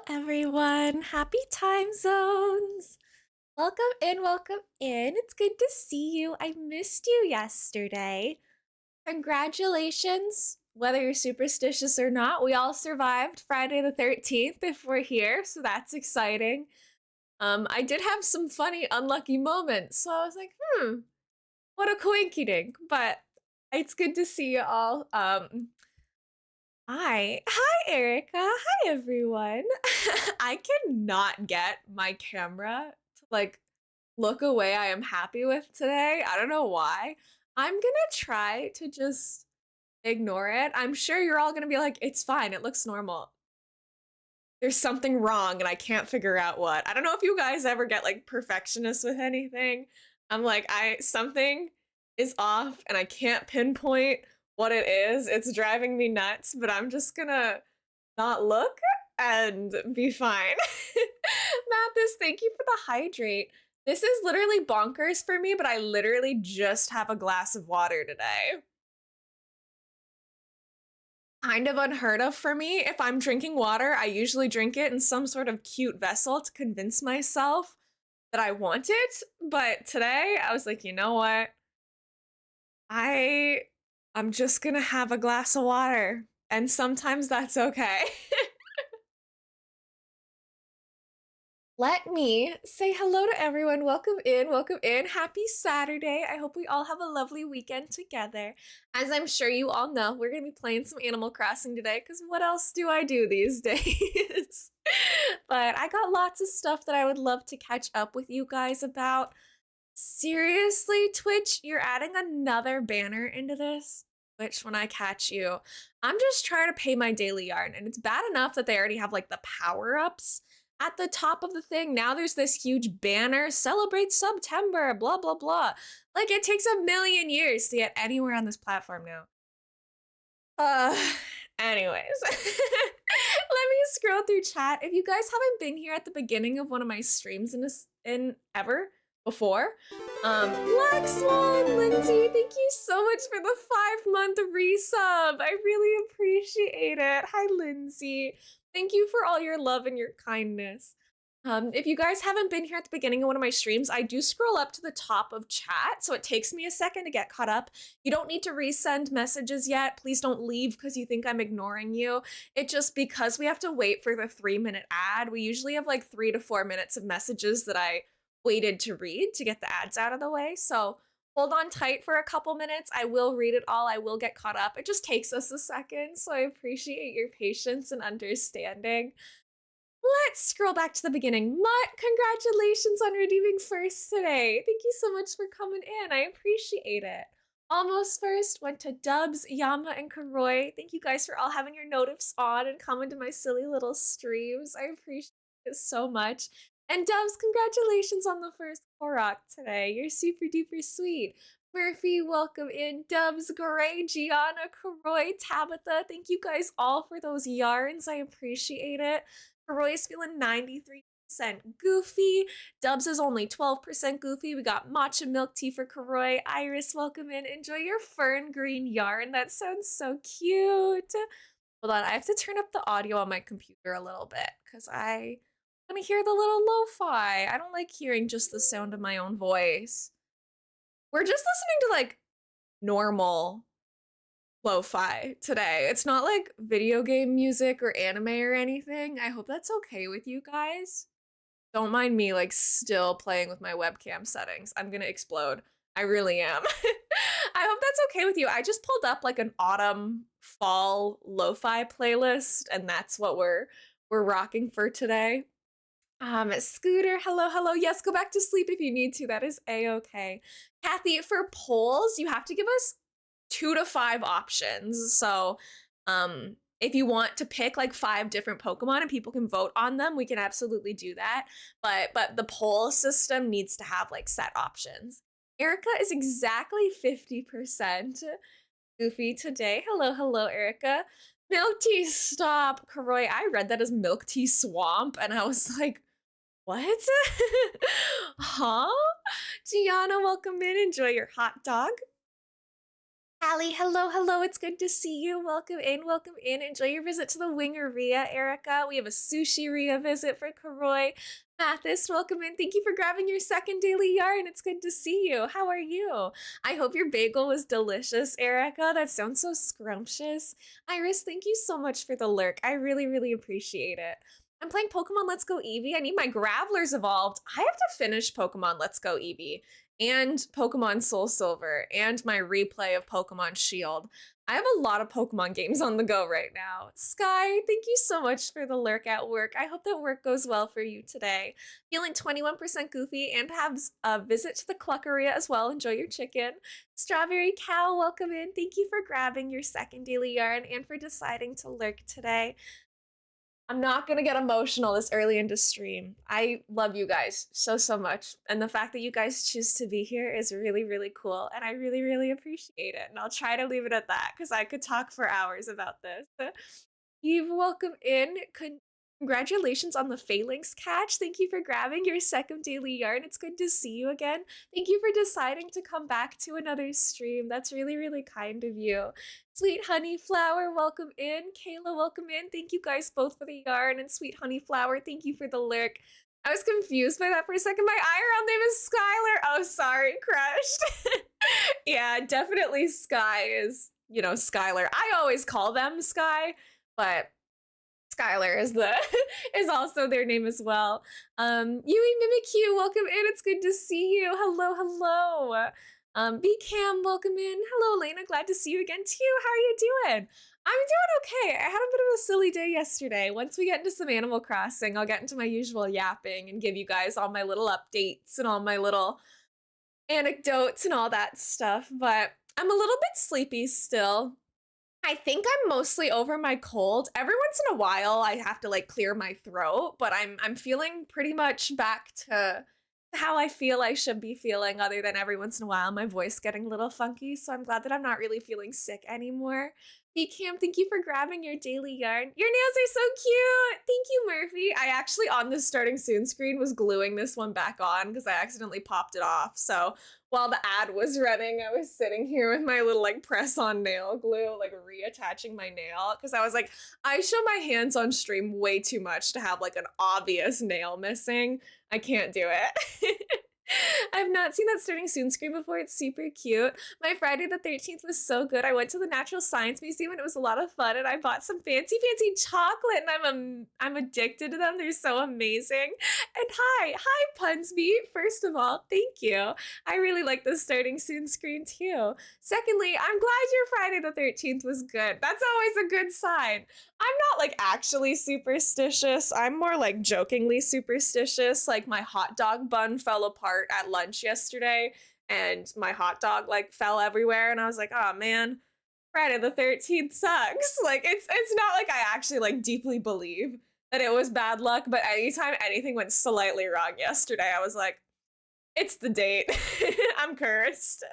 Everyone. Happy time zones. Welcome in, welcome in. It's good to see you. I missed you yesterday. Congratulations. Whether you're superstitious or not, we all survived Friday the 13th if we're here, so that's exciting. I did have some funny unlucky moments, so I was like, what a coinkydink, but it's good to see you all. Hi, Erica. Hi, everyone. I cannot get my camera to look away I am happy with today. I don't know why. I'm gonna try to just ignore it. I'm sure you're all gonna be like, it's fine, it looks normal. There's something wrong and I can't figure out what. I don't know if you guys ever get like perfectionist with anything. I'm like, something is off and I can't pinpoint what it is. It's driving me nuts, but I'm just gonna not look and be fine. Mathis, thank you for the hydrate. This is literally bonkers for me, but I literally just have a glass of water today. Kind of unheard of for me. If I'm drinking water, I usually drink it in some sort of cute vessel to convince myself that I want it. But today I was like, you know what? I I'm just gonna have a glass of water. And sometimes that's okay. Let me say hello to everyone. Welcome in, welcome in. Happy Saturday. I hope we all have a lovely weekend together. As I'm sure you all know, we're going to be playing some Animal Crossing today because what else do I do these days? But I got lots of stuff that I would love to catch up with you guys about. Seriously, Twitch, you're adding another banner into this? Twitch, when I catch you, I'm just trying to pay my daily yarn, and it's bad enough that they already have like the power-ups at the top of the thing. Now there's this huge banner, celebrate September, blah, blah, blah. Like, it takes a million years to get anywhere on this platform now. Uh, anyways. Let me scroll through chat. If you guys haven't been here at the beginning of one of my streams in ever before, Black Swan, Lindsay, thank you so much for the 5-month resub. I really appreciate it. Hi, Lindsay. Thank you for all your love and your kindness. If you guys haven't been here at the beginning of one of my streams, I do scroll up to the top of chat, so it takes me a second to get caught up. You don't need to resend messages yet. Please don't leave because you think I'm ignoring you. It just because we have to wait for the 3-minute ad, we usually have like 3 to 4 minutes of messages that I waited to read to get the ads out of the way. So hold on tight for a couple minutes. I will read it all. I will get caught up. It just takes us a second, so I appreciate your patience and understanding. Let's scroll back to the beginning. Mutt, congratulations on redeeming first today. Thank you so much for coming in. I appreciate it. Almost first went to Dubs, Yama, and Karoy. Thank you guys for all having your notifs on and coming to my silly little streams. I appreciate it so much. And Dubs, congratulations on the first Korok today. You're super duper sweet. Murphy, welcome in. Dubs, Gray, Gianna, Karoy, Tabitha. Thank you guys all for those yarns. I appreciate it. Roy's feeling 93% goofy. Dubs is only 12% goofy. We got matcha milk tea for Karoy. Iris, welcome in. Enjoy your fern green yarn. That sounds so cute. Hold on, I have to turn up the audio on my computer a little bit because I want to hear the little lo-fi. I don't like hearing just the sound of my own voice. We're just listening to like normal lo-fi today. It's not like video game music or anime or anything. I hope that's okay with you guys. Don't mind me like still playing with my webcam settings. I'm gonna explode. I really am. I hope that's okay with you. I just pulled up like an autumn fall lo-fi playlist and that's what we're rocking for today. Scooter, hello, hello. Yes, go back to sleep if you need to. That is a-okay. Kathy, for polls, you have to give us 2 to 5 options. So, if you want to pick like 5 different Pokemon and people can vote on them, we can absolutely do that. But the poll system needs to have like set options. Erica is exactly 50% goofy today. Hello, hello, Erica. Milk tea, stop. Karoy, I read that as milk tea swamp, and I was like, what? Huh? Gianna, welcome in. Enjoy your hot dog. Allie, hello, hello. It's good to see you. Welcome in, welcome in. Enjoy your visit to the Wingeria, Erica. We have a sushi Ria visit for Karoy. Mathis, welcome in. Thank you for grabbing your second daily yarn. It's good to see you. How are you? I hope your bagel was delicious, Erica. That sounds so scrumptious. Iris, thank you so much for the lurk. I really, really appreciate it. I'm playing Pokemon Let's Go Eevee. I need my Gravelers evolved. I have to finish Pokemon Let's Go Eevee and Pokemon Soul Silver and my replay of Pokemon Shield. I have a lot of Pokemon games on the go right now. Sky, thank you so much for the lurk at work. I hope that work goes well for you today. Feeling 21% goofy and have a visit to the Cluckeria as well. Enjoy your chicken. Strawberry Cow, welcome in. Thank you for grabbing your second daily yarn and for deciding to lurk today. I'm not gonna get emotional this early into stream. I love you guys so, so much. And the fact that you guys choose to be here is really, really cool. And I really, really appreciate it. And I'll try to leave it at that because I could talk for hours about this. Eve, welcome in. Congratulations on the Phalanx catch. Thank you for grabbing your second daily yarn. It's good to see you again. Thank you for deciding to come back to another stream. That's really, really kind of you. Sweet Honey Flower, welcome in. Kayla, welcome in. Thank you guys both for the yarn. And Sweet Honey Flower, thank you for the lurk. I was confused by that for a second. My IRL name is Skylar. Oh, sorry, crushed. Yeah, definitely Sky is, Skylar. I always call them Sky, but Skylar is the is also their name as well. Yui Mimikyu, welcome in. It's good to see you. Hello, hello. B Cam, welcome in. Hello, Elena. Glad to see you again too. How are you doing? I'm doing okay. I had a bit of a silly day yesterday. Once we get into some Animal Crossing, I'll get into my usual yapping and give you guys all my little updates and all my little anecdotes and all that stuff. But I'm a little bit sleepy still. I think I'm mostly over my cold. Every once in a while I have to like clear my throat, but I'm feeling pretty much back to how I feel I should be feeling, other than every once in a while my voice getting a little funky. So I'm glad that I'm not really feeling sick anymore. Cam, thank you for grabbing your daily yarn. Your nails are so cute. Thank you, Murphy. I actually on the starting soon screen was gluing this one back on because I accidentally popped it off. So while the ad was running, I was sitting here with my little like press on nail glue, like reattaching my nail because I was like, I show my hands on stream way too much to have like an obvious nail missing. I can't do it. I've not seen that starting soon screen before. It's super cute. My Friday the 13th was so good. I went to the Natural Science Museum and it was a lot of fun, and I bought some fancy chocolate, and I'm addicted to them. They're so amazing. And hi Punsby. First of all, thank you. I really like the starting soon screen too. Secondly, I'm glad your Friday the 13th was good. That's always a good sign. I'm not like actually superstitious. I'm more like jokingly superstitious. Like my hot dog bun fell apart at lunch yesterday and my hot dog like fell everywhere, and I was like, "Oh man, Friday the 13th sucks." Like it's not like I actually like deeply believe that it was bad luck, but anytime anything went slightly wrong yesterday, I was like, it's the date. I'm cursed.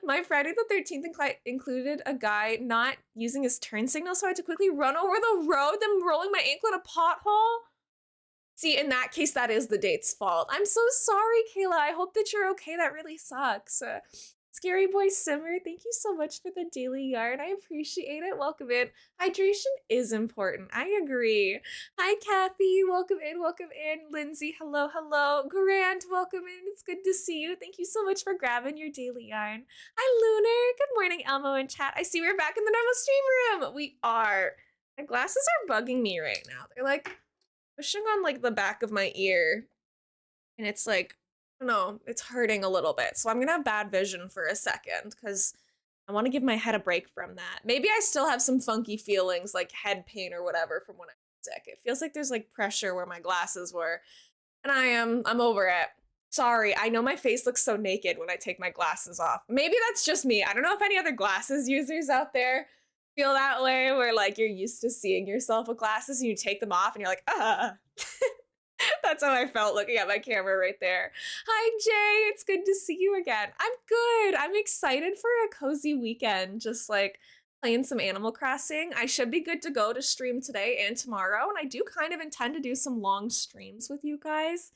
My Friday the 13th included a guy not using his turn signal, so I had to quickly run over the road, then rolling my ankle in a pothole. See, in that case, that is the date's fault. I'm so sorry, Kayla. I hope that you're okay. That really sucks. Scary Boy Simmer, thank you so much for the daily yarn. I appreciate it. Welcome in. Hydration is important. I agree. Hi, Kathy. Welcome in. Welcome in. Lindsay, hello, hello. Grant, welcome in. It's good to see you. Thank you so much for grabbing your daily yarn. Hi, Lunar. Good morning, Elmo in chat. I see we're back in the normal stream room. We are. My glasses are bugging me right now. They're like pushing on like the back of my ear, and it's like, I don't know, it's hurting a little bit. So I'm gonna have bad vision for a second because I want to give my head a break from that. Maybe I still have some funky feelings like head pain or whatever from when I was sick. It feels like there's like pressure where my glasses were, and I'm over it. Sorry, I know my face looks so naked when I take my glasses off. Maybe that's just me. I don't know if any other glasses users out there feel that way, where like you're used to seeing yourself with glasses and you take them off and you're like, ah. That's how I felt looking at my camera right there. Hi, Jay. It's good to see you again. I'm good. I'm excited for a cozy weekend, just like playing some Animal Crossing. I should be good to go to stream today and tomorrow, and I do kind of intend to do some long streams with you guys.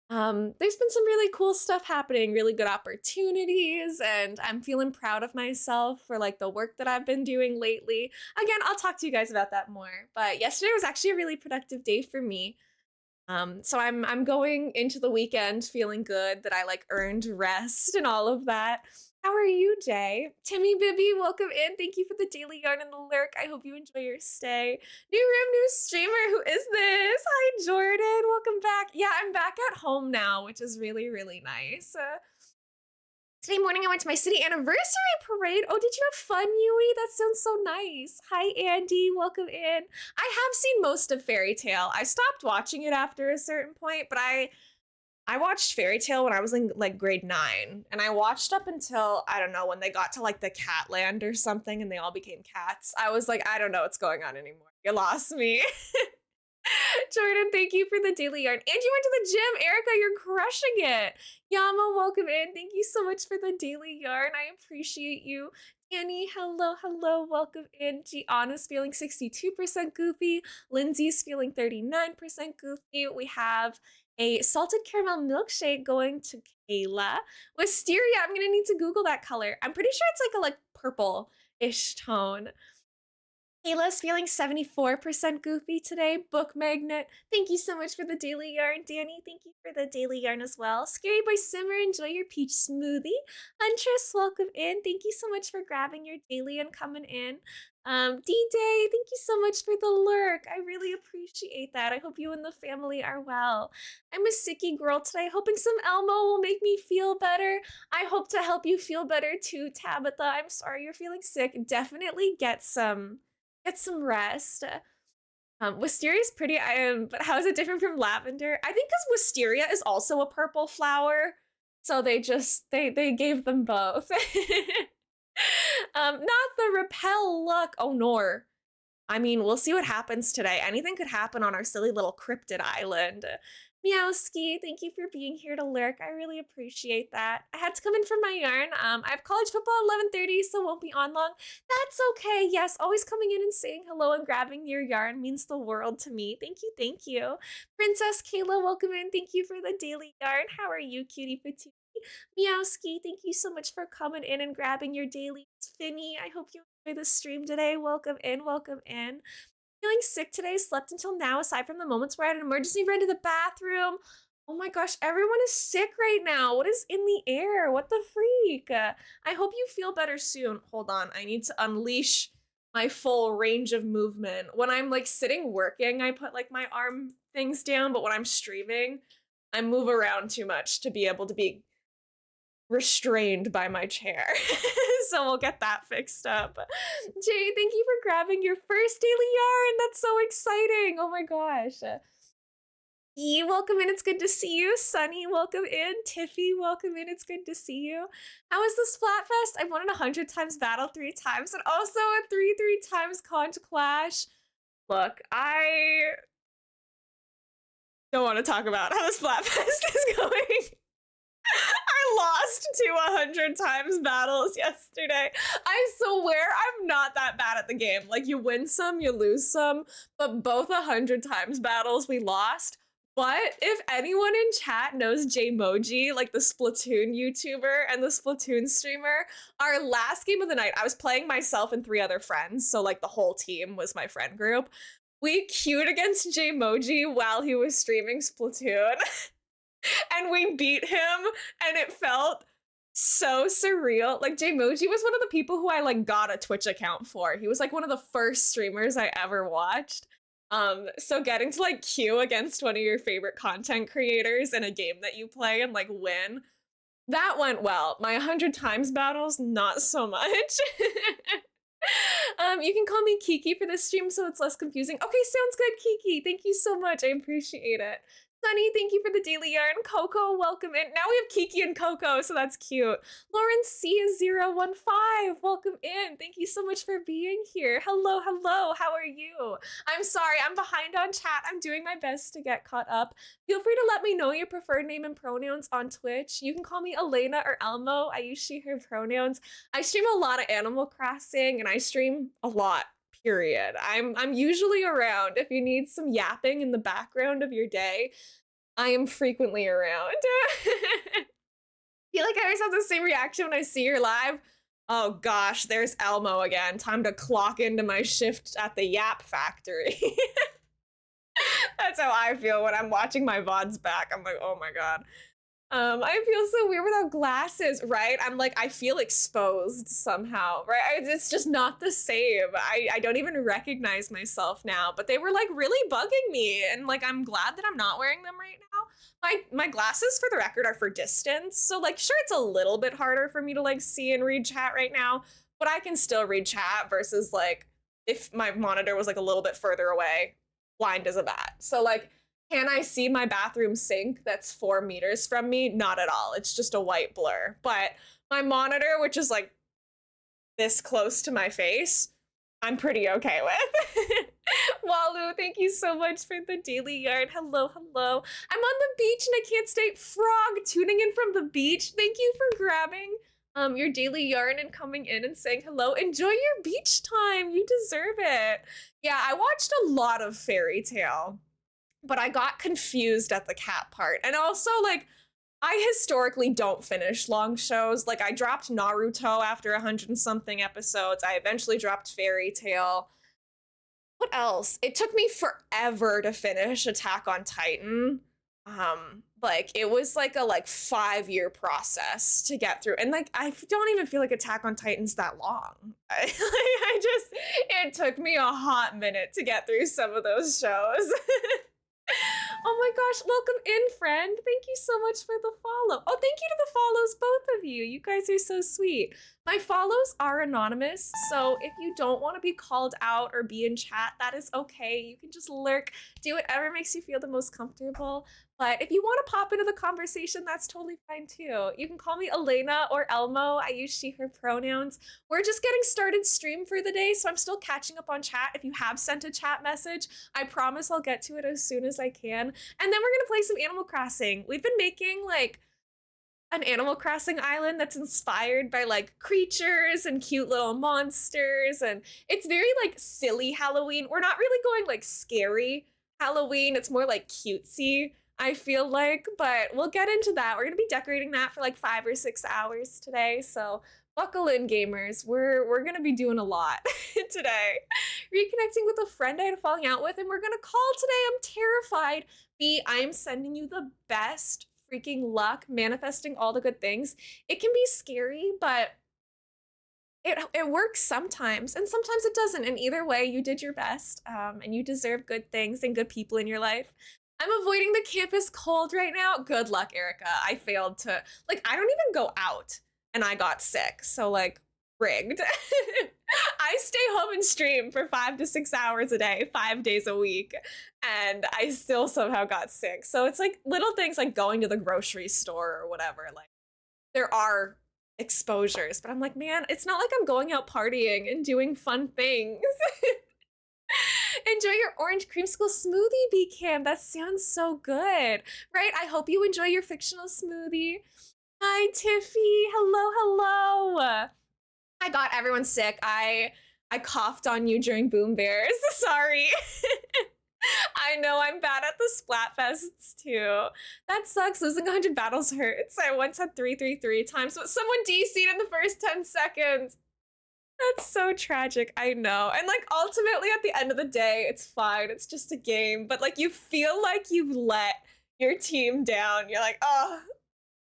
There's been some really cool stuff happening, really good opportunities, and I'm feeling proud of myself for like the work that I've been doing lately. Again, I'll talk to you guys about that more. But yesterday was actually a really productive day for me. So I'm going into the weekend feeling good that I like earned rest and all of that. How are you, Jay? Timmy Bibby, welcome in. Thank you for the daily yarn and the lurk. I hope you enjoy your stay. New room, new streamer. Who is this? Hi, Jordan. Welcome back. Yeah, I'm back at home now, which is really, really nice. Today morning, I went to my city anniversary parade. Oh, did you have fun, Yui? That sounds so nice. Hi, Andy. Welcome in. I have seen most of Fairy Tale. I stopped watching it after a certain point, but I watched Fairy Tale when I was in like grade 9, and I watched up until I don't know when they got to like the cat land or something, and they all became cats. I was like, I don't know what's going on anymore. You lost me. Jordan, thank you for the daily yarn. And you went to the gym. Erica, you're crushing it. Yama, welcome in. Thank you so much for the daily yarn. I appreciate you. Annie, hello, hello, welcome in. Gianna's feeling 62% goofy. Lindsay's feeling 39% goofy. We have a salted caramel milkshake going to Kayla. Wisteria, I'm gonna need to Google that color. I'm pretty sure it's like a purple-ish tone. Kayla's feeling 74% goofy today. Book magnet. Thank you so much for the daily yarn. Danny, thank you for the daily yarn as well. Scary Boy Simmer, enjoy your peach smoothie. Huntress, welcome in. Thank you so much for grabbing your daily and coming in. D-Day, thank you so much for the lurk. I really appreciate that. I hope you and the family are well. I'm a sicky girl today, hoping some Elmo will make me feel better. I hope to help you feel better too, Tabitha. I'm sorry you're feeling sick. Definitely get some rest. Wisteria's pretty, but how is it different from lavender? I think because wisteria is also a purple flower, so they gave them both. Not the repel luck. Oh, nor. I mean, we'll see what happens today. Anything could happen on our silly little cryptid island. Meowski, thank you for being here to lurk. I really appreciate that. I had to come in for my yarn. I have college football at 11:30, so won't be on long. That's okay. Yes, always coming in and saying hello and grabbing your yarn means the world to me. Thank you, thank you. Princess Kayla, welcome in. Thank you for the daily yarn. How are you, cutie patootie? Meowski, thank you so much for coming in and grabbing your daily. Finny, I hope you enjoy the stream today. Welcome in, welcome in. Feeling sick today, slept until now, aside from the moments where I had an emergency run to the bathroom. Oh my gosh, everyone is sick right now. What is in the air? What the freak? I hope you feel better soon. Hold on, I need to unleash my full range of movement. When I'm like sitting working, I put like my arm things down, but when I'm streaming, I move around too much to be able to be restrained by my chair. So we'll get that fixed up. Jay, thank you for grabbing your first daily yarn. That's so exciting. Oh my gosh. Welcome in. It's good to see you. Sunny, welcome in. Tiffy, welcome in. It's good to see you. How is the Splatfest? I've won it 100 times battle 3 times and also a 3 times con to clash. Look, I don't want to talk about how the Splatfest is going. I lost to 100 times battles yesterday. I swear I'm not that bad at the game. Like, you win some, you lose some, but both 100 times battles we lost. But if anyone in chat knows Jmoji, like the Splatoon YouTuber and the Splatoon streamer, our last game of the night, I was playing myself and 3 other friends, so like the whole team was my friend group. We queued against Jmoji while he was streaming Splatoon. And we beat him, and it felt so surreal. Like, Jmoji was one of the people who I like got a Twitch account for. He was like one of the first streamers I ever watched. So getting to like queue against one of your favorite content creators in a game that you play and like win, that went well. My 100 times battles, not so much. You can call me Kiki for this stream so it's less confusing. Okay, sounds good, Kiki. Thank you so much. I appreciate it. Sunny, thank you for the daily yarn. Coco, welcome in. Now we have Kiki and Coco, so that's cute. Lauren C015, welcome in. Thank you so much for being here. Hello, hello. How are you? I'm sorry, I'm behind on chat. I'm doing my best to get caught up. Feel free to let me know your preferred name and pronouns on Twitch. You can call me Elena or Elmo. I use she, her pronouns. I stream a lot of Animal Crossing, and I stream a lot. Period. I'm usually around if you need some yapping in the background of your day. I am frequently around. I feel like I always have the same reaction when I see her live. Oh gosh, there's Elmo again. Time to clock into my shift at the Yap Factory. That's how I feel when I'm watching my VODs back. I'm like, oh my god. I feel so weird without glasses, right? I'm like, I feel exposed somehow, right? It's just not the same. I don't even recognize myself now, but they were like really bugging me. And like, I'm glad that I'm not wearing them right now. My glasses, for the record, are for distance. So like, sure, it's a little bit harder for me to like see and read chat right now, but I can still read chat versus like, if my monitor was like a little bit further away, blind as a bat. So like, can I see my bathroom sink that's 4 meters from me? Not at all. It's just a white blur. But my monitor, which is like this close to my face, I'm pretty okay with. Walu, thank you so much for the daily yarn. Hello, hello. I'm on the beach and I can't stay. Frog, tuning in from the beach. Thank you for grabbing your daily yarn and coming in and saying hello. Enjoy your beach time. You deserve it. Yeah, I watched a lot of Fairy Tale, but I got confused at the cat part. And also, like, I historically don't finish long shows. Like, I dropped Naruto after 100 and something episodes. I eventually dropped Fairy Tale. What else? It took me forever to finish Attack on Titan. Like, it was like a 5-year process to get through. And like, I don't even feel like Attack on Titan's that long. It took me a hot minute to get through some of those shows. Oh my gosh, welcome in, friend. Thank you so much for the follow. Oh, thank you to the follows, both of you. You guys are so sweet. My follows are anonymous, so if you don't want to be called out or be in chat, that is okay. You can just lurk, do whatever makes you feel the most comfortable. But if you want to pop into the conversation, that's totally fine too. You can call me Elena or Elmo. I use she, her pronouns. We're just getting started stream for the day, so I'm still catching up on chat. If you have sent a chat message, I promise I'll get to it as soon as I can. And then we're gonna play some Animal Crossing. We've been making like an Animal Crossing island that's inspired by like creatures and cute little monsters, and it's very like silly Halloween. We're not really going like scary Halloween. It's more like cutesy, I feel like, but we'll get into that. We're gonna be decorating that for like 5 or 6 hours today, so buckle in, gamers. We're gonna be doing a lot today. Reconnecting with a friend I had a falling out with, and we're gonna call today. I'm terrified. B, I am sending you the best freaking luck, manifesting all the good things. It can be scary, but it works sometimes, and sometimes it doesn't. And either way, you did your best, and you deserve good things and good people in your life. I'm avoiding the campus cold right now. Good luck, Erica. I failed to, like, I don't even go out, and I got sick. So, like, rigged. I stay home and stream for 5 to 6 hours a day, 5 days a week, and I still somehow got sick. So it's like little things like going to the grocery store or whatever. Like, there are exposures, but I'm like, man, it's not like I'm going out partying and doing fun things. Enjoy your orange creamsicle smoothie, BCam. That sounds so good, right? I hope you enjoy your fictional smoothie. Hi, Tiffy. Hello, hello. I got everyone sick. I coughed on you during Boom Bears. Sorry. I know I'm bad at the Splatfests too. That sucks. Losing 100 battles hurts. I once had 333 times, but someone DC'd in the first 10 seconds. That's so tragic. I know. And like ultimately at the end of the day, it's fine. It's just a game. But like you feel like you've let your team down. You're like, oh,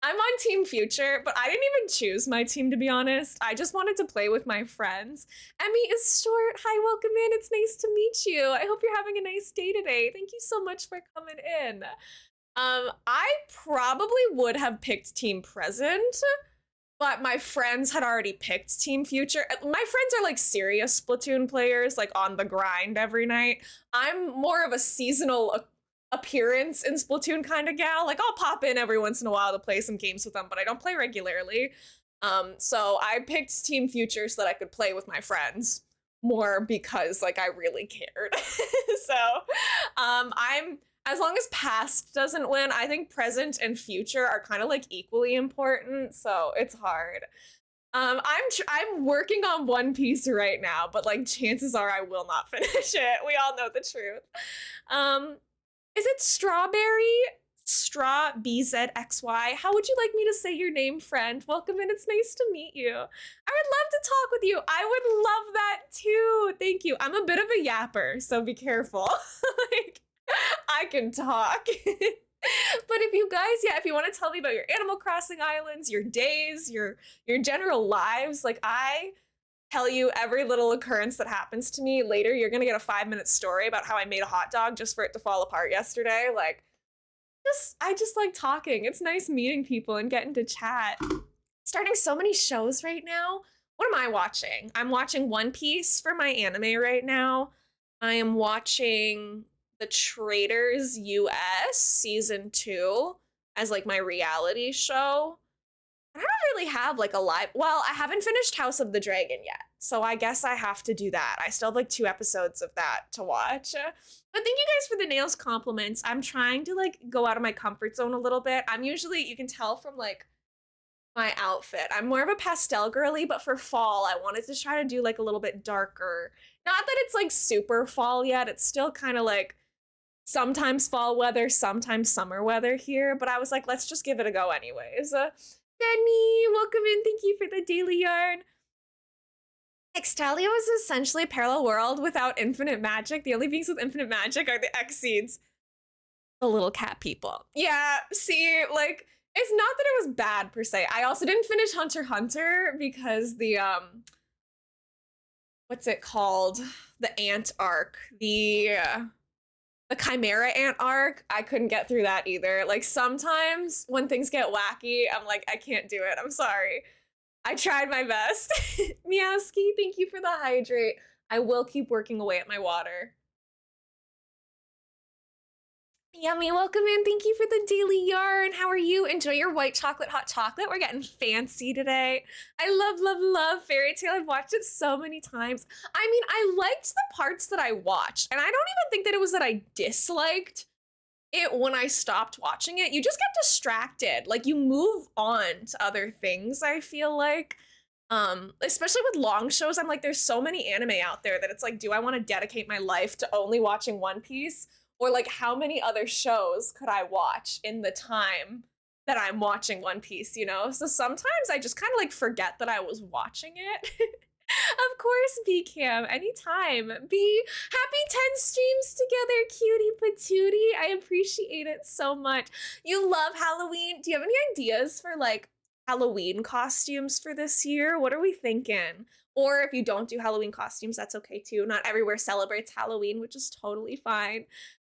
I'm on Team Future, but I didn't even choose my team, to be honest. I just wanted to play with my friends. Emmy is short. Hi, welcome in. It's nice to meet you. I hope you're having a nice day today. Thank you so much for coming in. I probably would have picked Team Present, but my friends had already picked Team Future. My friends are like serious Splatoon players, like on the grind every night. I'm more of a seasonal appearance in Splatoon kind of gal. Like I'll pop in every once in a while to play some games with them, but I don't play regularly. So I picked Team Future so that I could play with my friends more because like I really cared. So I'm, as long as past doesn't win, I think present and future are kind of like equally important. So it's hard. I'm working on One Piece right now, but like chances are I will not finish it. We all know the truth. Is it strawberry? Straw BZXY. How would you like me to say your name, friend? Welcome in. It's nice to meet you. I would love to talk with you. I would love that too. Thank you. I'm a bit of a yapper, so be careful. Like, I can talk. But if you guys, yeah, if you want to tell me about your Animal Crossing islands, your days, your general lives, like I tell you every little occurrence that happens to me. Later, you're gonna get a 5-minute story about how I made a hot dog just for it to fall apart yesterday. Like, I just like talking. It's nice meeting people and getting to chat. Starting so many shows right now. What am I watching? I'm watching One Piece for my anime right now. I am watching The Traitors US season 2 as like my reality show. I don't really have like a live. Well, I haven't finished House of the Dragon yet, so I guess I have to do that. I still have like 2 episodes of that to watch. But thank you guys for the nails compliments. I'm trying to like go out of my comfort zone a little bit. I'm usually, you can tell from like my outfit, I'm more of a pastel girly, but for fall, I wanted to try to do like a little bit darker. Not that it's like super fall yet. It's still kind of like sometimes fall weather, sometimes summer weather here, but I was like, let's just give it a go anyways. Benny, welcome in. Thank you for the daily yarn. Extalio is essentially a parallel world without infinite magic. The only beings with infinite magic are the Exceeds, the little cat people. Yeah, see, like, it's not that it was bad per se. I also didn't finish Hunter x Hunter because the, what's it called? The ant arc. The Chimera Ant arc, I couldn't get through that either. Like sometimes when things get wacky, I'm like, I can't do it. I'm sorry. I tried my best. Meowski, thank you for the hydrate. I will keep working away at my water. Yummy, welcome in. Thank you for the daily yarn. How are you? Enjoy your white chocolate hot chocolate. We're getting fancy today. I love, love, love Fairy Tail. I've watched it so many times. I mean, I liked the parts that I watched, and I don't even think that it was that I disliked it when I stopped watching it. You just get distracted. Like you move on to other things, I feel like. Especially with long shows, I'm like, there's so many anime out there that it's like, do I want to dedicate my life to only watching One Piece? Or like, how many other shows could I watch in the time that I'm watching One Piece, you know? So sometimes I just kind of like forget that I was watching it. Of course, B-Cam, anytime. B, happy 10 streams together, cutie patootie. I appreciate it so much. You love Halloween. Do you have any ideas for like Halloween costumes for this year? What are we thinking? Or if you don't do Halloween costumes, that's okay too. Not everywhere celebrates Halloween, which is totally fine.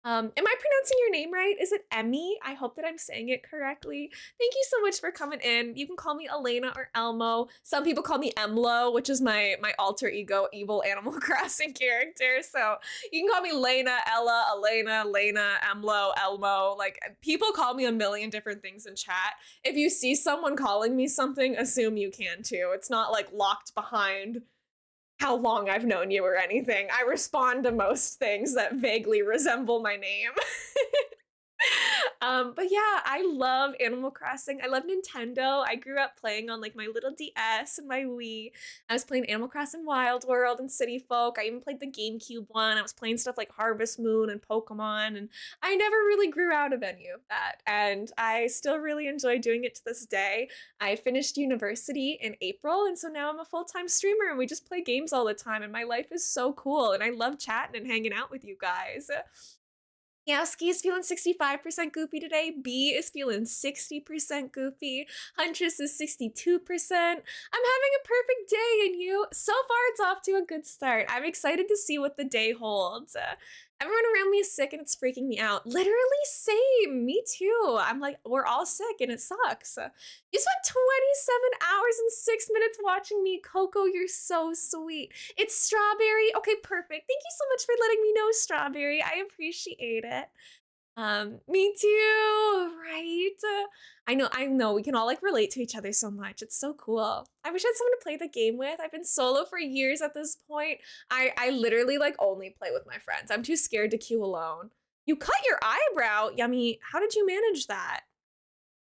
Am I pronouncing your name right? Is it Emmy? I hope that I'm saying it correctly. Thank you so much for coming in. You can call me Elena or Elmo. Some people call me Emlo, which is my alter ego evil Animal Crossing character. So you can call me Lena, Ella, Elena, Lena, Emlo, Elmo. Like people call me a million different things in chat. If you see someone calling me something, assume you can too. It's not like locked behind how long I've known you or anything. I respond to most things that vaguely resemble my name. But yeah, I love Animal Crossing. I love Nintendo. I grew up playing on like my little DS and my Wii. I was playing Animal Crossing Wild World and City Folk. I even played the GameCube one. I was playing stuff like Harvest Moon and Pokemon, and I never really grew out of any of that. And I still really enjoy doing it to this day. I finished university in April, and so now I'm a full-time streamer and we just play games all the time, and my life is so cool, and I love chatting and hanging out with you guys. Yowski is feeling 65% goofy today. B is feeling 60% goofy. Huntress is 62%. I'm having a perfect day, and you, so far it's off to a good start. I'm excited to see what the day holds. Everyone around me is sick and it's freaking me out. Literally same, me too. I'm like, we're all sick and it sucks. You spent 27 hours and 6 minutes watching me. Coco, you're so sweet. It's Strawberry. Okay, perfect. Thank you so much for letting me know, Strawberry. I appreciate it. Me too, right? I know, we can all like relate to each other so much. It's so cool. I wish I had someone to play the game with. I've been solo for years at this point. I literally like only play with my friends. I'm too scared to queue alone. You cut your eyebrow? Yummy. How did you manage that?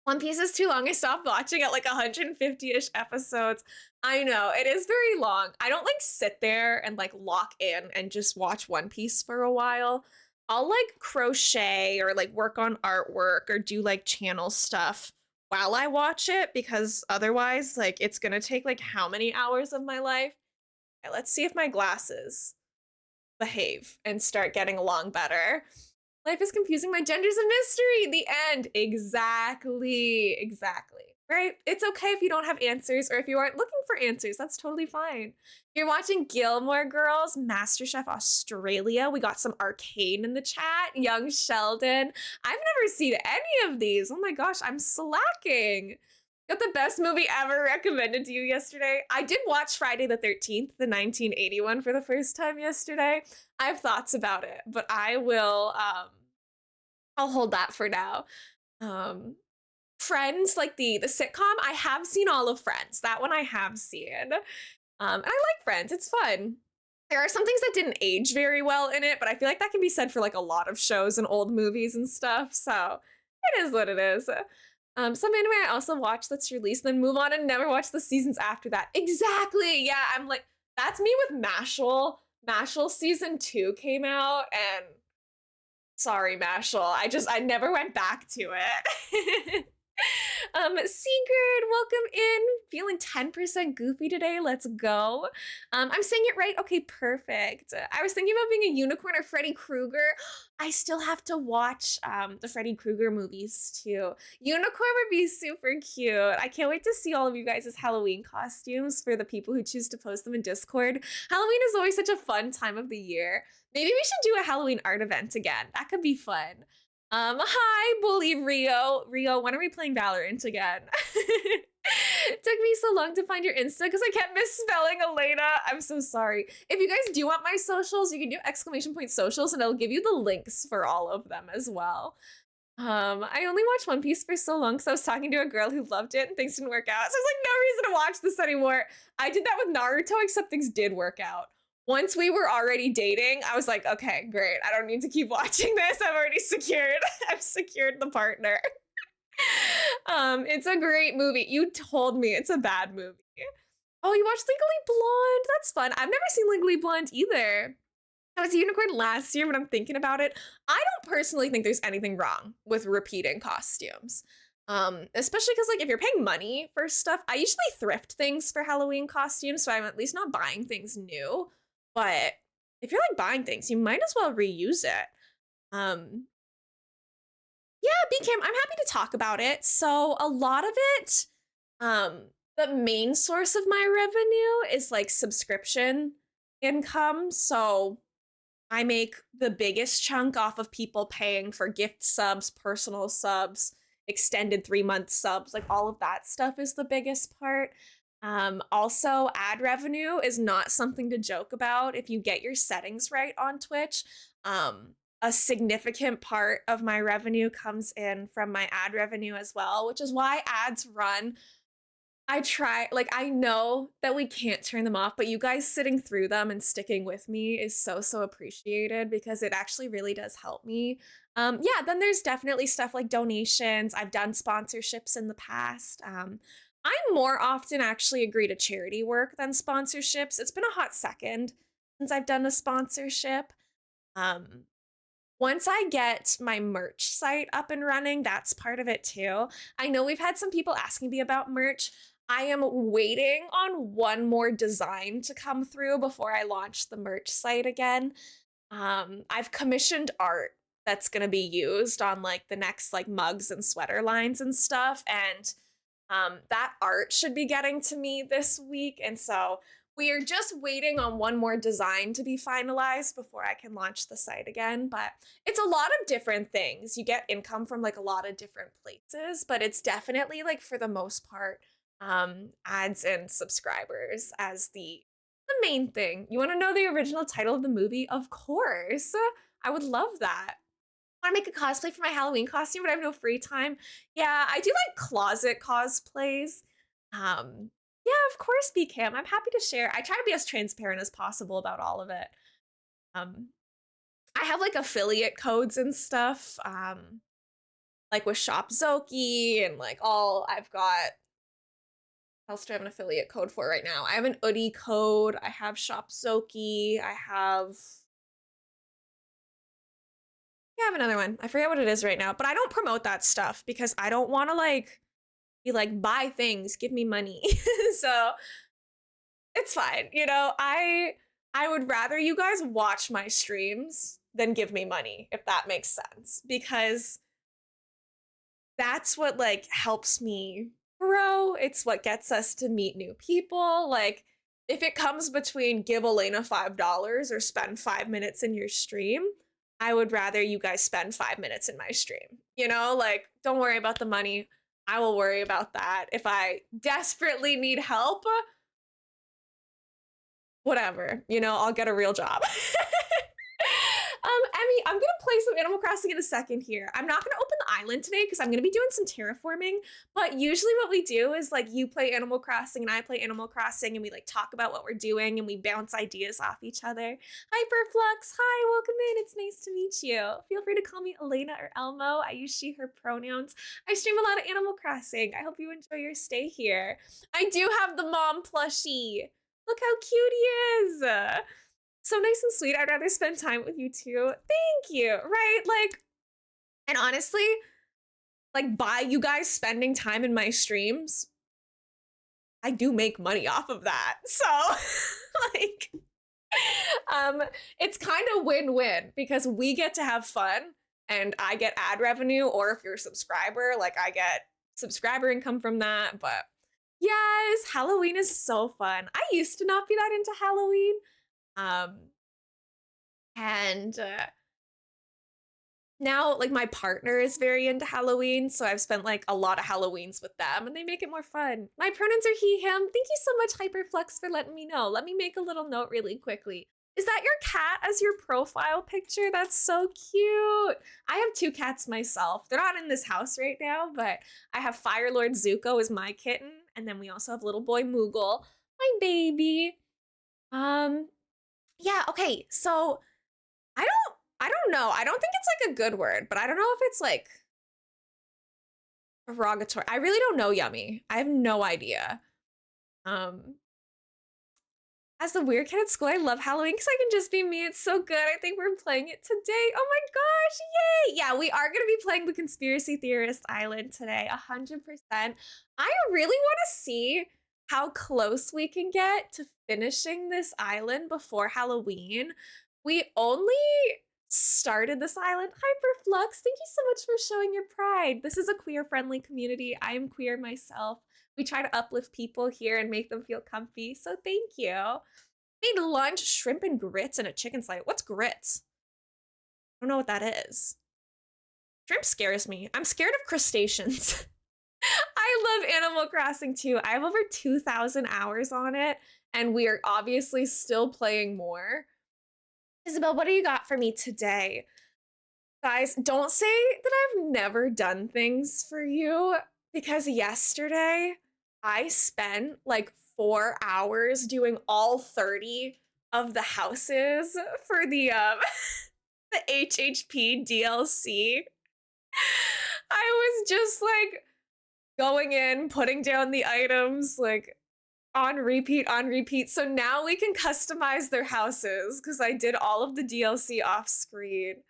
One Piece is too long. I stopped watching at like 150-ish episodes. I know, it is very long. I don't like sit there and like lock in and just watch One Piece for a while. I'll like crochet or like work on artwork or do like channel stuff while I watch it because otherwise, like, it's gonna take like how many hours of my life? Okay, let's see if my glasses behave and start getting along better. Life is confusing. My gender's a mystery. The end. Exactly. Exactly. Right? It's okay if you don't have answers or if you aren't looking for answers. That's totally fine. You're watching Gilmore Girls, MasterChef Australia. We got some Arcane in the chat. Young Sheldon. I've never seen any of these. Oh my gosh, I'm slacking. Got the best movie ever recommended to you yesterday. I did watch Friday the 13th, the 1981, for the first time yesterday. I have thoughts about it, but I will I'll hold that for now. Um Friends, like the sitcom, I have seen all of Friends. That one I have seen. And I like Friends. It's fun. There are some things that didn't age very well in it, but I feel like that can be said for like a lot of shows and old movies and stuff. So it is what it is. Some anime I also watch that's released, then move on and never watch the seasons after that. Exactly. Yeah, I'm like, that's me with Mashal. Mashal season 2 came out, and sorry, Mashal. I never went back to it. Sigurd, welcome in. Feeling 10% goofy today. Let's go. I'm saying it right. Okay, perfect. I was thinking about being a unicorn or Freddy Krueger. I still have to watch the Freddy Krueger movies too. Unicorn would be super cute. I can't wait to see all of you guys' Halloween costumes for the people who choose to post them in Discord. Halloween is always such a fun time of the year. Maybe we should do a Halloween art event again. That could be fun. Hi, Bully Rio. Rio, when are we playing Valorant again? Took me so long to find your Insta because I kept misspelling Elena. I'm so sorry. If you guys do want my socials, you can do !socials and it'll give you the links for all of them as well. I only watched One Piece for so long because I was talking to a girl who loved it and things didn't work out. So I was like, no reason to watch this anymore. I did that with Naruto, except things did work out. Once we were already dating, I was like, okay, great. I don't need to keep watching this. I've already secured. I've secured the partner. It's a great movie. You told me it's a bad movie. Oh, you watched Legally Blonde? That's fun. I've never seen Legally Blonde either. I was a unicorn last year, but I'm thinking about it. I don't personally think there's anything wrong with repeating costumes. Especially because like if you're paying money for stuff, I usually thrift things for Halloween costumes, so I'm at least not buying things new. But if you're like buying things, you might as well reuse it. Um, yeah, BCam, I'm happy to talk about it. So a lot of it, the main source of my revenue is like subscription income. So I make the biggest chunk off of people paying for gift subs, personal subs, extended 3-month subs, like all of that stuff is the biggest part. Also, ad revenue is not something to joke about. If you get your settings right on Twitch, a significant part of my revenue comes in from my ad revenue as well, which is why ads run. I try, like, I know that we can't turn them off, but you guys sitting through them and sticking with me is so, so appreciated because it actually really does help me. Yeah, then there's definitely stuff like donations. I've done sponsorships in the past. I more often actually agree to charity work than sponsorships. It's been a hot second since I've done a sponsorship. Um, Once I get my merch site up and running, that's part of it too. I know we've had some people asking me about merch. I am waiting on one more design to come through before I launch the merch site again. I've commissioned art that's going to be used on like the next like mugs and sweater lines and stuff, and that art should be getting to me this week, and so we are just waiting on one more design to be finalized before I can launch the site again. But it's a lot of different things. You get income from like a lot of different places, but it's definitely like for the most part, ads and subscribers as the main thing. You want to know the original title of the movie? Of course. I would love that. I want to make a cosplay for my Halloween costume, but I have no free time. Yeah, I do like closet cosplays. Yeah, of course, BCam. I'm happy to share. I try to be as transparent as possible about all of it. Um, I have like affiliate codes and stuff. Like with Shop Zoki and like all I've got. What else do I have an affiliate code for right now? I have an Udi code. I have Shop Zoki. I have I have another one. I forget what it is right now, but I don't promote that stuff because I don't want to like be like buy things, give me money. So it's fine. I would rather you guys watch my streams than give me money, if that makes sense, because that's what like helps me grow. It's what gets us to meet new people. Like if it comes between give Elena $5 or spend 5 minutes in your stream, I would rather you guys spend 5 minutes in my stream. Like don't worry about the money. I will worry about that. If I desperately need help, whatever, I'll get a real job. Emmy, I'm gonna play some Animal Crossing in a second here. I'm not gonna open the island today because I'm gonna be doing some terraforming, but usually what we do is like you play Animal Crossing and I play Animal Crossing and we like talk about what we're doing and we bounce ideas off each other. Hyperflux, hi, welcome in. It's nice to meet you. Feel free to call me Elena or Elmo. I use she, her pronouns. I stream a lot of Animal Crossing. I hope you enjoy your stay here. I do have the mom plushie. Look how cute he is. So nice and sweet. I'd rather spend time with you too. Thank you. Right? Like, and honestly, like by you guys spending time in my streams, I do make money off of that. So like, it's kind of win-win because we get to have fun and I get ad revenue, or if you're a subscriber, like I get subscriber income from that. But yes, Halloween is so fun. I used to not be that into Halloween. And now like my partner is very into Halloween, so I've spent like a lot of Halloweens with them and they make it more fun. My pronouns are he, him. Thank you so much, Hyperflux, for letting me know. Let me make a little note really quickly. Is that your cat as your profile picture? That's so cute. I have 2 cats myself. They're not in this house right now, but I have Firelord Zuko as my kitten, and then we also have little boy Moogle, my baby. Yeah, okay, so I don't know. I don't think it's like a good word, but I don't know if it's like derogatory. I really don't know, Yummy. I have no idea. As the weird kid at school, I love Halloween because I can just be me. It's so good. I think we're playing it today. Oh my gosh, yay! Yeah, we are gonna be playing the Conspiracy Theorist Island today, 100%. I really want to see how close we can get to finishing this island before Halloween. We only started this island. Hyperflux, thank you so much for showing your pride. This is a queer-friendly community. I am queer myself. We try to uplift people here and make them feel comfy, so thank you. Made lunch, shrimp and grits, and a chicken salad. What's grits? I don't know what that is. Shrimp scares me. I'm scared of crustaceans. I love Animal Crossing too. I have over 2,000 hours on it, and we are obviously still playing more. Isabel, what do you got for me today? Guys, don't say that I've never done things for you, because yesterday I spent like 4 hours doing all 30 of the houses for the the HHP DLC. I was just like going in, putting down the items, like on repeat, on repeat. So now we can customize their houses because I did all of the DLC off screen.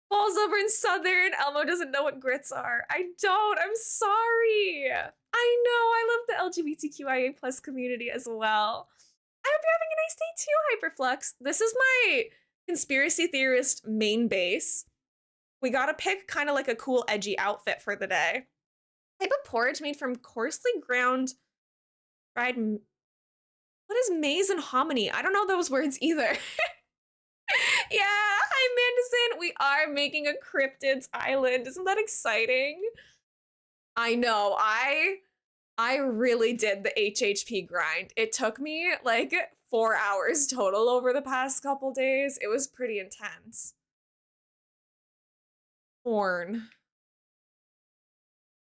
Falls over in Southern. Elmo doesn't know what grits are. I don't. I'm sorry. I know. I love the LGBTQIA plus community as well. I hope you're having a nice day too, Hyperflux. This is my conspiracy theorist main base. We gotta pick kind of like a cool edgy outfit for the day. Type of porridge made from coarsely ground fried. What is maize and hominy? I don't know those words either. Yeah, hi Mandison. We are making a cryptids island. Isn't that exciting? I know. I really did the HHP grind. It took me like 4 hours total over the past couple days. It was pretty intense. Corn.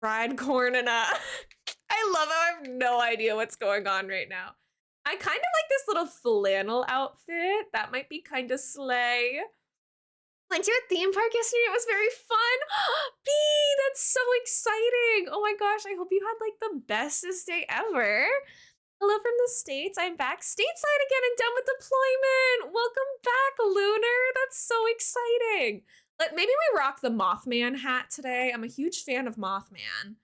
Fried corn and I love how I have no idea what's going on right now. I kind of like this little flannel outfit. That might be kind of slay. Went to a theme park yesterday. It was very fun. B, that's so exciting. Oh my gosh, I hope you had like the bestest day ever. Hello from the States. I'm back stateside again and done with deployment. Welcome back, Lunar. That's so exciting. Maybe we rock the Mothman hat today. I'm a huge fan of Mothman.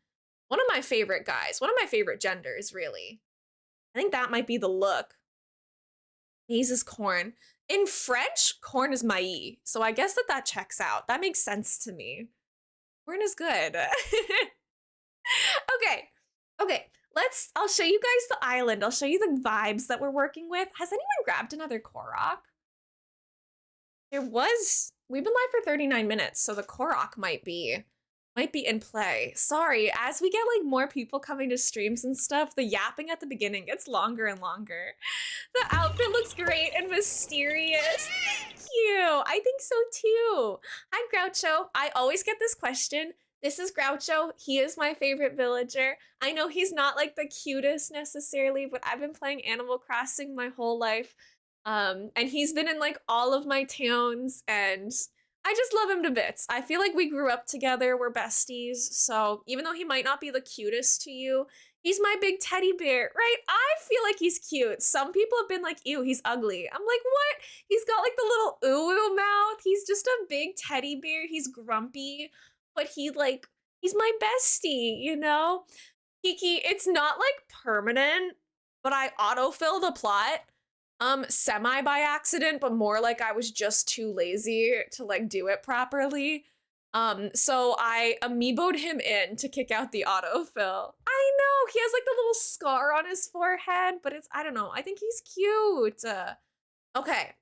One of my favorite guys, one of my favorite genders, really. I think that might be the look. Maize is corn. In French, corn is maïs. So I guess that checks out. That makes sense to me. Corn is good. Okay. Okay. I'll show you guys the island. I'll show you the vibes that we're working with. Has anyone grabbed another Korok? We've been live for 39 minutes, so the Korok might be in play. Sorry, as we get like more people coming to streams and stuff, the yapping at the beginning gets longer and longer. The outfit looks great and mysterious. Thank you. I think so too. Hi, Groucho. I always get this question. This is Groucho. He is my favorite villager. I know he's not like the cutest necessarily, but I've been playing Animal Crossing my whole life. And he's been in like all of my towns, and I just love him to bits. I feel like we grew up together, we're besties, so even though he might not be the cutest to you, he's my big teddy bear, right? I feel like he's cute. Some people have been like, ew, he's ugly. I'm like, what? He's got like the little ooh mouth. He's just a big teddy bear. He's grumpy, but he's my bestie, you know? Kiki, it's not like permanent, but I autofill the plot semi by accident, but more like I was just too lazy to like do it properly. So I amiiboed him in to kick out the autofill. I know, he has like the little scar on his forehead, but I don't know, I think he's cute. Okay.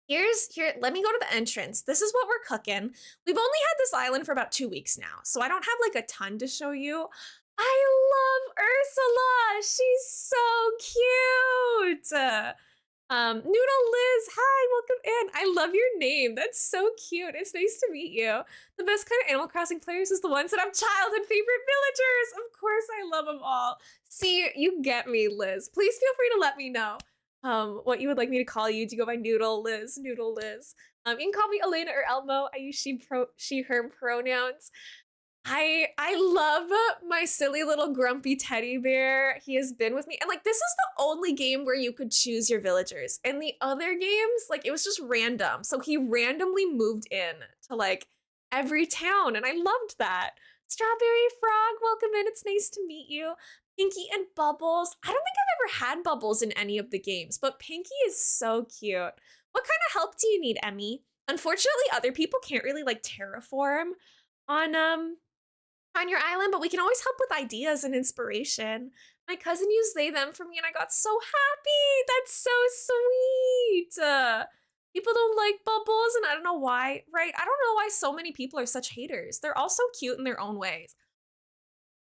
Let me go to the entrance. This is what we're cooking. We've only had this island for about 2 weeks now, so I don't have like a ton to show you. I love Ursula. She's so cute. Noodle Liz, hi, welcome in. I love your name. That's so cute. It's nice to meet you. The best kind of Animal Crossing players is the ones that have childhood favorite villagers. Of course, I love them all. See, you get me, Liz. Please feel free to let me know what you would like me to call you. Do you go by Noodle Liz? Noodle Liz. You can call me Elena or Elmo. I use she, her pronouns. I love my silly little grumpy teddy bear. He has been with me. And like, this is the only game where you could choose your villagers. In the other games, like, it was just random. So he randomly moved in to like every town. And I loved that. Strawberry Frog, welcome in. It's nice to meet you. Pinky and Bubbles. I don't think I've ever had Bubbles in any of the games, but Pinky is so cute. What kind of help do you need, Emmy? Unfortunately, other people can't really like terraform on your island, but we can always help with ideas and inspiration. My cousin used they, them for me, and I got so happy. That's so sweet. People don't like Bubbles, and I don't know why, right? I don't know why so many people are such haters. They're all so cute in their own ways.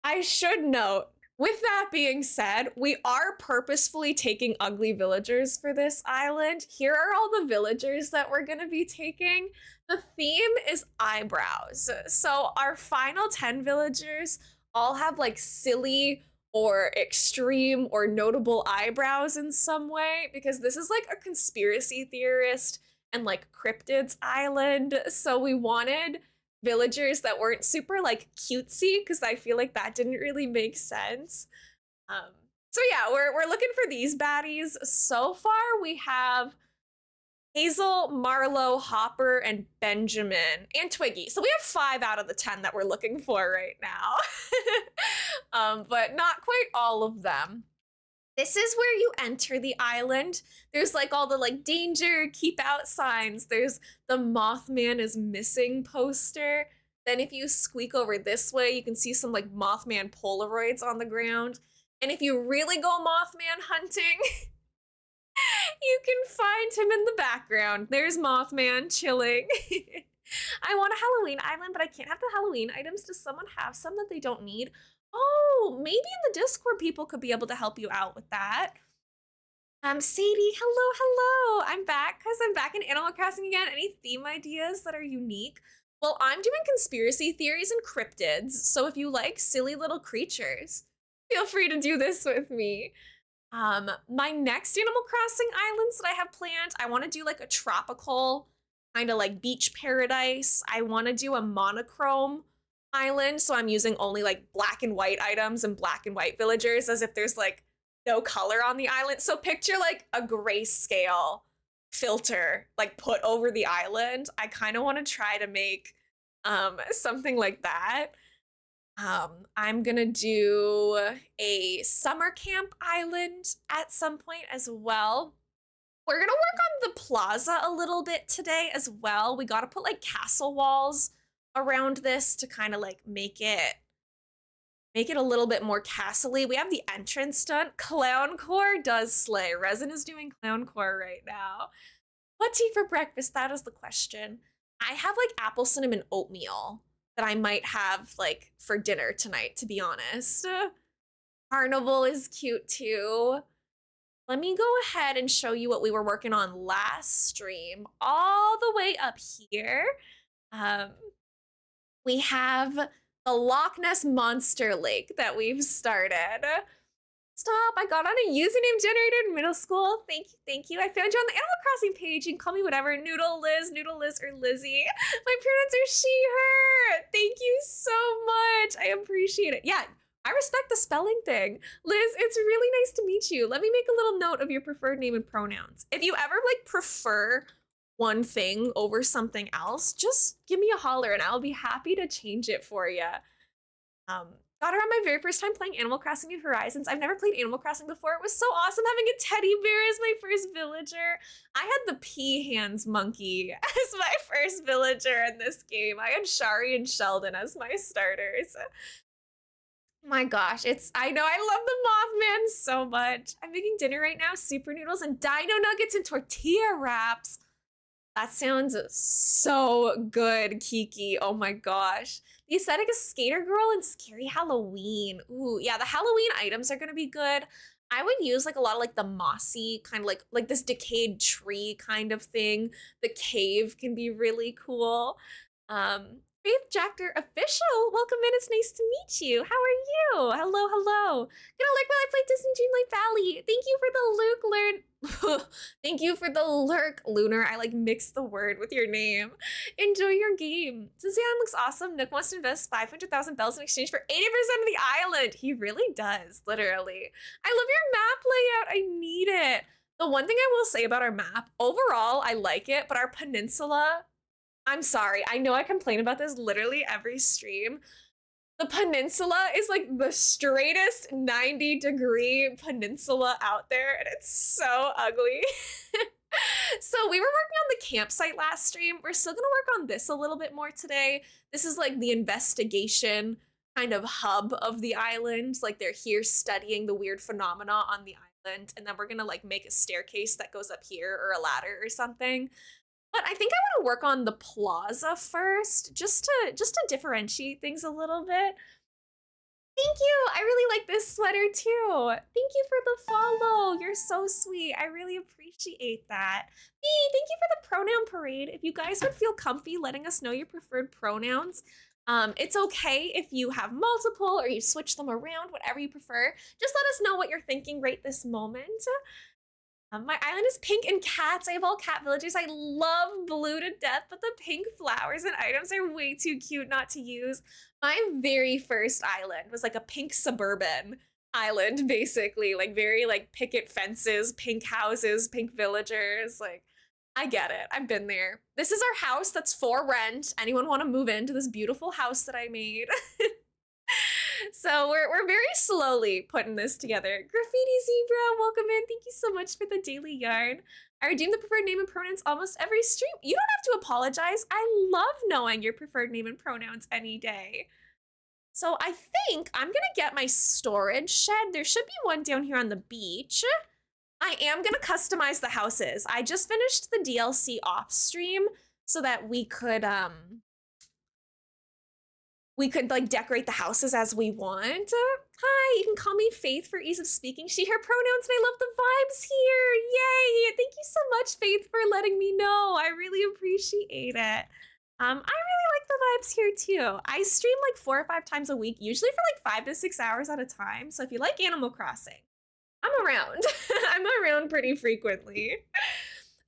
I should note, with that being said, we are purposefully taking ugly villagers for this island. Here are all the villagers that we're gonna be taking. The theme is eyebrows. So our final 10 villagers all have like silly or extreme or notable eyebrows in some way, because this is like a conspiracy theorist and like cryptids island. So we wanted villagers that weren't super like cutesy, because I feel like that didn't really make sense. So yeah, we're looking for these baddies. So far we have Hazel, Marlo, Hopper, and Benjamin, and Twiggy. So we have 5 out of the 10 that we're looking for right now. But not quite all of them. This is where you enter the island. There's like all the like danger, keep out signs. There's the Mothman is missing poster. Then if you squeak over this way, you can see some like Mothman Polaroids on the ground. And if you really go Mothman hunting, you can find him in the background. There's Mothman chilling. I want a Halloween island, but I can't have the Halloween items. Does someone have some that they don't need? Oh, maybe in the Discord people could be able to help you out with that. Sadie, hello. I'm back because I'm back in Animal Crossing again. Any theme ideas that are unique? Well, I'm doing conspiracy theories and cryptids, so if you like silly little creatures, feel free to do this with me. My next Animal Crossing islands that I have planned, I want to do like a tropical kind of like beach paradise. I want to do a monochrome island, so I'm using only like black and white items and black and white villagers, as if there's like no color on the island. So picture like a grayscale filter like put over the island. I kind of want to try to make something like that. I'm gonna do a summer camp island at some point as well. We're gonna work on the plaza a little bit today as well. We gotta put like castle walls around this to kind of like make it a little bit more castle-y. We have the entrance done. Clown core does slay. Resin is doing clown core right now. What to eat for breakfast? That is the question. I have like apple cinnamon oatmeal that I might have like for dinner tonight, to be honest. Carnival is cute too. Let me go ahead and show you what we were working on last stream. All the way up here, um, we have the Loch Ness Monster Lake that we've started. Stop, I got on a username generator in middle school. Thank you, thank you. I found you on the Animal Crossing page. You can call me whatever, Noodle Liz, or Lizzie. My pronouns are she, her. Thank you so much. I appreciate it. Yeah, I respect the spelling thing. Liz, it's really nice to meet you. Let me make a little note of your preferred name and pronouns. If you ever like prefer one thing over something else, just give me a holler and I'll be happy to change it for you. Got her on my very first time playing Animal Crossing New Horizons. I've never played Animal Crossing before. It was so awesome having a teddy bear as my first villager. I had the pea hands monkey as my first villager in this game. I had Shari and Sheldon as my starters. My gosh, I know I love the Mothman so much. I'm making dinner right now, super noodles and dino nuggets and tortilla wraps. That sounds so good, Kiki. Oh my gosh. The aesthetic is Skater Girl and Scary Halloween. Ooh, yeah, the Halloween items are gonna be good. I would use like a lot of like the mossy kind of like this decayed tree kind of thing. The cave can be really cool. Faith Jacker official, welcome in. It's nice to meet you. How are you? Hello, hello. Gonna like while I play Disney Dreamlight Valley. Thank you for the Luke learn. Thank you for the lurk, Lunar. I like mixed the word with your name. Enjoy your game. Suzanne looks awesome. Nook wants to invest 500,000 bells in exchange for 80% of the island. He really does, literally. I love your map layout. I need it. The one thing I will say about our map, overall, I like it, but our peninsula, I'm sorry. I know I complain about this literally every stream. The peninsula is like the straightest 90-degree peninsula out there, and it's so ugly. So we were working on the campsite last stream. We're still gonna work on this a little bit more today. This is like the investigation kind of hub of the island. Like they're here studying the weird phenomena on the island, and then we're gonna like make a staircase that goes up here or a ladder or something. But I think I want to work on the plaza first, just to differentiate things a little bit. Thank you. I really like this sweater too. Thank you for the follow. You're so sweet. I really appreciate that. Thank you for the pronoun parade. If you guys would feel comfy letting us know your preferred pronouns, it's okay if you have multiple or you switch them around, whatever you prefer. Just let us know what you're thinking right this moment. My island is pink and cats. I have all cat villagers. I love blue to death, but the pink flowers and items are way too cute not to use. My very first island was like a pink suburban island, basically. Like very like picket fences, pink houses, pink villagers. Like, I get it. I've been there. This is our house that's for rent. Anyone want to move into this beautiful house that I made? So we're very slowly putting this together. Graffiti Zebra, welcome in. Thank you so much for the daily yarn. I redeem the preferred name and pronouns almost every stream. You don't have to apologize. I love knowing your preferred name and pronouns any day. So I think I'm gonna get my storage shed. There should be one down here on the beach. I am gonna customize the houses. I just finished the DLC off stream so that we could like decorate the houses as we want. Hi, you can call me Faith for ease of speaking. She, her pronouns, and I love the vibes here. Yay! Thank you so much, Faith, for letting me know. I really appreciate it. I really like the vibes here too. I stream like 4 or 5 times a week, usually for like 5 to 6 hours at a time. So if you like Animal Crossing, I'm around. I'm around pretty frequently.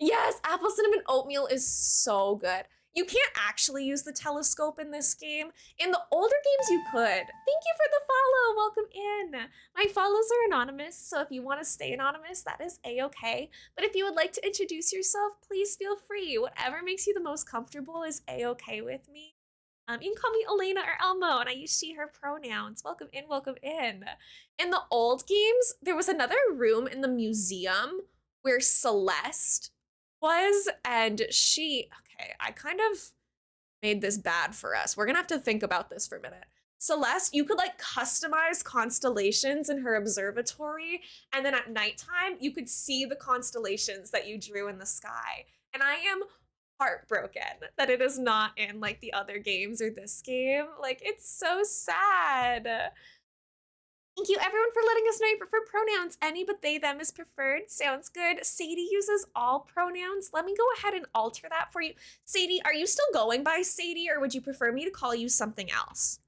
Yes, apple cinnamon oatmeal is so good. You can't actually use the telescope in this game. In the older games, you could. Thank you for the follow. Welcome in. My follows are anonymous, so if you want to stay anonymous, that is a-okay. But if you would like to introduce yourself, please feel free. Whatever makes you the most comfortable is a-okay with me. You can call me Elena or Elmo, and I use she, her pronouns. Welcome in, welcome in. In the old games, there was another room in the museum where Celeste was, and okay, I kind of made this bad for us. We're gonna have to think about this for a minute. Celeste, you could like customize constellations in her observatory, and then at nighttime, you could see the constellations that you drew in the sky. And I am heartbroken that it is not in like the other games or this game. Like, it's so sad. Thank you everyone for letting us know you prefer pronouns. Any but they, them is preferred. Sounds good. Sadie uses all pronouns. Let me go ahead and alter that for you. Sadie, are you still going by Sadie, or would you prefer me to call you something else?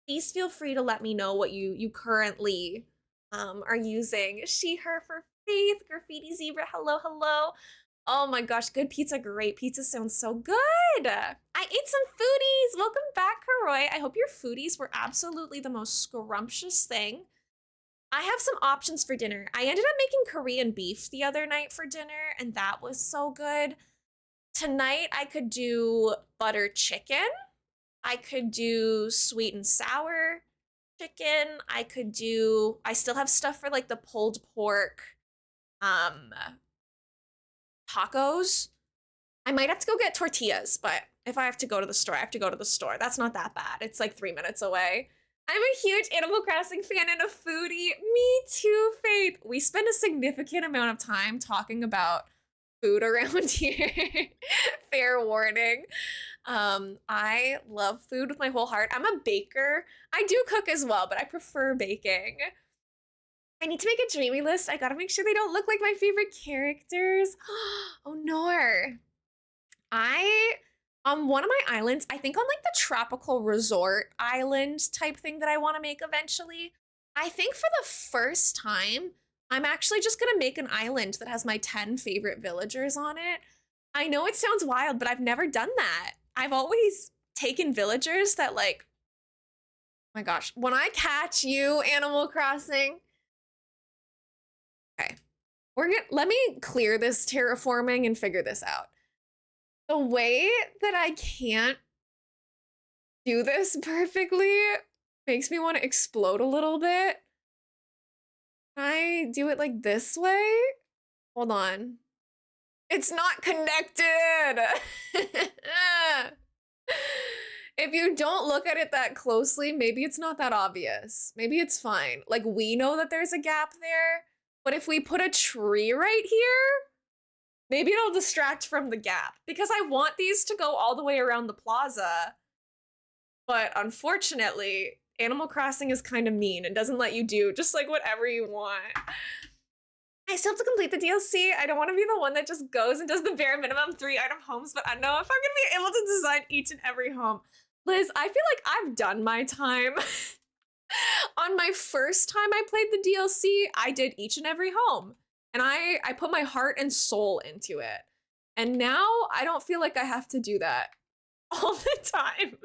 Please feel free to let me know what you currently are using. She, her for Faith, Graffiti Zebra, hello, hello. Oh my gosh, good pizza, great pizza sounds so good. I ate some foodies. Welcome back, Karoy. I hope your foodies were absolutely the most scrumptious thing. I have some options for dinner. I ended up making Korean beef the other night for dinner, and that was so good. Tonight, I could do butter chicken. I could do sweet and sour chicken. I still have stuff for like the pulled pork tacos. I might have to go get tortillas, but if I have to go to the store, I have to go to the store. That's not that bad. It's like 3 minutes away. I'm a huge Animal Crossing fan and a foodie. Me too, Faith. We spend a significant amount of time talking about food around here. Fair warning. I love food with my whole heart. I'm a baker. I do cook as well, but I prefer baking. I need to make a dreamy list. I gotta make sure they don't look like my favorite characters. Oh no. On one of my islands, I think on like the tropical resort island type thing that I want to make eventually, I think for the first time, I'm actually just gonna make an island that has my 10 favorite villagers on it. I know it sounds wild, but I've never done that. I've always taken villagers that like, oh my gosh, when I catch you, Animal Crossing. Okay, let me clear this terraforming and figure this out. The way that I can't do this perfectly makes me want to explode a little bit. Can I do it like this way? Hold on. It's not connected. If you don't look at it that closely, maybe it's not that obvious. Maybe it's fine. Like, we know that there's a gap there, but if we put a tree right here, maybe it'll distract from the gap, because I want these to go all the way around the plaza. But unfortunately, Animal Crossing is kind of mean and doesn't let you do just like whatever you want. I still have to complete the DLC. I don't want to be the one that just goes and does the bare minimum 3-item homes, but I know if I'm gonna be able to design each and every home. Liz, I feel like I've done my time. On my first time I played the DLC, I did each and every home. And I put my heart and soul into it. And now I don't feel like I have to do that all the time.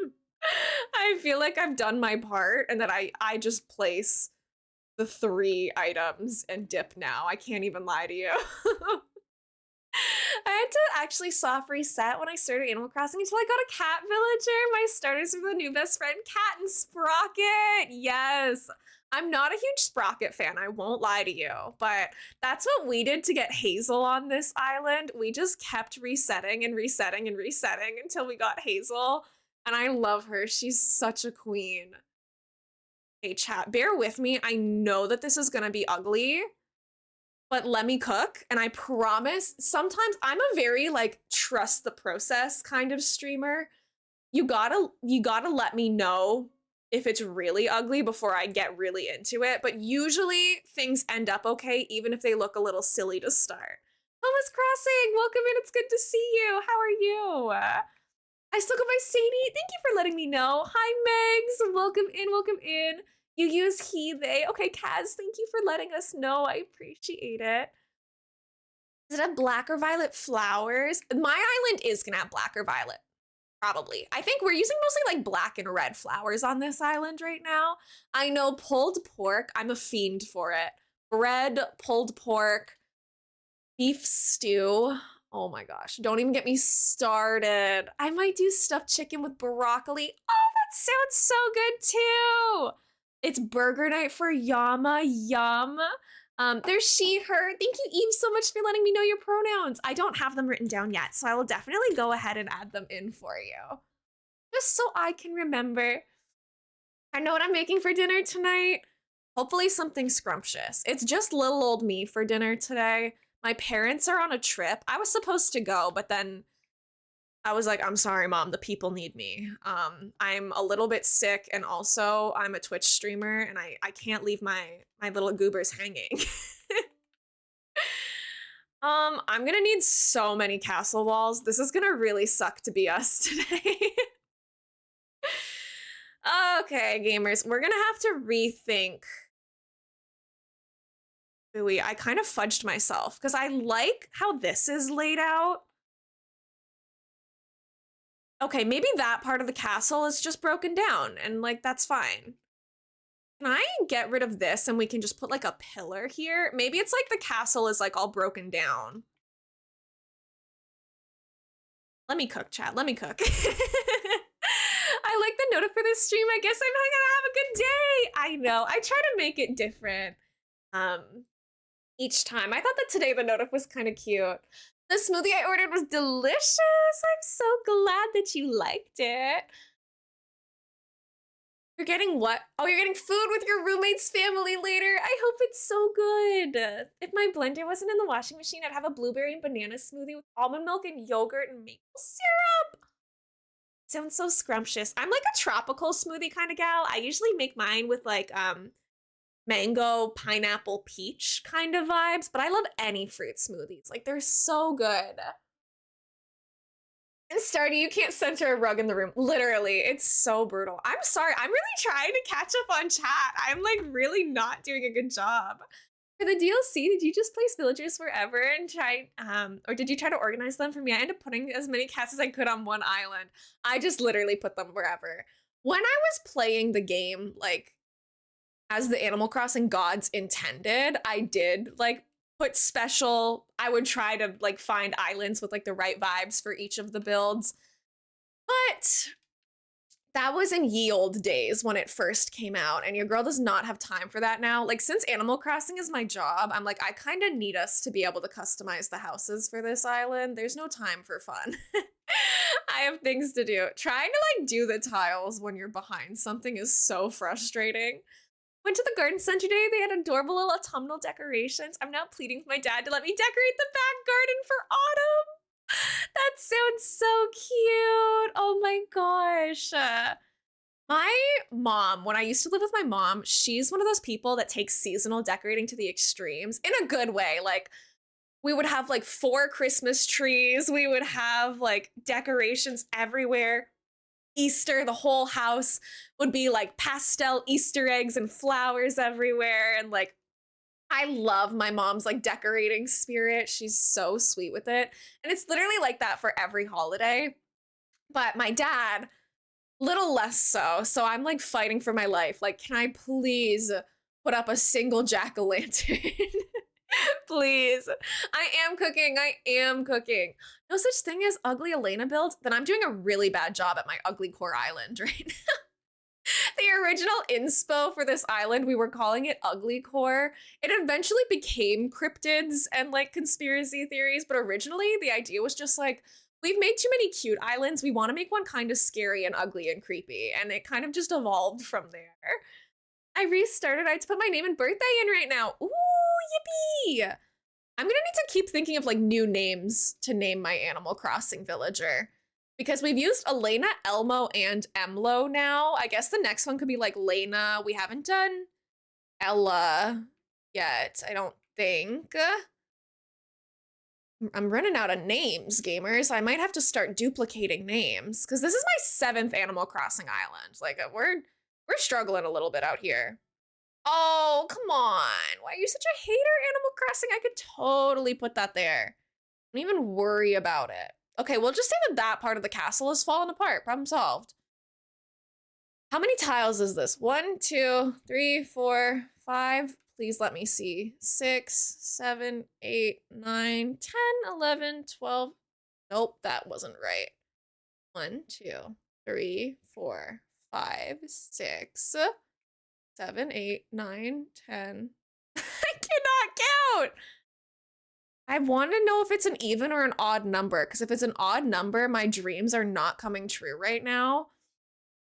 I feel like I've done my part and that I just place the 3 items and dip now. I can't even lie to you. I had to actually soft reset when I started Animal Crossing until I got a cat villager. My starters were the new best friend, Cat and Sprocket. Yes. I'm not a huge Sprocket fan, I won't lie to you, but that's what we did to get Hazel on this island. We just kept resetting and resetting and resetting until we got Hazel, and I love her. She's such a queen. Hey, chat, bear with me. I know that this is gonna be ugly, but let me cook, and I promise, sometimes I'm a very, like, trust the process kind of streamer. You gotta let me know if it's really ugly before I get really into it, but usually things end up okay, even if they look a little silly to start. Thomas Crossing, welcome in, it's good to see you. How are you? I still go by Sadie, thank you for letting me know. Hi, Megs, welcome in, welcome in. You use he, they. Okay, Kaz, thank you for letting us know, I appreciate it. Does it have black or violet flowers? My island is gonna have black or violet Probably. I think we're using mostly like black and red flowers on this island right now. I know pulled pork, I'm a fiend for it. Bread, pulled pork, beef stew. Oh my gosh, don't even get me started. I might do stuffed chicken with broccoli. Oh, that sounds so good too. It's burger night for Yama. Yum. There's she, her. Thank you, Eve, so much for letting me know your pronouns. I don't have them written down yet, so I will definitely go ahead and add them in for you. Just so I can remember. I know what I'm making for dinner tonight. Hopefully something scrumptious. It's just little old me for dinner today. My parents are on a trip. I was supposed to go, but then I was like, I'm sorry, Mom, the people need me. I'm a little bit sick, and also I'm a Twitch streamer, and I can't leave my little goobers hanging. I'm gonna need so many castle walls. This is gonna really suck to be us today. Okay, gamers, we're gonna have to rethink. Ooh, I kind of fudged myself because I like how this is laid out. Okay, maybe that part of the castle is just broken down and like that's fine. Can I get rid of this and we can just put like a pillar here? Maybe it's like the castle is like all broken down. Let me cook, chat. Let me cook. I like the note for this stream. I guess I'm gonna have a good day. I know. I try to make it different each time. I thought that today the notif was kind of cute. The smoothie I ordered was delicious. I'm so glad that you liked it. You're getting what? Oh, you're getting food with your roommate's family later. I hope it's so good. If my blender wasn't in the washing machine, I'd have a blueberry and banana smoothie with almond milk and yogurt and maple syrup. Sounds so scrumptious. I'm like a tropical smoothie kind of gal. I usually make mine with like mango, pineapple, peach kind of vibes, but I love any fruit smoothies. Like they're so good. And Stardy, you can't center a rug in the room. Literally, it's so brutal. I'm sorry. I'm really trying to catch up on chat. I'm like really not doing a good job. For the DLC, did you just place villagers wherever and try, or did you try to organize them for me? I ended up putting as many cats as I could on one island. I just literally put them wherever. When I was playing the game, like, as the Animal Crossing gods intended, I did, like, put special, I would try to, like, find islands with, like, the right vibes for each of the builds. But that was in ye old days when it first came out, and your girl does not have time for that now. Like, since Animal Crossing is my job, I'm like, I kind of need us to be able to customize the houses for this island. There's no time for fun. I have things to do. Trying to, like, do the tiles when you're behind something is so frustrating. Went to the garden center today. They had adorable little autumnal decorations. I'm now pleading with my dad to let me decorate the back garden for autumn. That sounds so cute. Oh my gosh. My mom, when I used to live with my mom, she's one of those people that takes seasonal decorating to the extremes in a good way. Like, we would have like 4 Christmas trees. We would have like decorations everywhere. Easter, the whole house would be like pastel Easter eggs and flowers everywhere. And like, I love my mom's like decorating spirit. She's so sweet with it. And it's literally like that for every holiday. But my dad, little less so. So I'm like fighting for my life. Like, can I please put up a single jack-o'-lantern? Please. I am cooking. I am cooking. No such thing as ugly Elena build. Then I'm doing a really bad job at my ugly core island right now. The original inspo for this island, we were calling it Ugly Core. It eventually became cryptids and like conspiracy theories, but originally the idea was just like, we've made too many cute islands. We want to make one kind of scary and ugly and creepy. And it kind of just evolved from there. I restarted. I had to put my name and birthday in right now. Ooh, yippee! I'm gonna need to keep thinking of like new names to name my Animal Crossing villager. Because we've used Elena, Elmo, and Emlo now. I guess the next one could be like Lena. We haven't done Ella yet, I don't think. I'm running out of names, gamers. I might have to start duplicating names because this is my 7th Animal Crossing island. Like we're struggling a little bit out here. Oh, come on. Why are you such a hater, Animal Crossing? I could totally put that there. Don't even worry about it. Okay, we'll just say that that part of the castle has fallen apart. Problem solved. How many tiles is this? 1, 2, 3, 4, 5. Please let me see. 6, 7, 8, 9, 10, 11, 12. Nope, that wasn't right. 1, 2, 3, 4, 5, 6, 7, 8, 9, 10. I cannot count. I want to know if it's an even or an odd number, because if it's an odd number, my dreams are not coming true right now.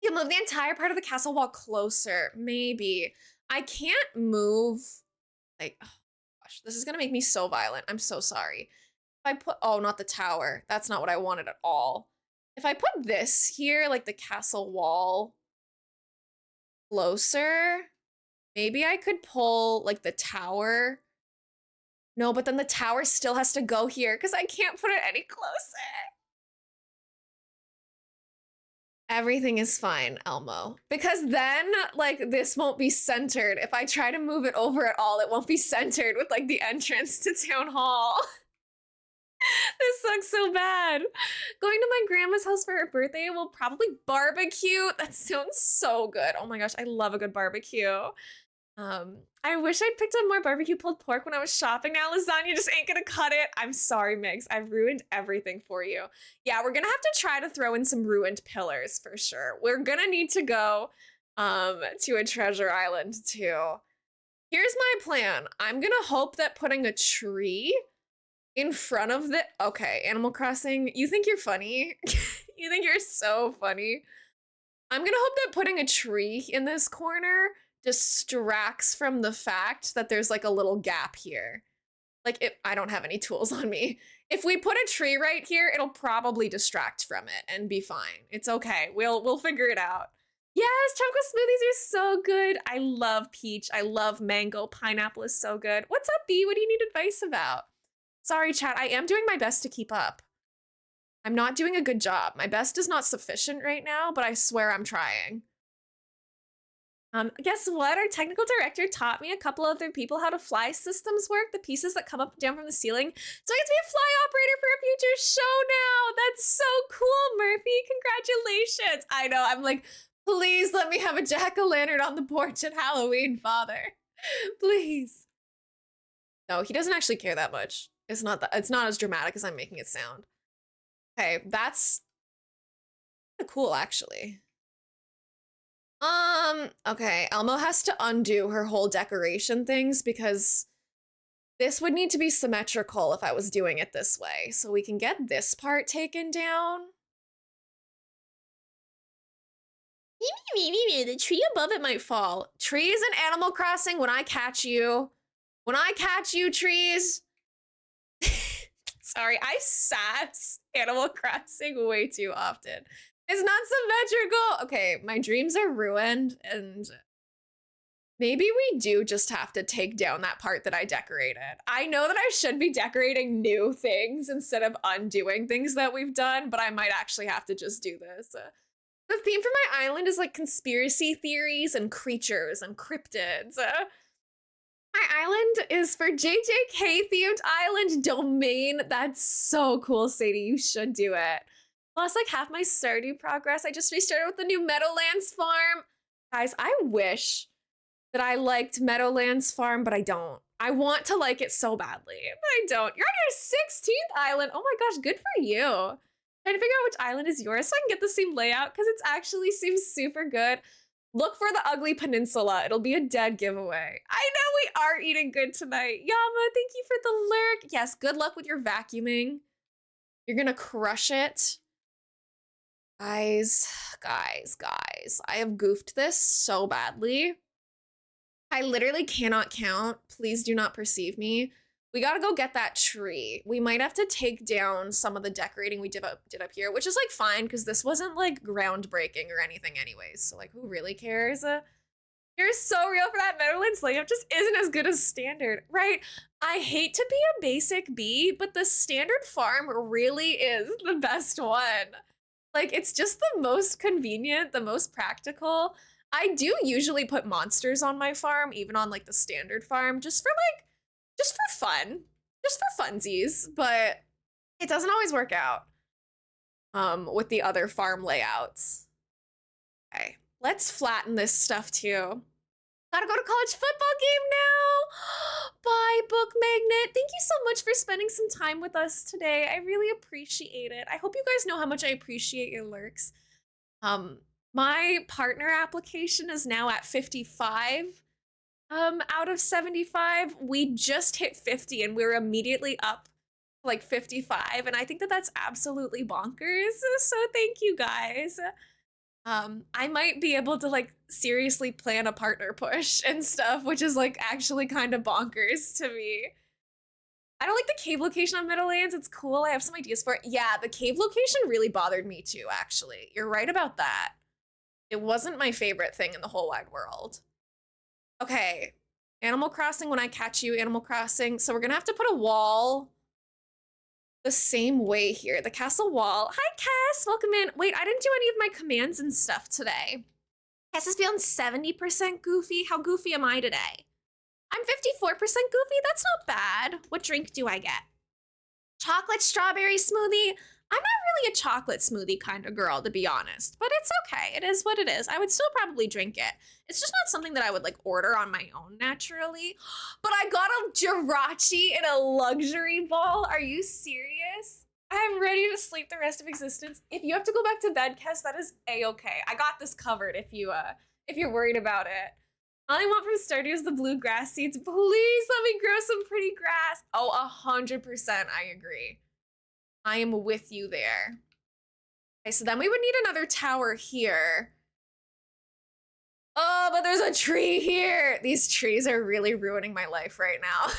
You move the entire part of the castle wall closer. Maybe. I can't move. Like, oh gosh, this is going to make me so violent. I'm so sorry. If I put, oh, not the tower. That's not what I wanted at all. If I put this here, like the castle wall closer, maybe I could pull like the tower. No, but then the tower still has to go here because I can't put it any closer. Everything is fine, Elmo. Because then, like, this won't be centered. If I try to move it over at all, it won't be centered with, like, the entrance to Town Hall. This sucks so bad. Going to my grandma's house for her birthday, we'll probably barbecue. That sounds so good. Oh my gosh, I love a good barbecue. I wish I'd picked up more barbecue pulled pork when I was shopping. Now lasagna just ain't gonna cut it. I'm sorry, Migs. I've ruined everything for you. Yeah, we're gonna have to try to throw in some ruined pillars for sure. We're gonna need to go to a treasure island too. Here's my plan. I'm gonna hope that putting a tree in front of the, okay, Animal Crossing, you think you're funny? You think you're so funny. I'm gonna hope that putting a tree in this corner distracts from the fact that there's like a little gap here. Like, I don't have any tools on me. If we put a tree right here, it'll probably distract from it and be fine. It's okay. We'll figure it out. Yes, chocolate smoothies are so good. I love peach. I love mango. Pineapple is so good. What's up, B? What do you need advice about? Sorry, chat. I am doing my best to keep up. I'm not doing a good job. My best is not sufficient right now, but I swear I'm trying. Guess what? Our technical director taught me a couple other people how to fly systems work, the pieces that come up and down from the ceiling. So I get to be a fly operator for a future show now. That's so cool, Murphy. Congratulations. I know. I'm like, please let me have a jack-o'-lantern on the porch at Halloween, Father. Please. No, he doesn't actually care that much. It's not as dramatic as I'm making it sound. Okay, that's cool, actually. Okay, Elmo has to undo her whole decoration things because this would need to be symmetrical if I was doing it this way. So we can get this part taken down. The tree above it might fall. Trees in Animal Crossing, when I catch you, trees. Sorry, I sass Animal Crossing way too often. It's not symmetrical. Okay, my dreams are ruined, and maybe we do just have to take down that part that I decorated. I know that I should be decorating new things instead of undoing things that we've done, but I might actually have to just do this. The theme for my island is like conspiracy theories and creatures and cryptids. My island is for JJK themed island domain. That's so cool, Sadie. You should do it. Lost like half my Stardew progress. I just restarted with the new Meadowlands farm. Guys, I wish that I liked Meadowlands farm, but I don't. I want to like it so badly, but I don't. You're on your 16th island. Oh my gosh, good for you. Trying to figure out which island is yours so I can get the same layout because it actually seems super good. Look for the ugly peninsula. It'll be a dead giveaway. I know we are eating good tonight. Yama, thank you for the lurk. Yes, good luck with your vacuuming. You're gonna crush it. Guys, I have goofed this so badly. I literally cannot count. Please do not perceive me. We gotta go get that tree. We might have to take down some of the decorating we did up here, which is like fine because this wasn't like groundbreaking or anything anyways. So like, who really cares? You're so real for that. Meadowlands layout just isn't as good as standard, right? I hate to be a basic bee, but the standard farm really is the best one. Like, it's just the most convenient, the most practical. I do usually put monsters on my farm, even on like the standard farm, just for fun, just for funsies, but it doesn't always work out. with the other farm layouts. Okay, let's flatten this stuff too. Gotta go to college football game now. Bye, Book Magnet. Thank you so much for spending some time with us today. I really appreciate it. I hope you guys know how much I appreciate your lurks. My partner application is now at 55 out of 75. We just hit 50 and we're immediately up like 55, and I think that that's absolutely bonkers. So thank you guys. I might be able to like seriously plan a partner push and stuff, which is like actually kind of bonkers to me. I don't like the cave location on Meadowlands. It's cool. I have some ideas for it. Yeah, the cave location really bothered me too, actually. You're right about that. It wasn't my favorite thing in the whole wide world. Okay, Animal Crossing when I catch you, Animal Crossing. So we're gonna have to put a wall the same way here. The castle wall. Hi, Cass. Welcome in. Wait, I didn't do any of my commands and stuff today. Cass is feeling 70% goofy. How goofy am I today? I'm 54% goofy. That's not bad. What drink do I get? Chocolate strawberry smoothie. I'm not really a chocolate smoothie kind of girl, to be honest, but it's okay. It is what it is. I would still probably drink it. It's just not something that I would like order on my own naturally. But I got a Jirachi in a luxury ball. Are you serious? I'm ready to sleep the rest of existence. If you have to go back to bed, Kes, that is a-okay. I got this covered if you're worried about it. All I want from Stardew is the blue grass seeds. Please let me grow some pretty grass. Oh, 100% I agree. I am with you there. Okay, so then we would need another tower here. Oh, but there's a tree here. These trees are really ruining my life right now.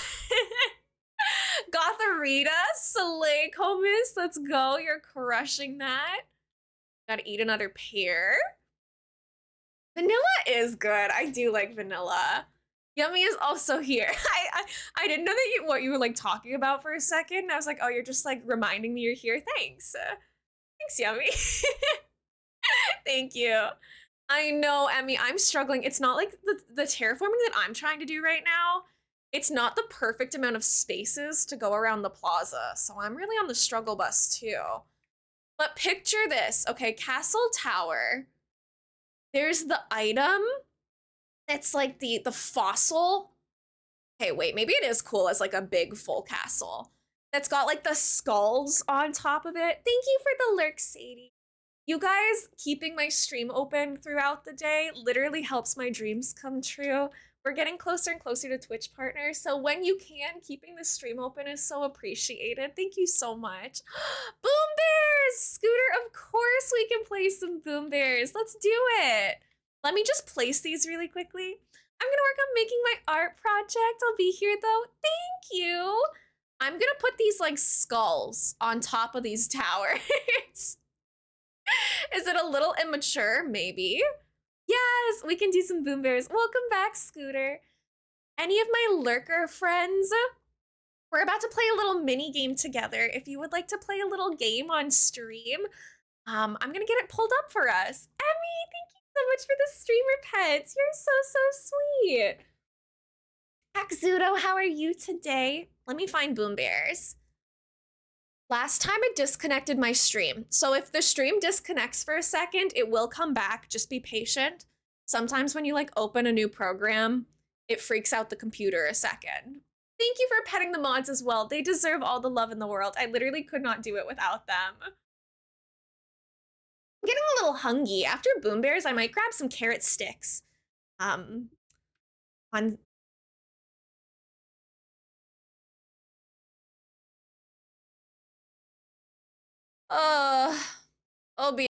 Gotharita, Slay Comus, let's go. You're crushing that. Gotta eat another pear. Vanilla is good. I do like vanilla. Yummy is also here. I didn't know that what you were like talking about for a second. I was like, oh, you're just like reminding me you're here. Thanks. Thanks, Yummy. Thank you. I know, Emmy, I'm struggling. It's not like the terraforming that I'm trying to do right now. It's not the perfect amount of spaces to go around the plaza. So I'm really on the struggle bus too. But picture this. Okay, Castle Tower. There's the item. It's like the fossil. Okay, wait, maybe it is cool as like a big full castle. That's got like the skulls on top of it. Thank you for the lurk, Sadie. You guys keeping my stream open throughout the day literally helps my dreams come true. We're getting closer and closer to Twitch partners, so when you can, keeping the stream open is so appreciated. Thank you so much. Boom Bears! Scooter, of course we can play some Boom Bears. Let's do it. Let me just place these really quickly. I'm gonna work on making my art project. I'll be here though. Thank you. I'm gonna put these like skulls on top of these towers. Is it a little immature? Maybe. Yes, we can do some Boom Bears. Welcome back, Scooter. Any of my lurker friends? We're about to play a little mini game together. If you would like to play a little game on stream, I'm gonna get it pulled up for us. Emmy, thank you so much for the streamer pets. You're so sweet. Axudo, how are you today? Let me find Boom Bears. Last time it disconnected my stream. So if the stream disconnects for a second, it will come back. Just be patient. Sometimes when you like open a new program, it freaks out the computer a second. Thank you for petting the mods as well. They deserve all the love in the world. I literally could not do it without them. I'm getting a little hungry. After Boom Bears, I might grab some carrot sticks. On I'll be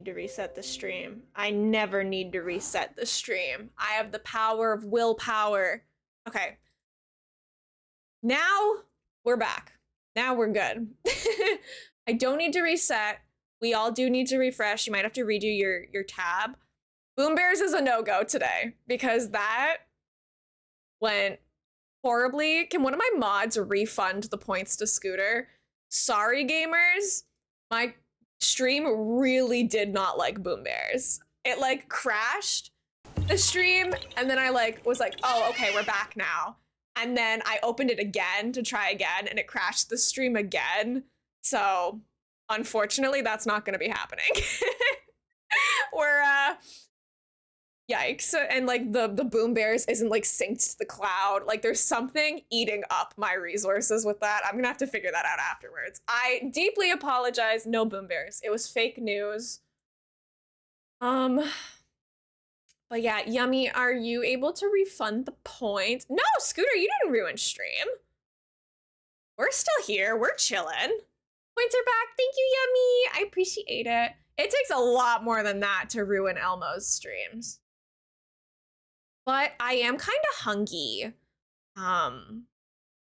to reset the stream. I never need to reset the stream. I have the power of willpower. Okay. Now we're back. Now we're good. I don't need to reset. We all do need to refresh. You might have to redo your tab. Boom Bears is a no-go today because that went horribly. Can one of my mods refund the points to Scooter? Sorry, gamers. My stream really did not like Boom Bears. it like crashed the stream, and then I like was like, oh, okay, we're back now. And then I opened it again to try again, and it crashed the stream again. So unfortunately, that's not gonna be happening. We're yikes. And like the boom bears isn't like synced to the cloud. Like there's something eating up my resources with that. I'm gonna have to figure that out afterwards. I deeply apologize. No boom bears. It was fake news. But yeah, Yummy, are you able to refund the points? No, Scooter, you didn't ruin stream. We're still here. We're chilling. Points are back. Thank you, Yummy. I appreciate it. It takes a lot more than that to ruin Elmo's streams. But I am kind of hungry.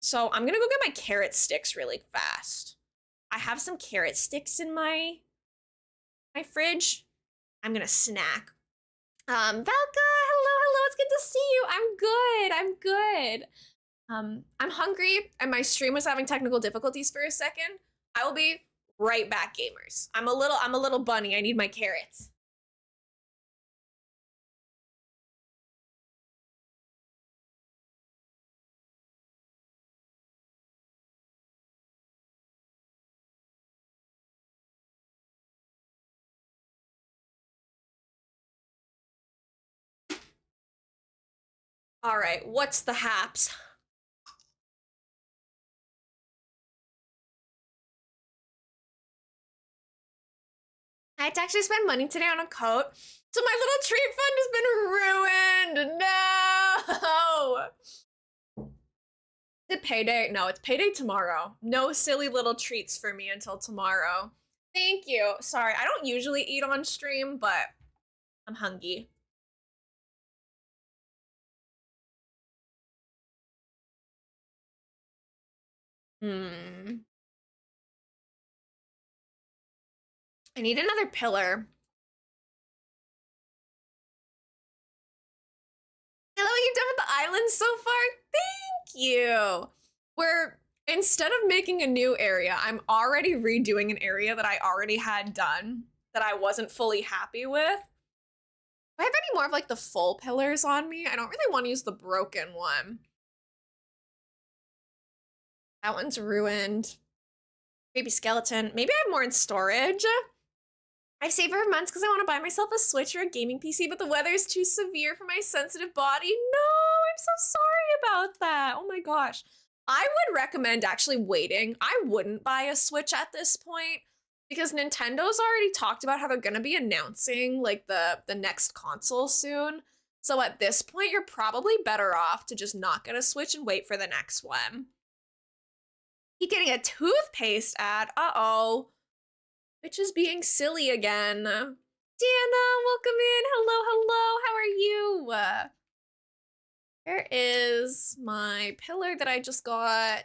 So I'm gonna go get my carrot sticks really fast. I have some carrot sticks in my fridge. I'm gonna snack. Valka, hello, it's good to see you. I'm good. I'm hungry, and my stream was having technical difficulties for a second. I will be right back, gamers. I'm a little bunny. I need my carrots. All right, what's the haps? I had to actually spend money today on a coat, so my little treat fund has been ruined. No! Is it payday? No, it's payday tomorrow. No silly little treats for me until tomorrow. Thank you. Sorry, I don't usually eat on stream, but I'm hungry. I need another pillar. Hello, you've done with the island so far? Thank you. Instead of making a new area, I'm already redoing an area that I already had done that I wasn't fully happy with. Do I have any more of like the full pillars on me? I don't really want to use the broken one. That one's ruined. Baby skeleton. Maybe I have more in storage. I've saved for months because I want to buy myself a Switch or a gaming PC, but the weather is too severe for my sensitive body. No, I'm so sorry about that. Oh my gosh. I would recommend actually waiting. I wouldn't buy a Switch at this point because Nintendo's already talked about how they're going to be announcing like the next console soon. So at this point, you're probably better off to just not get a Switch and wait for the next one. Keep getting a toothpaste ad. Uh-oh. Which is being silly again. Dana, welcome in. Hello. How are you? Where is my pillar that I just got?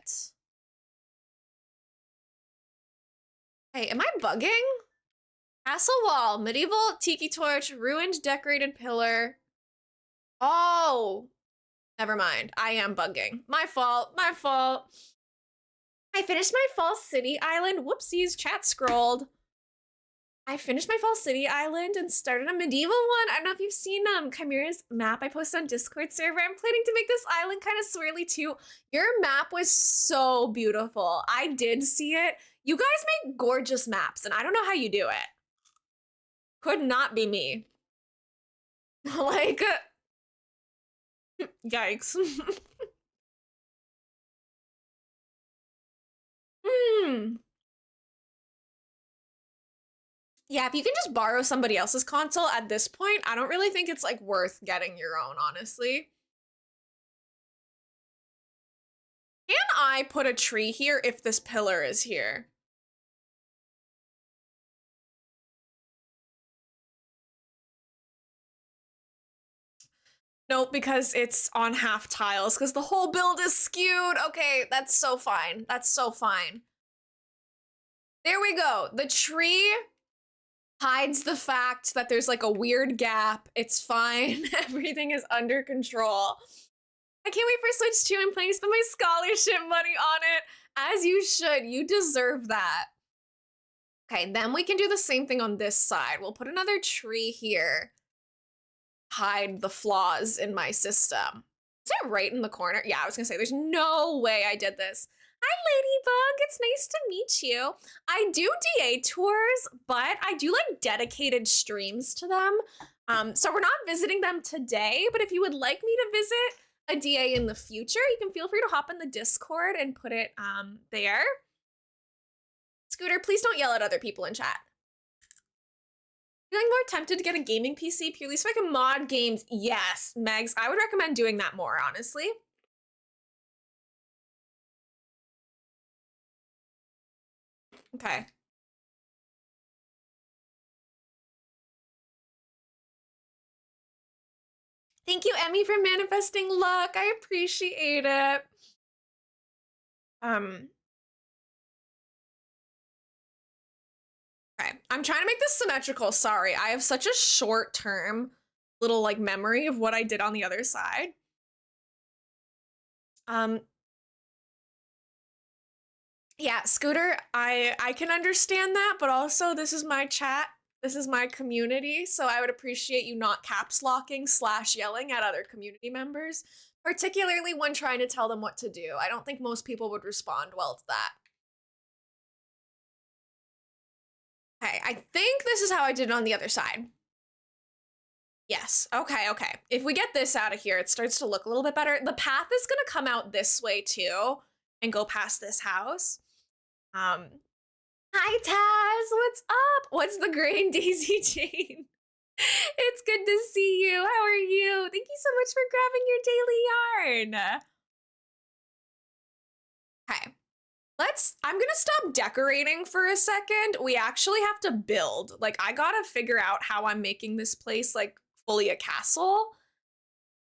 Hey, am I bugging? Castle wall, medieval tiki torch, ruined decorated pillar. Oh, never mind. I am bugging. My fault. I finished my Fall City Island. Whoopsies, chat scrolled. I finished my Fall City Island and started a medieval one. I don't know if you've seen Chimera's map I posted on Discord server. I'm planning to make this island kind of swirly too. Your map was so beautiful. I did see it. You guys make gorgeous maps, and I don't know how you do it. Could not be me. Like, yikes. Yeah, if you can just borrow somebody else's console at this point, I don't really think it's like worth getting your own, honestly. Can I put a tree here if this pillar is here? Nope, because it's on half tiles, because the whole build is skewed. Okay, that's so fine. That's so fine. There we go. The tree hides the fact that there's like a weird gap. It's fine. Everything is under control. I can't wait for Switch 2. I'm planning to spend my scholarship money on it. As you should. You deserve that. Okay, then we can do the same thing on this side. We'll put another tree here. Hide the flaws in my system. Is it right in the corner? Yeah, I was gonna say, there's no way I did this. Hi, Ladybug. It's nice to meet you. I do DA tours, but I do like dedicated streams to them. So we're not visiting them today, but if you would like me to visit a DA in the future, you can feel free to hop in the Discord and put it there. Scooter, please don't yell at other people in chat. Feeling more tempted to get a gaming PC purely so I can mod games? Yes, Megs. I would recommend doing that more, honestly. Okay. Thank you, Emmy, for manifesting luck. I appreciate it. Okay. I'm trying to make this symmetrical. Sorry. I have such a short-term little like memory of what I did on the other side. Yeah, Scooter, I can understand that, but also this is my chat. This is my community, so I would appreciate you not caps locking / yelling at other community members, particularly when trying to tell them what to do. I don't think most people would respond well to that. Okay, I think this is how I did it on the other side. Yes, okay, okay. If we get this out of here, it starts to look a little bit better. The path is gonna come out this way too and go past this house. Hi, Taz. What's up? What's the grain, Daisy Jane? It's good to see you. How are you? Thank you so much for grabbing your daily yarn. Okay. I'm gonna stop decorating for a second. We actually have to build. Like, I gotta figure out how I'm making this place, like, fully a castle.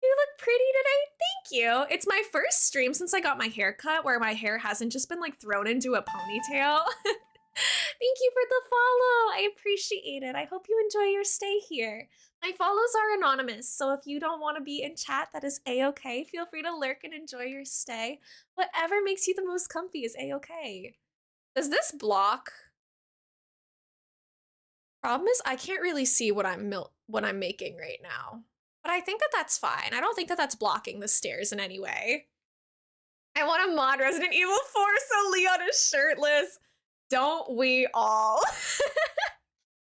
You look pretty today. Thank you. It's my first stream since I got my hair cut where my hair hasn't just been, like, thrown into a ponytail. Thank you for the follow. I appreciate it. I hope you enjoy your stay here. My follows are anonymous, so if you don't want to be in chat, that is a-okay. Feel free to lurk and enjoy your stay. Whatever makes you the most comfy is a-okay. Does this block? Problem is, I can't really see what I'm making right now. But I think that that's fine. I don't think that that's blocking the stairs in any way. I want to mod Resident Evil 4 so Leon is shirtless. Don't we all?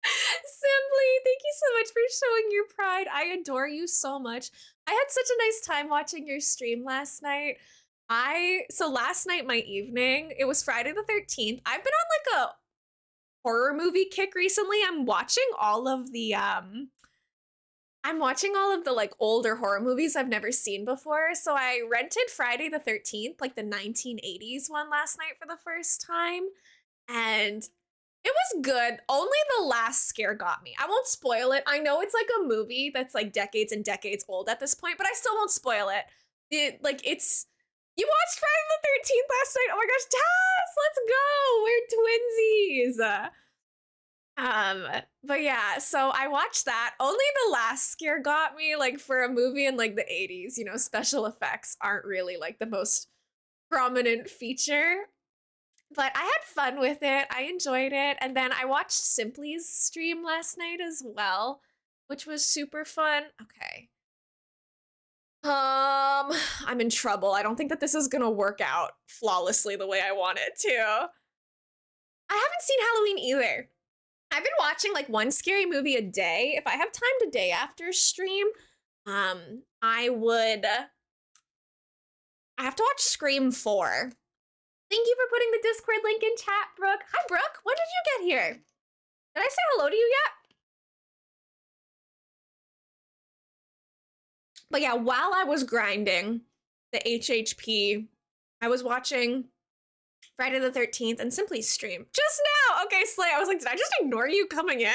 Simply, thank you so much for showing your pride. I adore you so much. I had such a nice time watching your stream last night. So last night, my evening, it was Friday the 13th. I've been on like a horror movie kick recently. I'm watching all of the like older horror movies I've never seen before. So I rented Friday the 13th, like the 1980s one last night for the first time. And it was good. Only the last scare got me. I won't spoil it. I know it's like a movie that's like decades and decades old at this point, but I still won't spoil it. You watched Friday the 13th last night. Oh my gosh, Tess, let's go. We're twinsies. But yeah, so I watched that. Only the last scare got me, like for a movie in like the 80s, you know, special effects aren't really like the most prominent feature. But I had fun with it. I enjoyed it. And then I watched Simply's stream last night as well, which was super fun. Okay. I'm in trouble. I don't think that this is gonna work out flawlessly the way I want it to. I haven't seen Halloween either. I've been watching like one scary movie a day. If I have time today after stream, I have to watch Scream 4. Thank you for putting the Discord link in chat, Brooke. Hi, Brooke. When did you get here? Did I say hello to you yet? But yeah, while I was grinding the HHP, I was watching Friday the 13th and Simply stream just now. Okay, Slay, I was like, did I just ignore you coming in?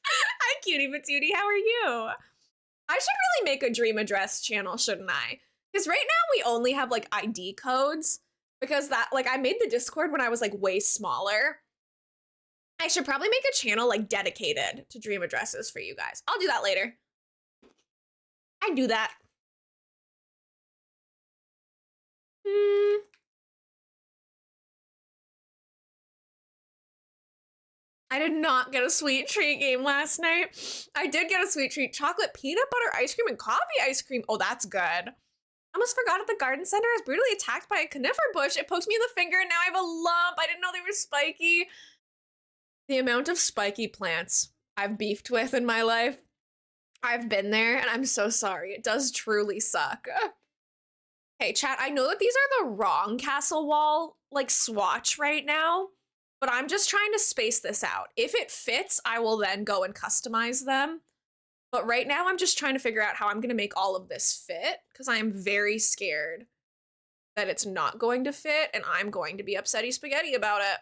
Hi, Cutie Patootie, how are you? I should really make a dream address channel, shouldn't I? Because right now we only have like ID codes because I made the Discord when I was like way smaller. I should probably make a channel like dedicated to dream addresses for you guys. I'll do that later. I do that. I did not get a sweet treat game last night. I did get a sweet treat. Chocolate peanut butter ice cream and coffee ice cream. Oh, that's good. I almost forgot at the garden center. I was brutally attacked by a conifer bush. It poked me in the finger and now I have a lump. I didn't know they were spiky. The amount of spiky plants I've beefed with in my life. I've been there and I'm so sorry. It does truly suck. Hey, chat, I know that these are the wrong castle wall, like, swatch right now, but I'm just trying to space this out. If it fits, I will then go and customize them. But right now, I'm just trying to figure out how I'm gonna make all of this fit, because I am very scared that it's not going to fit, and I'm going to be upsetty spaghetti about it.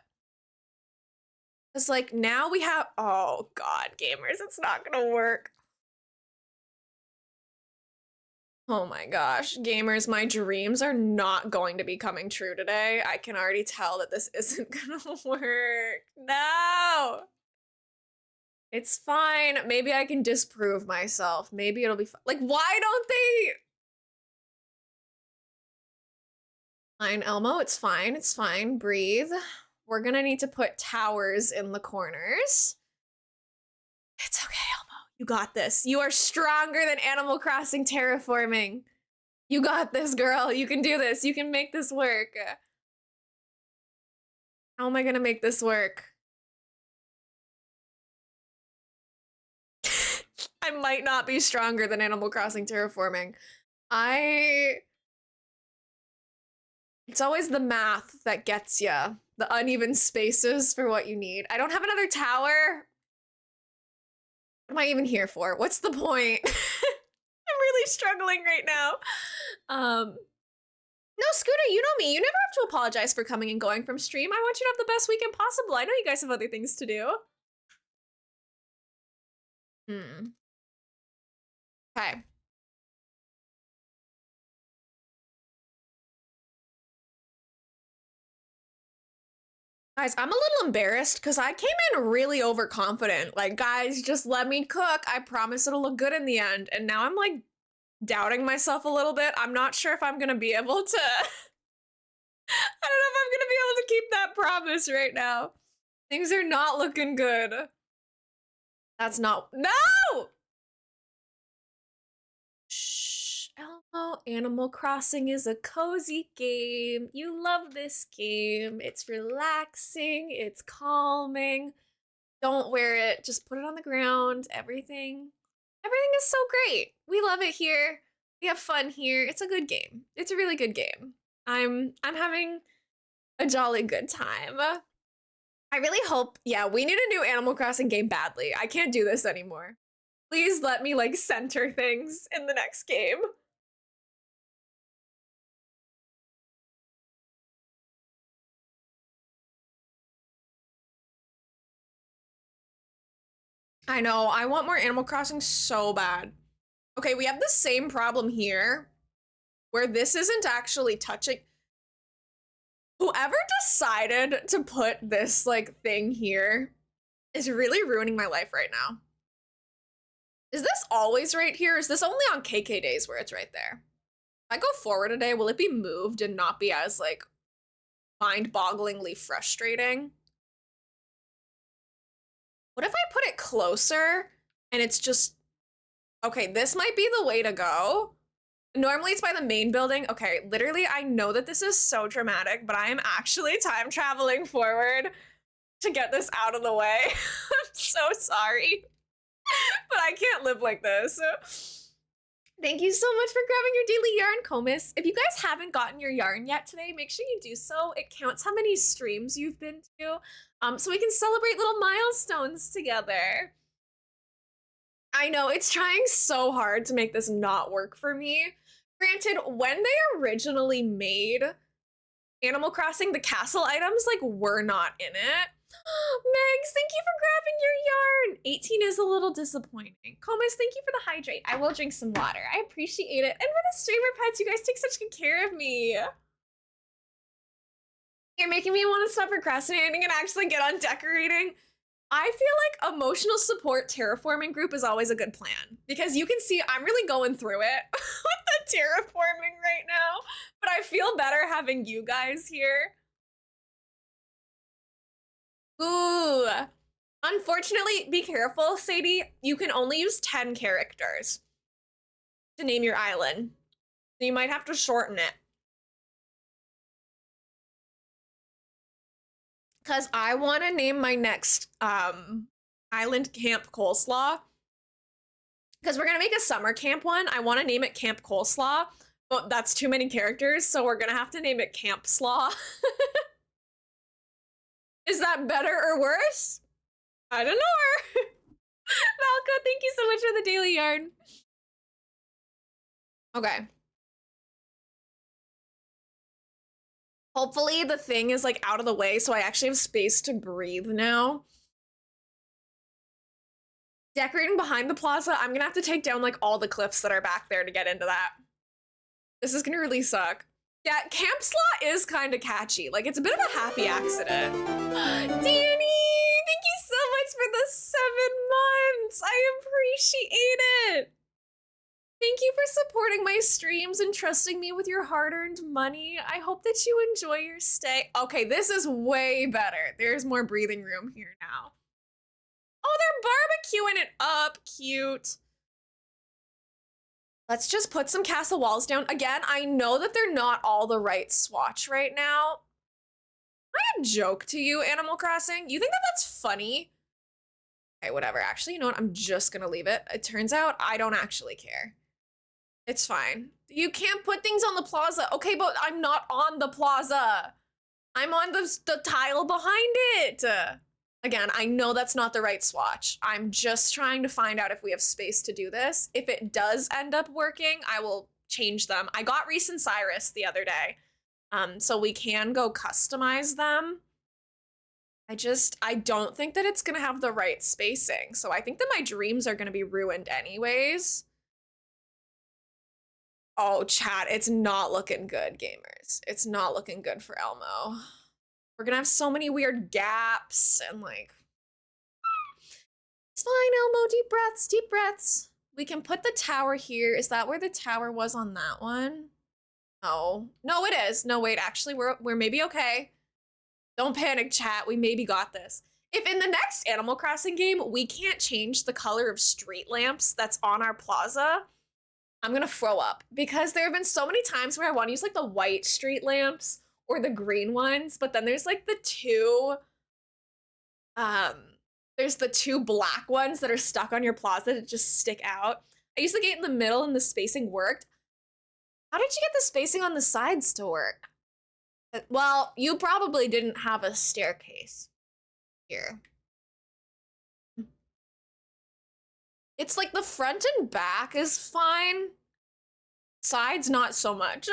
Because, like, now we have, oh god, gamers, it's not gonna work. Oh my gosh, gamers, my dreams are not going to be coming true today. I can already tell that this isn't gonna work. No! It's fine. Maybe I can disprove myself. Maybe it'll be fine. Like, why don't they? Fine, Elmo, it's fine. It's fine. Breathe. We're gonna need to put towers in the corners. It's okay, Elmo. You got this. You are stronger than Animal Crossing terraforming. You got this, girl. You can do this. You can make this work. How am I gonna make this work? I might not be stronger than Animal Crossing terraforming. It's always the math that gets ya. The uneven spaces for what you need. I don't have another tower. What am I even here for? What's the point? I'm really struggling right now. No, Scooter, you know me. You never have to apologize for coming and going from stream. I want you to have the best weekend possible. I know you guys have other things to do. Okay. Guys, I'm a little embarrassed because I came in really overconfident. Like, guys, just let me cook. I promise it'll look good in the end. And now I'm like doubting myself a little bit. I'm not sure if I'm gonna be able to. I don't know if I'm gonna be able to keep that promise right now. Things are not looking good. That's not. No! Shh, Elmo. Animal Crossing is a cozy game. You love this game. It's relaxing. It's calming. Don't wear it. Just put it on the ground. Everything is so great. We love it here. We have fun here. It's a good game. It's a really good game. I'm having a jolly good time. I really hope, yeah, we need a new Animal Crossing game badly. I can't do this anymore. Please let me like center things in the next game. I know, I want more Animal Crossing so bad. Okay, we have the same problem here where this isn't actually touching. Whoever decided to put this like thing here is really ruining my life right now. Is this always right here? Is this only on KK days where it's right there? If I go forward a day, will it be moved and not be as like mind-bogglingly frustrating? What if I put it closer and it's just, okay, this might be the way to go. Normally it's by the main building. Okay, literally, I know that this is so dramatic, but I am actually time traveling forward to get this out of the way. I'm so sorry, but I can't live like this. Thank you so much for grabbing your daily yarn, Comus. If you guys haven't gotten your yarn yet today, make sure you do so. It counts how many streams you've been to, so we can celebrate little milestones together. I know, it's trying so hard to make this not work for me. Granted, when they originally made Animal Crossing, the castle items, like, were not in it. Megs, thank you for grabbing your yarn. 18 is a little disappointing. Comas, thank you for the hydrate. I will drink some water. I appreciate it. And for the streamer pets, you guys take such good care of me. You're making me want to stop procrastinating and actually get on decorating. I feel like emotional support terraforming group is always a good plan because you can see I'm really going through it with the terraforming right now, but I feel better having you guys here. Ooh, Unfortunately, be careful, Sadie. You can only use 10 characters to name your island. So you might have to shorten it. Because I want to name my next island Camp Coleslaw. Because we're going to make a summer camp one. I want to name it Camp Coleslaw, but that's too many characters, so we're going to have to name it Camp Slaw. Is that better or worse? I don't know. Malco, thank you so much for the daily yarn. Okay. Hopefully the thing is like out of the way so I actually have space to breathe now. Decorating behind the plaza, I'm gonna have to take down like all the cliffs that are back there to get into that. This is gonna really suck. Yeah, Camp Slot is kind of catchy. Like, it's a bit of a happy accident. Danny, thank you so much for the 7 months. I appreciate it. Thank you for supporting my streams and trusting me with your hard-earned money. I hope that you enjoy your stay. Okay, this is way better. There's more breathing room here now. Oh, they're barbecuing it up. Cute. Let's just put some castle walls down. Again, I know that they're not all the right swatch right now. Am I a joke to you, Animal Crossing? You think that that's funny? Okay, whatever. Actually, you know what? I'm just gonna leave it. It turns out I don't actually care. It's fine. You can't put things on the plaza. Okay, but I'm not on the plaza. I'm on the tile behind it. Again, I know that's not the right swatch. I'm just trying to find out if we have space to do this. If it does end up working, I will change them. I got Reese and Cyrus the other day, so we can go customize them. I don't think that it's gonna have the right spacing. So I think that my dreams are gonna be ruined anyways. Oh, chat, it's not looking good, gamers. It's not looking good for Elmo. We're gonna have so many weird gaps and like, it's fine, Elmo, deep breaths, deep breaths. We can put the tower here. Is that where the tower was on that one? No, no, it is. No, wait, actually, we're maybe okay. Don't panic, chat. We maybe got this. If in the next Animal Crossing game, we can't change the color of street lamps that's on our plaza, I'm gonna throw up, because there have been so many times where I want to use like the white street lamps or the green ones, but then there's like the two black ones that are stuck on your plaza that just stick out. I used the gate in the middle and the spacing worked. How did you get the spacing on the sides to work? Well, you probably didn't have a staircase here. It's like the front and back is fine. Sides, not so much.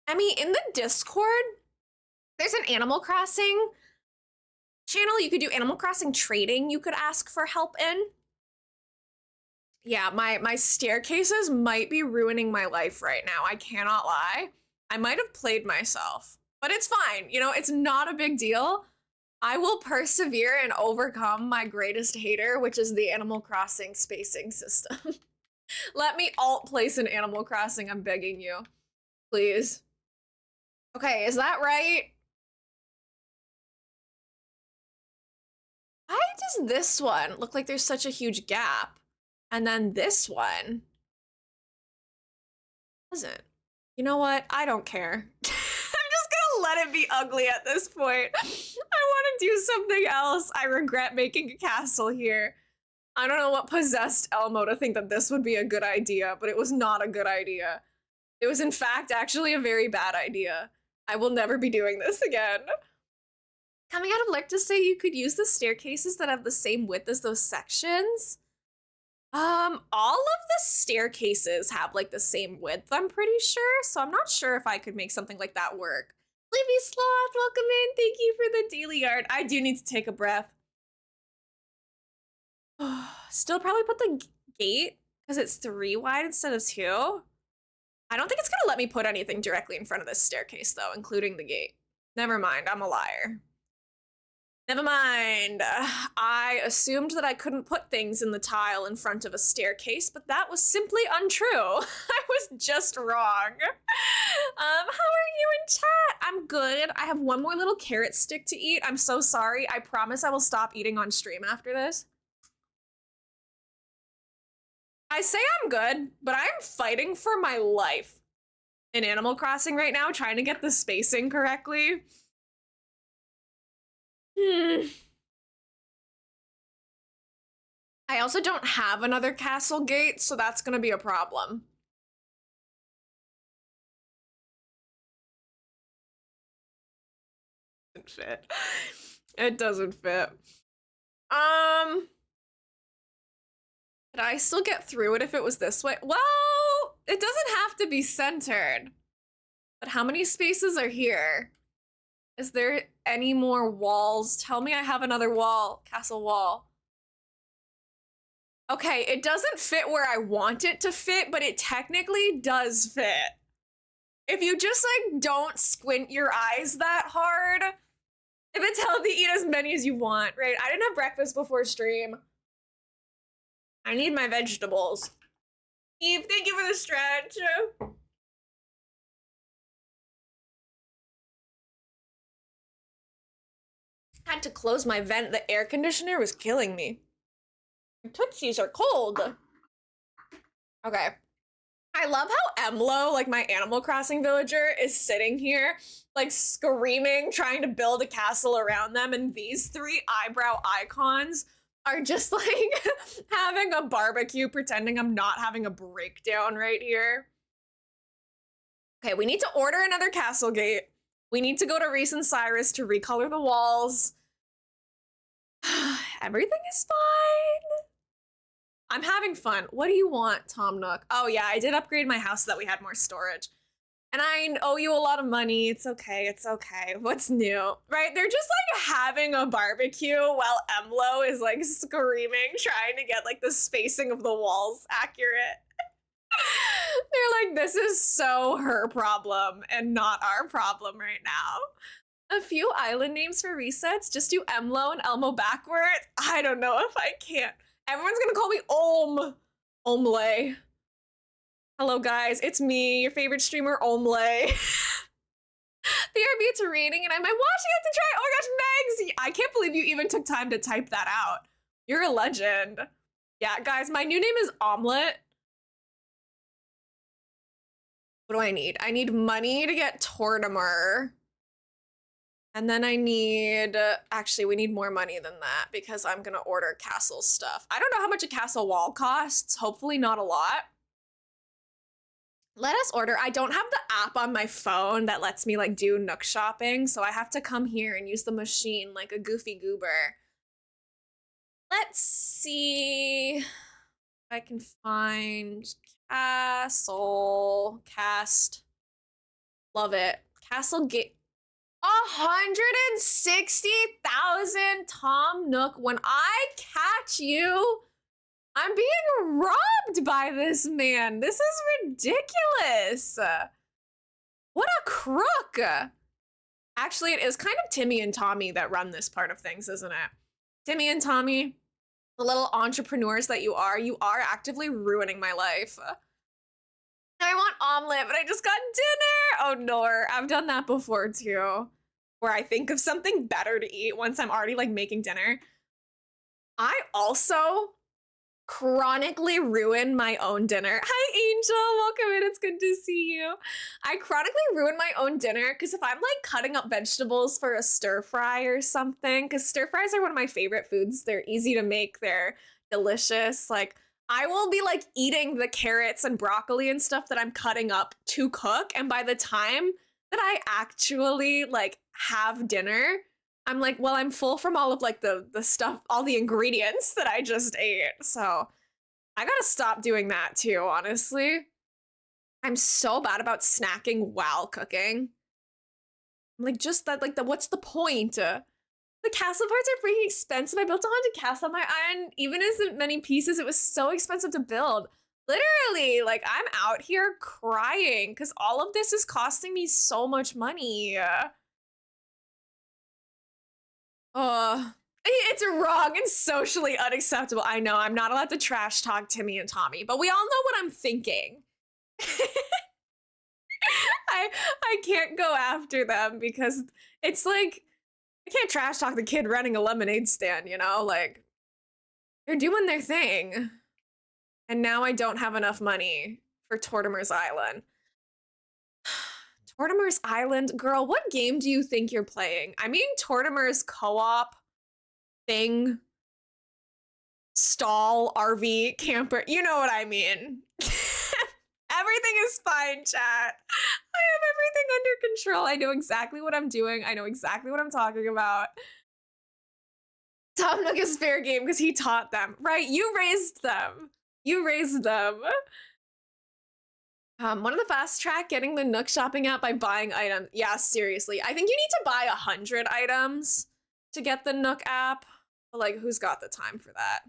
I mean, in the Discord, there's an Animal Crossing channel. You could do Animal Crossing trading. You could ask for help in. Yeah, my staircases might be ruining my life right now. I cannot lie. I might have played myself, but it's fine. You know, it's not a big deal. I will persevere and overcome my greatest hater, which is the Animal Crossing spacing system. Let me alt place an Animal Crossing, I'm begging you. Please. Okay, is that right? Why does this one look like there's such a huge gap? And then this one doesn't. You know what? I don't care. I'm just gonna let it be ugly at this point. I want to do something else. I regret making a castle here. I don't know what possessed Elmo to think that this would be a good idea, but it was not a good idea. It was, in fact, actually a very bad idea. I will never be doing this again. Coming out of Lick to say you could use the staircases that have the same width as those sections. All of the staircases have like the same width, I'm pretty sure, so I'm not sure if I could make something like that work. Libby Sloth, welcome in. Thank you for the daily yard. I do need to take a breath. Still probably put the gate because it's 3 wide instead of 2. I don't think it's gonna let me put anything directly in front of this staircase though, including the gate. Never mind, I'm a liar. Never mind. I assumed that I couldn't put things in the tile in front of a staircase, but that was simply untrue. I was just wrong. How are you in chat? I'm good. I have one more little carrot stick to eat. I'm so sorry. I promise I will stop eating on stream after this. I say I'm good, but I'm fighting for my life in Animal Crossing right now, trying to get the spacing correctly. I also don't have another castle gate, so that's gonna be a problem. It doesn't fit. It doesn't fit. Could I still get through it if it was this way? Well, it doesn't have to be centered. But how many spaces are here? Is there any more walls? Tell me I have another wall, castle wall. Okay, it doesn't fit where I want it to fit, but it technically does fit. If you just like don't squint your eyes that hard, if it's healthy, eat as many as you want, right? I didn't have breakfast before stream. I need my vegetables. Eve, thank you for the stretch. Had to close my vent. The air conditioner was killing me. My Tootsies are cold. Okay. I love how Emlo, like my Animal Crossing villager, is sitting here, like screaming, trying to build a castle around them, and these three eyebrow icons are just like having a barbecue, pretending I'm not having a breakdown right here. Okay, we need to order another castle gate. We need to go to Reese and Cyrus to recolor the walls. Everything is fine. I'm having fun. What do you want, Tom Nook? Oh yeah, I did upgrade my house so that we had more storage. And I owe you a lot of money. It's okay, it's okay. What's new? Right? They're just like having a barbecue while Emlo is like screaming, trying to get like the spacing of the walls accurate. They're like, this is so her problem and not our problem right now. A few island names for resets. Just do Emlo and Elmo backwards. I don't know if I can. Everyone's gonna call me Omle. Hello guys, it's me, your favorite streamer, Omle. BRB, it's raining and I'm watching it to try. Oh my gosh, Megs! I can't believe you even took time to type that out. You're a legend. Yeah, guys, my new name is Omelet. What do I need? I need money to get Tortimer. And then I need, actually we need more money than that because I'm gonna order castle stuff. I don't know how much a castle wall costs. Hopefully not a lot. Let us order. I don't have the app on my phone that lets me like do Nook shopping, so I have to come here and use the machine like a goofy goober. Let's see if I can find castle cast. Love it. Castle gate. 160,000 Tom Nook. When I catch you, I'm being robbed by this man. This is ridiculous. What a crook. Actually, it is kind of Timmy and Tommy that run this part of things, isn't it? Timmy and Tommy, the little entrepreneurs that you are actively ruining my life. I want omelet, but I just got dinner. Oh no, I've done that before too, where I think of something better to eat once I'm already like making dinner. I also chronically ruin my own dinner. Hi Angel, welcome in, it's good to see you. I chronically ruin my own dinner because if I'm like cutting up vegetables for a stir fry or something, because stir fries are one of my favorite foods. They're easy to make, they're delicious. Like I will be like eating the carrots and broccoli and stuff that I'm cutting up to cook, and by the time that I actually like have dinner, I'm like, well, I'm full from all of like the stuff, all the ingredients that I just ate. So I gotta stop doing that too, honestly. I'm so bad about snacking while cooking. I'm like, just that, like, what's the point? The castle parts are freaking expensive. I built a haunted castle on my island. Even as many pieces, it was so expensive to build. Literally, like, I'm out here crying because all of this is costing me so much money. It's wrong and socially unacceptable. I know I'm not allowed to trash talk Timmy and Tommy, but we all know what I'm thinking. I can't go after them because it's like I can't trash talk the kid running a lemonade stand, you know? Like they're doing their thing. And now I don't have enough money for Tortimer's Island. Tortimer's Island, girl, what game do you think you're playing? I mean Tortimer's co-op thing, stall, RV, camper, you know what I mean. Everything is fine, chat. I have everything under control. I know exactly what I'm doing. I know exactly what I'm talking about. Tom Nook is fair game because he taught them, right? You raised them. You raised them. One of the fast track getting the Nook shopping app by buying items. Yeah, seriously. I think you need to buy 100 items to get the Nook app. But like, who's got the time for that?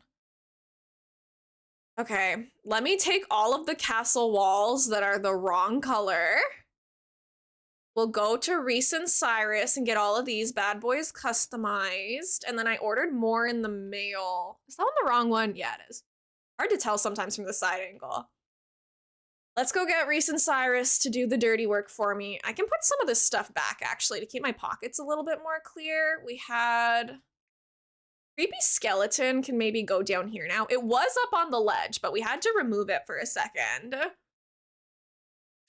Okay, let me take all of the castle walls that are the wrong color. We'll go to Reese and Cyrus and get all of these bad boys customized. And then I ordered more in the mail. Is that one the wrong one? Yeah, it is. Hard to tell sometimes from the side angle. Let's go get Reese and Cyrus to do the dirty work for me. I can put some of this stuff back, actually, to keep my pockets a little bit more clear. We had... Creepy skeleton can maybe go down here now. It was up on the ledge, but we had to remove it for a second.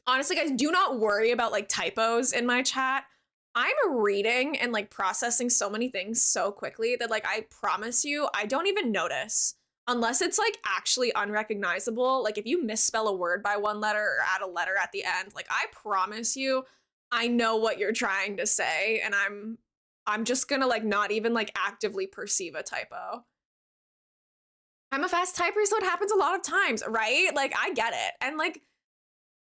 Honestly, guys, do not worry about like typos in my chat. I'm reading and like processing so many things so quickly that like I promise you, I don't even notice unless it's like actually unrecognizable. Like if you misspell a word by one letter or add a letter at the end, like I promise you, I know what you're trying to say and I'm just gonna like not even like actively perceive a typo. I'm a fast typer, so it happens a lot of times, right? Like I get it. And like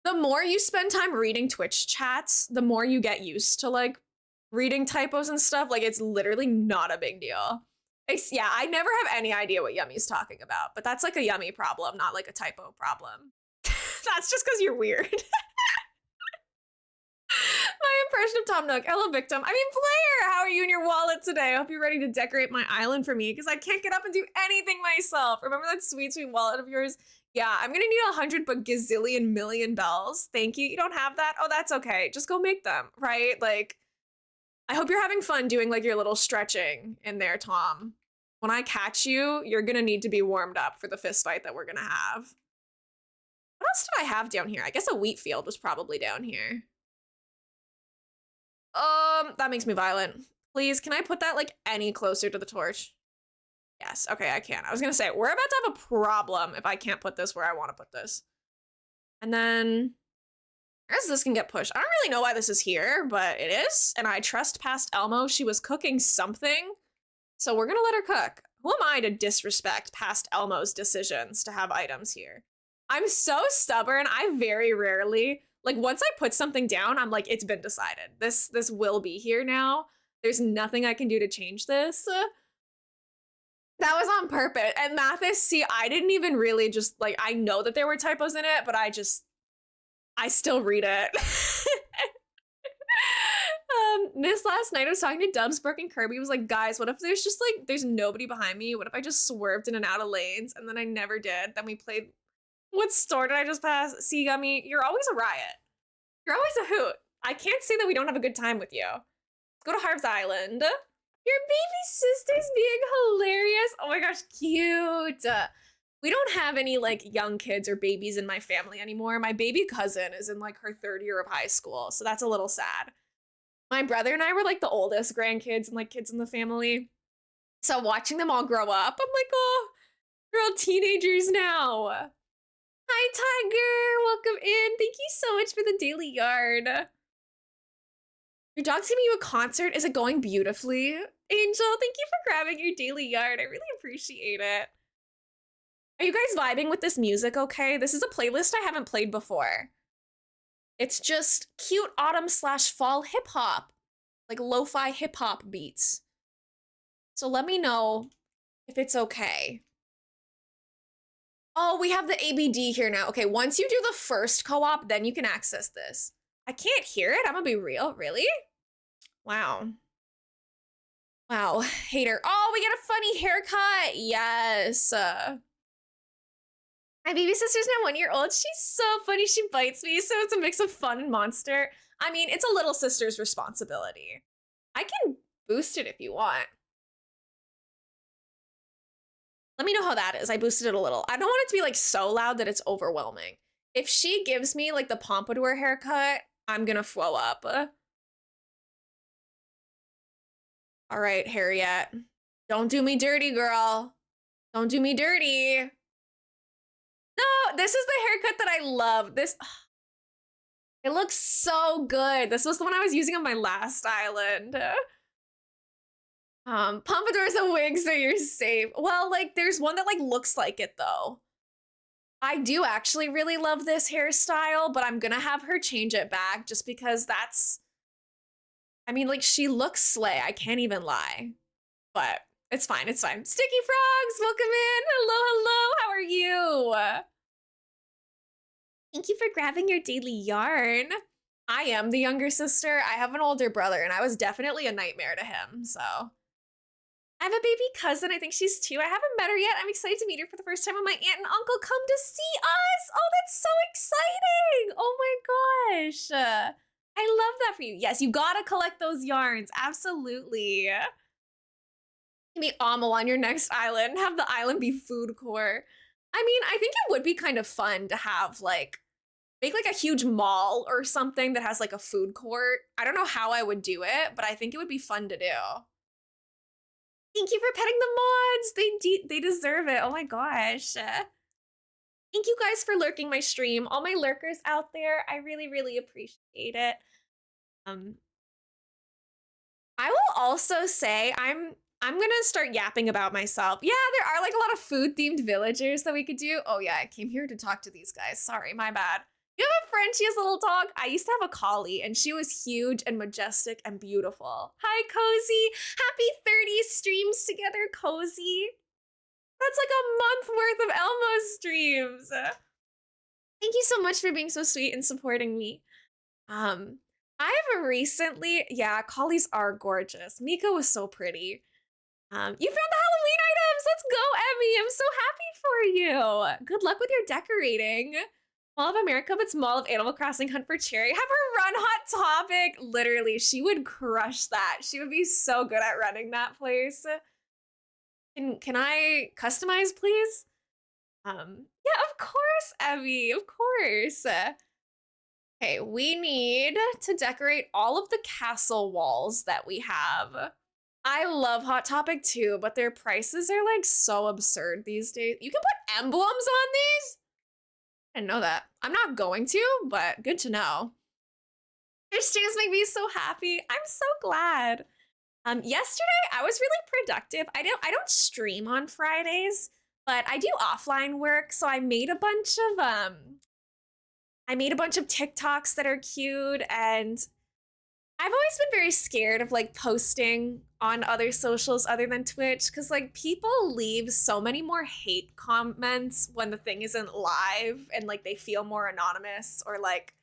the more you spend time reading Twitch chats, the more you get used to like reading typos and stuff. Like it's literally not a big deal. Yeah, I never have any idea what Yummy's talking about, but that's like a Yummy problem, not like a typo problem. That's just because you're weird. My impression of Tom Nook. Hello, victim. I mean, player, how are you in your wallet today? I hope you're ready to decorate my island for me because I can't get up and do anything myself. Remember that sweet, sweet wallet of yours? Yeah, I'm gonna need 100 but gazillion million bells. Thank you. You don't have that? Oh, that's okay. Just go make them, right? Like, I hope you're having fun doing like your little stretching in there, Tom. When I catch you, you're gonna need to be warmed up for the fist fight that we're gonna have. What else did I have down here? I guess a wheat field was probably down here. That makes me violent. Please, can I put that like any closer to the torch? Yes, okay, I can. I was gonna say, we're about to have a problem if I can't put this where I want to put this. And then, as this can get pushed. I don't really know why this is here, but it is. And I trust past Elmo. She was cooking something, so we're gonna let her cook. Who am I to disrespect past Elmo's decisions to have items here? I'm so stubborn. I very rarely, like once I put something down, I'm like, it's been decided. This will be here now. There's nothing I can do to change this. That was on purpose. And Mathis, see, I didn't even really just like, I know that there were typos in it, but I still read it. This last night I was talking to Dubsbrook and Kirby was like, guys, what if there's just like, there's nobody behind me? What if I just swerved in and out of lanes? And then I never did. Then we played, what store did I just pass? See, Gummy, you're always a riot. You're always a hoot. I can't say that we don't have a good time with you. Let's go to Harv's Island. Your baby sister's being hilarious. Oh my gosh, cute. We don't have any like young kids or babies in my family anymore. My baby cousin is in like her 3rd year of high school, so that's a little sad. My brother and I were like the oldest grandkids and like kids in the family. So watching them all grow up, I'm like, oh, they're all teenagers now. Hi, Tiger. Welcome in. Thank you so much for the daily yard. Your dog's giving you a concert. Is it going beautifully? Angel, thank you for grabbing your daily yard. I really appreciate it. Are you guys vibing with this music okay? This is a playlist I haven't played before. It's just cute autumn/fall hip hop, like lo-fi hip hop beats. So let me know if it's okay. Oh, we have the ABD here now. Okay, once you do the first co-op, then you can access this. I can't hear it. I'm gonna be real. Really? Wow. Wow, hater. Oh, we get a funny haircut. Yes. My baby sister's now 1 year old. She's so funny. She bites me. So it's a mix of fun and monster. I mean, it's a little sister's responsibility. I can boost it if you want. Let me know how that is. I boosted it a little. I don't want it to be like so loud that it's overwhelming. If she gives me like the pompadour haircut, I'm gonna flow up. All right, Harriet. Don't do me dirty, girl. Don't do me dirty. No, this is the haircut that I love. This, it looks so good. This was the one I was using on my last island. Pompadour's a wig, so you're safe. Well, like, there's one that like looks like it though. I do actually really love this hairstyle, but I'm gonna have her change it back just because that's, I mean, like, she looks slay. I can't even lie. But it's fine, it's fine. Sticky Frogs, welcome in. Hello, hello, how are you? Thank you for grabbing your daily yarn. I am the younger sister. I have an older brother, and I was definitely a nightmare to him, so. I have a baby cousin. I think she's 2. I haven't met her yet. I'm excited to meet her for the first time when my aunt and uncle come to see us. Oh, that's so exciting. Oh my gosh. I love that for you. Yes, you gotta collect those yarns. Absolutely. Maybe Amal on your next island. Have the island be food court. I mean, I think it would be kind of fun to have like, make like a huge mall or something that has like a food court. I don't know how I would do it, but I think it would be fun to do. Thank you for petting the mods. They deserve it. Oh my gosh. Thank you guys for lurking my stream. All my lurkers out there, I really, really appreciate it. I will also say I'm gonna start yapping about myself. Yeah, there are like a lot of food themed villagers that we could do. Oh yeah, I came here to talk to these guys. Sorry, my bad. You have a friend, she has a little dog. I used to have a collie and she was huge and majestic and beautiful. Hi, Cozy. Happy 30 streams together, Cozy. That's like a month worth of Elmo streams. Thank you so much for being so sweet and supporting me. I've recently, yeah, collies are gorgeous. Mika was so pretty. You found the Halloween items. Let's go, Emmy. I'm so happy for you. Good luck with your decorating. Mall of America, but it's Mall of Animal Crossing Hunt for Cherry. Have her run Hot Topic. Literally, she would crush that. She would be so good at running that place. Can I customize, please? Yeah, of course, Emmy. Of course. Okay, we need to decorate all of the castle walls that we have. I love Hot Topic too, but their prices are like so absurd these days. You can put emblems on these? I didn't know that. I'm not going to, but good to know. Your streams make me so happy. I'm so glad. Yesterday I was really productive. I don't stream on Fridays, but I do offline work, so I made a bunch of TikToks that are cute, and I've always been very scared of like posting on other socials other than Twitch because like people leave so many more hate comments when the thing isn't live and like they feel more anonymous or like,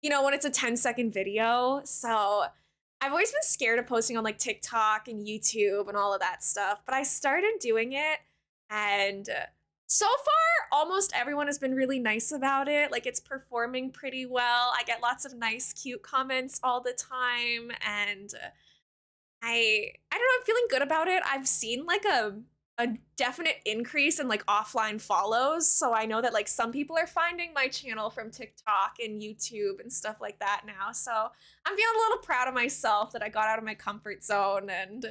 you know, when it's a 10-second video. So I've always been scared of posting on like TikTok and YouTube and all of that stuff, but I started doing it and so far, almost everyone has been really nice about it. Like it's performing pretty well. I get lots of nice, cute comments all the time, and I don't know. I'm feeling good about it. I've seen like a definite increase in like offline follows, so I know that like some people are finding my channel from TikTok and YouTube and stuff like that now. So I'm feeling a little proud of myself that I got out of my comfort zone and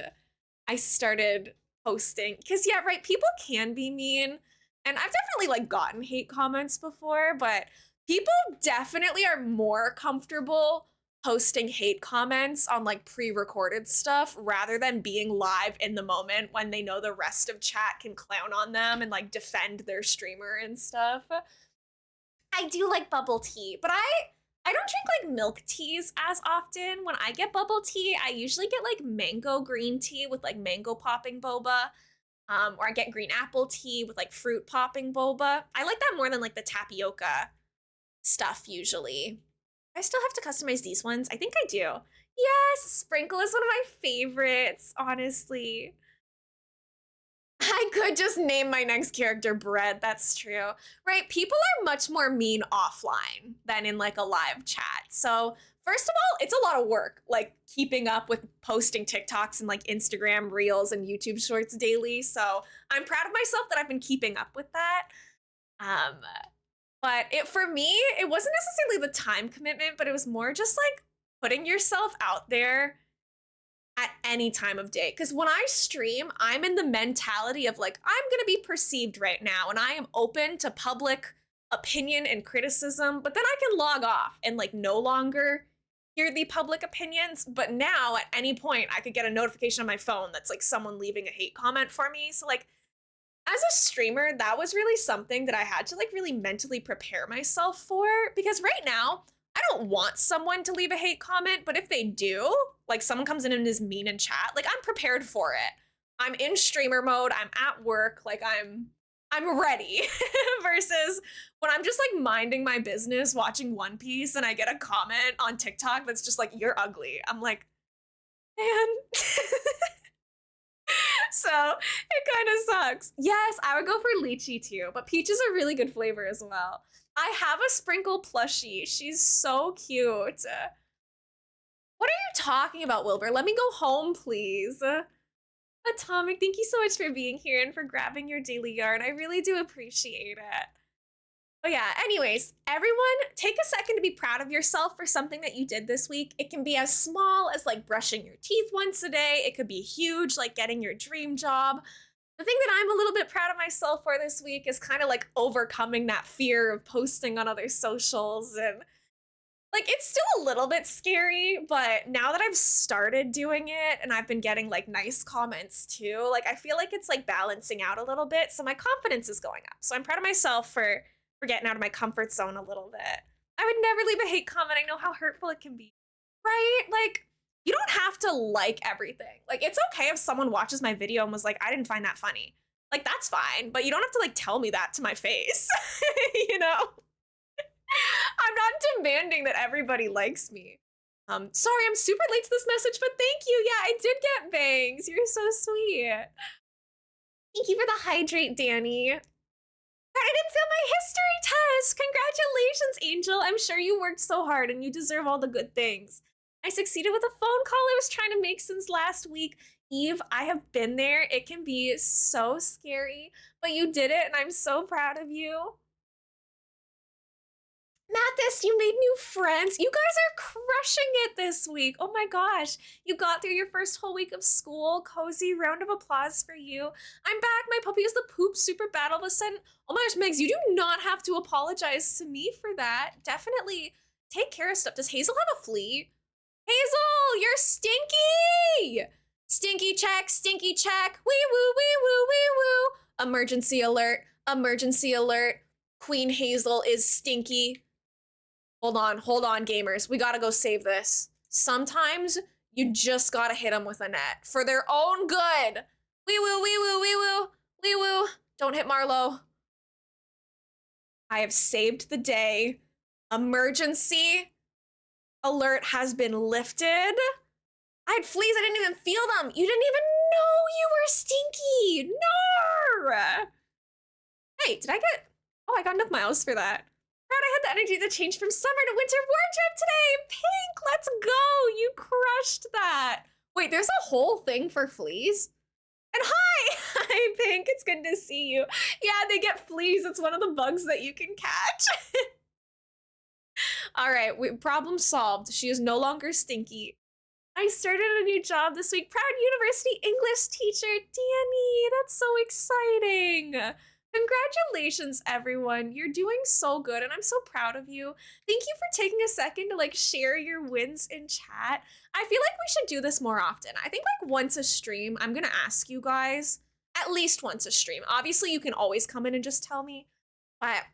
I started posting. Because yeah, right. People can be mean. And I've definitely like gotten hate comments before, but people definitely are more comfortable posting hate comments on like pre-recorded stuff rather than being live in the moment when they know the rest of chat can clown on them and like defend their streamer and stuff. I do like bubble tea, but I don't drink like milk teas as often. When I get bubble tea, I usually get like mango green tea with like mango popping boba. Or I get green apple tea with like fruit popping boba. I like that more than like the tapioca stuff usually. I still have to customize these ones. I think I do. Yes, Sprinkle is one of my favorites, honestly. I could just name my next character Bread. That's true. Right? People are much more mean offline than in like a live chat. So, first of all, it's a lot of work, like keeping up with posting TikToks and like Instagram Reels and YouTube Shorts daily. So, I'm proud of myself that I've been keeping up with that. Um, but it for me, it wasn't necessarily the time commitment, but it was more just like putting yourself out there at any time of day. Because when I stream, I'm in the mentality of like, I'm going to be perceived right now, and I am open to public opinion and criticism, but then I can log off and like no longer hear the public opinions. But now at any point, I could get a notification on my phone that's like someone leaving a hate comment for me. So, like, as a streamer, that was really something that I had to like really mentally prepare myself for, because right now I don't want someone to leave a hate comment, but if they do, like someone comes in and is mean in chat, like I'm prepared for it. I'm in streamer mode, I'm at work, like I'm ready. Versus when I'm just like minding my business watching One Piece and I get a comment on TikTok that's just like you're ugly. I'm like, man. So it kind of sucks. Yes, I would go for lychee too, but peach is a really good flavor as well. I have a Sprinkle plushie. She's so cute. What are you talking about, Wilbur? Let me go home, please. Atomic, thank you so much for being here and for grabbing your daily yarn. I really do appreciate it. But yeah, anyways, everyone take a second to be proud of yourself for something that you did this week. It can be as small as like brushing your teeth once a day. It could be huge, like getting your dream job. The thing that I'm a little bit proud of myself for this week is kind of like overcoming that fear of posting on other socials. And like it's still a little bit scary, but now that I've started doing it and I've been getting like nice comments too, like I feel like it's like balancing out a little bit. So my confidence is going up. So I'm proud of myself for getting out of my comfort zone a little bit. I would never leave a hate comment. I know how hurtful it can be. Right? Like you don't have to like everything. Like it's okay if someone watches my video and was like, I didn't find that funny. Like that's fine, but you don't have to like tell me that to my face. You know? I'm not demanding that everybody likes me. Sorry, I'm super late to this message, but thank you. Yeah, I did get bangs. You're so sweet. Thank you for the hydrate, Danny. I didn't fail my history test. Congratulations, Angel. I'm sure you worked so hard and you deserve all the good things. I succeeded with a phone call I was trying to make since last week. Eve, I have been there. It can be so scary, but you did it and I'm so proud of you. Mathis, you made new friends. You guys are crushing it this week. Oh my gosh. You got through your first whole week of school. Cozy round of applause for you. I'm back. My puppy is the poop super bad all of a sudden. Oh my gosh, Megs, you do not have to apologize to me for that. Definitely take care of stuff. Does Hazel have a flea? Hazel, you're stinky! Stinky check, stinky check. Wee woo, wee woo, wee woo. Emergency alert, emergency alert. Queen Hazel is stinky. Hold on, gamers. We gotta go save this. Sometimes you just gotta hit them with a net for their own good. Wee woo, wee woo, wee woo, wee woo. Don't hit Marlo. I have saved the day. Emergency alert has been lifted. I had fleas, I didn't even feel them. You didn't even know you were stinky. No. Hey, did I get... Oh, I got enough miles for that. Proud I had the energy to change from summer to winter wardrobe today. Pink, let's go. You crushed that. Wait, there's a whole thing for fleas? And hi! Hi, Pink. It's good to see you. Yeah, they get fleas. It's one of the bugs that you can catch. All right, problem solved. She is no longer stinky. I started a new job this week. Proud university English teacher. Danny, that's so exciting. Congratulations, everyone. You're doing so good, and I'm so proud of you. Thank you for taking a second to like share your wins in chat. I feel like we should do this more often. I think like once a stream, I'm gonna ask you guys, at least once a stream. Obviously, you can always come in and just tell me, but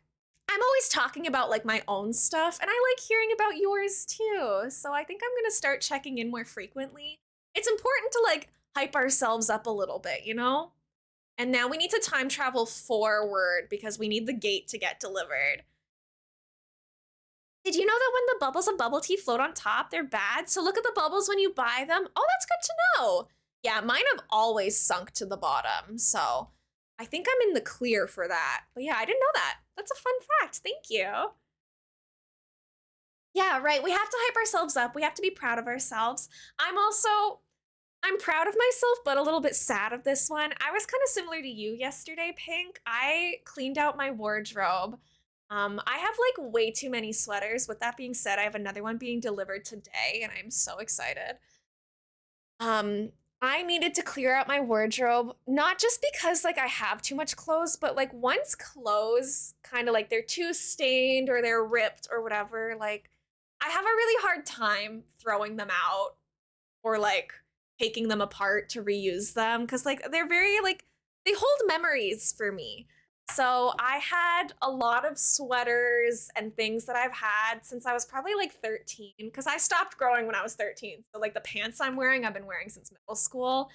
I'm always talking about like my own stuff, and I like hearing about yours too. So I think I'm gonna start checking in more frequently. It's important to like hype ourselves up a little bit, you know? And now we need to time travel forward because we need the gate to get delivered. Did you know that when the bubbles of bubble tea float on top, they're bad? So look at the bubbles when you buy them. Oh, that's good to know. Yeah, mine have always sunk to the bottom. So I think I'm in the clear for that. But yeah, I didn't know that. That's a fun fact. Thank you. Yeah, right. We have to hype ourselves up. We have to be proud of ourselves. I'm also I'm proud of myself, but a little bit sad of this one. I was kind of similar to you yesterday, Pink. I cleaned out my wardrobe. I have like way too many sweaters. With that being said, I have another one being delivered today, and I'm so excited. Um, I needed to clear out my wardrobe, not just because like I have too much clothes, but like once clothes kind of like they're too stained or they're ripped or whatever, like I have a really hard time throwing them out or like taking them apart to reuse them because like they're very like they hold memories for me. So I had a lot of sweaters and things that I've had since I was probably like 13 because I stopped growing when I was 13. So like the pants I'm wearing, I've been wearing since middle school.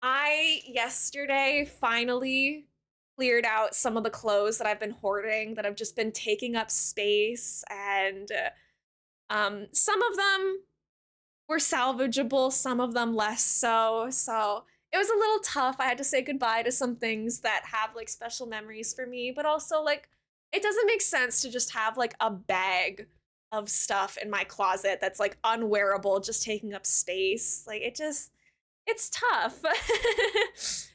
I yesterday finally cleared out some of the clothes that I've been hoarding that have just been taking up space and some of them were salvageable, some of them less so. So it was a little tough. I had to say goodbye to some things that have like special memories for me, but also like it doesn't make sense to just have like a bag of stuff in my closet that's like unwearable, just taking up space. Like it's tough.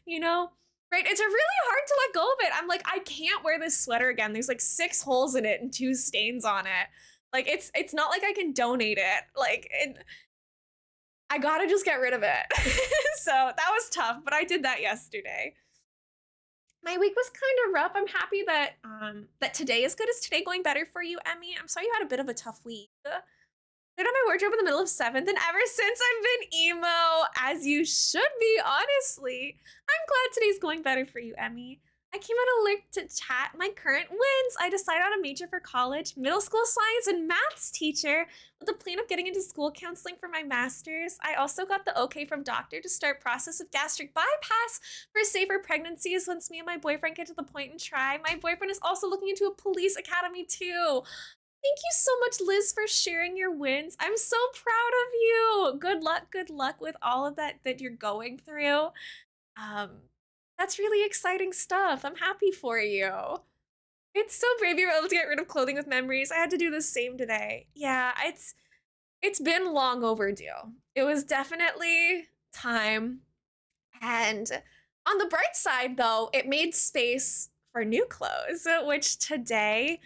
you know? Right? It's really hard to let go of it. I'm like, I can't wear this sweater again. There's like 6 holes in it and 2 stains on it. Like it's not like I can donate it. I gotta just get rid of it. So that was tough, but I did that yesterday. My week was kind of rough. I'm happy that that today is good. Is today going better for you, Emmy? I'm sorry you had a bit of a tough week. Cleared out my wardrobe in the middle of seventh, and ever since I've been emo, as you should be, honestly. I'm glad today's going better for you, Emmy. I came out alert to chat my current wins. I decided on a major for college, middle school science and maths teacher, with the plan of getting into school counseling for my master's. I also got the okay from doctor to start process of gastric bypass for safer pregnancies once me and my boyfriend get to the point and try. My boyfriend is also looking into a police academy too. Thank you so much, Liz, for sharing your wins. I'm so proud of you. Good luck with all of that you're going through. Um, that's really exciting stuff. I'm happy for you. It's so brave you were able to get rid of clothing with memories. I had to do the same today. Yeah, it's been long overdue. It was definitely time. And on the bright side, though, it made space for new clothes, which today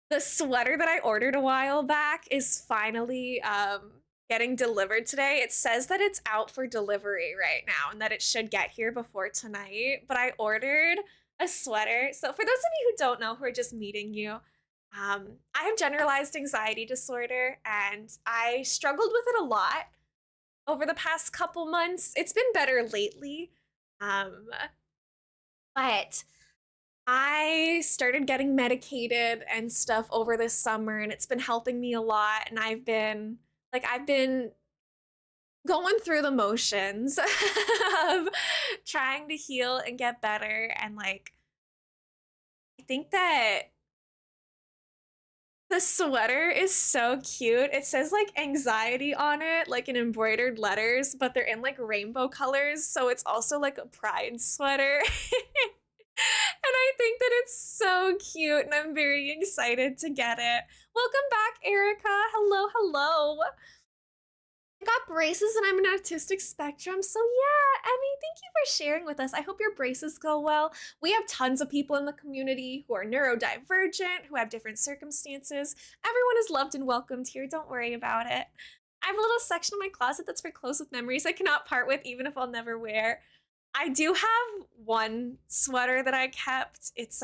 the sweater that I ordered a while back is finally getting delivered today. It says that it's out for delivery right now and that it should get here before tonight. But I ordered a sweater. So for those of you who don't know, who are just meeting you, I have generalized anxiety disorder and I struggled with it a lot over the past couple months. It's been better lately. Um, but I started getting medicated and stuff over this summer and it's been helping me a lot and I've been going through the motions of trying to heal and get better and like I think that the sweater is so cute. It says like anxiety on it, like in embroidered letters, but they're in like rainbow colors, so it's also like a pride sweater. And I think that it's so cute, and I'm very excited to get it. Welcome back, Erica. Hello, hello. I got braces and I'm an autistic spectrum. So yeah, Emmy, thank you for sharing with us. I hope your braces go well. We have tons of people in the community who are neurodivergent, who have different circumstances. Everyone is loved and welcomed here. Don't worry about it. I have a little section in my closet that's for clothes with memories I cannot part with, even if I'll never wear. I do have one sweater that I kept. It's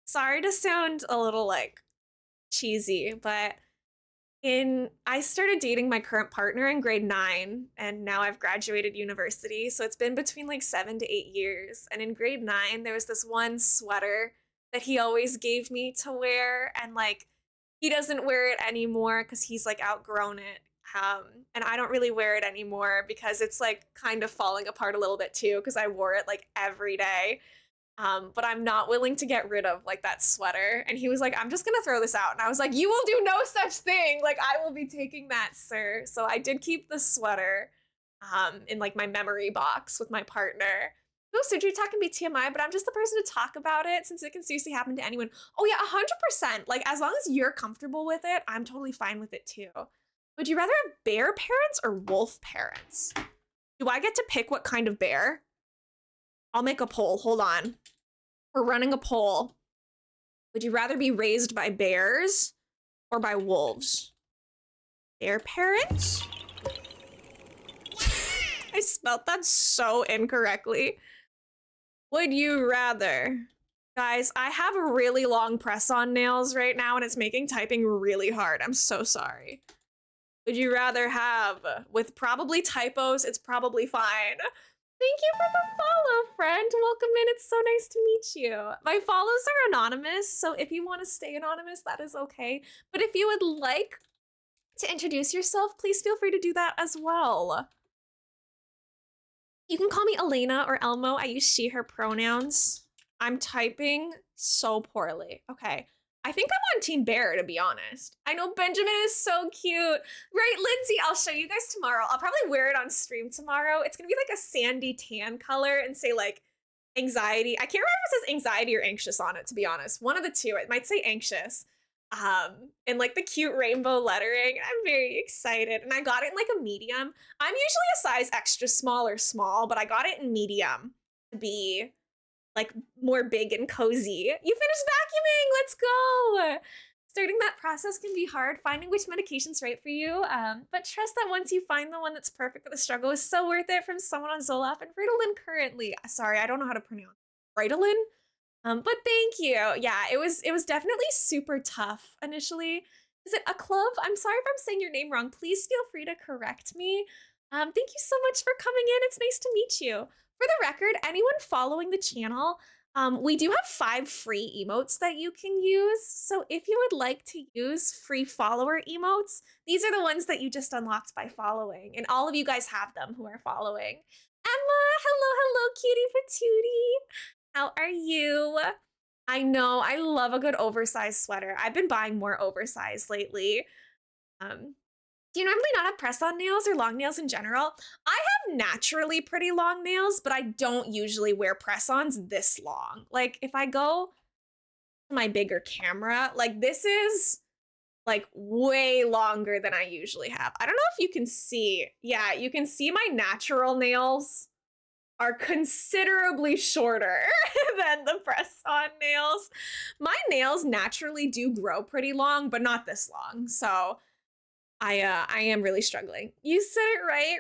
sorry to sound a little like cheesy, but in I started dating my current partner in grade 9 and now I've graduated university, so it's been between like 7 to 8 years. And in grade 9 there was this one sweater that he always gave me to wear and like he doesn't wear it anymore cuz he's like outgrown it. And I don't really wear it anymore because it's like kind of falling apart a little bit too because I wore it like every day. But I'm not willing to get rid of like that sweater. And he was like, I'm just gonna throw this out. And I was like, you will do no such thing. Like, I will be taking that, sir. So I did keep the sweater in like my memory box with my partner. No, Sujri, talk can be TMI, but I'm just the person to talk about it since it can seriously happen to anyone. Oh yeah, 100%. Like, as long as you're comfortable with it, I'm totally fine with it too. Would you rather have bear parents or wolf parents? Do I get to pick what kind of bear? I'll make a poll. Hold on. We're running a poll. Would you rather be raised by bears or by wolves? Bear parents? I spelled that so incorrectly. Would you rather? Guys, I have really long press-on nails right now and it's making typing really hard. I'm so sorry. Would you rather have, with probably typos, it's probably fine. Thank you for the follow, friend. Welcome in. It's so nice to meet you. My follows are anonymous, so if you want to stay anonymous, that is okay. But if you would like to introduce yourself, please feel free to do that as well. You can call me Elena or Elmo. I use she, her pronouns. I'm typing so poorly. Okay. I think I'm on Team Bear, to be honest. I know Benjamin is so cute. Right, Lindsay, I'll show you guys tomorrow. I'll probably wear it on stream tomorrow. It's gonna be like a sandy tan color and say like anxiety. I can't remember if it says anxiety or anxious on it, to be honest. One of the two. It might say anxious. And like the cute rainbow lettering. I'm very excited. And I got it in like a medium. I'm usually a size extra small or small, but I got it in medium to be like more big and cozy. You finished vacuuming, let's go. Starting that process can be hard, finding which medication's right for you, but trust that once you find the one that's perfect for the struggle is so worth it. From someone on Zoloft and Ritalin currently. Sorry, I don't know how to pronounce Ritalin. But thank you. Yeah, it was definitely super tough initially. Is it a club? I'm sorry if I'm saying your name wrong. Please feel free to correct me. Thank you so much for coming in. It's nice to meet you. For the record, anyone following the channel, we do have 5 free emotes that you can use. So if you would like to use free follower emotes, these are the ones that you just unlocked by following. And all of you guys have them who are following. Emma, hello, cutie patootie. How are you? I know, I love a good oversized sweater. I've been buying more oversized lately. Do you normally not have press-on nails or long nails in general? I have naturally pretty long nails, but I don't usually wear press-ons this long. Like, if I go to my bigger camera, like this is like way longer than I usually have. I don't know if you can see. Yeah, you can see my natural nails are considerably shorter than the press-on nails. My nails naturally do grow pretty long, but not this long. So I am really struggling. You said it right.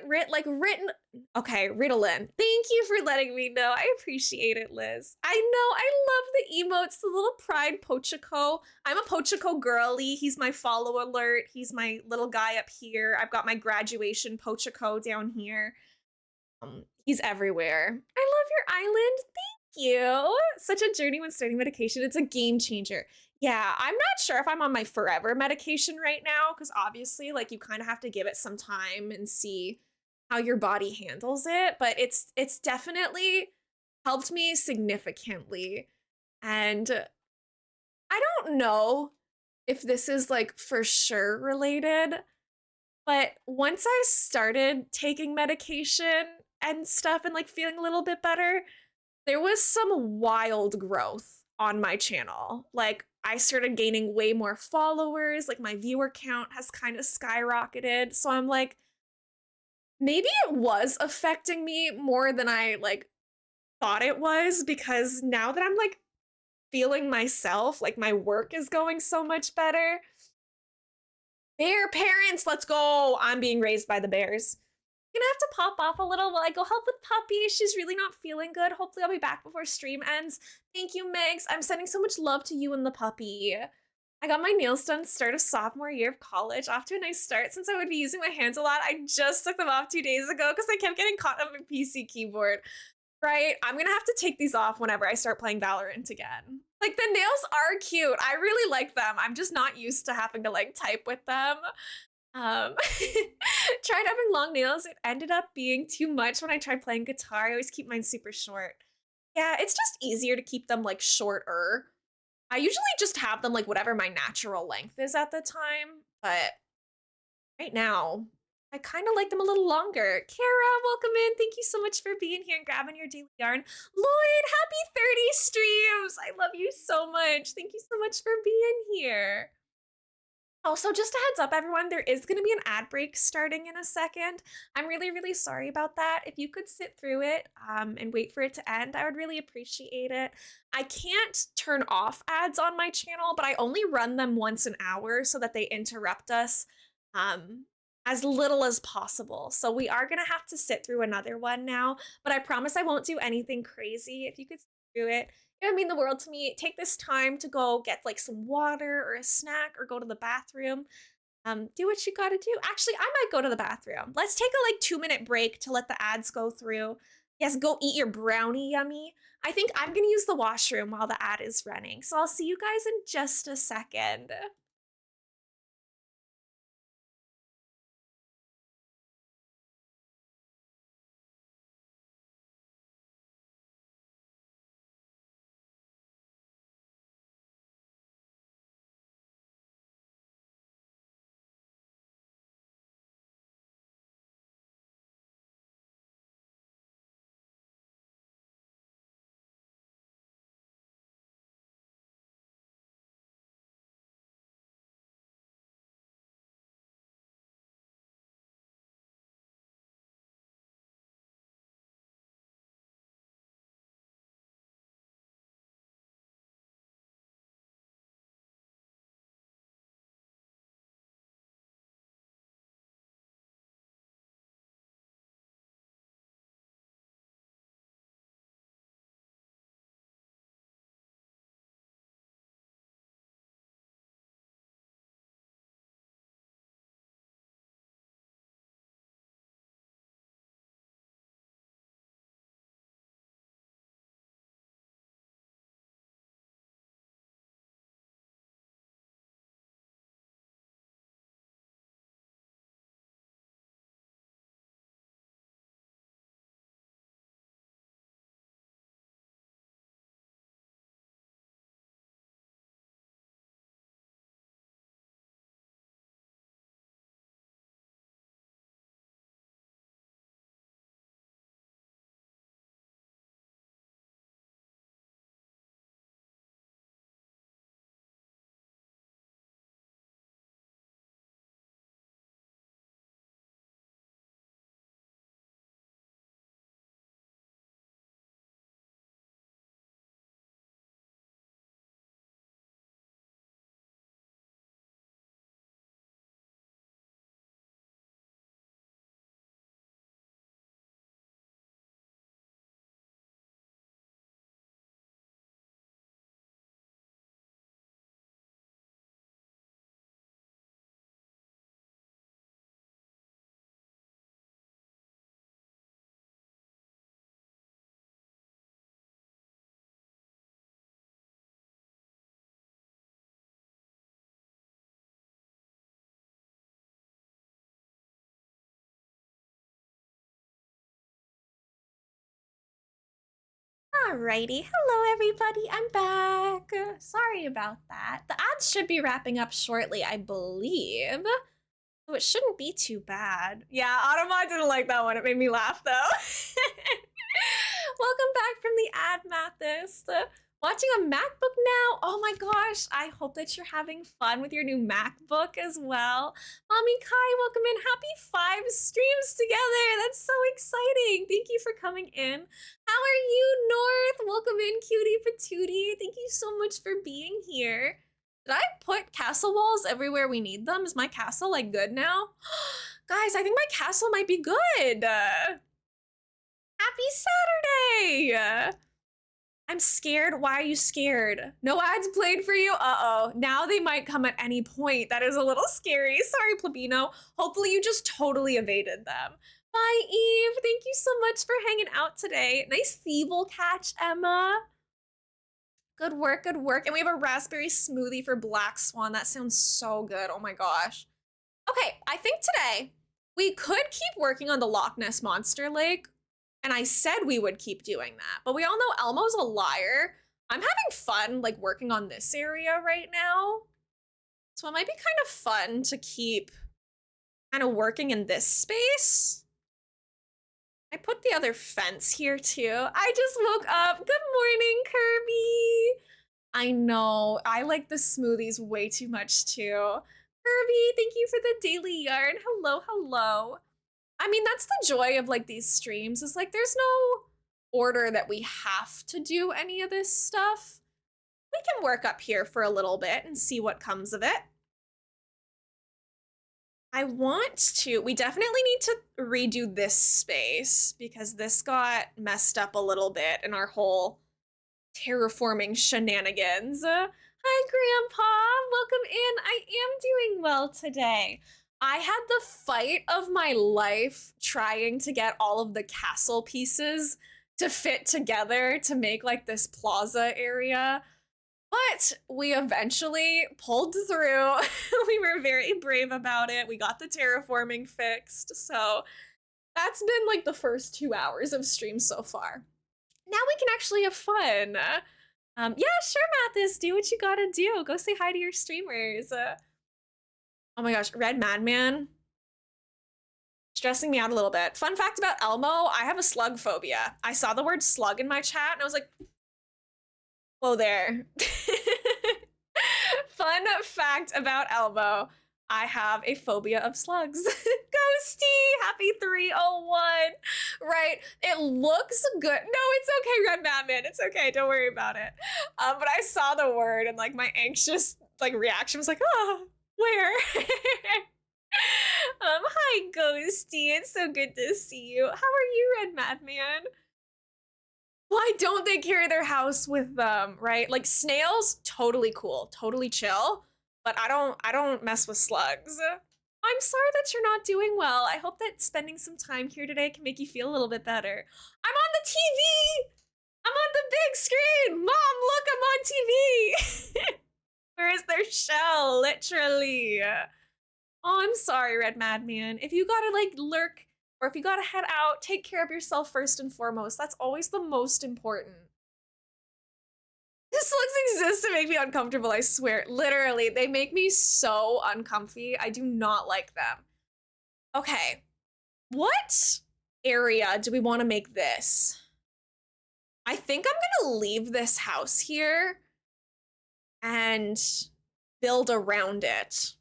Written. Okay, Ritalin. Thank you for letting me know. I appreciate it, Liz. I know. I love the emotes. The little pride Pochico. I'm a Pochico girly. He's my follow alert. He's my little guy up here. I've got my graduation Pochico down here. He's everywhere. I love your island. Thank you. Such a journey when starting medication. It's a game changer. Yeah, I'm not sure if I'm on my forever medication right now, because obviously, like, you kind of have to give it some time and see how your body handles it. But it's definitely helped me significantly. And I don't know if this is like for sure related, but once I started taking medication and stuff and like feeling a little bit better, there was some wild growth on my channel. Like, I started gaining way more followers, like my viewer count has kind of skyrocketed. So I'm like, maybe it was affecting me more than I like thought it was, because now that I'm like feeling myself, like my work is going so much better. Bear parents, let's go. I'm being raised by the bears. Gonna have to pop off a little while I go help with Puppy. She's really not feeling good. Hopefully I'll be back before stream ends. Thank you, Megs. I'm sending so much love to you and the puppy. I got my nails done start of sophomore year of college. Off to a nice start. Since I would be using my hands a lot, I just took them off 2 days ago because I kept getting caught on my PC keyboard. Right? I'm gonna have to take these off whenever I start playing Valorant again. Like, the nails are cute. I really like them. I'm just not used to having to like type with them. Tried having long nails. It ended up being too much when I tried playing guitar. I always keep mine super short. Yeah, it's just easier to keep them like shorter. I usually just have them like whatever my natural length is at the time, but right now I kind of like them a little longer. Kara, welcome in. Thank you so much for being here and grabbing your daily yarn. Lloyd, happy 30 streams. I love you so much. Thank you so much for being here. Also, just a heads up, everyone, there is going to be an ad break starting in a second. I'm really, really sorry about that. If you could sit through it and wait for it to end, I would really appreciate it. I can't turn off ads on my channel, but I only run them once an hour so that they interrupt us um, as little as possible. So we are going to have to sit through another one now, but I promise I won't do anything crazy. If you could sit through it, it would mean the world to me. Take this time to go get like some water or a snack or go to the bathroom. Do what you gotta do. Actually, I might go to the bathroom. Let's take a like 2 minute break to let the ads go through. Yes, go eat your brownie, yummy. I think I'm gonna use the washroom while the ad is running. So I'll see you guys in just a second. Alrighty, hello everybody, I'm back. Sorry about that. The ads should be wrapping up shortly, I believe. So it shouldn't be too bad. Yeah, Automod didn't like that one. It made me laugh though. Welcome back from the ad, Mathis. Watching a MacBook now? Oh my gosh, I hope that you're having fun with your new MacBook as well. Mommy Kai, welcome in. Happy 5 streams together. That's so exciting. Thank you for coming in. How are you, North? Welcome in, cutie patootie. Thank you so much for being here. Did I put castle walls everywhere we need them? Is my castle like good now? Guys, I think my castle might be good. Happy Saturday! I'm scared. Why are you scared? No ads played for you? Uh-oh. Now they might come at any point. That is a little scary. Sorry, Plebino. Hopefully you just totally evaded them. Bye, Eve. Thank you so much for hanging out today. Nice Thievul catch, Emma. Good work, good work. And we have a raspberry smoothie for Black Swan. That sounds so good. Oh my gosh. Okay, I think today we could keep working on the Loch Ness Monster Lake, And I said we would keep doing that. But we all know Elmo's a liar. I'm having fun like working on this area right now. So it might be kind of fun to keep kind of working in this space. I put the other fence here too. I just woke up. Good morning, Kirby. I know. I like the smoothies way too much too. Kirby, thank you for the daily yarn. Hello, hello. I mean, that's the joy of like these streams is like there's no order that we have to do any of this stuff. We can work up here for a little bit and see what comes of it. We definitely need to redo this space because this got messed up a little bit in our whole terraforming shenanigans. Hi, Grandpa. Welcome in. I am doing well today. I had the fight of my life trying to get all of the castle pieces to fit together to make like this plaza area. But we eventually pulled through. We were very brave about it. We got the terraforming fixed. So that's been like the first 2 hours of stream so far. Now we can actually have fun. Yeah, sure, Mathis, do what you gotta do. Go say hi to your streamers. Oh my gosh, Red Madman. Stressing me out a little bit. Fun fact about Elmo, I have a slug phobia. I saw the word slug in my chat and I was like, whoa there. Fun fact about Elmo, I have a phobia of slugs. Ghosty, happy 301. Right, it looks good. No, it's okay, Red Madman. It's okay, don't worry about it. But I saw the word and like my anxious like reaction was like, oh, where? Hi, Ghosty. It's so good to see you. How are you, Red Madman? Why don't they carry their house with them, right? Like snails, totally cool, totally chill, but I don't mess with slugs. I'm sorry that you're not doing well. I hope that spending some time here today can make you feel a little bit better. I'm on the TV! I'm on the big screen! Mom, look, I'm on TV! Where is their shell, literally? Oh, I'm sorry, Red Madman. If you gotta like lurk or if you gotta head out, take care of yourself first and foremost. That's always the most important. This looks exist to make me uncomfortable, I swear. Literally, they make me so uncomfy. I do not like them. Okay, what area do we want to make this? I think I'm gonna leave this house here and build around it.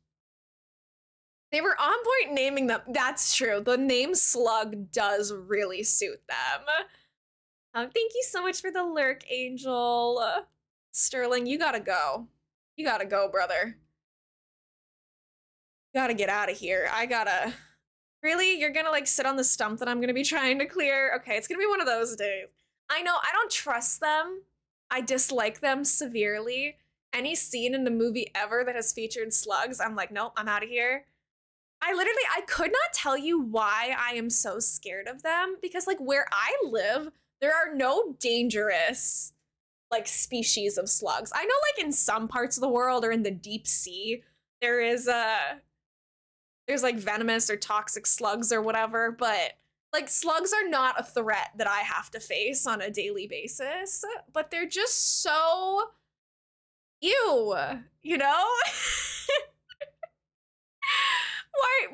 They were on point naming them. That's true. The name Slug does really suit them. Thank you so much for the lurk, Angel. Sterling, you gotta go. You gotta go, brother. You gotta get out of here. Really? You're gonna like sit on the stump that I'm gonna be trying to clear? Okay, it's gonna be one of those days. I know, I don't trust them. I dislike them severely. Any scene in the movie ever that has featured slugs, I'm like, nope, I'm out of here. I could not tell you why I am so scared of them because like where I live, there are no dangerous like species of slugs. I know like in some parts of the world or in the deep sea, there's like venomous or toxic slugs or whatever, but like slugs are not a threat that I have to face on a daily basis, but they're just so ew, you know?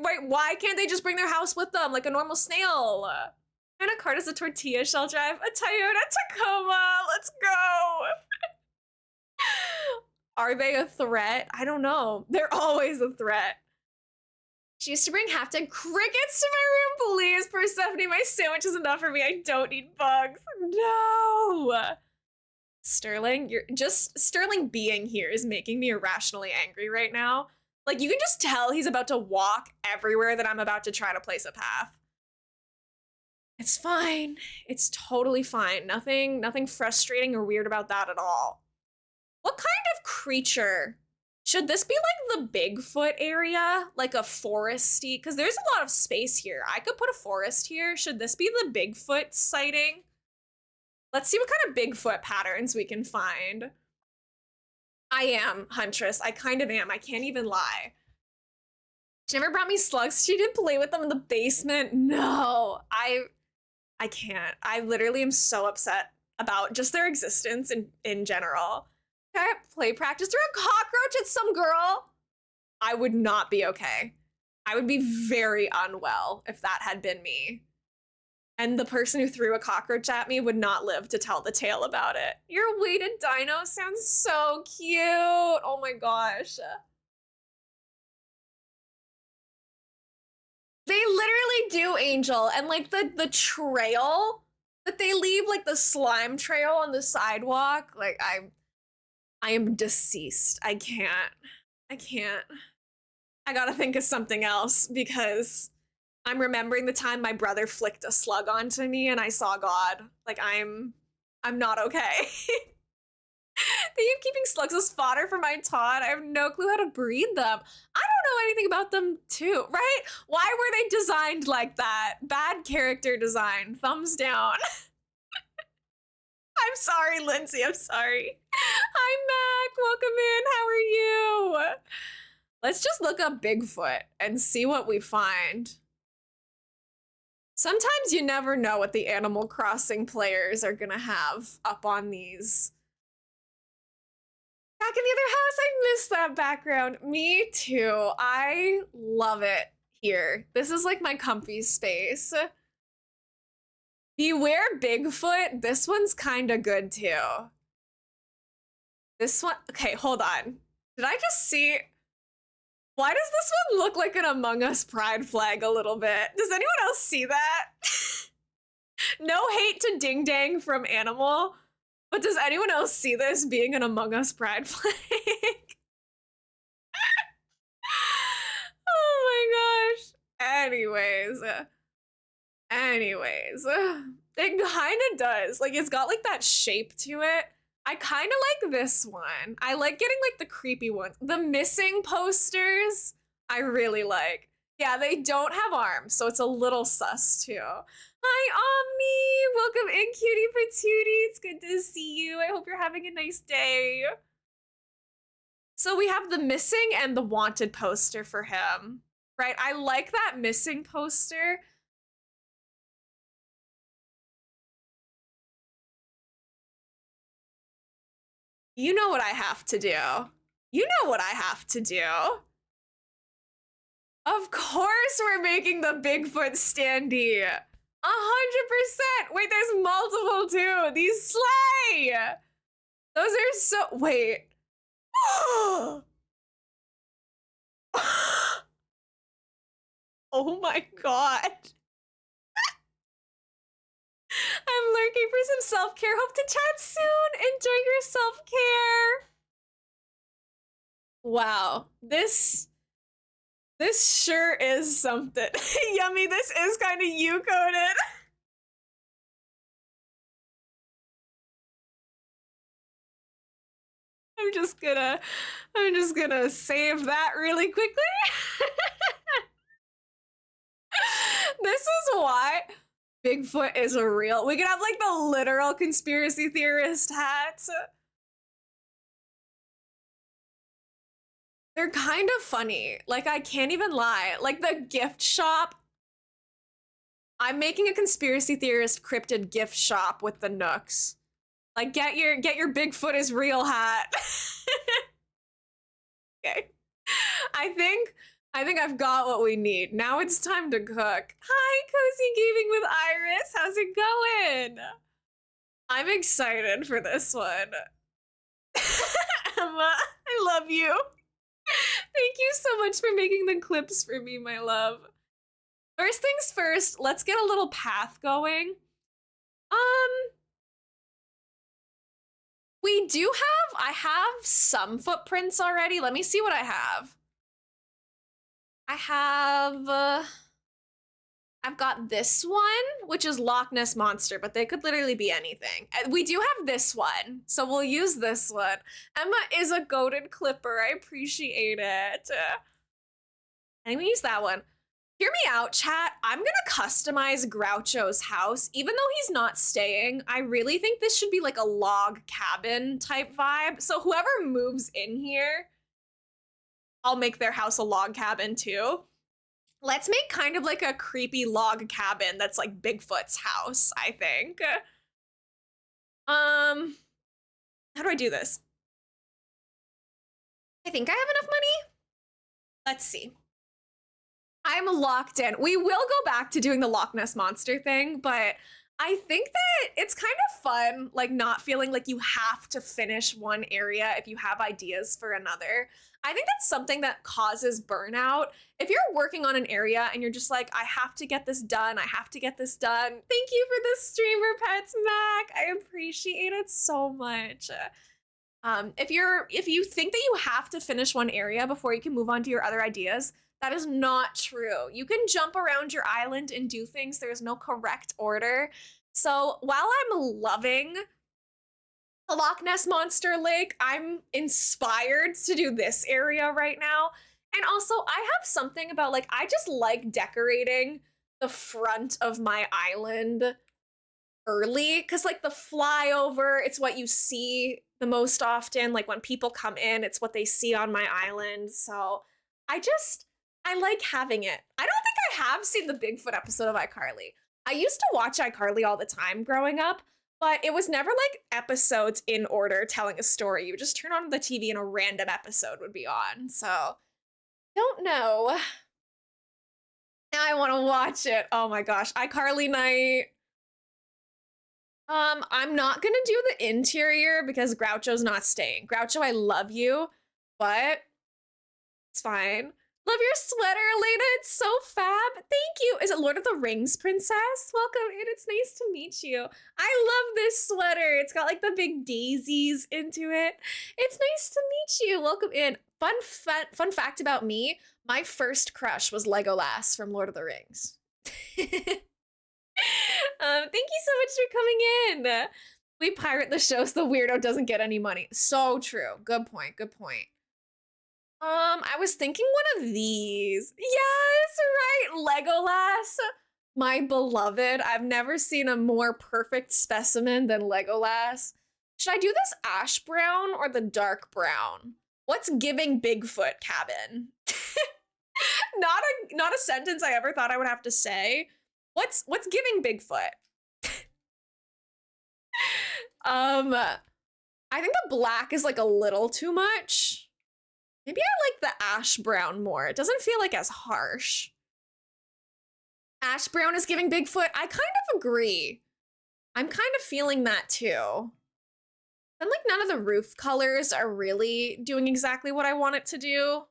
Why can't they just bring their house with them like a normal snail? What kind of car does a tortilla shell drive? A Toyota Tacoma. Let's go. Are they a threat? I don't know. They're always a threat. She used to bring half-dead crickets to my room. Please, Persephone, my sandwich is enough for me. I don't need bugs. No. Sterling, Sterling being here is making me irrationally angry right now. Like, you can just tell he's about to walk everywhere that I'm about to try to place a path. It's fine. It's totally fine. Nothing frustrating or weird about that at all. What kind of creature? Should this be like the Bigfoot area? Like a foresty? Because there's a lot of space here. I could put a forest here. Should this be the Bigfoot sighting? Let's see what kind of Bigfoot patterns we can find. I am, Huntress. I kind of am. I can't even lie. She never brought me slugs. She didn't play with them in the basement. No, I can't. I literally am so upset about just their existence in general. Okay, play practice through a cockroach at some girl. I would not be okay. I would be very unwell if that had been me. And the person who threw a cockroach at me would not live to tell the tale about it. Your weighted dino sounds so cute. Oh my gosh. They literally do, Angel, and like the trail that they leave, like the slime trail on the sidewalk, like I am deceased. I can't. I can't. I gotta think of something else because I'm remembering the time my brother flicked a slug onto me and I saw God. Like I'm not okay. They keep keeping slugs as fodder for my Todd. I have no clue how to breed them. I don't know anything about them too, right? Why were they designed like that? Bad character design. Thumbs down. I'm sorry, Lindsay. I'm sorry. Hi, Mac. Welcome in. How are you? Let's just look up Bigfoot and see what we find. Sometimes you never know what the Animal Crossing players are gonna have up on these. Back in the other house, I miss that background. Me too. I love it here. This is like my comfy space. Beware Bigfoot. This one's kind of good too. This one, okay, hold on. Did I just see? Why does this one look like an Among Us pride flag a little bit? Does anyone else see that? No hate to Ding Dang from Animal, but does anyone else see this being an Among Us pride flag? Oh my gosh. Anyways, it kind of does. Like, it's got like that shape to it. I kind of like this one. I like getting like the creepy ones. The missing posters, I really like. Yeah, they don't have arms, so it's a little sus too. Hi, Omni! Welcome in, cutie patootie. It's good to see you. I hope you're having a nice day. So we have the missing and the wanted poster for him, right? I like that missing poster. You know what I have to do. You know what I have to do. Of course we're making the Bigfoot standee. 100%. Wait, there's multiple too. These slay. Those are so, wait. Oh my God. I'm lurking for some self-care. Hope to chat soon. Enjoy your self-care. Wow, this sure is something. Yummy, this is kind of you coded. I'm just gonna save that really quickly. This is why Bigfoot is a real. We could have like the literal conspiracy theorist hats. They're kind of funny. Like, I can't even lie. Like the gift shop. I'm making a conspiracy theorist cryptid gift shop with the Nooks. Like, get your Bigfoot is real hat. Okay. I think I've got what we need. Now it's time to cook. Hi, Cozy Gaming with Iris. How's it going? I'm excited for this one. Emma, I love you. Thank you so much for making the clips for me, my love. First things first, let's get a little path going. I have some footprints already. Let me see what I have. I've got this one, which is Loch Ness Monster, but they could literally be anything. We do have this one, so we'll use this one. Emma is a goated clipper. I appreciate it. I'm gonna use that one. Hear me out, chat. I'm gonna customize Groucho's house. Even though he's not staying, I really think this should be like a log cabin type vibe. So whoever moves in here, I'll make their house a log cabin too. Let's make kind of like a creepy log cabin that's like Bigfoot's house, I think. How do I do this? I think I have enough money. Let's see. I'm locked in. We will go back to doing the Loch Ness Monster thing, but I think that it's kind of fun, like not feeling like you have to finish one area if you have ideas for another. I think that's something that causes burnout. If you're working on an area and you're just like, I have to get this done, I have to get this done. Thank you for the streamer pets, Mac. I appreciate it so much. If you think that you have to finish one area before you can move on to your other ideas, that is not true. You can jump around your island and do things. There's no correct order. So while I'm loving the Loch Ness Monster Lake, I'm inspired to do this area right now. And also, I have something about like, I just like decorating the front of my island early because like the flyover, it's what you see the most often. Like when people come in, it's what they see on my island. So I like having it. I don't think I have seen the Bigfoot episode of iCarly. I used to watch iCarly all the time growing up, but it was never like episodes in order telling a story. You would just turn on the TV and a random episode would be on. So don't know. Now I want to watch it. Oh my gosh, iCarly night. I'm not gonna do the interior because Groucho's not staying. Groucho, I love you, but it's fine. Love your sweater, Elena. It's so fab. Thank you. Is it Lord of the Rings, Princess? Welcome in. It's nice to meet you. I love this sweater. It's got like the big daisies into it. It's nice to meet you. Welcome in. Fun fact about me, my first crush was Legolas from Lord of the Rings. Thank you so much for coming in. We pirate the show so the weirdo doesn't get any money. So true. Good point. Good point. I was thinking one of these. Yes, right. Legolas, my beloved. I've never seen a more perfect specimen than Legolas. Should I do this ash brown or the dark brown? What's giving Bigfoot cabin? Not a sentence I ever thought I would have to say. What's giving Bigfoot? I think the black is like a little too much. Maybe I like the ash brown more. It doesn't feel like as harsh. Ash brown is giving Bigfoot. I kind of agree. I'm kind of feeling that too. And like none of the roof colors are really doing exactly what I want it to do.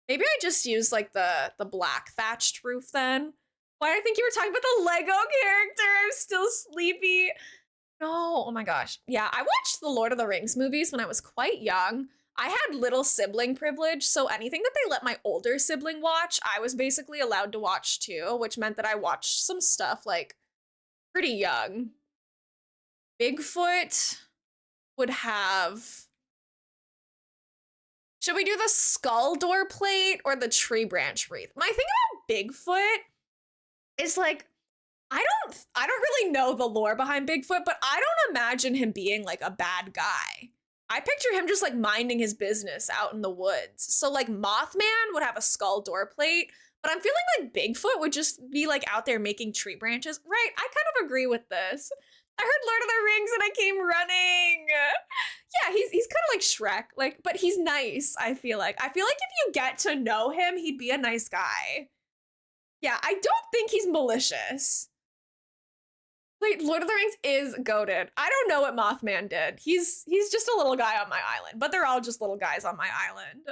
Maybe I just use like the black thatched roof then. Why, I think you were talking about the Lego character. I'm still sleepy. No, oh my gosh. Yeah, I watched the Lord of the Rings movies when I was quite young. I had little sibling privilege, so anything that they let my older sibling watch, I was basically allowed to watch too, which meant that I watched some stuff like pretty young. Bigfoot would have... Should we do the skull door plate or the tree branch wreath? My thing about Bigfoot is like, I don't really know the lore behind Bigfoot, but I don't imagine him being like a bad guy. I picture him just like minding his business out in the woods. So like Mothman would have a skull door plate, but I'm feeling like Bigfoot would just be like out there making tree branches. Right, I kind of agree with this. I heard Lord of the Rings and I came running. Yeah, he's kind of like Shrek, like, but he's nice, I feel like. I feel like if you get to know him, he'd be a nice guy. Yeah, I don't think he's malicious. Wait, Lord of the Rings is goated. I don't know what Mothman did. He's just a little guy on my island, but they're all just little guys on my island.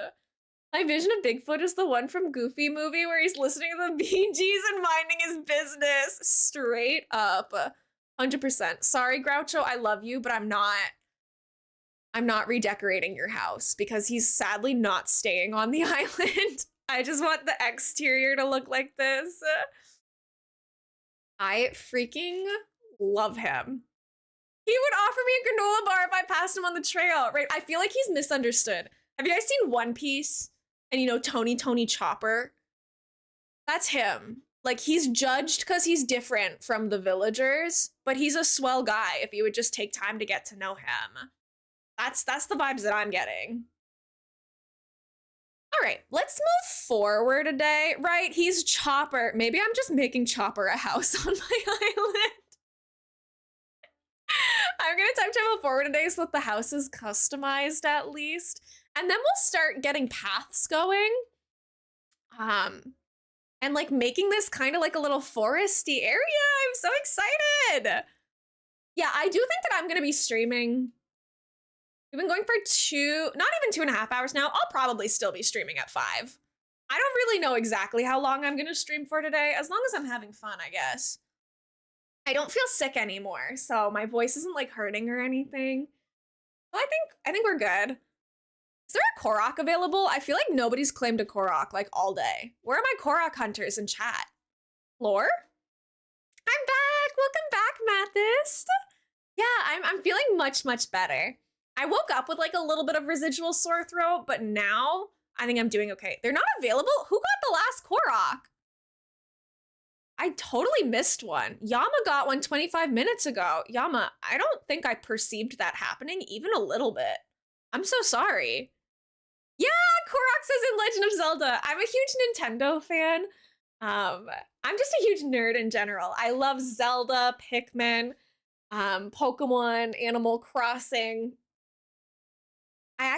My vision of Bigfoot is the one from Goofy movie where he's listening to the Bee Gees and minding his business. Straight up. 100%. Sorry, Groucho, I love you, but I'm not redecorating your house because he's sadly not staying on the island. I just want the exterior to look like this. I freaking love him. He would offer me a granola bar if I passed him on the trail, right? I feel like he's misunderstood. Have you guys seen One Piece? And you know, Tony Chopper? That's him. Like, he's judged because he's different from the villagers, but he's a swell guy if you would just take time to get to know him. That's the vibes that I'm getting. All right, let's move forward a day, right? He's Chopper. Maybe I'm just making Chopper a house on my island. I'm gonna time travel forward a day so that the house is customized at least. And then we'll start getting paths going. Um, and like making this kind of like a little foresty area. I'm so excited. Yeah, I do think that I'm gonna be streaming. We've been going for not even 2.5 hours now. I'll probably still be streaming at 5. I don't really know exactly how long I'm gonna stream for today, as long as I'm having fun, I guess. I don't feel sick anymore, so my voice isn't like hurting or anything. So I think we're good. Is there a Korok available? I feel like nobody's claimed a Korok like all day. Where are my Korok hunters in chat? Lore? I'm back. Welcome back, Mathis. Yeah, I'm feeling much, much better. I woke up with like a little bit of residual sore throat, but now I think I'm doing okay. They're not available? Who got the last Korok? I totally missed one. Yama got one 25 minutes ago. Yama, I don't think I perceived that happening even a little bit. I'm so sorry. Yeah, Korok says in Legend of Zelda. I'm a huge Nintendo fan. I'm just a huge nerd in general. I love Zelda, Pikmin, Pokemon, Animal Crossing. I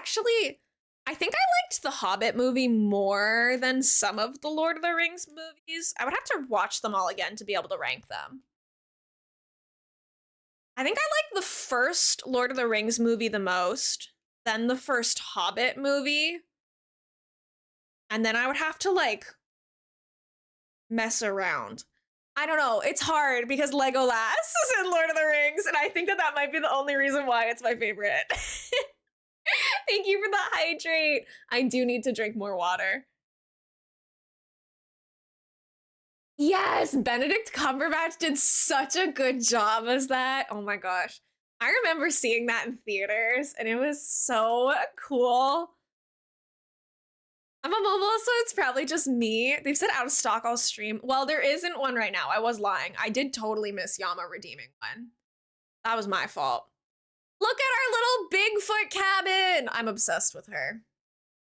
think I liked the Hobbit movie more than some of the Lord of the Rings movies. I would have to watch them all again to be able to rank them. I think I like the first Lord of the Rings movie the most, then the first Hobbit movie, and then I would have to like mess around. I don't know. It's hard because Legolas is in Lord of the Rings, and I think that that might be the only reason why it's my favorite. Thank you for the hydrate. I do need to drink more water. Yes, Benedict Cumberbatch did such a good job as that. Oh my gosh. I remember seeing that in theaters, and it was so cool. I'm a mobile, so it's probably just me. They've said out of stock, I'll stream. Well, there isn't one right now. I was lying. I did totally miss Yama redeeming one. That was my fault. Look at our little Bigfoot cabin. I'm obsessed with her.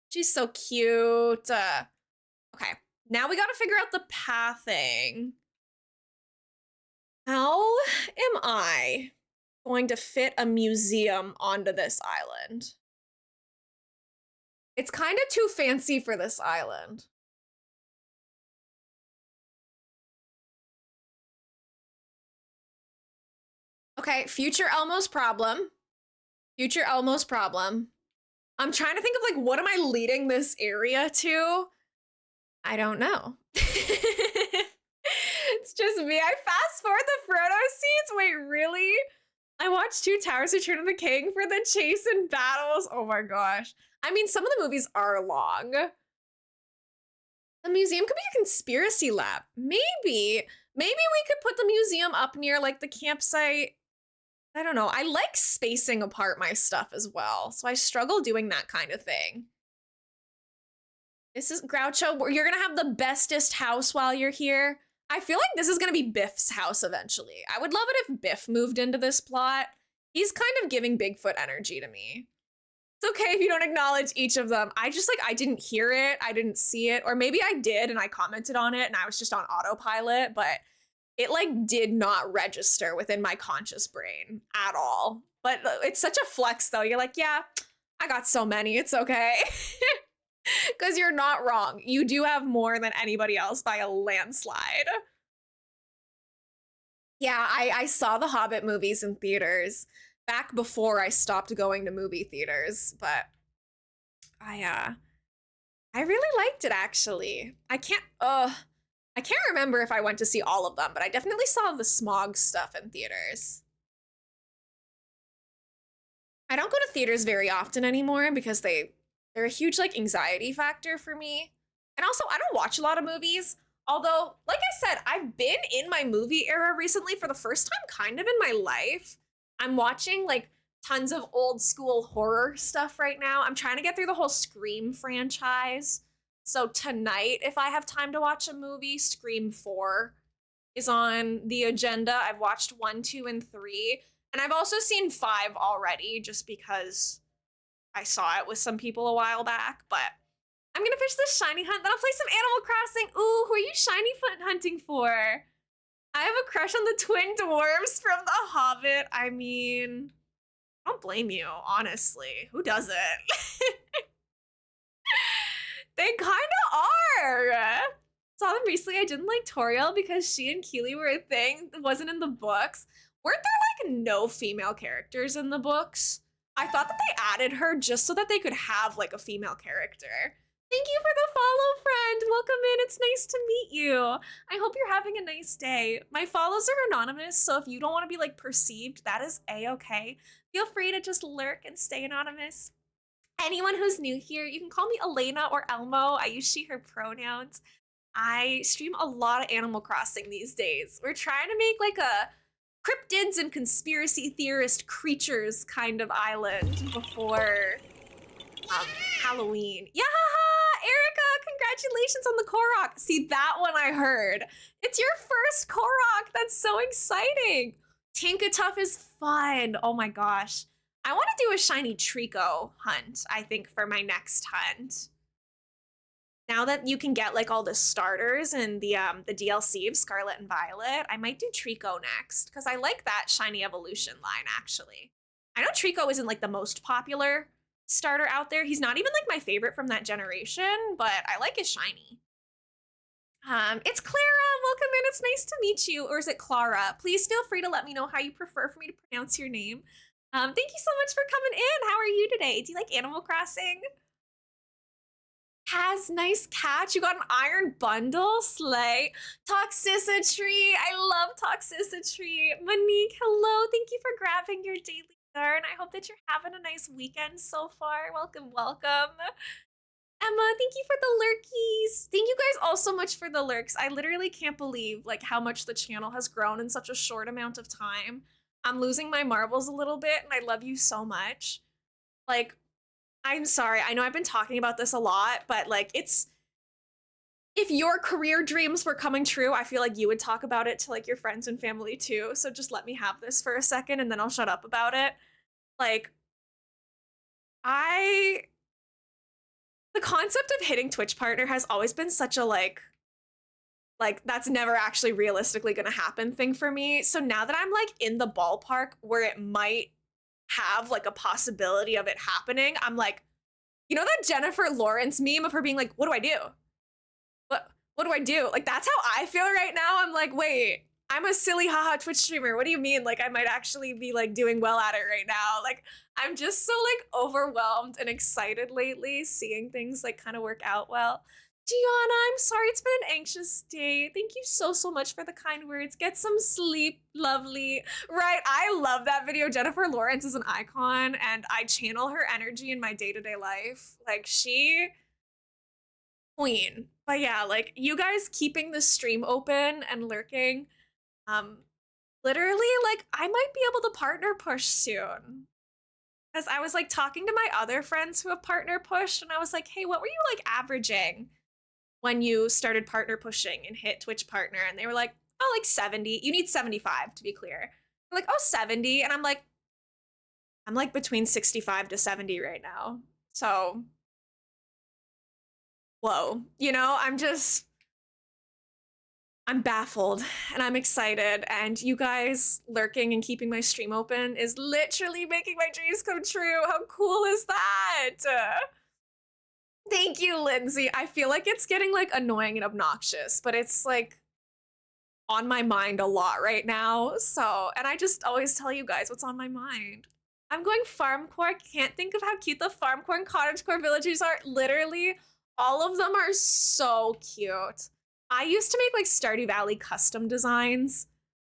She's so cute. Okay, now we gotta figure out the pathing. How am I going to fit a museum onto this island? It's kind of too fancy for this island. Okay, future Elmo's problem. Future Elmo's problem. I'm trying to think of like, what am I leading this area to? I don't know. It's just me. I fast forward the Frodo scenes. Wait, really? I watched Two Towers Return of the King for the chase and battles. Oh my gosh. I mean, some of the movies are long. The museum could be a conspiracy lab. Maybe we could put the museum up near like the campsite. I don't know. I like spacing apart my stuff as well, so I struggle doing that kind of thing. This is Groucho. You're gonna have the bestest house while you're here. I feel like this is gonna be Biff's house eventually. I would love it if Biff moved into this plot. He's kind of giving Bigfoot energy to me. It's okay if you don't acknowledge each of them. I didn't hear it, I didn't see it, or maybe I did and I commented on it and I was just on autopilot, but it like did not register within my conscious brain at all. But it's such a flex though. You're like, yeah, I got so many, it's okay. Because you're not wrong. You do have more than anybody else by a landslide. Yeah, I saw the Hobbit movies in theaters back before I stopped going to movie theaters, but I really liked it actually. I can't remember if I went to see all of them, but I definitely saw the Smog stuff in theaters. I don't go to theaters very often anymore because they're a huge like anxiety factor for me. And also, I don't watch a lot of movies. Although, like I said, I've been in my movie era recently for the first time kind of in my life. I'm watching like tons of old school horror stuff right now. I'm trying to get through the whole Scream franchise. So tonight, if I have time to watch a movie, Scream 4 is on the agenda. I've watched 1, 2, and 3. And I've also seen 5 already just because I saw it with some people a while back. But I'm gonna fish the shiny hunt, then I'll play some Animal Crossing. Ooh, who are you shiny hunting for? I have a crush on the twin dwarves from The Hobbit. I mean, I don't blame you, honestly. Who doesn't? They kind of are. Saw them recently. I didn't like Toriel because she and Keely were a thing. It wasn't in the books. Weren't there like no female characters in the books? I thought that they added her just so that they could have like a female character. Thank you for the follow, friend. Welcome in. It's nice to meet you. I hope you're having a nice day. My follows are anonymous, so if you don't want to be like perceived, that is a-okay. Feel free to just lurk and stay anonymous. Anyone who's new here, you can call me Elena or Elmo. I use she, her pronouns. I stream a lot of Animal Crossing these days. We're trying to make like a cryptids and conspiracy theorist creatures kind of island before Halloween. Yeah, Erica, congratulations on the Korok. See, that one I heard. It's your first Korok. That's so exciting. Tinkatuff is fun. Oh my gosh. I want to do a shiny Trico hunt, I think, for my next hunt. Now that you can get like all the starters and the DLC of Scarlet and Violet, I might do Trico next because I like that shiny evolution line actually. I know Trico isn't like the most popular starter out there. He's not even like my favorite from that generation, but I like his shiny. It's Clara. Welcome in. It's nice to meet you. Or is it Clara? Please feel free to let me know how you prefer for me to pronounce your name. Thank you so much for coming in. How are you today? Do you like Animal Crossing? Has nice catch. You got an iron bundle. Slay. Toxicity. I love Toxicity. Monique, hello. Thank you for grabbing your daily yarn. I hope that you're having a nice weekend so far. Welcome, welcome. Emma, thank you for the lurkies. Thank you guys all so much for the lurks. I literally can't believe like how much the channel has grown in such a short amount of time. I'm losing my marbles a little bit and I love you so much. Like, I'm sorry. I know I've been talking about this a lot, but like it's if your career dreams were coming true, I feel like you would talk about it to like your friends and family too. So just let me have this for a second and then I'll shut up about it. Like the concept of hitting Twitch partner has always been such a like that's never actually realistically gonna happen thing for me. So now that I'm like in the ballpark where it might have like a possibility of it happening, I'm like, you know that Jennifer Lawrence meme of her being like, what do I do? What do I do? Like that's how I feel right now. I'm like, wait, I'm a silly haha Twitch streamer. What do you mean? Like I might actually be like doing well at it right now. Like I'm just so like overwhelmed and excited lately seeing things like kind of work out well. Gianna, I'm sorry it's been an anxious day. Thank you so much for the kind words. Get some sleep, lovely. Right, I love that video. Jennifer Lawrence is an icon and I channel her energy in my day-to-day life. Like she queen. But yeah, like you guys keeping the stream open and lurking, literally like I might be able to partner push soon. Because I was like talking to my other friends who have partner pushed and I was like, hey, what were you like averaging when you started partner pushing and hit Twitch partner? And they were like, oh, like 70. You need 75 to be clear. They're like, oh, 70. And I'm like between 65 to 70 right now. So, whoa, you know, I'm baffled and I'm excited. And you guys lurking and keeping my stream open is literally making my dreams come true. How cool is that? Thank you, Lindsay. I feel like it's getting like annoying and obnoxious, but it's like on my mind a lot right now. So, and I just always tell you guys what's on my mind. I'm going farmcore. Can't think of how cute the farmcore and cottagecore villagers are. Literally, all of them are so cute. I used to make like Stardew Valley custom designs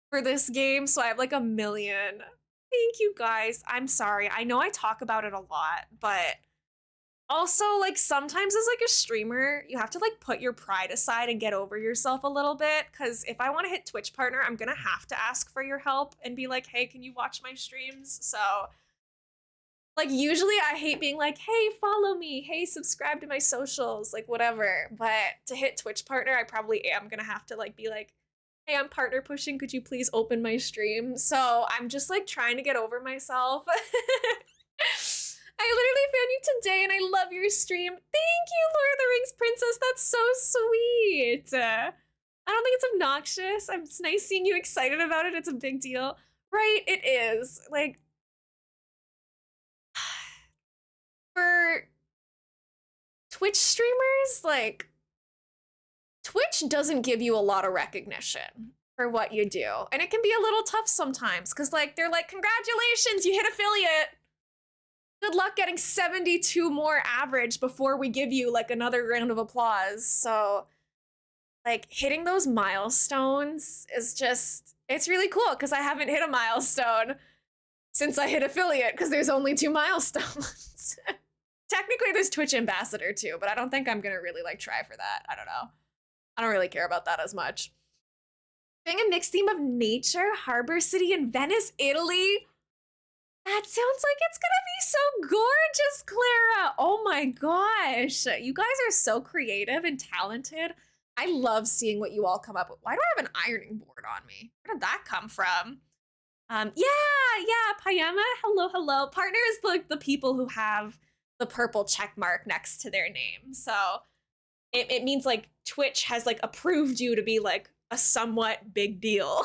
for this game, so I have like a million. Thank you guys. I'm sorry. I know I talk about it a lot, but also, like, sometimes as, like, a streamer, you have to, like, put your pride aside and get over yourself a little bit, because if I want to hit Twitch partner, I'm gonna have to ask for your help and be like, hey, can you watch my streams? So, like, usually I hate being like, hey, follow me, hey, subscribe to my socials, like, whatever, but to hit Twitch partner, I probably am gonna have to, like, be like, hey, I'm partner pushing, could you please open my stream? So, I'm just, like, trying to get over myself. literally found you today and I love your stream. Thank you, Lord of the Rings Princess. That's so sweet. I don't think it's obnoxious. It's nice seeing you excited about it. It's a big deal. Right? It is. Like, for Twitch streamers, like, Twitch doesn't give you a lot of recognition for what you do. And it can be a little tough sometimes because, like, they're like, congratulations, you hit affiliate. Good luck getting 72 more average before we give you, like, another round of applause. So, like, hitting those milestones is just, it's really cool because I haven't hit a milestone since I hit affiliate because there's only 2 milestones. Technically, there's Twitch Ambassador too, but I don't think I'm gonna really, like, try for that. I don't know. I don't really care about that as much. Doing a mixed theme of nature, Harbor City, and Venice, Italy. That sounds like it's gonna be so gorgeous, Clara. Oh my gosh. You guys are so creative and talented. I love seeing what you all come up with. Why do I have an ironing board on me? Where did that come from? Yeah, Payama, hello. Partner is like the people who have the purple check mark next to their name. So it means like Twitch has like approved you to be like a somewhat big deal.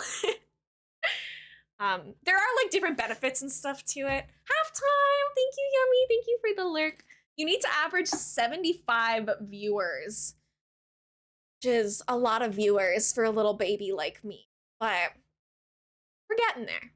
There are like different benefits and stuff to it. Halftime, thank you, Yummy. Thank you for the lurk. You need to average 75 viewers, which is a lot of viewers for a little baby like me. But we're getting there.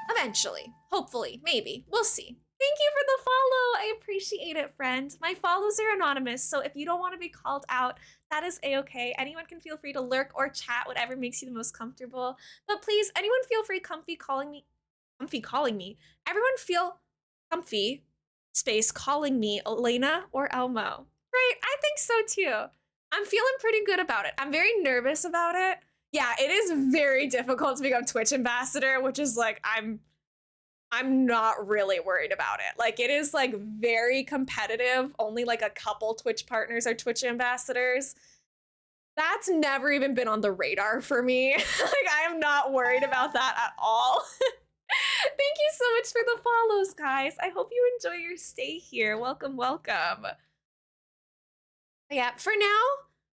Eventually. Hopefully. Maybe. We'll see. Thank you for the follow. I appreciate it, friend. My follows are anonymous, so if you don't want to be called out, that is a-okay. Anyone can feel free to lurk or chat, whatever makes you the most comfortable. But please, anyone feel free comfy calling me. Everyone feel comfy, space, calling me Elena or Elmo. Right? I think so too. I'm feeling pretty good about it. I'm very nervous about it. Yeah, it is very difficult to become Twitch ambassador, which is like, I'm not really worried about it. Like, it is like very competitive. Only like a couple Twitch partners are Twitch ambassadors. That's never even been on the radar for me. Like, I am not worried about that at all. Thank you so much for the follows, guys. I hope you enjoy your stay here. Welcome. Yeah, for now,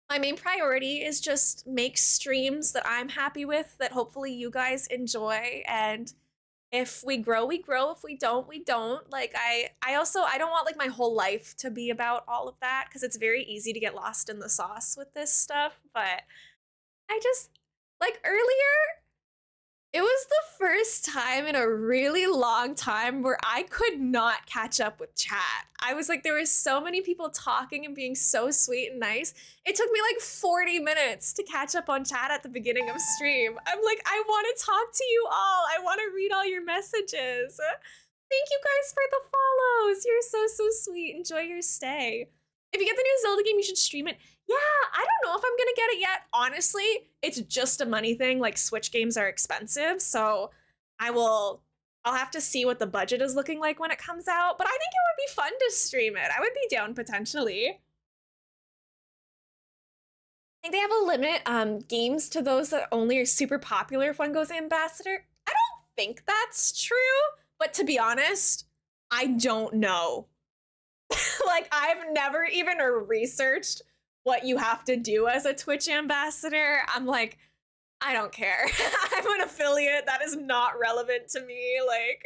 my main priority is just make streams that I'm happy with, that hopefully you guys enjoy, and if we grow, we grow. If we don't, we don't. Like, I don't want like my whole life to be about all of that because it's very easy to get lost in the sauce with this stuff. But I just, like, earlier, it was the first time in a really long time where I could not catch up with chat. I was like, there were so many people talking and being so sweet and nice. It took me like 40 minutes to catch up on chat at the beginning of stream. I'm like, I want to talk to you all. I want to read all your messages. Thank you guys for the follows. You're so sweet. Enjoy your stay. If you get the new Zelda game, you should stream it. Yeah, I don't know if I'm gonna get it yet. Honestly, it's just a money thing. Like, Switch games are expensive, so I'll have to see what the budget is looking like when it comes out, but I think it would be fun to stream it. I would be down potentially. I think they have a limit games to those that only are super popular if one goes ambassador. I don't think that's true, but to be honest, I don't know. Like, I've never even researched what you have to do as a Twitch ambassador. I'm like, I don't care. I'm an affiliate. That is not relevant to me. Like,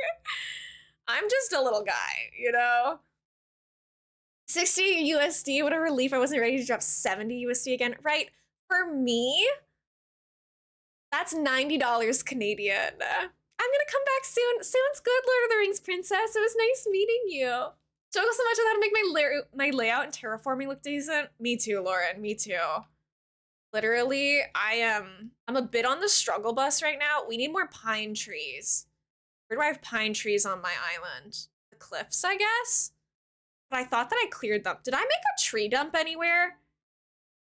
I'm just a little guy, you know? 60 USD, what a relief. I wasn't ready to drop 70 USD again. Right, for me, that's $90 Canadian. I'm gonna come back soon. Sounds good, Lord of the Rings Princess. It was nice meeting you. Struggle so much with how to make my layout and terraforming look decent. Me too, Lauren. Me too. Literally, I'm a bit on the struggle bus right now. We need more pine trees. Where do I have pine trees on my island? The cliffs, I guess? But I thought that I cleared them. Did I make a tree dump anywhere?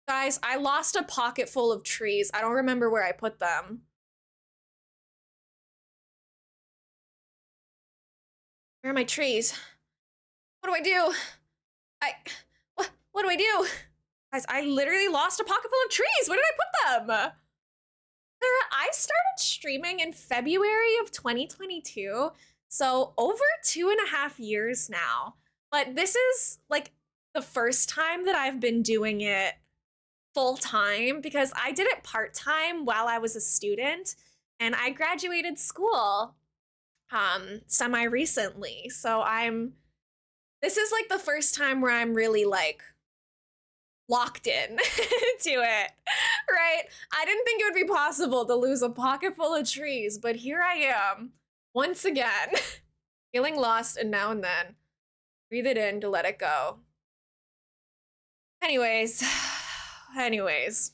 Guys, I lost a pocket full of trees. I don't remember where I put them. Where are my trees? What do I do? What do I do? Guys, I literally lost a pocket full of trees. Where did I put them? Sarah, I started streaming in February of 2022. So over 2.5 years now. But this is like the first time that I've been doing it full time because I did it part time while I was a student and I graduated school semi recently. So this is like the first time where I'm really like locked in to it, right? I didn't think it would be possible to lose a pocket full of trees, but here I am once again, feeling lost and now and then. Breathe it in to let it go. Anyways, anyways,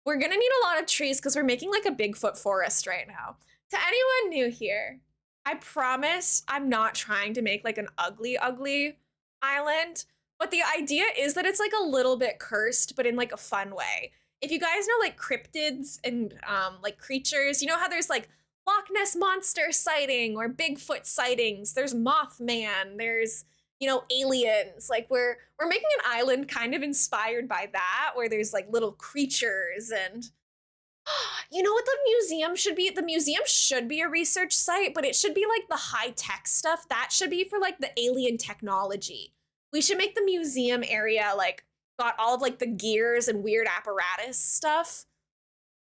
we're gonna need a lot of trees because we're making like a Bigfoot forest right now. To anyone new here, I promise I'm not trying to make like an ugly, ugly island, but the idea is that it's like a little bit cursed, but in like a fun way. If you guys know like cryptids and like creatures, you know how there's like Loch Ness monster sighting or Bigfoot sightings. There's Mothman. There's aliens. Like we're making an island kind of inspired by that, where there's like little creatures and you know what the museum should be? The museum should be a research site, but it should be like the high-tech stuff. That should be for like the alien technology. We should make the museum area like got all of like the gears and weird apparatus stuff.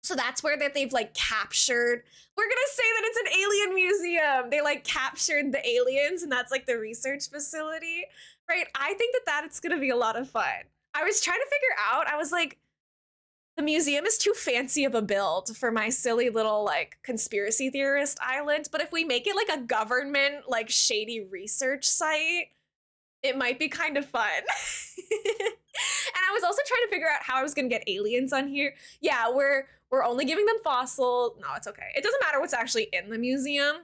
So that's where that they've like captured. We're gonna say that it's an alien museum. They like captured the aliens, and that's like the research facility, right? I think that that's gonna be a lot of fun. I was trying to figure out. I was like, the museum is too fancy of a build for my silly little like conspiracy theorist island. But if we make it like a government like shady research site, it might be kind of fun. And I was also trying to figure out how I was gonna get aliens on here. Yeah, we're only giving them fossil. No, it's okay. It doesn't matter what's actually in the museum,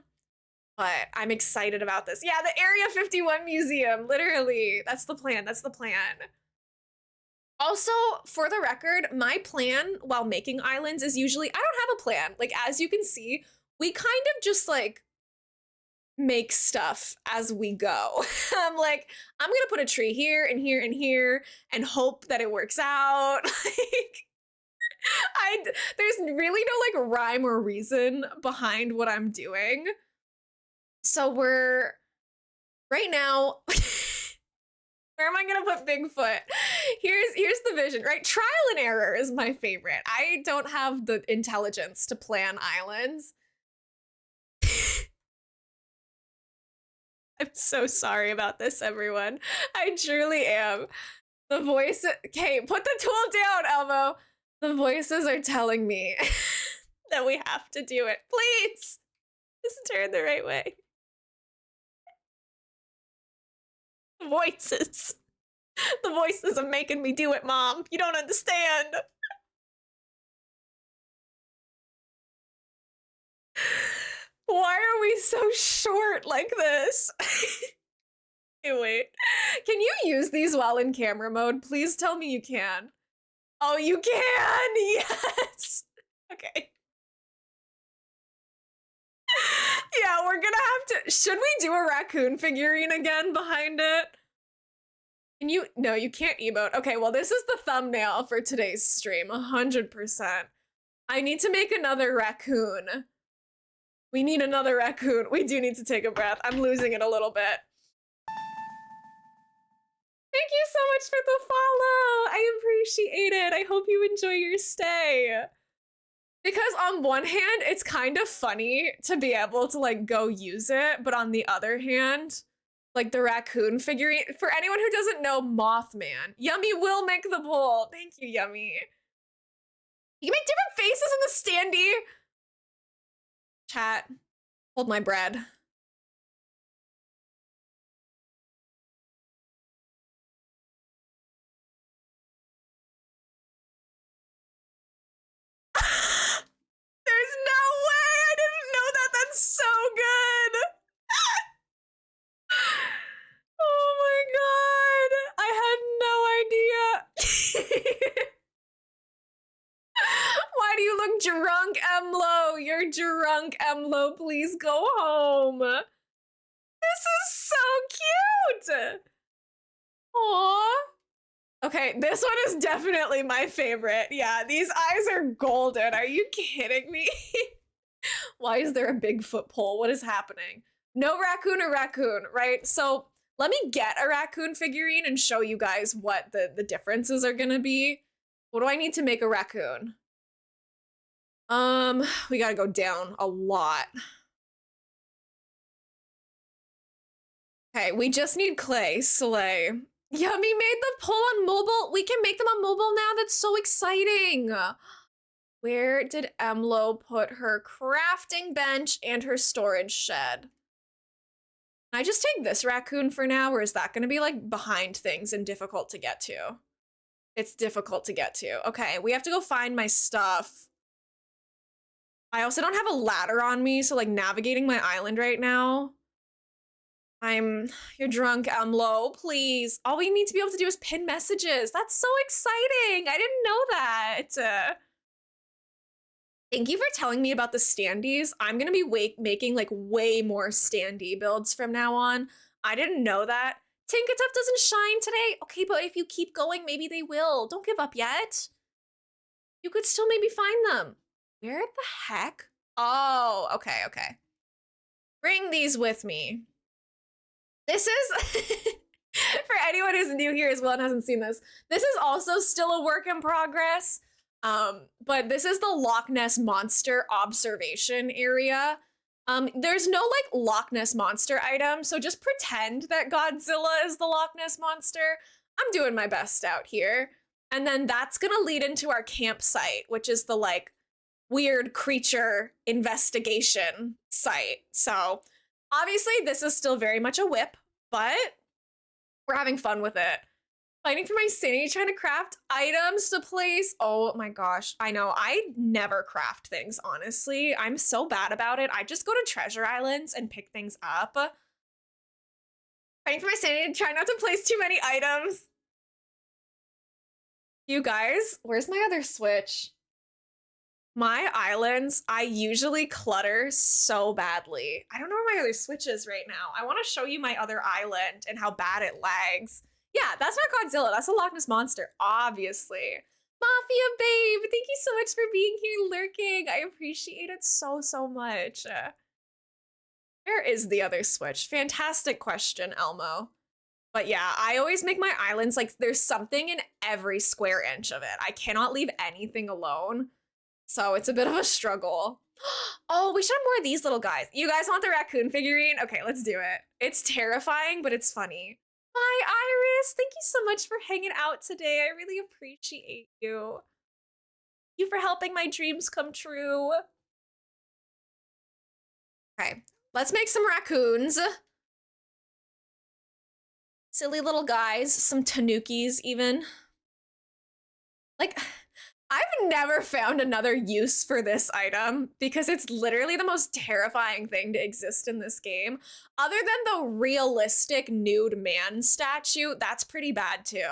but I'm excited about this. Yeah, the Area 51 Museum, literally. That's the plan. That's the plan. Also, for the record, my plan while making islands is usually, I don't have a plan. Like, as you can see, we kind of just like make stuff as we go. I'm like, I'm gonna put a tree here and here and here and hope that it works out. Like, there's really no like rhyme or reason behind what I'm doing. So we're right now. Where am I gonna put Bigfoot? Here's the vision, right? Trial and error is my favorite. I don't have the intelligence to plan islands. I'm so sorry about this, everyone. I truly am. The voice. Okay, put the tool down, Elmo. The voices are telling me that we have to do it. Please, just turn the right way. The voices. The voices are making me do it, Mom. You don't understand. Why are we so short like this? Hey, wait. Can you use these while in camera mode? Please tell me you can. Oh, you can! Yes! Okay. Yeah, we're gonna have to. Should we do a raccoon figurine again behind it? Can you? No, you can't emote. Okay, well, this is the thumbnail for today's stream, 100%. I need to make another raccoon. We need another raccoon. We do need to take a breath. I'm losing it a little bit. Thank you so much for the follow. I appreciate it. I hope you enjoy your stay. Because on one hand, it's kind of funny to be able to like go use it, but on the other hand, like the raccoon figurine, for anyone who doesn't know Mothman, Yummy will make the poll. Thank you, Yummy. You can make different faces in the standee. Chat, hold my bread. There's no way! I didn't know that! That's so good! Oh my god! I had no idea! Why do you look drunk, Emlo? You're drunk, Emlo. Please go home. This is so cute! Aww. Okay, this one is definitely my favorite. Yeah, these eyes are golden. Are you kidding me? Why is there a Bigfoot pole? What is happening? No raccoon or raccoon, right? So Let me get a raccoon figurine and show you guys what the differences are gonna be. What do I need to make a raccoon? We gotta go down a lot. Okay, we just need clay, Slay. Yummy made the poll on mobile. We can make them on mobile now. That's so exciting. Where did Emlo put her crafting bench and her storage shed? Can I just take this raccoon for now, or is that gonna be like behind things and difficult to get to? It's difficult to get to. Okay, we have to go find my stuff. I also don't have a ladder on me, so like navigating my island right now. You're drunk, Emlo, please. All we need to be able to do is pin messages. That's so exciting. I didn't know that. Thank you for telling me about the standees. I'm gonna be making like way more standee builds from now on. I didn't know that. Tinkatuff doesn't shine today. Okay, but if you keep going, maybe they will. Don't give up yet. You could still maybe find them. Where the heck? Oh, okay, okay. Bring these with me. This is, for anyone who's new here as well and hasn't seen this is also still a work in progress. But this is the Loch Ness Monster observation area. There's no like Loch Ness Monster item, so just pretend that Godzilla is the Loch Ness Monster. I'm doing my best out here. And then that's gonna lead into our campsite, which is the like weird creature investigation site. So obviously this is still very much a whip, but we're having fun with it. Fighting for my sanity, trying to craft items to place. Oh my gosh, I know. I never craft things, honestly. I'm so bad about it. I just go to treasure islands and pick things up. Fighting for my sanity, trying not to place too many items. You guys, where's my other switch? My islands, I usually clutter so badly. I don't know where my other switch is right now. I want to show you my other island and how bad it lags. Yeah, that's not Godzilla. That's a Loch Ness Monster, obviously. Mafia Babe, thank you so much for being here lurking. I appreciate it so, so much. Where is the other switch? Fantastic question, Elmo. But yeah, I always make my islands like there's something in every square inch of it. I cannot leave anything alone. So it's a bit of a struggle. Oh, we should have more of these little guys. You guys want the raccoon figurine? Okay, let's do it. It's terrifying, but it's funny. Hi, Iris. Thank you so much for hanging out today. I really appreciate you. Thank you for helping my dreams come true. Okay, let's make some raccoons. Silly little guys, some tanukis even. Like, I've never found another use for this item because it's literally the most terrifying thing to exist in this game. Other than the realistic nude man statue, that's pretty bad too.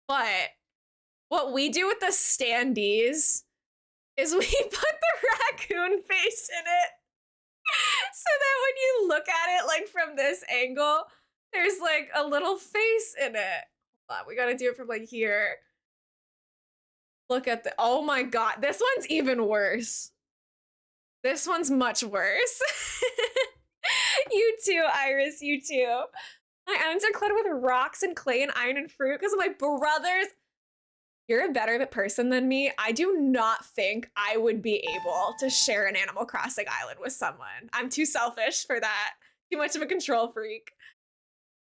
But what we do with the standees is we put the raccoon face in it so that when you look at it like from this angle, there's like a little face in it. Hold on, we gotta do it from like here. Look at the, oh my god, this one's even worse. This one's much worse. You too, Iris, you too. My islands are cluttered with rocks and clay and iron and fruit because of my brothers. You're a better person than me. I do not think I would be able to share an Animal Crossing island with someone. I'm too selfish for that. Too much of a control freak.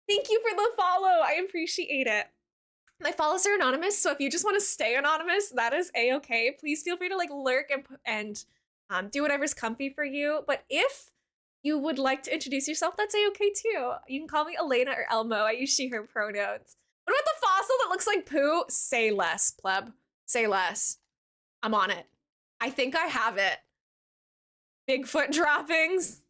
Thank you for the follow. I appreciate it. My follows are anonymous, so if you just want to stay anonymous, that is a-okay. Please feel free to like lurk and do whatever's comfy for you. But if you would like to introduce yourself, that's a-okay too. You can call me Elena or Elmo. I use she, her pronouns. What about the fossil that looks like poo? Say less, pleb. Say less. I'm on it. I think I have it. Bigfoot droppings.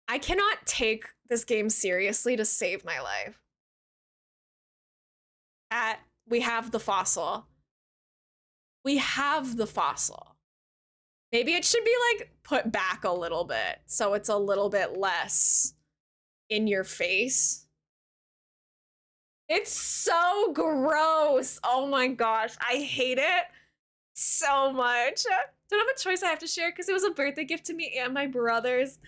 I cannot take this game seriously to save my life. We have the fossil. We have the fossil. Maybe it should be like put back a little bit so it's a little bit less in your face. It's so gross. Oh my gosh, I hate it so much. Don't have a choice, I have to share because it was a birthday gift to me and my brothers.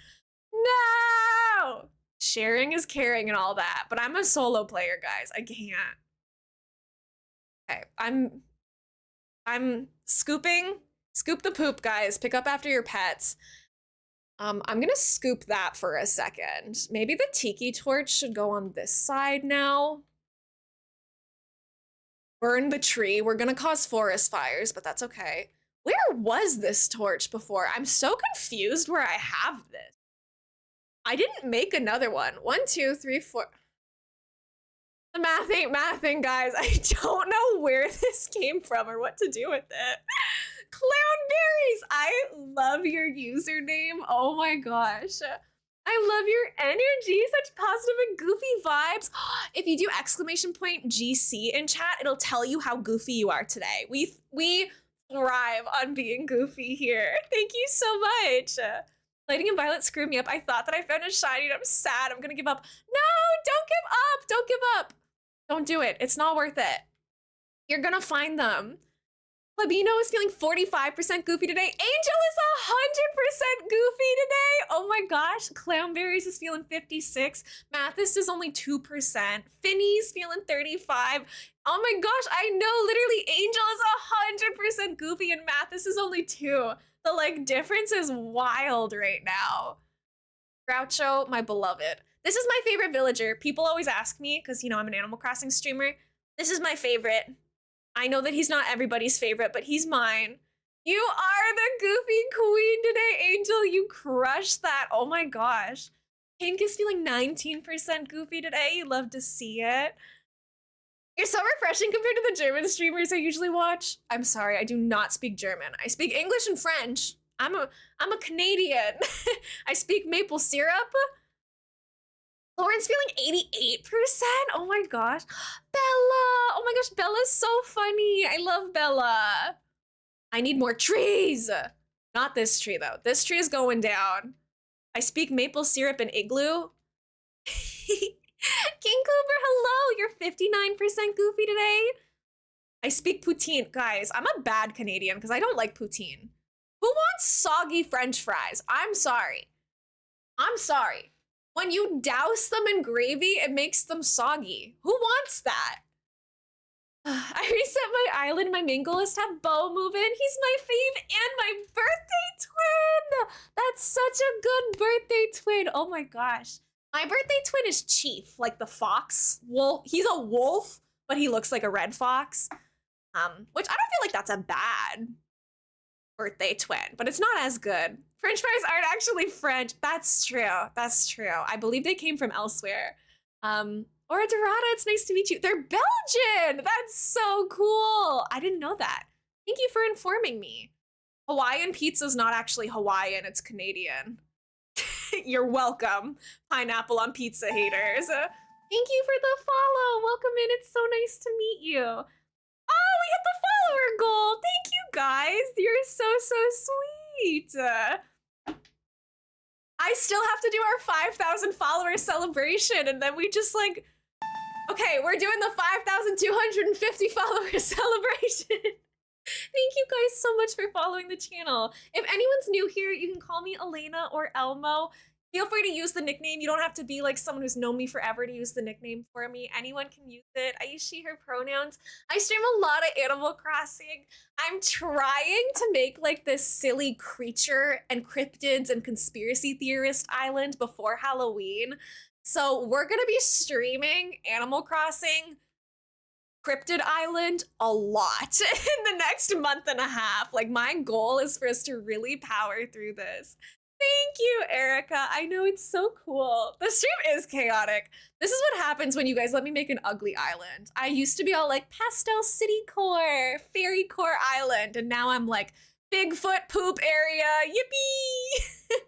No! Sharing is caring and all that, but I'm a solo player, guys. I can't. Okay, I'm scooping. Scoop the poop, guys. Pick up after your pets. I'm gonna scoop that for a second. Maybe the tiki torch should go on this side now. Burn the tree. We're gonna cause forest fires, but that's okay. Where was this torch before? I'm so confused where I have this. I didn't make another one. 1, 2, 3, 4. The math ain't mathing, guys. I don't know where this came from or what to do with it. Clownberries, I love your username. Oh my gosh. I love your energy, such positive and goofy vibes. If you do !GC in chat, it'll tell you how goofy you are today. We thrive on being goofy here. Thank you so much. Lighting and Violet screw me up. I thought that I found a shiny and I'm sad. I'm gonna give up. No, don't give up. Don't give up. Don't do it. It's not worth it. You're gonna find them. Labino is feeling 45% goofy today. Angel is 100% goofy today. Oh my gosh. Clownberries is feeling 56. Mathis is only 2%. Finny's feeling 35. Oh my gosh, I know, literally Angel is 100% goofy and Mathis is only 2. The like difference is wild right now. Groucho, my beloved. This is my favorite villager. People always ask me, because you know I'm an Animal Crossing streamer. This is my favorite. I know that he's not everybody's favorite, but he's mine. You are the goofy queen today, Angel. You crushed that. Oh my gosh. Pink is feeling 19% goofy today. You love to see it. You're so refreshing compared to the German streamers I usually watch. I'm sorry, I do not speak German. I speak English and French. I'm a Canadian. I speak maple syrup. Lauren's feeling 88%. Oh my gosh. Bella. Oh my gosh, Bella's so funny. I love Bella. I need more trees. Not this tree though. This tree is going down. I speak maple syrup and igloo. King Cooper, hello. You're 59% goofy today. I speak poutine. Guys, I'm a bad Canadian because I don't like poutine. Who wants soggy French fries? I'm sorry. I'm sorry. When you douse them in gravy, it makes them soggy. Who wants that? I reset my island. My main goal is to have Bo move in. He's my fave and my birthday twin. That's such a good birthday twin. Oh my gosh. My birthday twin is Chief, like the fox. Wolf. He's a wolf, but he looks like a red fox. Which I don't feel like that's a bad birthday twin, but it's not as good. French fries aren't actually French. That's true. That's true. I believe they came from elsewhere. Ora Dorada, it's nice to meet you. They're Belgian. That's so cool. I didn't know that. Thank you for informing me. Hawaiian pizza's not actually Hawaiian, it's Canadian. You're welcome, pineapple on pizza haters. Thank you for the follow. Welcome in. It's so nice to meet you. Oh, we hit the follower goal. Thank you guys. You're so sweet. I still have to do our 5,000 follower celebration, and then we just like, okay, we're doing the 5,250 follower celebration. Thank you guys so much for following the channel. If anyone's new here, you can call me Elena or Elmo. Feel free to use the nickname. You don't have to be like someone who's known me forever to use the nickname for me. Anyone can use it. I use she, her pronouns. I stream a lot of Animal Crossing. I'm trying to make like this silly creature and cryptids and conspiracy theorist island before Halloween. So we're gonna be streaming Animal Crossing Cryptid Island a lot in the next month and a half. Like my goal is for us to really power through this. Thank you, Erica. I know, it's so cool. The stream is chaotic. This is what happens when you guys let me make an ugly island. I used to be all like pastel city core, fairy core island, and now I'm like Bigfoot poop area. Yippee!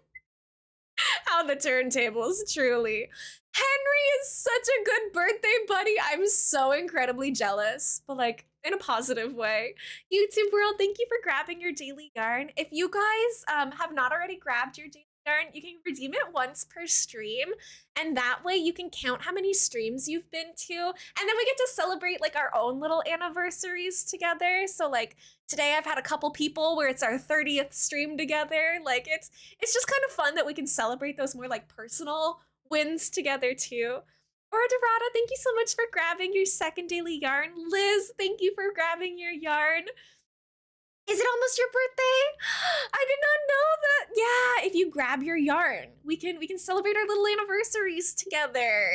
How the turntables, truly. Henry is such a good birthday buddy. I'm so incredibly jealous, but like in a positive way. YouTube world, thank you for grabbing your daily yarn. If you guys have not already grabbed your daily yarn, you can redeem it once per stream, and that way you can count how many streams you've been to, and then we get to celebrate like our own little anniversaries together. So like today I've had a couple people where it's our 30th stream together. Like it's just kind of fun that we can celebrate those more like personal twins together too. Or Dorada, thank you so much for grabbing your second daily yarn. Liz, thank you for grabbing your yarn. Is it almost your birthday? I did not know that. Yeah, if you grab your yarn, we can celebrate our little anniversaries together.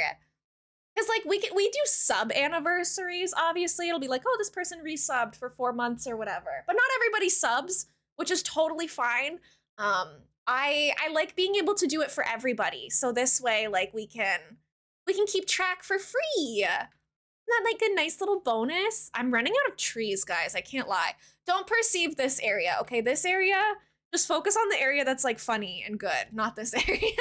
Cause like we do sub anniversaries. Obviously, it'll be like, oh, this person resubbed for 4 months or whatever. But not everybody subs, which is totally fine. I like being able to do it for everybody. So this way, like we can keep track for free. Isn't that like a nice little bonus? I'm running out of trees, guys. I can't lie. Don't perceive this area, okay? This area, just focus on the area that's like funny and good, not this area.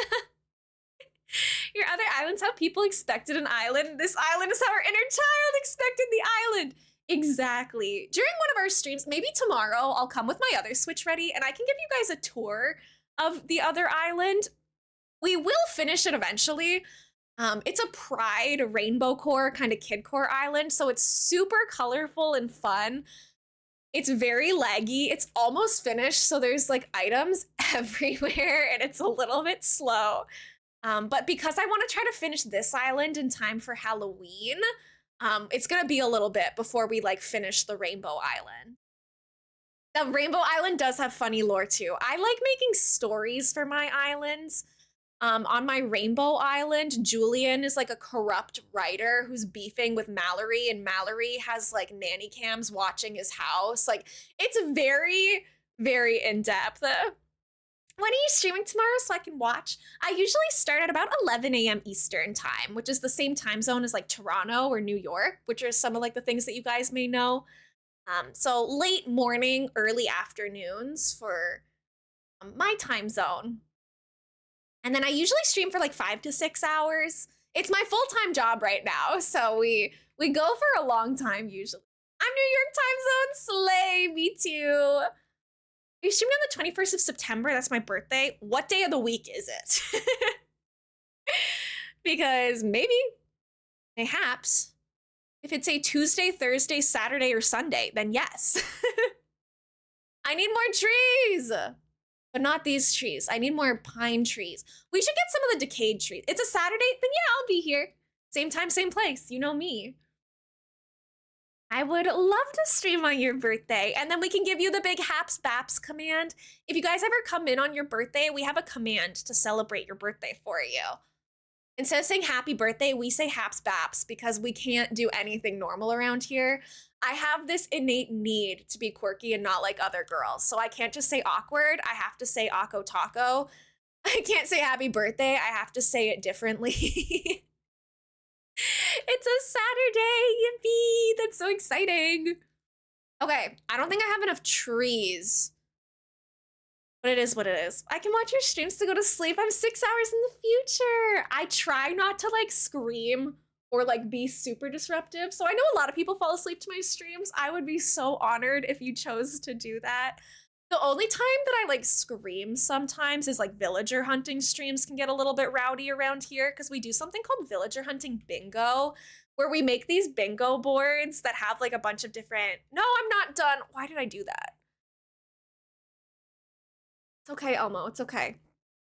Your other islands have people expected an island. This island is how our inner child expected the island. Exactly. During one of our streams, maybe tomorrow, I'll come with my other Switch ready and I can give you guys a tour of the other island. We will finish it eventually. It's a pride rainbow core kind of kid core island, so it's super colorful and fun. It's very laggy. It's almost finished, so there's like items everywhere and it's a little bit slow. But because I want to try to finish this island in time for Halloween, it's gonna be a little bit before we like finish the Rainbow Island. The Rainbow Island does have funny lore too. I like making stories for my islands. On my Rainbow Island, Julian is like a corrupt writer who's beefing with Mallory, and Mallory has like nanny cams watching his house. Like, it's very, very in-depth. When are you streaming tomorrow so I can watch? I usually start at about 11 a.m. Eastern time, which is the same time zone as like Toronto or New York, which are some of like the things that you guys may know. So late morning, early afternoons for my time zone. And then I usually stream for like 5 to 6 hours. It's my full-time job right now, so we go for a long time usually. I'm New York time zone, slay, me too. Are you streaming on the 21st of September? That's my birthday. What day of the week is it? Because maybe, perhaps, if it's a Tuesday, Thursday, Saturday, or Sunday, then yes. I need more trees. But not these trees. I need more pine trees. We should get some of the decayed trees. It's a Saturday, then yeah, I'll be here. Same time, same place. You know me. I would love to stream on your birthday, and then we can give you the big haps baps command. If you guys ever come in on your birthday, we have a command to celebrate your birthday for you. Instead of saying happy birthday, we say haps baps because we can't do anything normal around here. I have this innate need to be quirky and not like other girls. So I can't just say awkward. I have to say Akko Taco. I can't say happy birthday. I have to say it differently. It's a Saturday. Yippee. That's so exciting. Okay, I don't think I have enough trees. But it is what it is. I can watch your streams to go to sleep. I'm 6 hours in the future. I try not to like scream or like be super disruptive. So I know a lot of people fall asleep to my streams. I would be so honored if you chose to do that. The only time that I like scream sometimes is like villager hunting streams can get a little bit rowdy around here because we do something called villager hunting bingo, where we make these bingo boards that have like a bunch of different, no, I'm not done. Why did I do that? It's okay, Elmo, it's okay.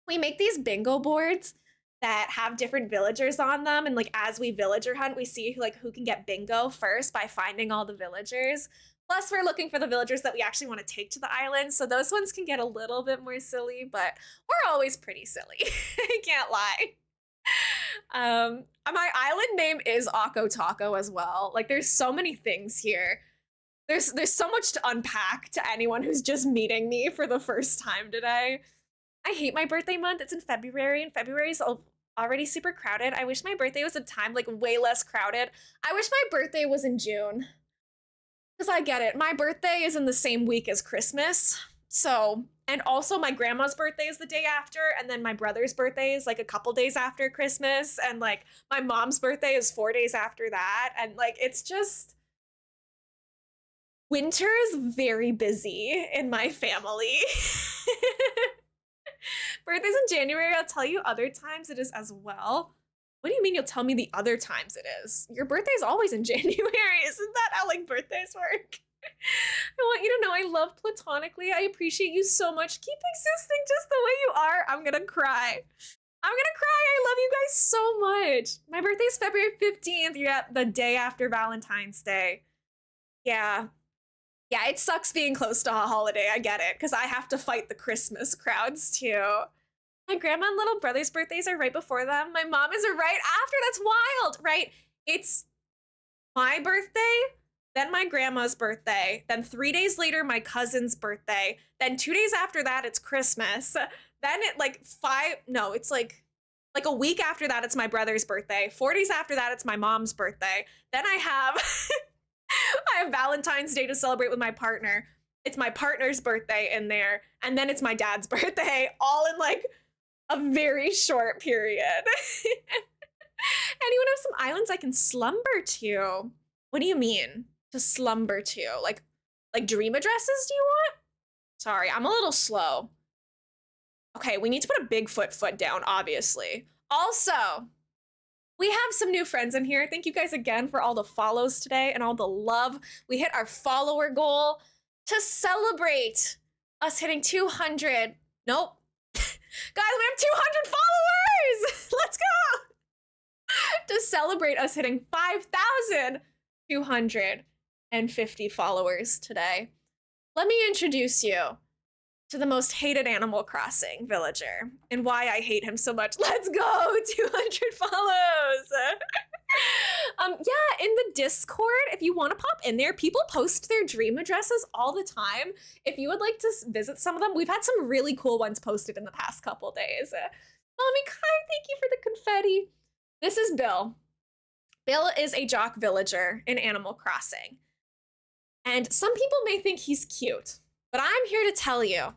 We make these bingo boards that have different villagers on them, and like as we villager hunt, we see like who can get bingo first by finding all the villagers. Plus, we're looking for the villagers that we actually want to take to the island, so those ones can get a little bit more silly, but we're always pretty silly. I can't lie. My island name is Akko Taco as well. Like, there's so many things here. There's so much to unpack to anyone who's just meeting me for the first time today. I hate my birthday month. It's in February, and February is already super crowded. I wish my birthday was a time like way less crowded. I wish my birthday was in June. Because I get it. My birthday is in the same week as Christmas. So, and also my grandma's birthday is the day after, and then my brother's birthday is like a couple days after Christmas, and like my mom's birthday is 4 days after that, and like it's just, winter is very busy in my family. Birthday's in January. I'll tell you other times it is as well. What do you mean you'll tell me the other times it is? Your birthday's always in January. Isn't that how like birthdays work? I want you to know I love platonically. I appreciate you so much. Keep existing just the way you are. I'm gonna cry. I'm gonna cry. I love you guys so much. My birthday's February 15th. Yeah, the day after Valentine's Day. Yeah. Yeah, it sucks being close to a holiday. I get it, because I have to fight the Christmas crowds too. My grandma and little brother's birthdays are right before them. My mom is right after. That's wild, right? It's my birthday, then my grandma's birthday, then 3 days later, my cousin's birthday. Then 2 days after that, it's Christmas. Then it like no, it's like a week after that, it's my brother's birthday. 4 days after that, it's my mom's birthday. Then I have I have Valentine's Day to celebrate with my partner. It's my partner's birthday in there, and then it's my dad's birthday, all in like a very short period. Anyone have some islands I can slumber to? What do you mean to slumber to? Like dream addresses do you want? Sorry, I'm a little slow. Okay, we need to put a Bigfoot foot down, obviously. Also, we have some new friends in here. Thank you guys again for all the follows today and all the love. We hit our follower goal to celebrate us hitting 200. Nope. Guys, we have 200 followers! Let's go! To celebrate us hitting 5,250 followers today, let me introduce you to the most hated Animal Crossing villager and why I hate him so much. Let's go! 200 follows! Yeah, in the Discord, if you want to pop in there, people post their dream addresses all the time. If you would like to visit some of them, we've had some really cool ones posted in the past couple days. Mommy Kai, thank you for the confetti. This is Bill. Bill is a jock villager in Animal Crossing. And some people may think he's cute, but I'm here to tell you,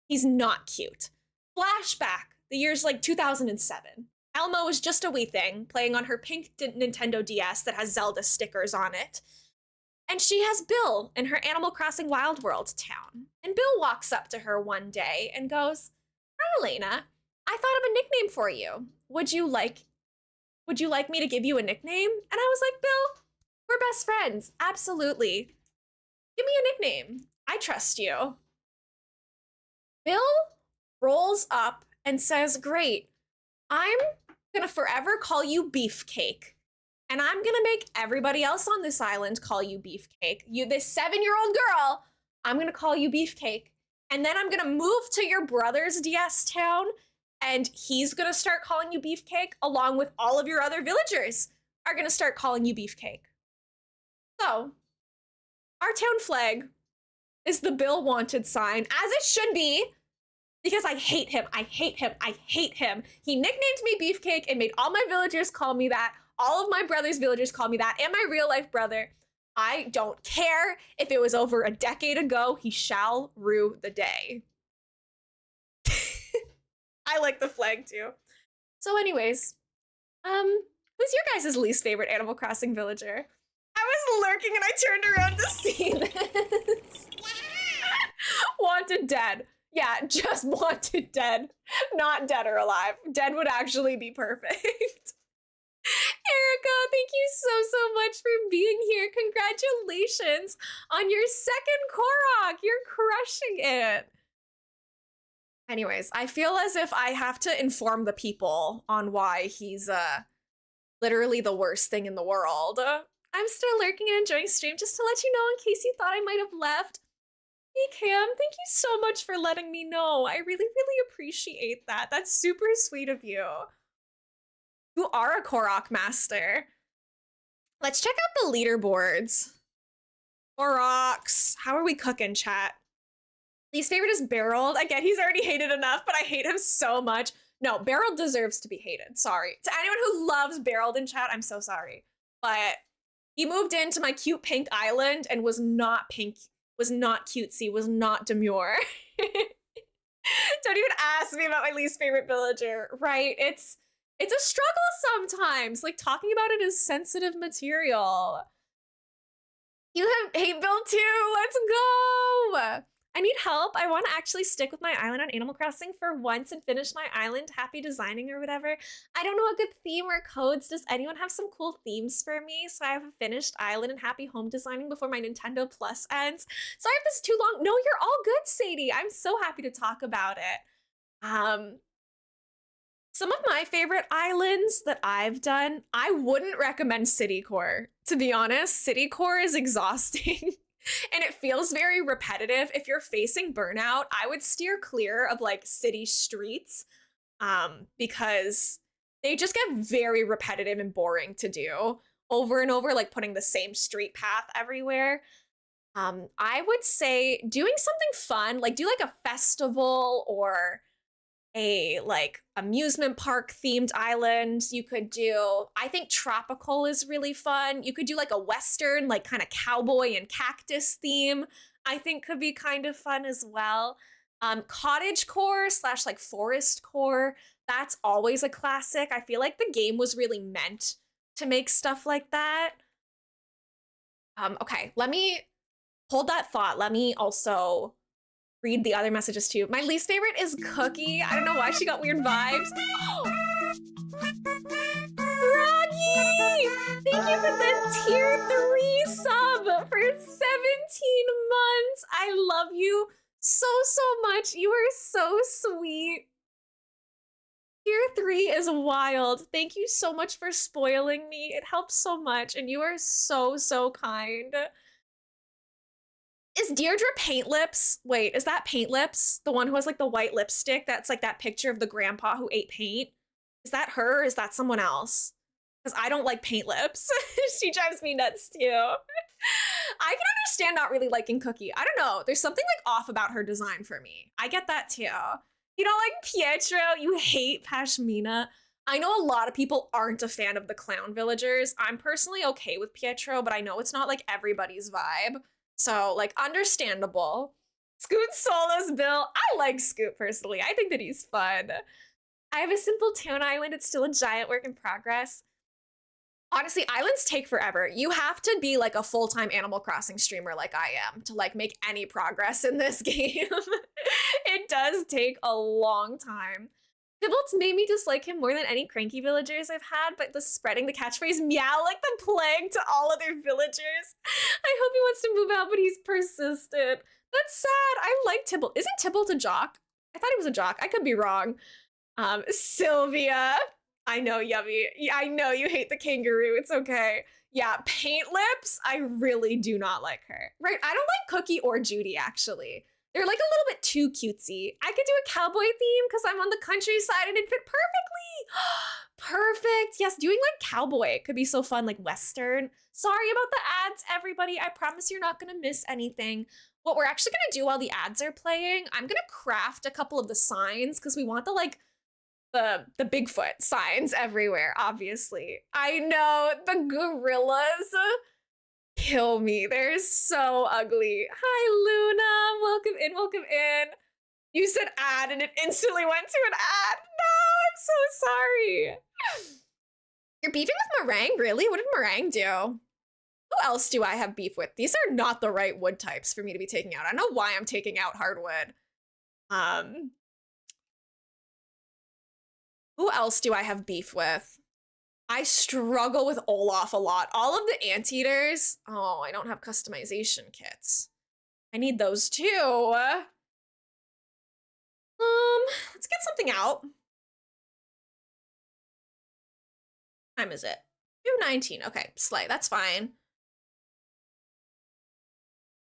he's not cute. Flashback, the year's like 2007. Elmo was just a wee thing, playing on her pink Nintendo DS that has Zelda stickers on it. And she has Bill in her Animal Crossing Wild World town. And Bill walks up to her one day and goes, "Hi, Elena. I thought of a nickname for you. Would you like me to give you a nickname?" And I was like, "Bill, we're best friends. Absolutely. Give me a nickname. I trust you." Bill rolls up and says, "Great. I'm gonna forever call you Beefcake. And I'm gonna make everybody else on this island call you Beefcake. You, this 7-year-old girl, I'm gonna call you Beefcake. And then I'm gonna move to your brother's DS town, and he's gonna start calling you Beefcake, along with all of your other villagers are gonna start calling you Beefcake." So, our town flag is the Bill Wanted sign, as it should be, because I hate him, I hate him, I hate him. He nicknamed me Beefcake and made all my villagers call me that. All of my brother's villagers call me that, and my real life brother. I don't care if it was over a decade ago, he shall rue the day. I like the flag too. So anyways, who's your guys' least favorite Animal Crossing villager? I was lurking and I turned around to see this. Wanted dead. Yeah, just wanted dead. Not dead or alive. Dead would actually be perfect. Erica, thank you so much for being here. Congratulations on your second Korok. You're crushing it. Anyways, I feel as if I have to inform the people on why he's literally the worst thing in the world. I'm still lurking and enjoying stream, just to let you know in case you thought I might have left. Hey Cam, thank you so much for letting me know. I really appreciate that. That's super sweet of you. You are a Korok master. Let's check out the leaderboards. Koroks, how are we cooking, chat? Least favorite is Barreled. Again, he's already hated enough, but I hate him so much. No, Barreled deserves to be hated. Sorry. To anyone who loves Barreled in chat, I'm so sorry. But he moved into my cute pink island and was not pink, was not cutesy, was not demure. Don't even ask me about my least favorite villager, right? It's a struggle sometimes. Like, talking about it is sensitive material. You have hate Bill too. Let's go. I need help. I want to actually stick with my island on Animal Crossing for once and finish my island happy designing or whatever. I don't know a good theme or codes. Does anyone have some cool themes for me so I have a finished island and happy home designing before my Nintendo Plus ends? Sorry if this is too long. No, you're all good, Sadie. I'm so happy to talk about it. Some of my favorite islands that I've done, I wouldn't recommend City Core, to be honest. City Core is exhausting and it feels very repetitive. If you're facing burnout, I would steer clear of like city streets because they just get very repetitive and boring to do over and over, like putting the same street path everywhere. I would say doing something fun, like do like a festival or a like amusement park themed island. You could do, I think tropical is really fun. You could do like a western, like kind of cowboy and cactus theme. I think could be kind of fun as well. Cottage core slash like forest core. That's always a classic. I feel like the game was really meant to make stuff like that. Okay, let me hold that thought. Let me also read the other messages too. My least favorite is Cookie. I don't know why she got weird vibes. Oh, Froggy! Thank you for the tier 3 sub for 17 months. I love you so, so much. You are so sweet. Tier 3 is wild. Thank you so much for spoiling me. It helps so much, and you are so, so kind. Is Deirdre Paint Lips? Wait, is that Paint Lips? The one who has like the white lipstick that's like that picture of the grandpa who ate paint? Is that her or is that someone else? Because I don't like Paint Lips. She drives me nuts too. I can understand not really liking Cookie. I don't know. There's something like off about her design for me. I get that too. You don't like Pietro? You hate Pashmina? I know a lot of people aren't a fan of the clown villagers. I'm personally okay with Pietro, but I know it's not like everybody's vibe. So, like, understandable. Scoot Solo's Bill. I like Scoot personally. I think that he's fun. I have a simple town island. It's still a giant work in progress. Honestly, islands take forever. You have to be like a full-time Animal Crossing streamer like I am to like make any progress in this game. It does take a long time. Tibble's made me dislike him more than any cranky villagers I've had, but the spreading the catchphrase meow like the plague to all other villagers. I hope he wants to move out, but he's persistent. That's sad. I like Tibble. Isn't Tybalt a jock? I thought he was a jock. I could be wrong. Sylvia. I know, Yummy. I know you hate the kangaroo. It's okay. Yeah, Paint Lips. I really do not like her. Right? I don't like Cookie or Judy, actually. They're like a little bit too cutesy. I could do a cowboy theme because I'm on the countryside and it'd fit perfectly. Perfect. Yes, doing like cowboy could be so fun, like Western. Sorry about the ads, everybody. I promise you're not going to miss anything. What we're actually going to do while the ads are playing, I'm going to craft a couple of the signs because we want the like the Bigfoot signs everywhere, obviously. I know, the gorillas kill me. They're so ugly. Hi, Luna. Welcome in, welcome in. You said ad and it instantly went to an ad. No, I'm so sorry. You're beefing with Meringue? Really? What did Meringue do? Who else do I have beef with? These are not the right wood types for me to be taking out. I don't know why I'm taking out hardwood. Who else do I have beef with? I struggle with Olaf a lot. All of the anteaters. Oh, I don't have customization kits. I need those too. Let's get something out. What time is it? 2:19. Okay, slay. That's fine.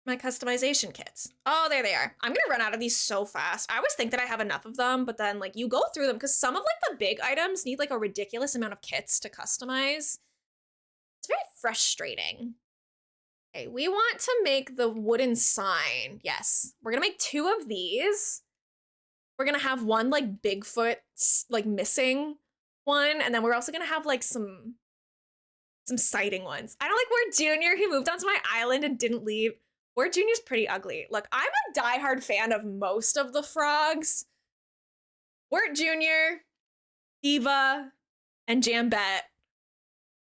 My customization kits. Oh, there they are. I'm gonna run out of these so fast. I always think that I have enough of them, but then like you go through them because some of like the big items need like a ridiculous amount of kits to customize. It's very frustrating. Okay, we want to make the wooden sign. Yes, we're gonna make 2 of these. We're gonna have one like Bigfoot like missing one, and then we're also gonna have like some sighting ones. I don't like Word Junior. He moved onto my island and didn't leave. Word Junior's pretty ugly. Look, I'm a diehard fan of most of the frogs. Word Junior, Eva, and Jambette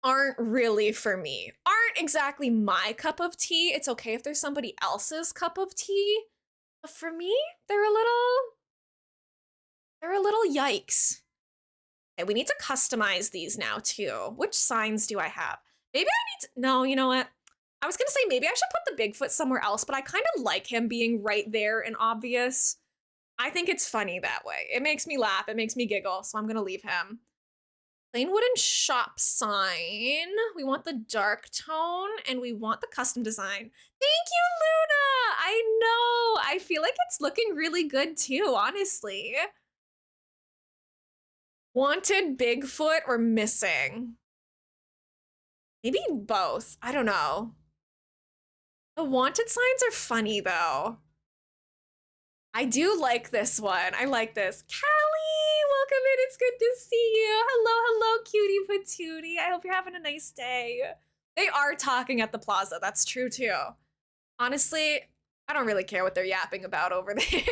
aren't really for me. Aren't exactly my cup of tea. It's okay if there's somebody else's cup of tea. But for me, they're a little yikes. Okay, we need to customize these now too. Which signs do I have? Maybe I need to, no, you know what? I was gonna say maybe I should put the Bigfoot somewhere else, but I kind of like him being right there and obvious. I think it's funny that way. It makes me laugh. It makes me giggle. So I'm gonna leave him. Plain wooden shop sign. We want the dark tone and we want the custom design. Thank you, Luna. I know. I feel like it's looking really good too, honestly. Wanted, Bigfoot, or missing? Maybe both. I don't know. The wanted signs are funny though. I do like this one. I like this. Callie, welcome in. It's good to see you. Hello, hello, cutie patootie. I hope you're having a nice day. They are talking at the plaza. That's true too. Honestly, I don't really care what they're yapping about over there.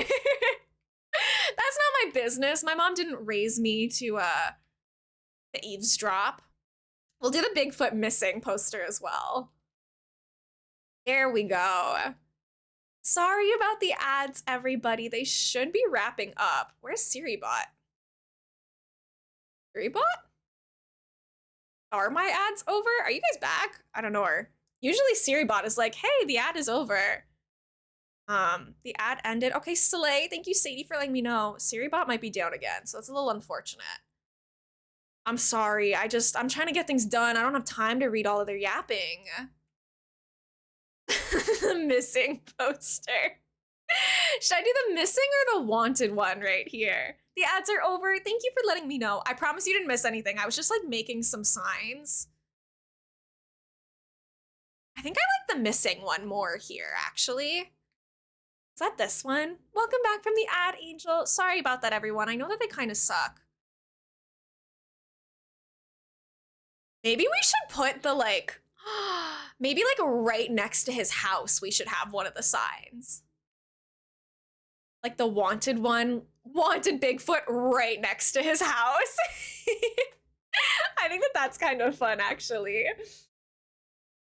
That's not my business. My mom didn't raise me to eavesdrop. We'll do the Bigfoot missing poster as well. There we go. Sorry about the ads, everybody. They should be wrapping up. Where's SiriBot? SiriBot? Are my ads over? Are you guys back? I don't know her. Usually SiriBot is like, hey, the ad is over. The ad ended. Okay, Slay. Thank you, Sadie, for letting me know. SiriBot might be down again, so it's a little unfortunate. I'm sorry. I'm trying to get things done. I don't have time to read all of their yapping. The missing poster. Should I do the missing or the wanted one right here? The ads are over. Thank you for letting me know. I promise you didn't miss anything. I was just like making some signs. I think I like the missing one more here, actually. Is that this one? Welcome back from the ad, Angel. Sorry about that, everyone. I know that they kind of suck. Maybe we should put the like, maybe like right next to his house, we should have one of the signs. Like the wanted one, wanted Bigfoot right next to his house. I think that that's kind of fun, actually.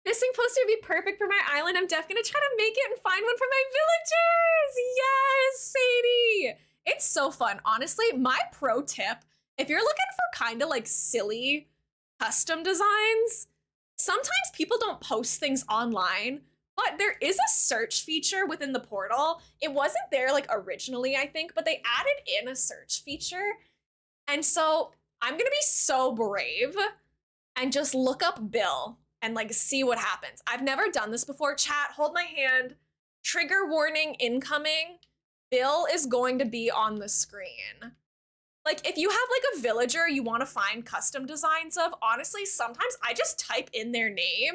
Missing poster would be perfect for my island. I'm definitely gonna try to make it and find one for my villagers. Yes, Sadie. It's so fun. Honestly, my pro tip, if you're looking for kind of like silly custom designs, sometimes people don't post things online, but there is a search feature within the portal. It wasn't there like originally, I think, but they added in a search feature. And so I'm gonna be so brave and just look up Bill and like see what happens. I've never done this before. Chat, hold my hand. Trigger warning incoming. Bill is going to be on the screen. Like if you have like a villager you want to find custom designs of, honestly, sometimes I just type in their name.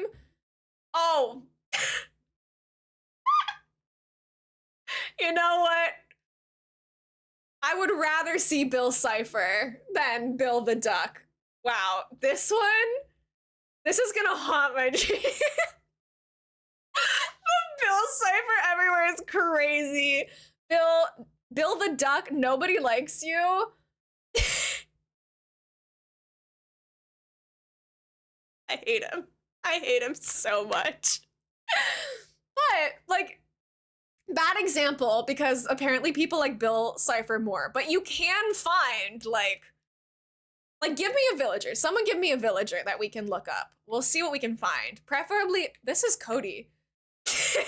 Oh. You know what? I would rather see Bill Cipher than Bill the Duck. Wow, this one? This is gonna haunt my dream. The Bill Cipher everywhere is crazy. Bill the Duck, nobody likes you. I hate him. I hate him so much. But, like, bad example, because apparently people like Bill Cipher more. But you can find, like, give me a villager. Someone give me a villager that we can look up. We'll see what we can find. Preferably, this is Cody. I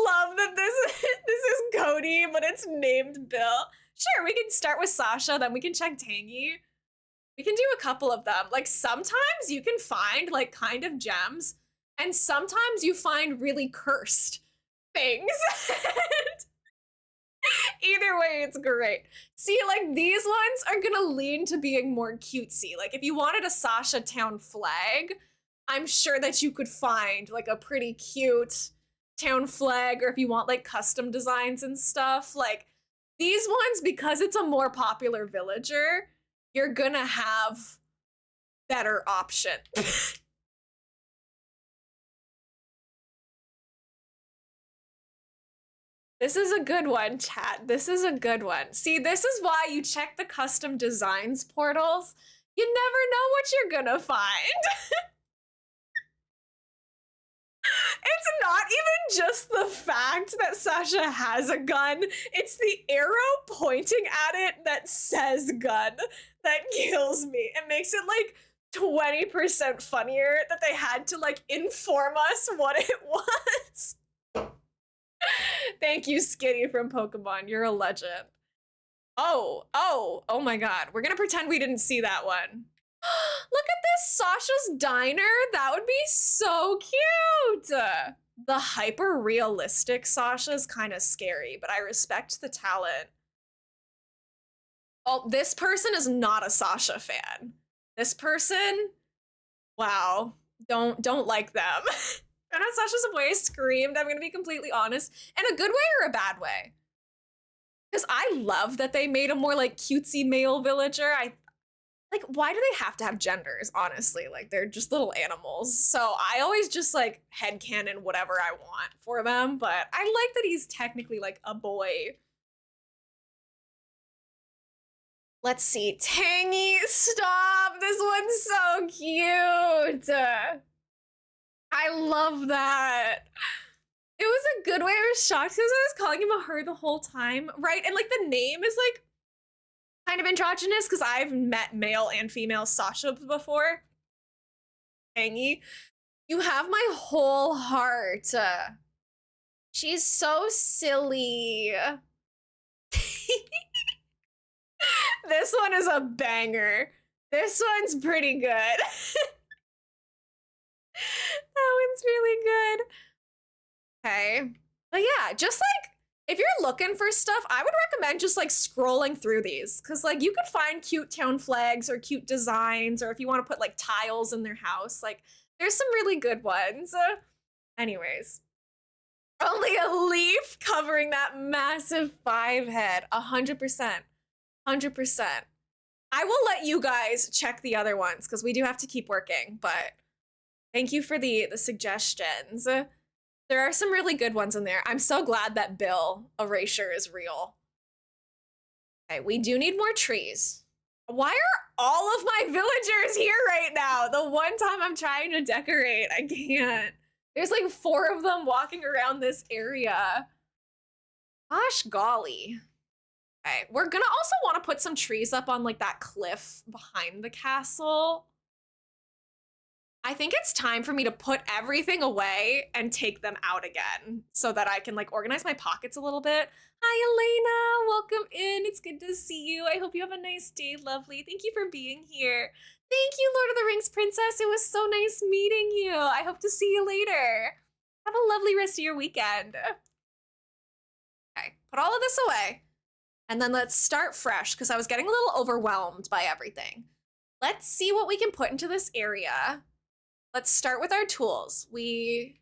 love that this is Cody, but it's named Bill. Sure, we can start with Sasha, then we can check Tangy. We can do a couple of them. Like sometimes you can find like kind of gems, and sometimes you find really cursed things. Either way, it's great. See, like these ones are gonna lean to being more cutesy. Like if you wanted a Sasha town flag, I'm sure that you could find like a pretty cute town flag, or if you want like custom designs and stuff. Like these ones, because it's a more popular villager, you're gonna have better options. This is a good one, chat. This is a good one. See, this is why you check the custom designs portals. You never know what you're gonna find. It's not even just the fact that Sasha has a gun. It's the arrow pointing at it that says gun that kills me. It makes it like 20% funnier that they had to like inform us what it was. Thank you, Skitty from Pokemon. You're a legend. Oh my god. We're gonna pretend we didn't see that one. Look at this Sasha's Diner. That would be so cute. The hyper realistic Sasha is kind of scary, but I respect the talent. Oh, this person is not a Sasha fan. This person, wow, don't like them. And as Sasha's boy screamed, I'm gonna be completely honest, in a good way or a bad way. Because I love that they made a more like cutesy male villager. Like, why do they have to have genders, honestly? Like, they're just little animals. So I always just like headcanon whatever I want for them, but I like that he's technically like a boy. Let's see. Tangy, stop. This one's so cute. I love that. It was a good way. I was shocked because I was calling him a her the whole time, right? And like the name is like kind of androgynous because I've met male and female Sasha before. Tangy, you have my whole heart. She's so silly. This one is a banger. This one's pretty good. That one's really good. Okay. But yeah, just like if you're looking for stuff, I would recommend just like scrolling through these because like you could find cute town flags or cute designs, or if you want to put like tiles in their house, like there's some really good ones. Anyways, only a leaf covering that massive 5 head. 100%. 100%. I will let you guys check the other ones because we do have to keep working, but thank you for the suggestions. There are some really good ones in there. I'm so glad that Bill Erasure is real. Okay, we do need more trees. Why are all of my villagers here right now? The one time I'm trying to decorate, I can't. There's like 4 of them walking around this area. Gosh golly. Okay, we're gonna also want to put some trees up on like that cliff behind the castle. I think it's time for me to put everything away and take them out again so that I can like organize my pockets a little bit. Hi, Elena, welcome in. It's good to see you. I hope you have a nice day, lovely. Thank you for being here. Thank you, Lord of the Rings princess. It was so nice meeting you. I hope to see you later. Have a lovely rest of your weekend. Okay, put all of this away. And then let's start fresh because I was getting a little overwhelmed by everything. Let's see what we can put into this area. Let's start with our tools. We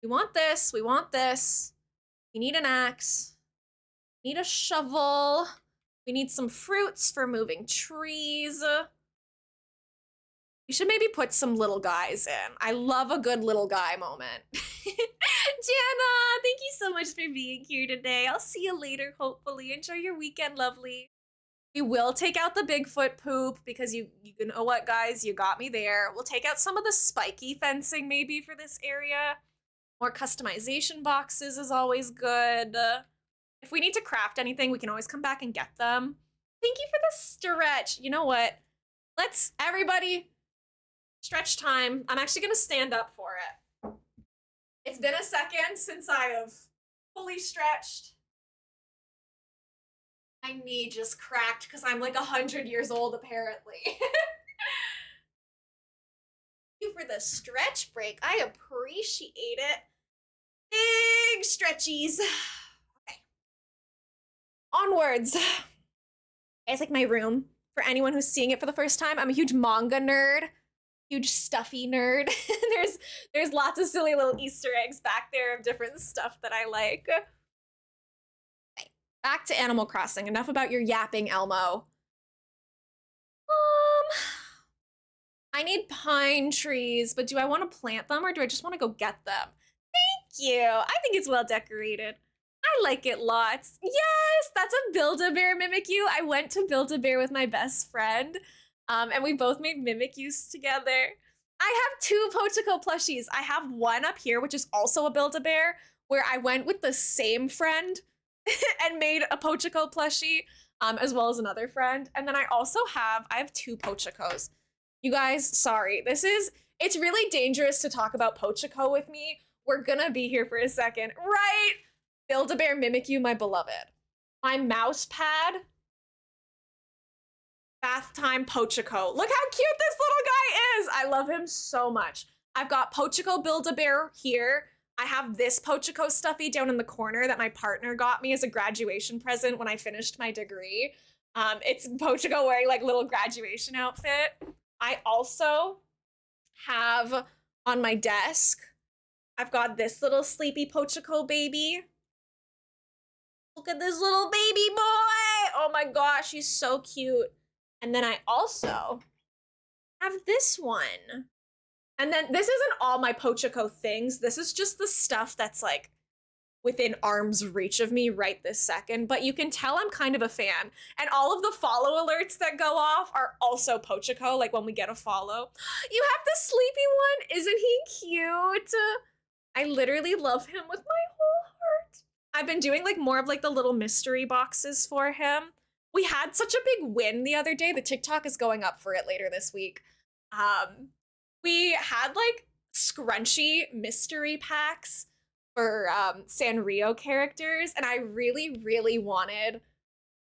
want this, we want this. We need an axe. We need a shovel. We need some fruits for moving trees. We should maybe put some little guys in. I love a good little guy moment. Jana, thank you so much for being here today. I'll see you later, hopefully. Enjoy your weekend, lovely. We will take out the Bigfoot poop because you know what, guys? You got me there. We'll take out some of the spiky fencing maybe for this area. More customization boxes is always good. If we need to craft anything, we can always come back and get them. Thank you for the stretch. You know what? Let's, everybody, stretch time. I'm actually gonna stand up for it. It's been a second since I have fully stretched. My knee just cracked because I'm like 100 years old, apparently. Thank you for the stretch break. I appreciate it. Big stretchies. Okay. Onwards. It's like my room. For anyone who's seeing it for the first time, I'm a huge manga nerd. Huge stuffy nerd. There's lots of silly little Easter eggs back there of different stuff that I like. Back to Animal Crossing. Enough about your yapping, Elmo. I need pine trees, but do I want to plant them or do I just want to go get them? Thank you. I think it's well decorated. I like it lots. Yes, that's a Build-A-Bear Mimikyu. I went to Build-A-Bear with my best friend, and we both made Mimikyus together. I have 2 Pochiko plushies. I have one up here, which is also a Build-A-Bear, where I went with the same friend and made a Pochiko plushie, as well as another friend. And then I have 2 Pochikos. You guys, sorry, it's really dangerous to talk about Pochiko with me. We're gonna be here for a second, right? Build-A-Bear Mimikyu, my beloved. My mouse pad, bath time Pochico. Look how cute this little guy is. I love him so much. I've got Pochico Build-A-Bear here. I have this Pochico stuffy down in the corner that my partner got me as a graduation present when I finished my degree. It's Pochico wearing like little graduation outfit. I also have on my desk, I've got this little sleepy Pochico baby. Look at this little baby boy. Oh my gosh, he's so cute. And then I also have this one. And then this isn't all my Pochico things. This is just the stuff that's like within arm's reach of me right this second, but you can tell I'm kind of a fan. And all of the follow alerts that go off are also Pochico, like when we get a follow. You have the sleepy one, isn't he cute? I literally love him with my whole heart. I've been doing like more of like the little mystery boxes for him. We had such a big win the other day. The TikTok is going up for it later this week. We had like scrunchy mystery packs for Sanrio characters, and I really, really wanted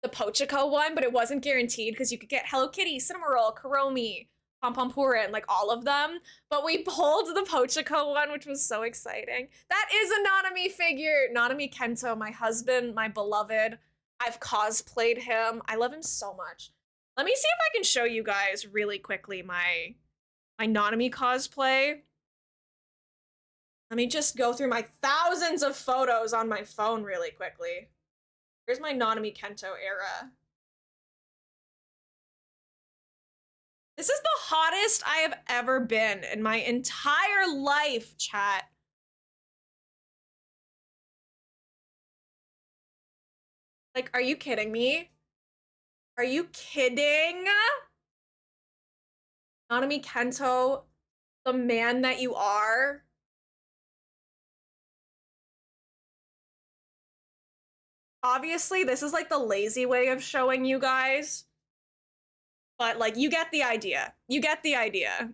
the Pochico one, but it wasn't guaranteed because you could get Hello Kitty, Cinnamoroll, Karomi, Pom-Pom-Pura, and like all of them. But we pulled the Pochico one, which was so exciting. That is a Nanami figure. Nanami Kento, my husband, my beloved. I've cosplayed him. I love him so much. Let me see if I can show you guys really quickly my Nanami cosplay. Let me just go through my thousands of photos on my phone really quickly. Here's my Nanami Kento era. This is the hottest I have ever been in my entire life, chat. Like, are you kidding me? Are you kidding? Nanami Kento, the man that you are. Obviously, this is like the lazy way of showing you guys. But like, you get the idea. You get the idea.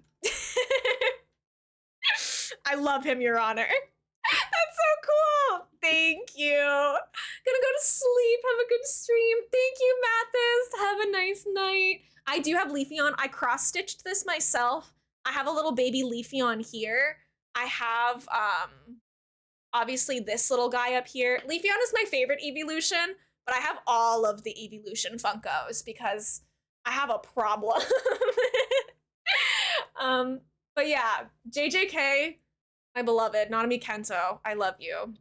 I love him, Your Honor. That's so cool. Thank you. Gonna go to sleep. Have a good stream. Thank you, Mathis. Have a nice night. I do have Leafeon. I cross-stitched this myself. I have a little baby Leafeon here. I have, obviously this little guy up here. Leafeon is my favorite evolution, but I have all of the evolution Funkos because I have a problem. But yeah, JJK, my beloved, Nanami Kento, I love you.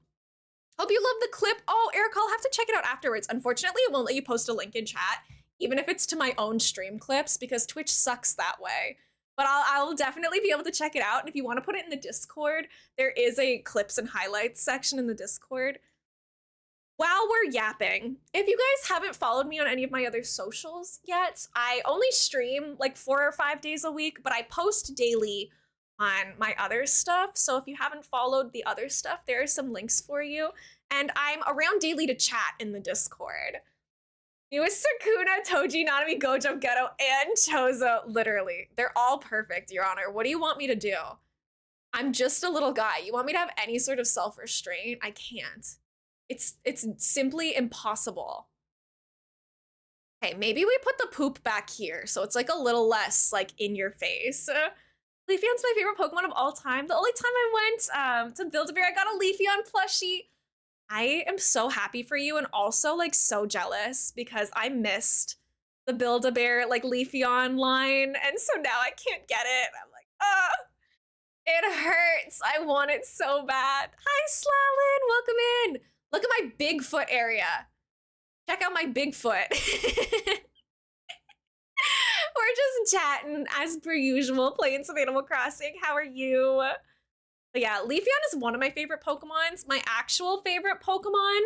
Hope you love the clip. Oh, Eric, I'll have to check it out afterwards. Unfortunately, it won't let you post a link in chat, even if it's to my own stream clips, because Twitch sucks that way. But I'll definitely be able to check it out. And if you want to put it in the Discord, there is a clips and highlights section in the Discord. While we're yapping, if you guys haven't followed me on any of my other socials yet, I only stream like 4 or 5 days a week, but I post daily on my other stuff. So if you haven't followed the other stuff, there are some links for you. And I'm around daily to chat in the Discord. Newest Sakuna, Toji, Nanami, Gojo, Geto, and Chozo. Literally, they're all perfect, Your Honor. What do you want me to do? I'm just a little guy. You want me to have any sort of self-restraint? I can't. It's simply impossible. Okay, maybe we put the poop back here so it's like a little less like in your face. Leafeon's my favorite Pokemon of all time. The only time I went to Build-A-Bear, I got a Leafeon plushie. I am so happy for you and also like so jealous because I missed the Build-A-Bear like Leafeon line, and so now I can't get it. I'm like, it hurts. I want it so bad. Hi, Slalin, welcome in. Look at my Bigfoot area. Check out my Bigfoot. We're just chatting as per usual, playing some Animal Crossing. How are you? But yeah, Leafeon is one of my favorite Pokemons. My actual favorite Pokemon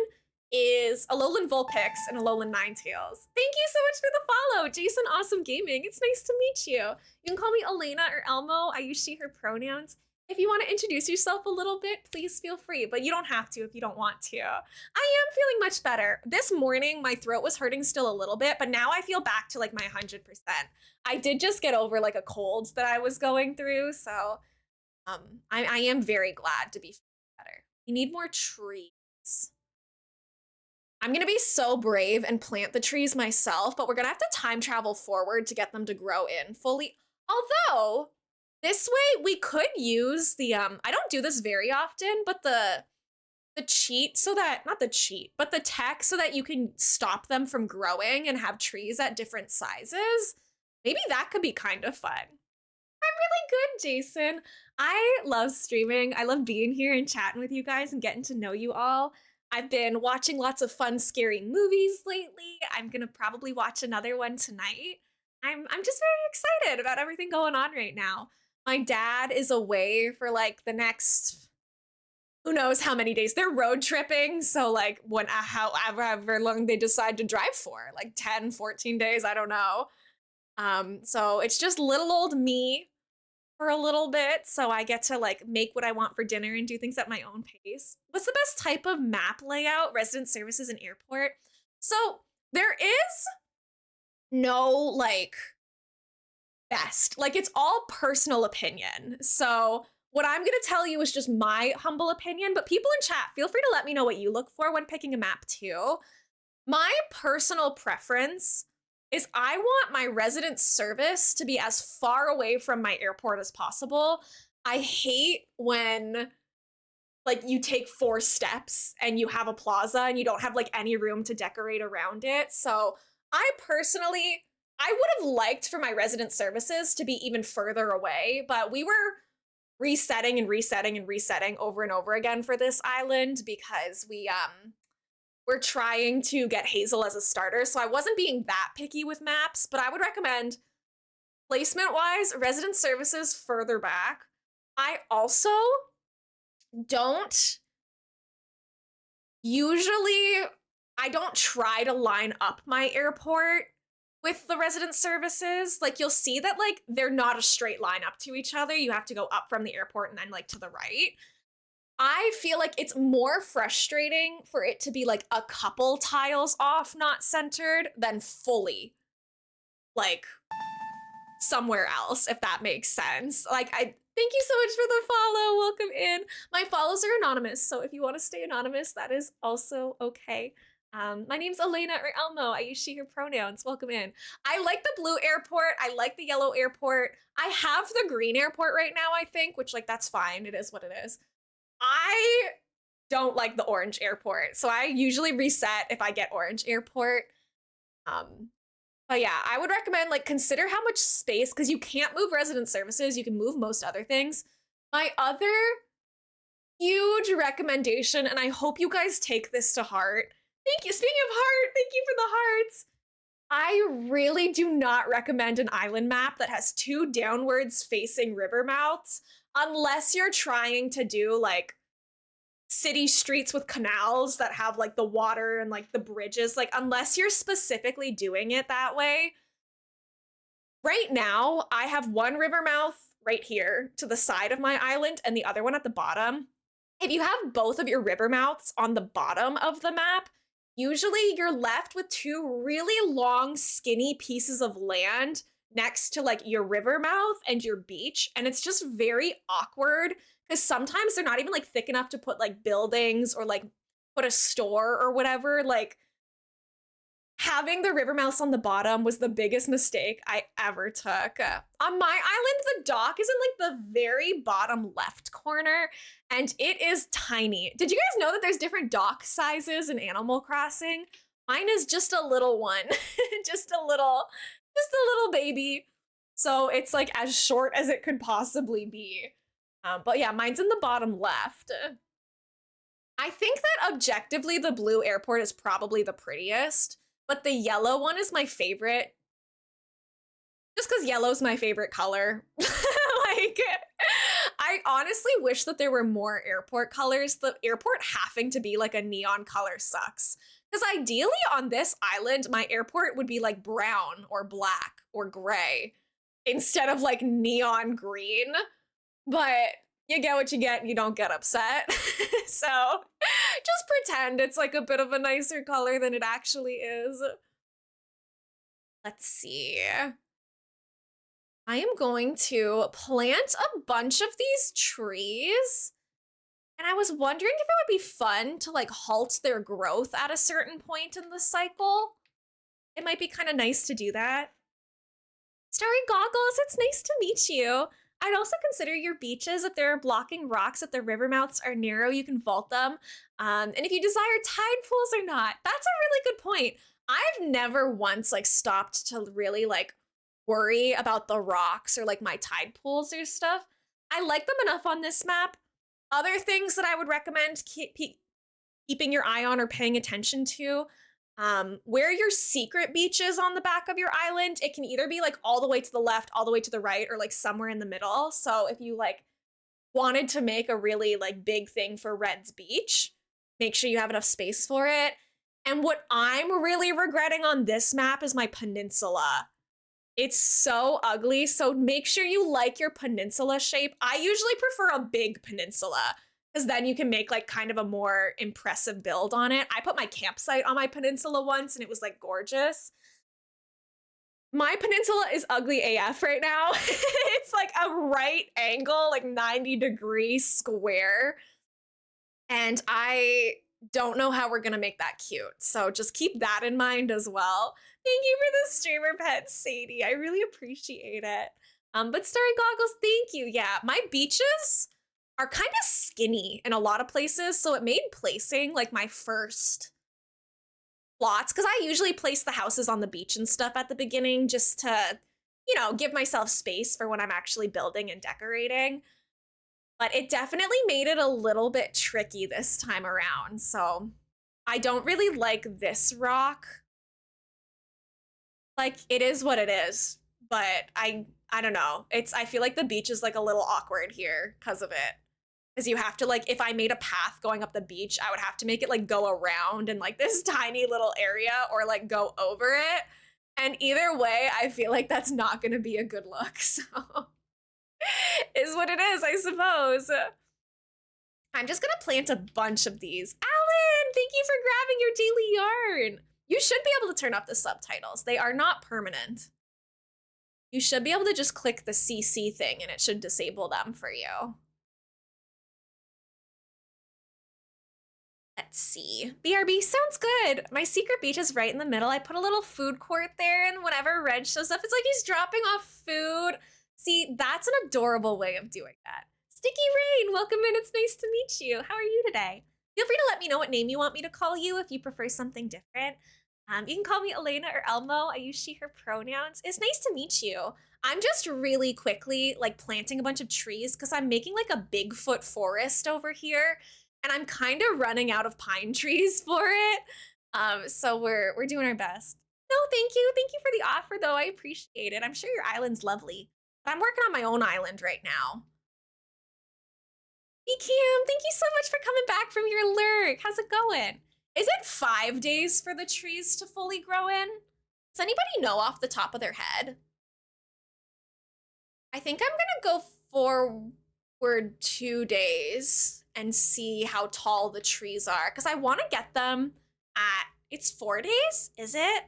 is Alolan Vulpix and Alolan Ninetales. Thank you so much for the follow, Jason Awesome Gaming. It's nice to meet you. You can call me Elena or Elmo. I use she, her pronouns. If you want to introduce yourself a little bit, please feel free, but you don't have to if you don't want to. I am feeling much better. This morning, my throat was hurting still a little bit, but now I feel back to like my 100%. I did just get over like a cold that I was going through, so I am very glad to be better. We need more trees. I'm gonna be so brave and plant the trees myself, but we're gonna have to time travel forward to get them to grow in fully. Although, this way we could use the I don't do this very often, but the cheat so that not the cheat, but the tech so that you can stop them from growing and have trees at different sizes. Maybe that could be kind of fun. Really good, Jason. I love streaming. I love being here and chatting with you guys and getting to know you all. I've been watching lots of fun, scary movies lately. I'm gonna probably watch another one tonight. I'm just very excited about everything going on right now. My dad is away for like the next who knows how many days. They're road tripping, so like when however long they decide to drive for, like 10, 14 days, I don't know. So it's just little old me for a little bit, so I get to like make what I want for dinner and do things at my own pace. What's the best type of map layout? Resident services and airport. So there is no like best. Like it's all personal opinion. So what I'm going to tell you is just my humble opinion, but people in chat, feel free to let me know what you look for when picking a map too. My personal preference is I want my resident service to be as far away from my airport as possible. I hate when like you take 4 steps and you have a plaza and you don't have like any room to decorate around it. So I would have liked for my resident services to be even further away, but we were resetting and resetting and resetting over and over again for this island because we're trying to get Hazel as a starter, so I wasn't being that picky with maps, but I would recommend placement-wise, resident services further back. I also don't usually, I don't try to line up my airport with the resident services. Like you'll see that like they're not a straight line up to each other. You have to go up from the airport and then like to the right. I feel like it's more frustrating for it to be like a couple tiles off, not centered, than fully like somewhere else, if that makes sense. Like, I thank you so much for the follow. Welcome in. My follows are anonymous, so if you want to stay anonymous, that is also okay. My name's Elena or Elmo. I use she, her pronouns. Welcome in. I like the blue airport. I like the yellow airport. I have the green airport right now, I think, which, like, that's fine. It is what it is. I don't like the orange airport, so I usually reset if I get orange airport. But yeah, I would recommend like consider how much space, because you can't move resident services, you can move most other things. My other huge recommendation, and I hope you guys take this to heart. Thank you. Speaking of heart, thank you for the hearts. I really do not recommend an island map that has 2 downwards facing river mouths unless you're trying to do like city streets with canals that have like the water and like the bridges. Like unless you're specifically doing it that way. Right now, I have one river mouth right here to the side of my island and the other one at the bottom. If you have both of your river mouths on the bottom of the map, usually you're left with 2 really long, skinny pieces of land next to like your river mouth and your beach. And it's just very awkward because sometimes they're not even like thick enough to put like buildings or like put a store or whatever. Like having the river mouse on the bottom was the biggest mistake I ever took. On my island, the dock is in like the very bottom left corner, and it is tiny. Did you guys know that there's different dock sizes in Animal Crossing? Mine is just a little one, just a little baby. So it's like as short as it could possibly be. But yeah, mine's in the bottom left. I think that objectively the blue airport is probably the prettiest, but the yellow one is my favorite. Just because yellow's my favorite color. Like, I honestly wish that there were more airport colors. The airport having to be like a neon color sucks. Because ideally on this island, my airport would be like brown or black or gray instead of like neon green. But you get what you get and you don't get upset. So just pretend it's like a bit of a nicer color than it actually is. Let's see. I am going to plant a bunch of these trees And I was wondering if it would be fun to like halt their growth at a certain point in the cycle. It might be kind of nice to do that. Starry Goggles, it's nice to meet you. I'd also consider your beaches if they're blocking rocks, if the river mouths are narrow, you can vault them. And if you desire tide pools or not, that's a really good point. I've never once like stopped to really like worry about the rocks or like my tide pools or stuff. I like them enough on this map. Other things that I would recommend keeping your eye on or paying attention to. Where your secret beach is on the back of your island, it can either be like all the way to the left, all the way to the right, or like somewhere in the middle. So if you like wanted to make a really like big thing for Red's Beach, make sure you have enough space for it. And what I'm really regretting on this map is my peninsula. It's so ugly, so make sure you like your peninsula shape. I usually prefer a big peninsula because then you can make like kind of a more impressive build on it. I put my campsite on my peninsula once and it was like gorgeous. My peninsula is ugly AF right now. It's like a right angle, like 90-degree square. And I don't know how we're gonna make that cute. So just keep that in mind as well. Thank you for the streamer pet, Sadie. I really appreciate it. But Starry Goggles, thank you. Yeah, my beaches are kind of skinny in a lot of places, so it made placing like my first plots, because I usually place the houses on the beach and stuff at the beginning just to, you know, give myself space for when I'm actually building and decorating. But it definitely made it a little bit tricky this time around. So I don't really like this rock. Like, it is what it is, but I don't know. I feel like the beach is like a little awkward here because of it. Because you have to like, if I made a path going up the beach, I would have to make it like go around in like this tiny little area or like go over it. And either way, I feel like that's not gonna be a good look. So is what it is, I suppose. I'm just gonna plant a bunch of these. Alan, thank you for grabbing your daily yarn. You should be able to turn up the subtitles. They are not permanent. You should be able to just click the CC thing and it should disable them for you. Let's see. BRB sounds good. My secret beach is right in the middle. I put a little food court there, and whenever Red shows up, it's like he's dropping off food. See, that's an adorable way of doing that. Sticky Rain, welcome in. It's nice to meet you. How are you today? Feel free to let me know what name you want me to call you if you prefer something different. You can call me Elena or Elmo. I use she, her pronouns. It's nice to meet you. I'm just really quickly like planting a bunch of trees because I'm making like a Bigfoot forest over here, and I'm kind of running out of pine trees for it. So we're doing our best. No, thank you. Thank you for the offer, though. I appreciate it. I'm sure your island's lovely. But I'm working on my own island right now. Hey, Kim, thank you so much for coming back from your lurk. How's it going? Is it 5 days for the trees to fully grow in? Does anybody know off the top of their head? I think I'm gonna go forward 2 days and see how tall the trees are, because I want to get them at, it's 4 days, is it?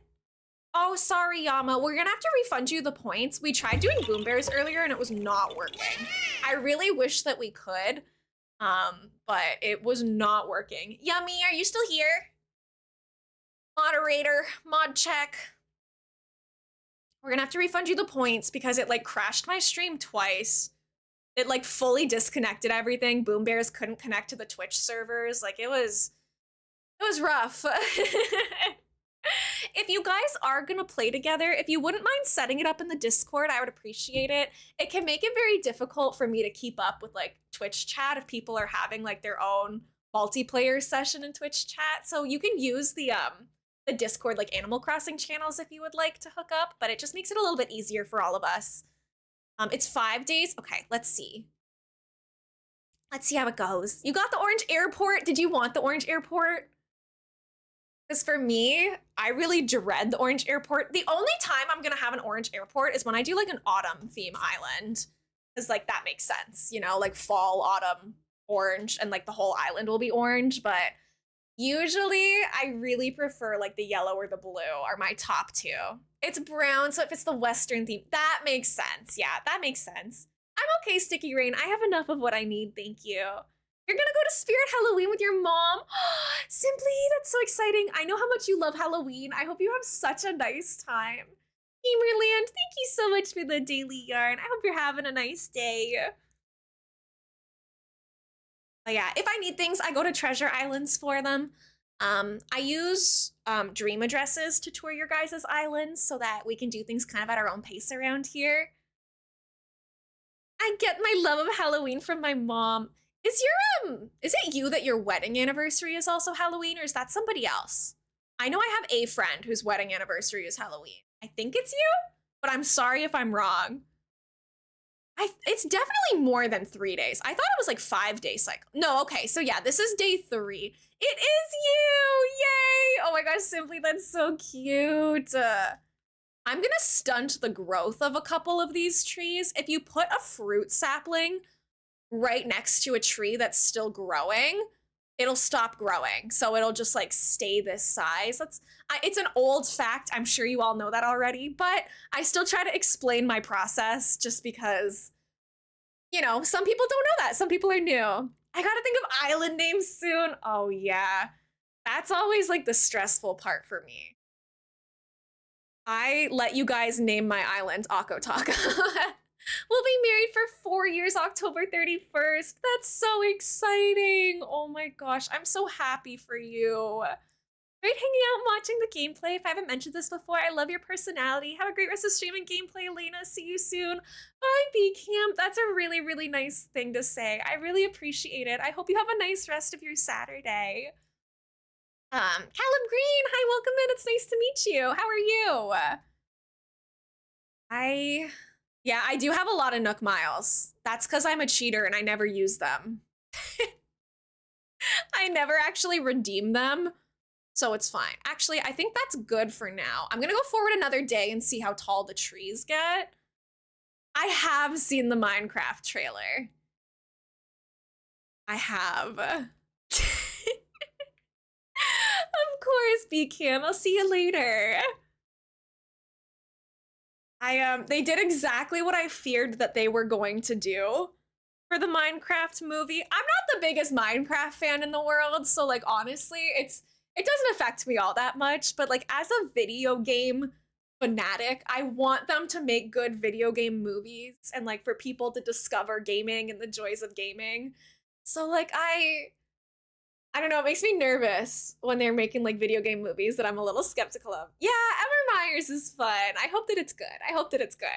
Oh, sorry, Yama. We're gonna have to refund you the points. We tried doing boom bears earlier and it was not working. I really wish that we could, but it was not working. Yummy, are you still here? Moderator, mod check. We're gonna have to refund you the points because it like crashed my stream twice. It like fully disconnected everything. Boom Bears couldn't connect to the Twitch servers. Like it was rough. If you guys are gonna play together, if you wouldn't mind setting it up in the Discord, I would appreciate it. It can make it very difficult for me to keep up with like Twitch chat if people are having like their own multiplayer session in Twitch chat. So you can use the Discord like Animal Crossing channels if you would like to hook up, but it just makes it a little bit easier for all of us. It's 5 days. Okay, let's see. Let's see how it goes. You got the orange airport. Did you want the orange airport? Because for me, I really dread the orange airport. The only time I'm gonna have an orange airport is when I do like an autumn theme island. Because like that makes sense, you know, like fall, autumn, orange, and like the whole island will be orange. But usually I really prefer like the yellow or the blue are my top two. It's brown, so if it's the Western theme, that makes sense. Yeah, that makes sense. I'm okay, Sticky Rain. I have enough of what I need, thank you. You're gonna go to Spirit Halloween with your mom? Simply, that's so exciting. I know how much you love Halloween. I hope you have such a nice time. Gamerland, thank you so much for the daily yarn. I hope you're having a nice day. But yeah, if I need things, I go to Treasure Islands for them. I use dream addresses to tour your guys' islands so that we can do things kind of at our own pace around here. I get my love of Halloween from my mom. Is it you that your wedding anniversary is also Halloween, or is that somebody else? I know I have a friend whose wedding anniversary is Halloween. I think it's you, but I'm sorry if I'm wrong. It's definitely more than 3 days. I thought it was like 5 day cycle. No, okay, so yeah, this is day 3. It is you! Yay! Oh my gosh, Simply, that's so cute. I'm gonna stunt the growth of a couple of these trees. If you put a fruit sapling right next to a tree that's still growing, it'll stop growing. So it'll just like stay this size. It's an old fact. I'm sure you all know that already, but I still try to explain my process just because, you know, some people don't know that. Some people are new. I gotta think of island names soon. Oh yeah. That's always like the stressful part for me. I let you guys name my island Akotaka. We'll be married for 4 years, October 31st. That's so exciting. Oh my gosh, I'm so happy for you. Great hanging out and watching the gameplay. If I haven't mentioned this before, I love your personality. Have a great rest of stream and gameplay, Elena. See you soon. Bye, B Camp. That's a really, really nice thing to say. I really appreciate it. I hope you have a nice rest of your Saturday. Caleb Green, hi, welcome in. It's nice to meet you. How are you? Yeah, I do have a lot of Nook Miles. That's because I'm a cheater and I never use them. I never actually redeem them, so it's fine. Actually, I think that's good for now. I'm gonna go forward another day and see how tall the trees get. I have seen the Minecraft trailer. I have. Of course, B-Cam. I'll see you later. They did exactly what I feared that they were going to do for the Minecraft movie. I'm not the biggest Minecraft fan in the world, so like honestly, it doesn't affect me all that much, but like as a video game fanatic, I want them to make good video game movies and like for people to discover gaming and the joys of gaming. So like I don't know, it makes me nervous when they're making like video game movies that I'm a little skeptical of. Yeah, Ever Myers is fun. I hope that it's good. I hope that it's good.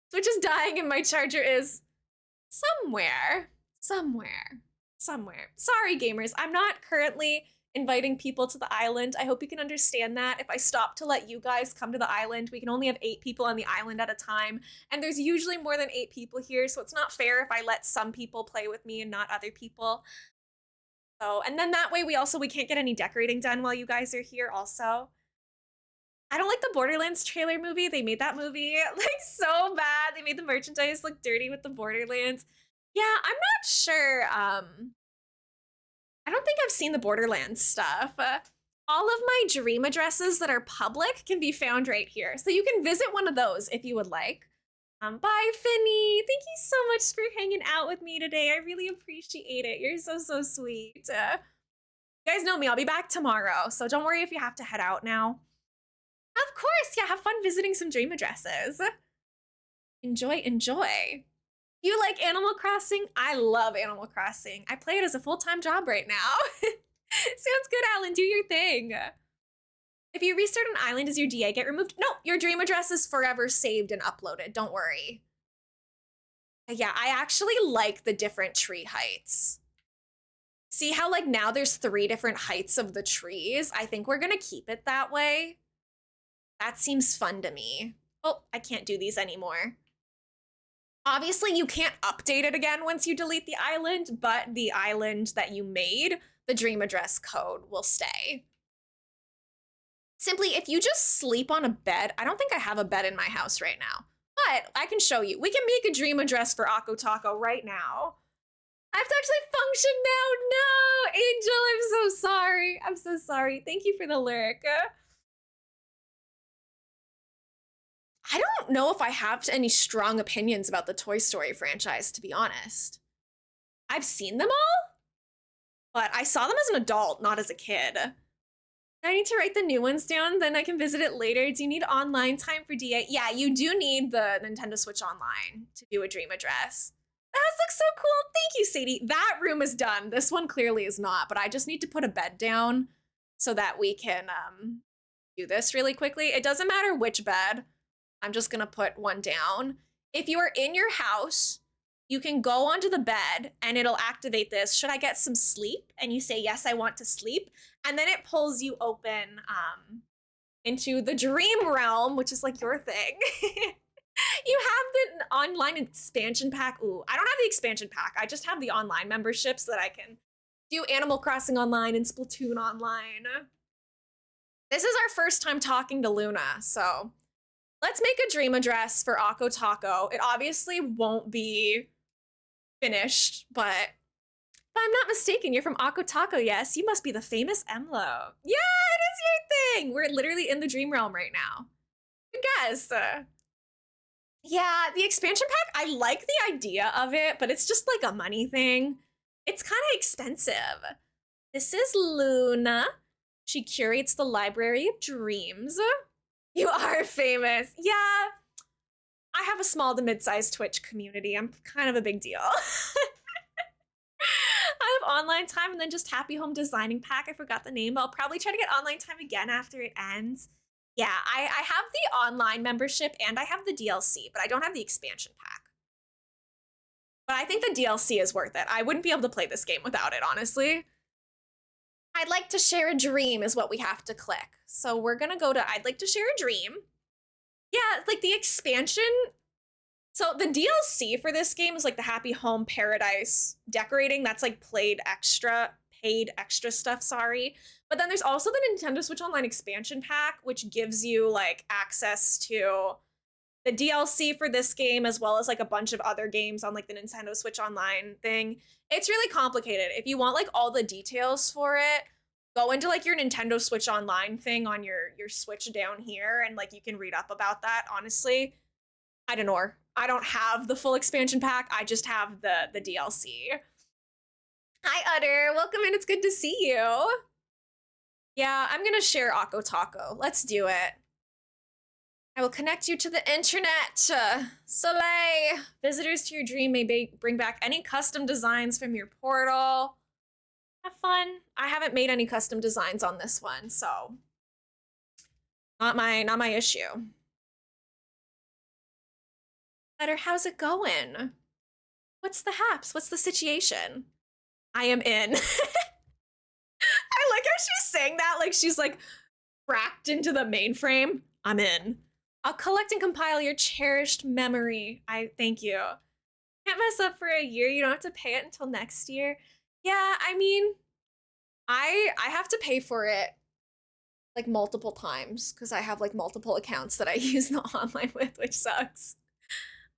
Switch is dying and my charger is somewhere. Sorry, gamers. I'm not currently inviting people to the island. I hope you can understand that. If I stop to let you guys come to the island, we can only have 8 people on the island at a time. And there's usually more than 8 people here, so it's not fair if I let some people play with me and not other people. So, and then that way we can't get any decorating done while you guys are here also. I don't like the Borderlands trailer movie. They made that movie like so bad. They made the merchandise look dirty with the Borderlands. Yeah, I'm not sure. I don't think I've seen the Borderlands stuff. All of my dream addresses that are public can be found right here. So you can visit one of those if you would like. Bye, Finny. Thank you so much for hanging out with me today. I really appreciate it. You're so, so sweet. You guys know me. I'll be back tomorrow, so don't worry if you have to head out now. Of course. Yeah, have fun visiting some dream addresses. Enjoy. You like Animal Crossing? I love Animal Crossing. I play it as a full-time job right now. Sounds good, Alan. Do your thing. If you restart an island, does your DA get removed? No, your dream address is forever saved and uploaded. Don't worry. Yeah, I actually like the different tree heights. See how like now there's 3 different heights of the trees? I think we're gonna keep it that way. That seems fun to me. Oh, I can't do these anymore. Obviously, you can't update it again once you delete the island, but the island that you made, the dream address code will stay. Simply, if you just sleep on a bed, I don't think I have a bed in my house right now, but I can show you. We can make a dream address for Akotaka right now. I have to actually function now. No, Angel, I'm so sorry. I'm so sorry. Thank you for the lyric. I don't know if I have any strong opinions about the Toy Story franchise, to be honest. I've seen them all, but I saw them as an adult, not as a kid. I need to write the new ones down, then I can visit it later. Do you need online time for DA? Yeah, you do need the Nintendo Switch Online to do a dream address. That looks so cool. Thank you, Sadie. That room is done. This one clearly is not, but I just need to put a bed down so that we can do this really quickly. It doesn't matter which bed. I'm just gonna put one down. If you are in your house, you can go onto the bed and it'll activate this. Should I get some sleep? And you say, yes, I want to sleep. And then it pulls you open into the dream realm, which is like your thing. You have the online expansion pack. Ooh, I don't have the expansion pack. I just have the online membership so that I can do Animal Crossing online and Splatoon online. This is our first time talking to Luna, so let's make a dream address for Akko Taco. It obviously won't be finished, but if I'm not mistaken, you're from Akko Taco, yes? You must be the famous Emlo. Yeah, it is your thing. We're literally in the dream realm right now. Good guess. Yeah, the expansion pack, I like the idea of it, but it's just like a money thing. It's kind of expensive. This is Luna. She curates the Library of Dreams. You are famous. Yeah, I have a small to mid-sized Twitch community. I'm kind of a big deal. I have online time and then just Happy Home Designing Pack. I forgot the name, but I'll probably try to get online time again after it ends. Yeah, I have the online membership and I have the DLC, but I don't have the expansion pack. But I think the DLC is worth it. I wouldn't be able to play this game without it, honestly. I'd like to share a dream is what we have to click. So we're gonna go to I'd like to share a dream. Yeah, like the expansion. So the DLC for this game is like the Happy Home Paradise decorating. That's like paid extra stuff, sorry. But then there's also the Nintendo Switch Online expansion pack, which gives you like access to the DLC for this game, as well as like a bunch of other games on like the Nintendo Switch Online thing. It's really complicated. If you want like all the details for it, go into like your Nintendo Switch Online thing on your Switch down here, and like you can read up about that. Honestly, I don't know. I don't have the full expansion pack. I just have the DLC. Hi, Utter. Welcome in. It's good to see you. Yeah, I'm gonna share Akko Taco. Let's do it. I will connect you to the internet. Soleil. Visitors to your dream may bring back any custom designs from your portal. Have fun. I haven't made any custom designs on this one, so not my issue. Better, how's it going? What's the haps? What's the situation? I am in. I like how she's saying that like she's like cracked into the mainframe. I'm in. I'll collect and compile your cherished memory. I thank you. Can't mess up for a year. You don't have to pay it until next year. Yeah, I mean, I have to pay for it like multiple times because I have like multiple accounts that I use the online with, which sucks.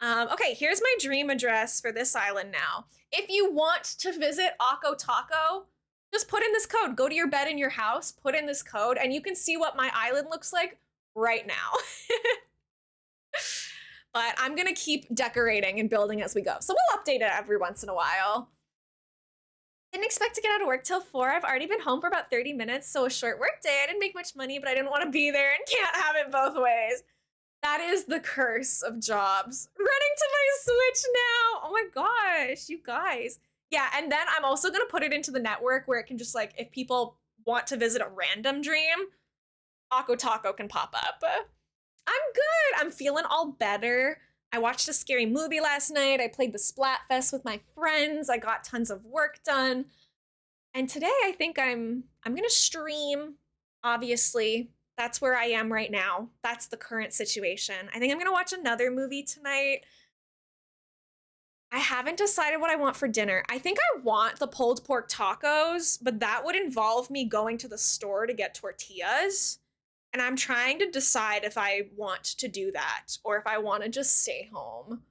Okay, here's my dream address for this island now. If you want to visit Akko Taco, just put in this code. Go to your bed in your house, put in this code, and you can see what my island looks like right now. But I'm gonna keep decorating and building as we go. So we'll update it every once in a while. Didn't expect to get out of work till 4. I've already been home for about 30 minutes, so a short work day. I didn't make much money, but I didn't want to be there and can't have it both ways. That is the curse of jobs. Running to my Switch now. Oh my gosh, you guys. Yeah, and then I'm also gonna put it into the network where it can just like, if people want to visit a random dream, Akko Taco can pop up. I'm good. I'm feeling all better. I watched a scary movie last night. I played the Splatfest with my friends. I got tons of work done. And today I think I'm gonna stream, obviously. That's where I am right now. That's the current situation. I think I'm gonna watch another movie tonight. I haven't decided what I want for dinner. I think I want the pulled pork tacos, but that would involve me going to the store to get tortillas. And I'm trying to decide if I want to do that or if I want to just stay home.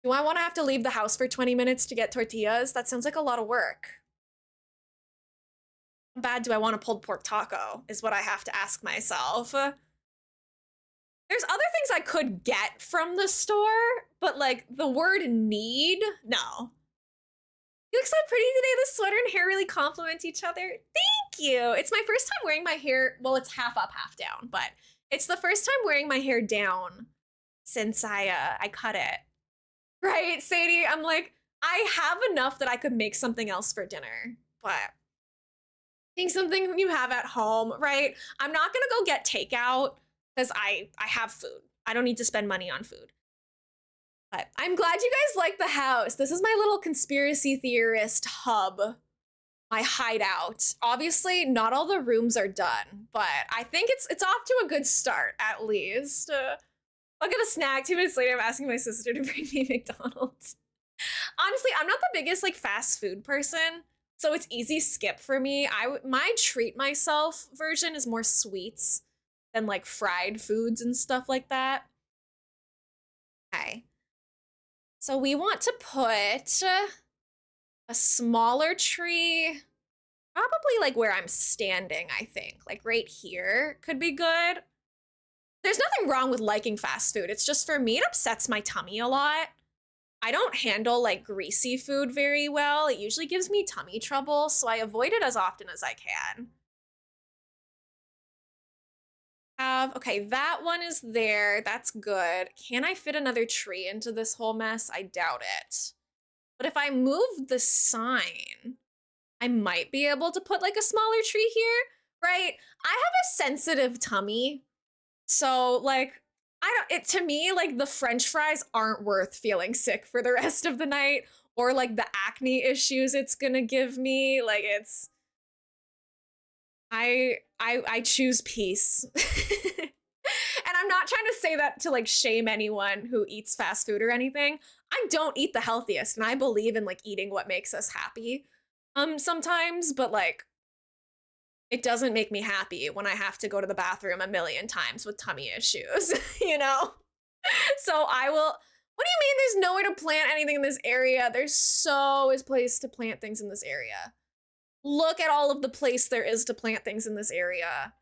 Do I want to have to leave the house for 20 minutes to get tortillas? That sounds like a lot of work. How bad do I want a pulled pork taco is what I have to ask myself. There's other things I could get from the store, but like the word need, no. You look so pretty today. The sweater and hair really complement each other. Thank you. It's my first time wearing my hair. Well, it's half up, half down, but it's the first time wearing my hair down since I cut it. Right, Sadie? I'm like, I have enough that I could make something else for dinner, but think something you have at home, right? I'm not gonna go get takeout because I have food. I don't need to spend money on food. But I'm glad you guys like the house. This is my little conspiracy theorist hub, my hideout. Obviously, not all the rooms are done, but I think it's off to a good start at least. I'll get a snack. 2 minutes later, I'm asking my sister to bring me McDonald's. Honestly, I'm not the biggest like fast food person, so it's easy skip for me. My treat myself version is more sweets than like fried foods and stuff like that. Okay. So we want to put a smaller tree, probably like where I'm standing, I think. Like right here could be good. There's nothing wrong with liking fast food. It's just for me, it upsets my tummy a lot. I don't handle like greasy food very well. It usually gives me tummy trouble, so I avoid it as often as I can. Okay, that one is there. That's good. Can I fit another tree into this whole mess? I doubt it. But if I move the sign, I might be able to put like a smaller tree here, right? I have a sensitive tummy. So like I don't it to me like the french fries aren't worth feeling sick for the rest of the night or like the acne issues it's going to give me. Like it's I choose peace. And I'm not trying to say that to like shame anyone who eats fast food or anything. I don't eat the healthiest and I believe in like eating what makes us happy sometimes, but like it doesn't make me happy when I have to go to the bathroom a million times with tummy issues, you know? So I will. What do you mean there's nowhere to plant anything in this area? There's so is place to plant things in this area. Look at all of the place there is to plant things in this area.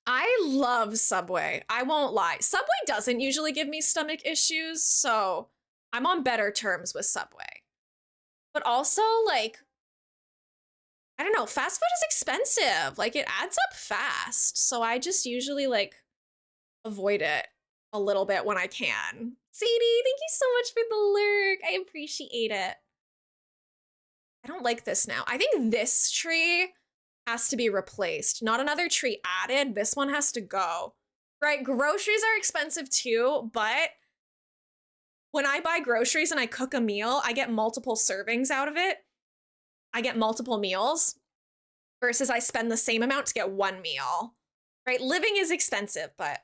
I love Subway. I won't lie. Subway doesn't usually give me stomach issues, so I'm on better terms with Subway. But also, like, I don't know, fast food is expensive. Like, it adds up fast. So I just usually, like, avoid it a little bit when I can. Sadie, thank you so much for the lurk. I appreciate it. I don't like this now. I think this tree has to be replaced. Not another tree added. This one has to go. Right? Groceries are expensive too, but when I buy groceries and I cook a meal, I get multiple servings out of it. I get multiple meals versus I spend the same amount to get one meal. Right? Living is expensive, but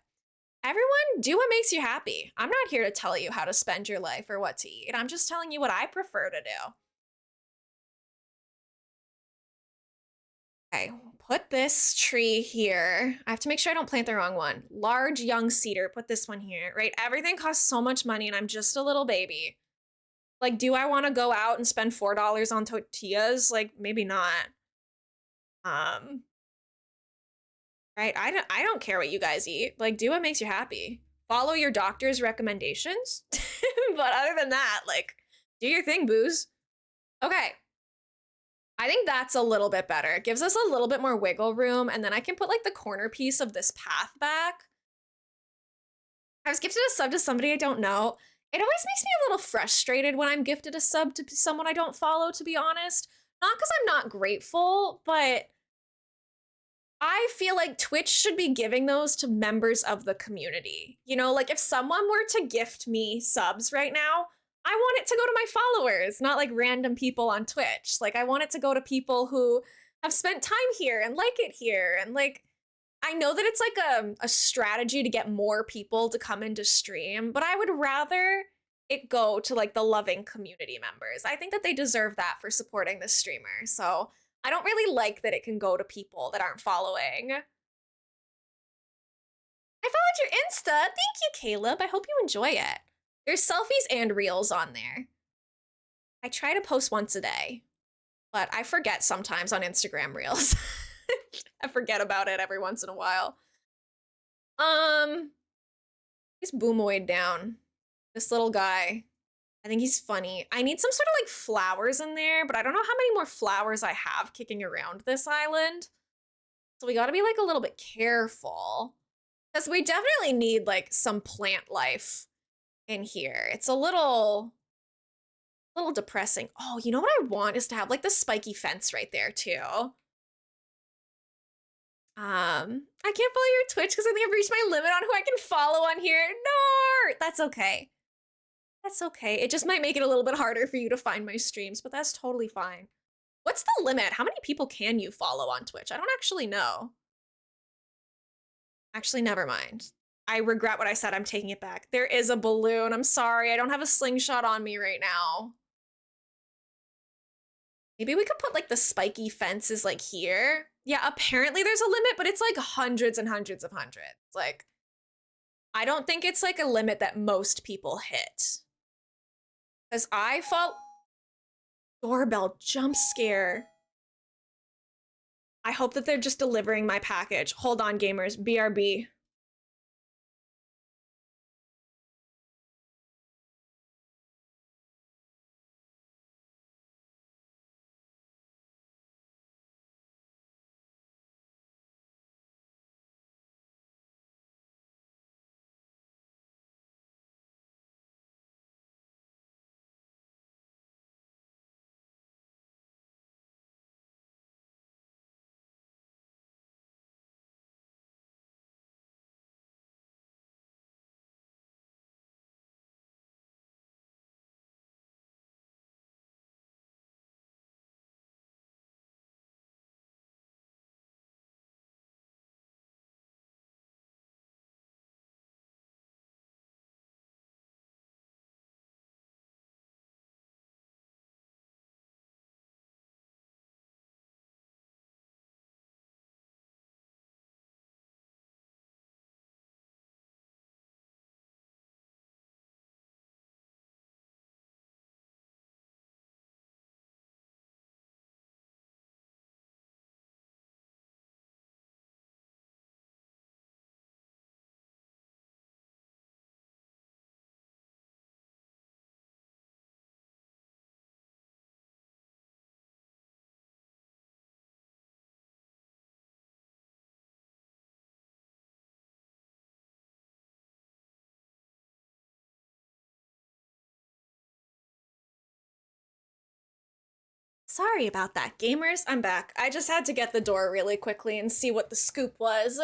everyone do what makes you happy. I'm not here to tell you how to spend your life or what to eat. I'm just telling you what I prefer to do. Okay, put this tree here. I have to make sure I don't plant the wrong one. Large young cedar, put this one here, right? Everything costs so much money and I'm just a little baby. Like, do I want to go out and spend $4 on tortillas? Like, maybe not. Um, right? I don't care what you guys eat. Like, do what makes you happy. Follow your doctor's recommendations. But other than that, like, do your thing, booze. Okay. I think that's a little bit better. It gives us a little bit more wiggle room, and then I can put like the corner piece of this path back. I was gifted a sub to somebody I don't know. It always makes me a little frustrated when I'm gifted a sub to someone I don't follow, to be honest. Not because I'm not grateful, but I feel like Twitch should be giving those to members of the community. You know, like if someone were to gift me subs right now, I want it to go to my followers, not like random people on Twitch. Like I want it to go to people who have spent time here and like it here. And like, I know that it's like a strategy to get more people to come into stream, but I would rather it go to like the loving community members. I think that they deserve that for supporting this streamer. So I don't really like that it can go to people that aren't following. I followed your Insta. Thank you, Caleb. I hope you enjoy it. There's selfies and reels on there. I try to post once a day, but I forget sometimes on Instagram reels. I forget about it every once in a while. He's boomoid down. This little guy. I think he's funny. I need some sort of like flowers in there, but I don't know how many more flowers I have kicking around this island. So we gotta be like a little bit careful. Because we definitely need like some plant life in here. It's a little depressing. Oh, you know what I want is to have like the spiky fence right there too. I can't follow your Twitch because I think I've reached my limit on who I can follow on here. No, that's okay. That's okay. It just might make it a little bit harder for you to find my streams, but that's totally fine. What's the limit? How many people can you follow on Twitch? I don't actually know. Actually, never mind. I regret what I said. I'm taking it back. There is a balloon. I'm sorry. I don't have a slingshot on me right now. Maybe we could put like the spiky fences like here. Yeah, apparently there's a limit, but it's like hundreds and hundreds of hundreds. Like, I don't think it's like a limit that most people hit. Because I fall. Doorbell jump scare. I hope that they're just delivering my package. Hold on, gamers. BRB. Sorry about that, gamers. I'm back. I just had to get the door really quickly and see what the scoop was.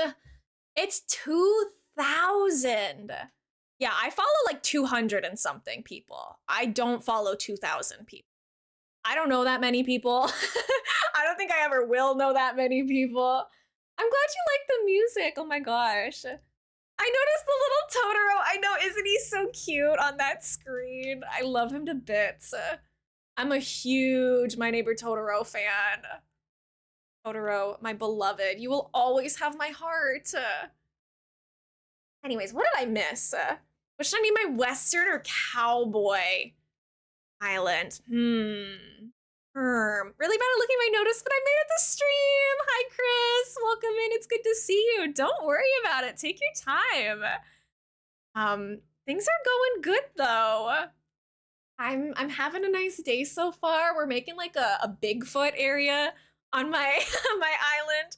It's 2,000. Yeah, I follow like 200 and something people. I don't follow 2,000 people. I don't know that many people. I don't think I ever will know that many people. I'm glad you like the music. Oh my gosh. I noticed the little Totoro. I know, isn't he so cute on that screen? I love him to bits. I'm a huge My Neighbor Totoro fan. Totoro, my beloved, you will always have my heart. Anyways, what did I miss? What should I name my Western or Cowboy Island? Really bad at looking at my notice, but I made it to stream. Hi, Chris. Welcome in. It's good to see you. Don't worry about it. Take your time. Things are going good though. I'm having a nice day so far. We're making like a Bigfoot area on my my island.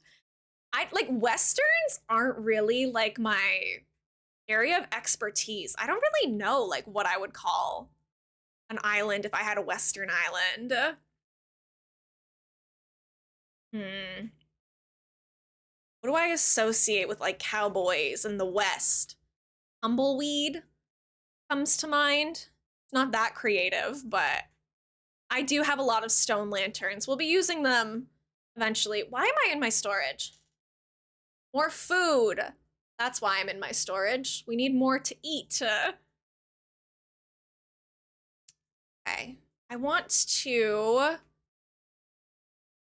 I like Westerns aren't really like my area of expertise. I don't really know like what I would call an island if I had a Western island. What do I associate with like cowboys in the West? Tumbleweed comes to mind. It's not that creative, but I do have a lot of stone lanterns. We'll be using them eventually. Why am I in my storage? More food. That's why I'm in my storage. We need more to eat. Okay. I want to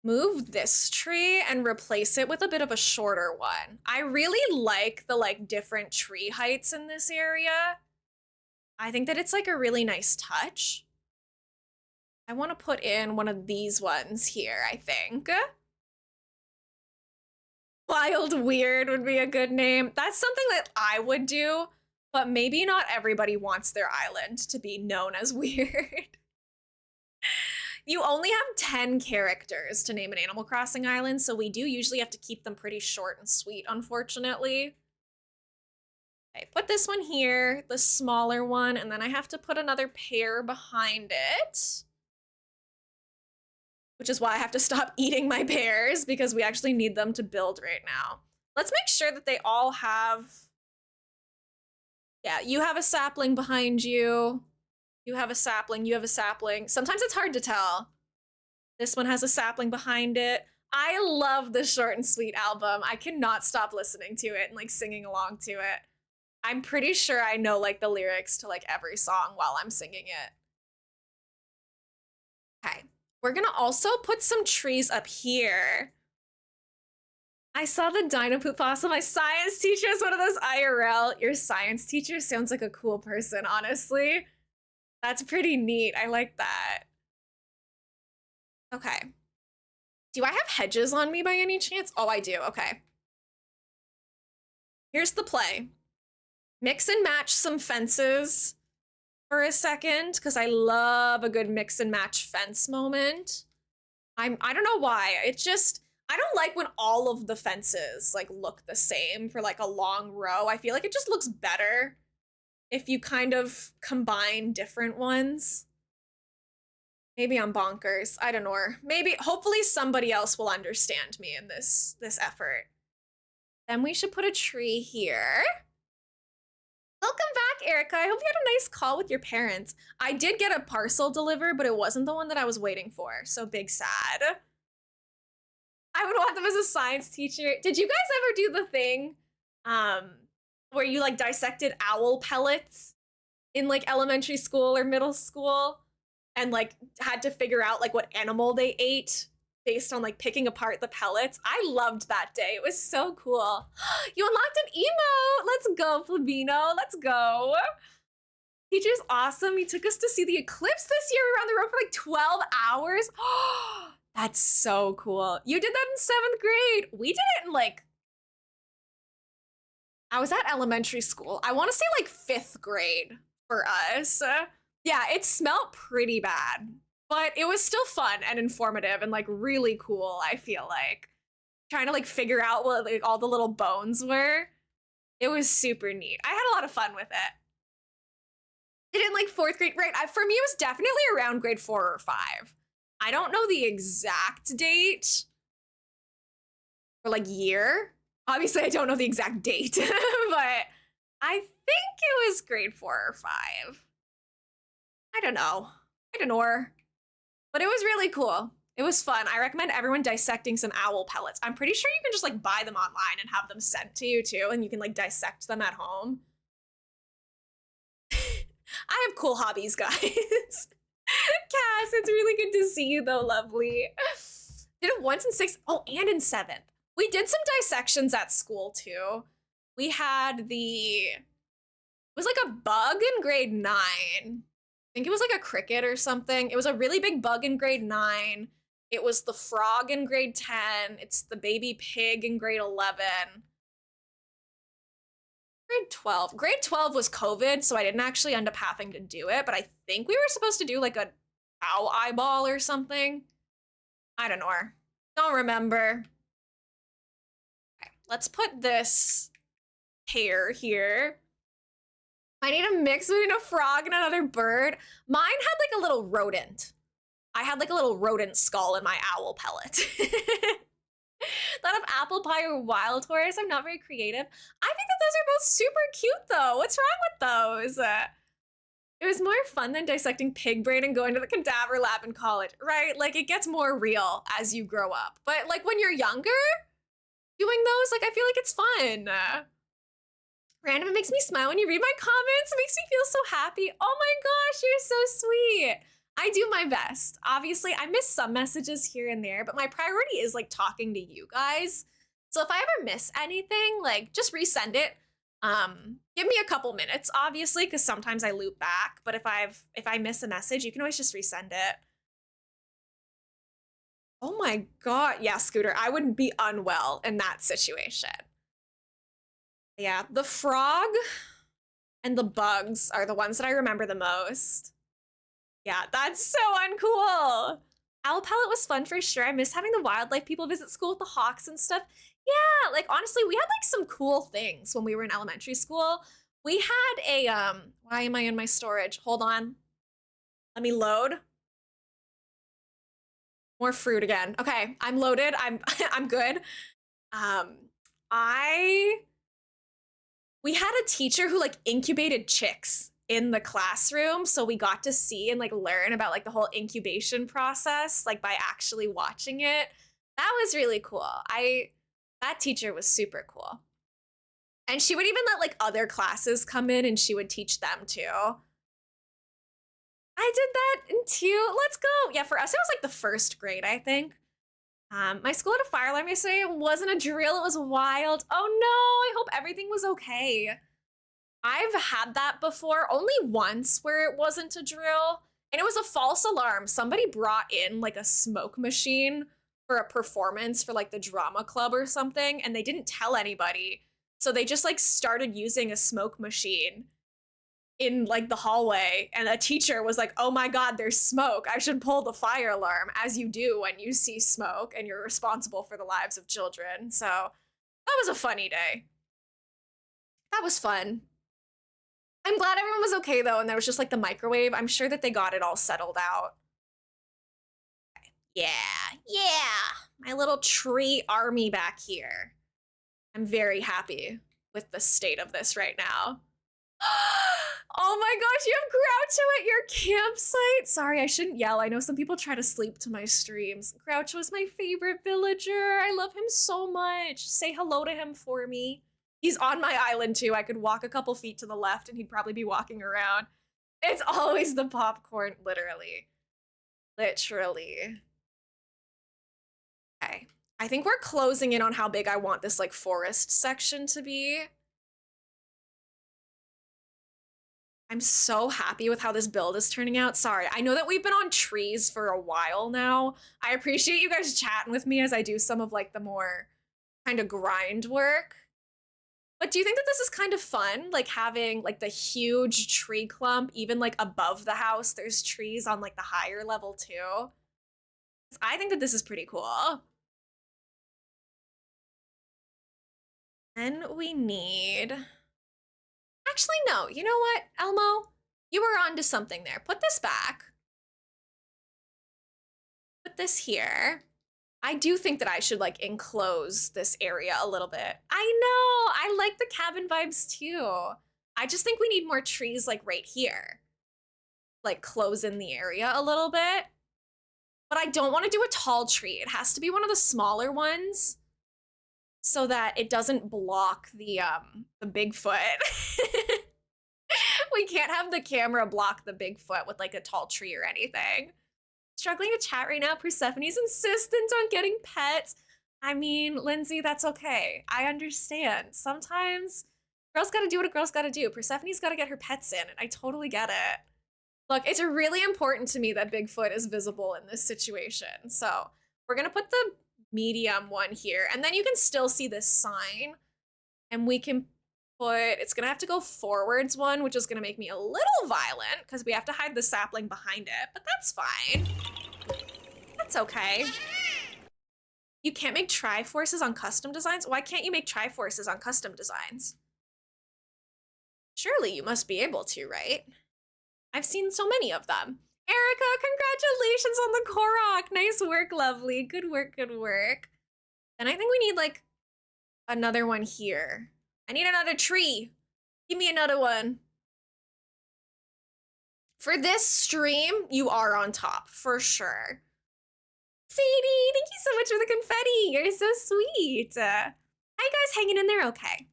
move this tree and replace it with a bit of a shorter one. I really like the like different tree heights in this area. I think that it's like a really nice touch. I want to put in one of these ones here, I think. Wild Weird would be a good name. That's something that I would do, but maybe not everybody wants their island to be known as weird. You only have 10 characters to name an Animal Crossing island, so we do usually have to keep them pretty short and sweet, unfortunately. Okay, put this one here, the smaller one, and then I have to put another pair behind it. Which is why I have to stop eating my pears, because we actually need them to build right now. Let's make sure that they all have... Yeah, you have a sapling behind you. You have a sapling, you have a sapling. Sometimes it's hard to tell. This one has a sapling behind it. I love the Short and Sweet album. I cannot stop listening to it and like singing along to it. I'm pretty sure I know like the lyrics to like every song while I'm singing it. Okay, we're gonna also put some trees up here. I saw the Dino Poop Fossil. My science teacher is one of those IRL. Your science teacher sounds like a cool person, honestly. That's pretty neat. I like that. Okay. Do I have hedges on me by any chance? Oh, I do. Okay. Here's the play. Mix and match some fences for a second, because I love a good mix and match fence moment. I don't know why. It's just, I don't like when all of the fences like look the same for like a long row. I feel like it just looks better if you kind of combine different ones. Maybe I'm bonkers. I don't know. Maybe, hopefully somebody else will understand me in this effort. Then we should put a tree here. Welcome back, Erica. I hope you had a nice call with your parents. I did get a parcel delivered, but it wasn't the one that I was waiting for, so big sad. I would want them as a science teacher. Did you guys ever do the thing where you like dissected owl pellets in like elementary school or middle school and like had to figure out like what animal they ate based on like picking apart the pellets? I loved that day. It was so cool. You unlocked an emote. Let's go, Flabino. Let's go. Teacher's awesome. He took us to see the eclipse this year. We were on the road for like 12 hours. That's so cool. You did that in 7th grade. We did it in like, I was at elementary school. I want to say like 5th grade for us. Yeah, it smelled pretty bad, but it was still fun and informative and like really cool, I feel like. Trying to like figure out what like all the little bones were. It was super neat. I had a lot of fun with it. Did it in like 4th grade, right? For me, it was definitely around grade 4 or 5. I don't know the exact date or like year. Obviously, I don't know the exact date, but I think it was grade 4 or 5. I don't know. But it was really cool. It was fun. I recommend everyone dissecting some owl pellets. I'm pretty sure you can just like buy them online and have them sent to you too, and you can like dissect them at home. I have cool hobbies, guys. Cass, it's really good to see you though, lovely. Did it once in 6th, oh, and in 7th. We did some dissections at school too. We had it was like a bug in grade 9. I think it was like a cricket or something. It was a really big bug in grade 9. It was the frog in grade 10. It's the baby pig in grade 11. Grade 12. Grade 12 was COVID, so I didn't actually end up having to do it, but I think we were supposed to do like a cow eyeball or something. I don't know. Don't remember. Okay, let's put this hair here. I need a mix between a frog and another bird. Mine had like a little rodent. I had like a little rodent skull in my owl pellet. Thought of apple pie or wild horse. I'm not very creative. I think that those are both super cute though. What's wrong with those? It was more fun than dissecting pig brain and going to the cadaver lab in college, right? Like it gets more real as you grow up. But like when you're younger, doing those, like I feel like it's fun. Random, it makes me smile when you read my comments. It makes me feel so happy. Oh my gosh, you're so sweet. I do my best. Obviously, I miss some messages here and there, but my priority is like talking to you guys. So if I ever miss anything, like just resend it. Give me a couple minutes, obviously, because sometimes I loop back. But if I miss a message, you can always just resend it. Oh my god, yeah, Scooter, I wouldn't be unwell in that situation. Yeah, the frog And the bugs are the ones that I remember the most. Yeah, that's so uncool. Owl Palette was fun for sure. I miss having the wildlife people visit school with the hawks and stuff. Yeah, like honestly, we had like some cool things when we were in elementary school. We had a why am I in my storage? Hold on. Let me load. More fruit again. Okay, I'm loaded. I'm I'm good. Um I we had a teacher who like incubated chicks in the classroom, so we got to see and like learn about like the whole incubation process like by actually watching it. That was really cool. I That teacher was super cool. And she would even let like other classes come in and she would teach them too. I did that in two. Let's go. Yeah, for us it was like the first grade, I think. My school had a fire alarm yesterday. It wasn't a drill. It was wild. Oh no, I hope everything was okay. I've had that before, only once where it wasn't a drill. And it was a false alarm. Somebody brought in like a smoke machine for a performance for like the drama club or something, and they didn't tell anybody. So they just like started using a smoke machine in like the hallway, and a teacher was like, "Oh my god, there's smoke. I should pull the fire alarm," as you do when you see smoke and you're responsible for the lives of children. So that was a funny day. That was fun. I'm glad everyone was okay though, and there was just like the microwave. I'm sure that they got it all settled out. Yeah, yeah. My little tree army back here. I'm very happy with the state of this right now. Oh my gosh, you have Groucho at your campsite. Sorry, I shouldn't yell. I know some people try to sleep to my streams. Groucho is my favorite villager. I love him so much. Say hello to him for me. He's on my island too. I could walk a couple feet to the left and he'd probably be walking around. It's always the popcorn, literally. Literally. Okay. I think we're closing in on how big I want this like forest section to be. I'm so happy with how this build is turning out. Sorry, I know that we've been on trees for a while now. I appreciate you guys chatting with me as I do some of like the more kind of grind work. But do you think that this is kind of fun? Like having like the huge tree clump, even like above the house, there's trees on like the higher level too. I think that this is pretty cool. Then we need, actually, no, you know what, Elmo? You were onto something there. Put this back. Put this here. I do think that I should like enclose this area a little bit. I know, I like the cabin vibes too. I just think we need more trees like right here. Like close in the area a little bit. But I don't want to do a tall tree. It has to be one of the smaller ones so that it doesn't block the Bigfoot. We can't have the camera block the Bigfoot with like a tall tree or anything. Struggling to chat right now. Persephone's insistent on getting pets. I mean, Lindsay, that's okay. I understand. Sometimes girls gotta do what a girl's gotta do. Persephone's gotta get her pets in, and I totally get it. Look, it's really important to me that Bigfoot is visible in this situation. So we're gonna put the medium one here, and then you can still see this sign. And we can put, it's gonna have to go forwards one, which is gonna make me a little violent because we have to hide the sapling behind it, but that's fine. That's okay. You can't make Triforces on custom designs? Why can't you make Triforces on custom designs? Surely you must be able to, right? I've seen so many of them. Erica, congratulations on the Korok. Nice work, lovely. Good work, good work. And I think we need like another one here. I need another tree. Give me another one. For this stream, you are on top, for sure. Sadie, thank you so much for the confetti. You're so sweet. Hi guys, hanging in there okay?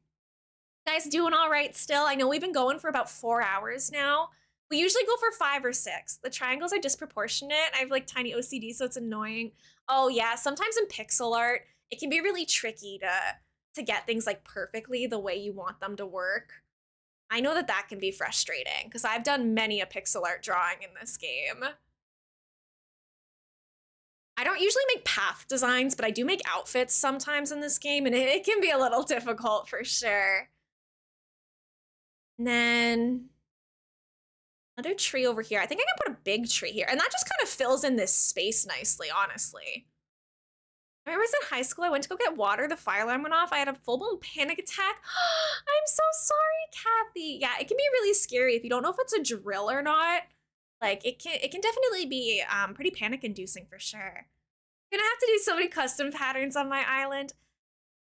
Guys doing all right still? I know we've been going for about 4 hours now. We usually go for 5 or 6. The triangles are disproportionate. I have like tiny OCD, so it's annoying. Oh yeah, sometimes in pixel art, it can be really tricky to get things like perfectly the way you want them to work. I know that that can be frustrating because I've done many a pixel art drawing in this game. I don't usually make path designs, but I do make outfits sometimes in this game, and it can be a little difficult for sure. And then another tree over here. I think I can put a big tree here. And that just kind of fills in this space nicely, honestly. I remember I was in high school, I went to go get water, the fire alarm went off, I had a full-blown panic attack. I'm so sorry, Kathy. Yeah, it can be really scary if you don't know if it's a drill or not. Like, it can definitely be pretty panic-inducing for sure. I'm gonna have to do so many custom patterns on my island.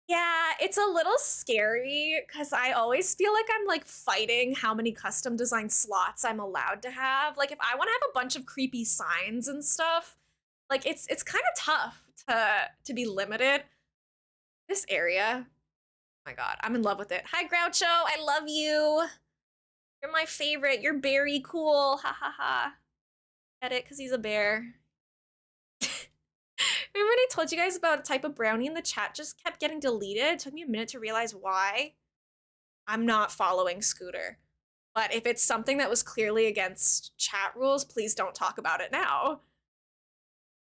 Yeah, it's a little scary because I always feel like I'm like fighting how many custom design slots I'm allowed to have. Like if I want to have a bunch of creepy signs and stuff, like it's kind of tough to be limited. This area, oh my god, I'm in love with it. Hi Groucho, I love you. You're my favorite. You're very cool. Ha ha ha. Get it? Because he's a bear. Remember when I told you guys about a type of brownie in the chat just kept getting deleted? It took me a minute to realize why. I'm not following Scooter. But if it's something that was clearly against chat rules, please don't talk about it now.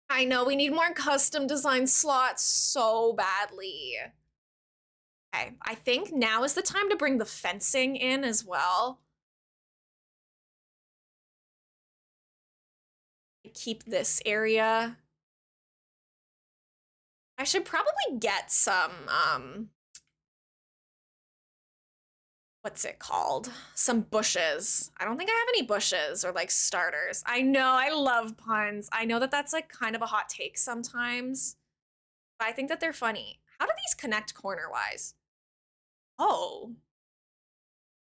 I know we need more custom design slots so badly. Okay, I think now is the time to bring the fencing in as well. Keep this area. I should probably get some, what's it called? Some bushes. I don't think I have any bushes or like starters. I know, I love puns. I know that that's like kind of a hot take sometimes, but I think that they're funny. How do these connect corner-wise? Oh,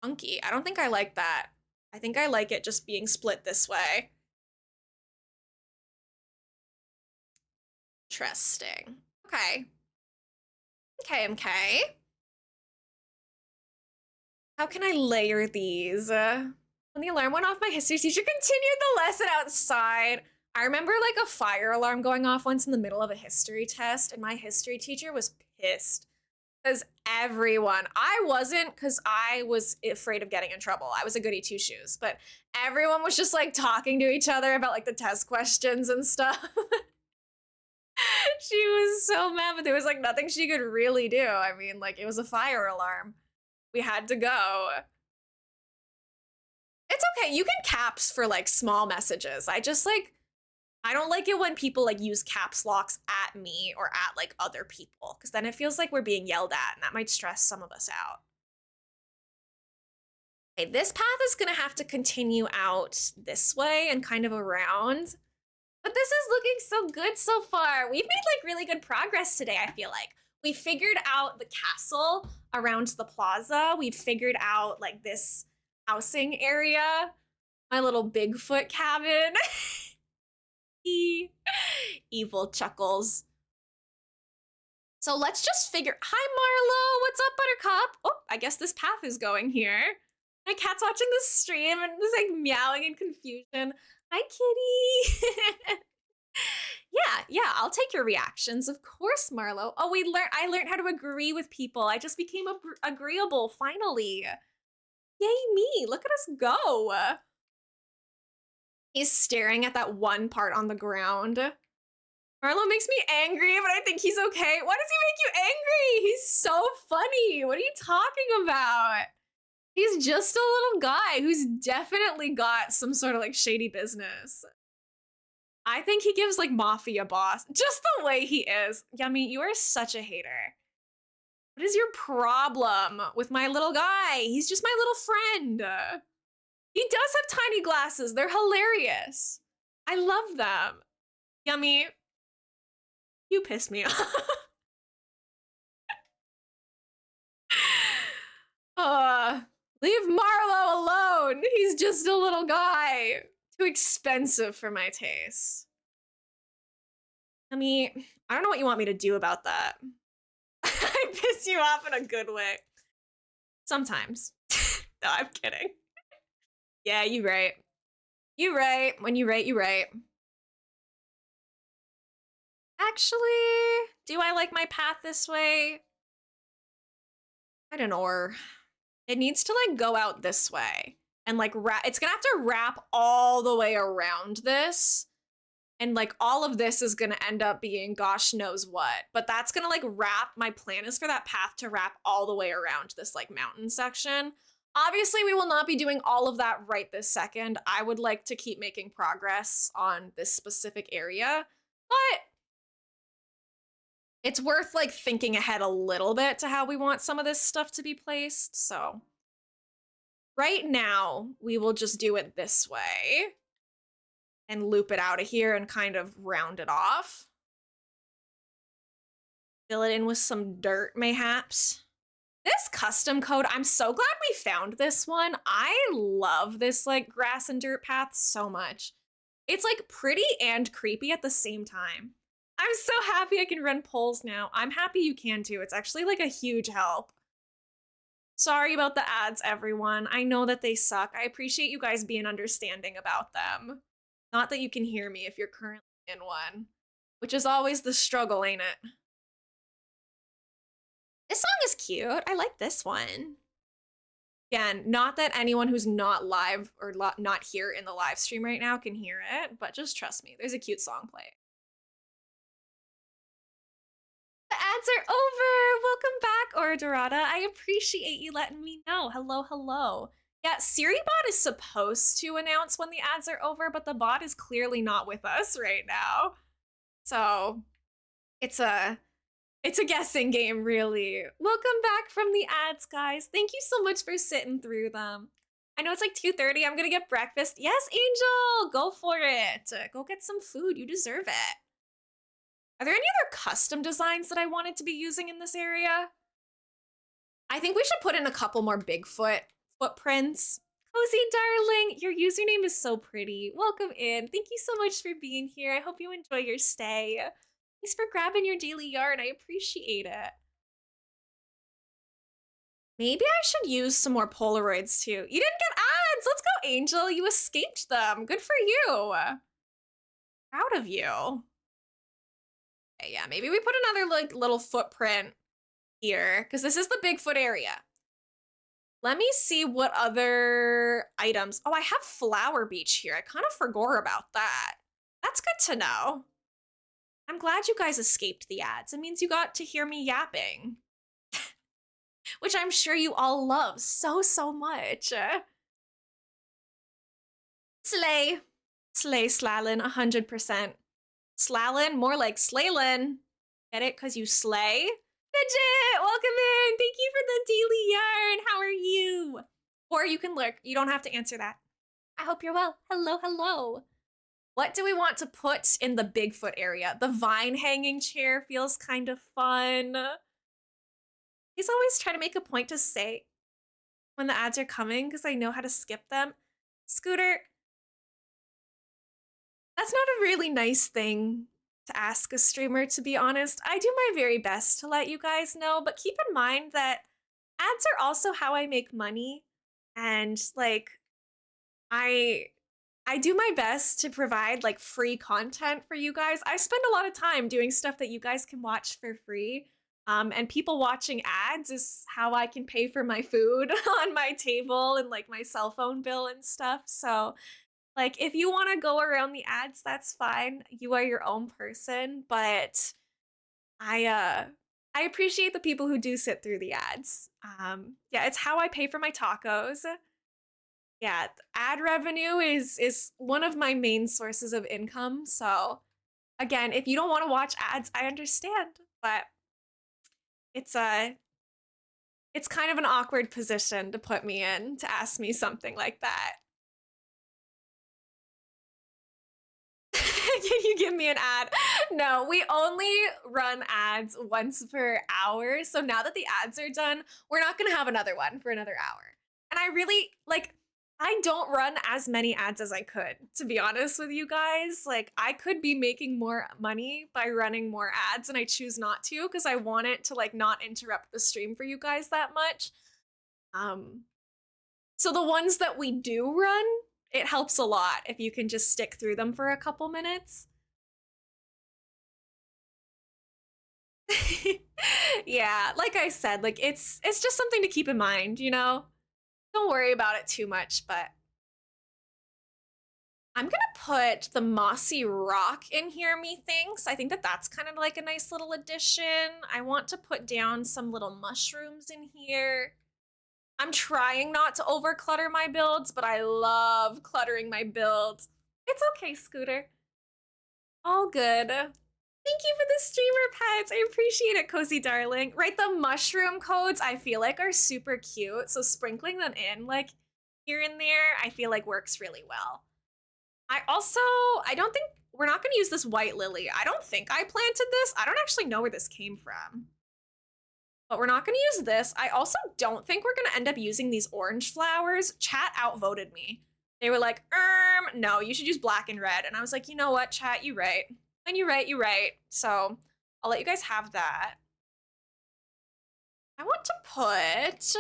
funky. I don't think I like that. I think I like it just being split this way. Interesting. Okay. Okay, okay. How can I layer these? When the alarm went off, my history teacher continued the lesson outside. I remember like a fire alarm going off once in the middle of a history test, and my history teacher was pissed. Because everyone, I wasn't because I was afraid of getting in trouble. I was a goody two shoes, but everyone was just like talking to each other about like the test questions and stuff. She was so mad, but there was like nothing she could really do. I mean, like it was a fire alarm. We had to go. It's okay. You can caps for like small messages. I just like, I don't like it when people like use caps locks at me or at like other people because then it feels like we're being yelled at and that might stress some of us out. Okay, this path is gonna have to continue out this way and kind of around. But this is looking so good so far. We've made like really good progress today, I feel like. We figured out the castle around the plaza. We've figured out like this housing area, my little Bigfoot cabin. Evil chuckles. So let's just figure, hi Marlo, what's up Buttercup? Oh, I guess this path is going here. My cat's watching the stream and is like meowing in confusion. Hi kitty. Yeah, I'll take your reactions. Of course, Marlo. Oh, I learned how to agree with people. I just became agreeable, finally. Yay me, look at us go. He's staring at that one part on the ground. Marlo makes me angry, but I think he's okay. Why does he make you angry? He's so funny. What are you talking about? He's just a little guy who's definitely got some sort of like shady business. I think he gives like mafia boss, just the way he is. Yummy, you are such a hater. What is your problem with my little guy? He's just my little friend. He does have tiny glasses. They're hilarious. I love them. Yummy, you pissed me off. Leave Marlo alone. He's just a little guy. Too expensive for my taste. I mean, I don't know what you want me to do about that. I piss you off in a good way. Sometimes. No, I'm kidding. Yeah, you right. You right. When you right, you right. Actually, do I like my path this way? I don't know. It needs to like go out this way and like it's gonna have to wrap all the way around this. And like all of this is gonna end up being gosh knows what, but that's gonna like wrap, my plan is for that path to wrap all the way around this like mountain section. Obviously, we will not be doing all of that right this second. I would like to keep making progress on this specific area, but it's worth like thinking ahead a little bit to how we want some of this stuff to be placed. So right now, we will just do it this way and loop it out of here and kind of round it off. Fill it in with some dirt, mayhaps. This custom code, I'm so glad we found this one. I love this like grass and dirt path so much. It's like pretty and creepy at the same time. I'm so happy I can run polls now. I'm happy you can too. It's actually like a huge help. Sorry about the ads, everyone. I know that they suck. I appreciate you guys being understanding about them. Not that you can hear me if you're currently in one, which is always the struggle, ain't it? This song is cute. I like this one. Again, not that anyone who's not live or not here in the live stream right now can hear it, but just trust me, there's a cute song playing. The ads are over. Welcome back, Oradorada. I appreciate you letting me know. Hello, hello. Yeah, SiriBot is supposed to announce when the ads are over, but the bot is clearly not with us right now. So it's a guessing game, really. Welcome back from the ads, guys. Thank you so much for sitting through them. I know it's like 2:30. I'm gonna get breakfast. Yes, Angel, go for it. Go get some food. You deserve it. Are there any other custom designs that I wanted to be using in this area? I think we should put in a couple more Bigfoot footprints. Cozy darling, your username is so pretty. Welcome in. Thank you so much for being here. I hope you enjoy your stay. Thanks for grabbing your daily yarn. I appreciate it. Maybe I should use some more Polaroids too. You didn't get ads. Let's go, Angel. You escaped them. Good for you. Proud of you. Okay, yeah, maybe we put another like little footprint here because this is the Bigfoot area. Let me see what other items. Oh, I have Flower Beach here. I kind of forgot about that. That's good to know. I'm glad you guys escaped the ads. It means you got to hear me yapping. Which I'm sure you all love so, so much. Slay. Slay, Slalin, 100%. Slalin, more like Slaylin. Get it? Because you slay? Fidget, welcome in. Thank you for the daily yarn. How are you? Or you can lurk. You don't have to answer that. I hope you're well. Hello, hello. What do we want to put in the Bigfoot area? The vine hanging chair feels kind of fun. He's always trying to make a point to say when the ads are coming because I know how to skip them. Scooter, that's not a really nice thing to ask a streamer, to be honest. I do my very best to let you guys know, but keep in mind that ads are also how I make money. And like, I do my best to provide like free content for you guys. I spend a lot of time doing stuff that you guys can watch for free. And people watching ads is how I can pay for my food on my table and like my cell phone bill and stuff. So like if you want to go around the ads, that's fine. You are your own person, but I appreciate the people who do sit through the ads. Yeah, it's how I pay for my tacos. Yeah, ad revenue is one of my main sources of income. So again, if you don't want to watch ads, I understand, but it's kind of an awkward position to put me in to ask me something like that. Can you give me an ad? No, we only run ads once per hour. So now that the ads are done, we're not going to have another one for another hour. And I really like, I don't run as many ads as I could, to be honest with you guys. Like, I could be making more money by running more ads, and I choose not to because I want it to like not interrupt the stream for you guys that much. So the ones that we do run, it helps a lot if you can just stick through them for a couple minutes. Yeah, like I said, like it's just something to keep in mind, you know? Don't worry about it too much, but I'm gonna put the mossy rock in here, methinks. I think that that's kind of like a nice little addition. I want to put down some little mushrooms in here. I'm trying not to over clutter my builds, but I love cluttering my builds. It's okay, Scooter. All good. Thank you for the streamer pets. I appreciate it, Cozy Darling. Right, the mushroom codes I feel like are super cute, so sprinkling them in like here and there, I feel like works really well. I don't think we're not going to use this white lily. I don't think I planted this. I don't actually know where this came from. But we're not going to use this. I also don't think we're going to end up using these orange flowers. Chat outvoted me. They were like, no, you should use black and red. And I was like, you know what, chat, you right. And you right, you right. So I'll let you guys have that. I want to put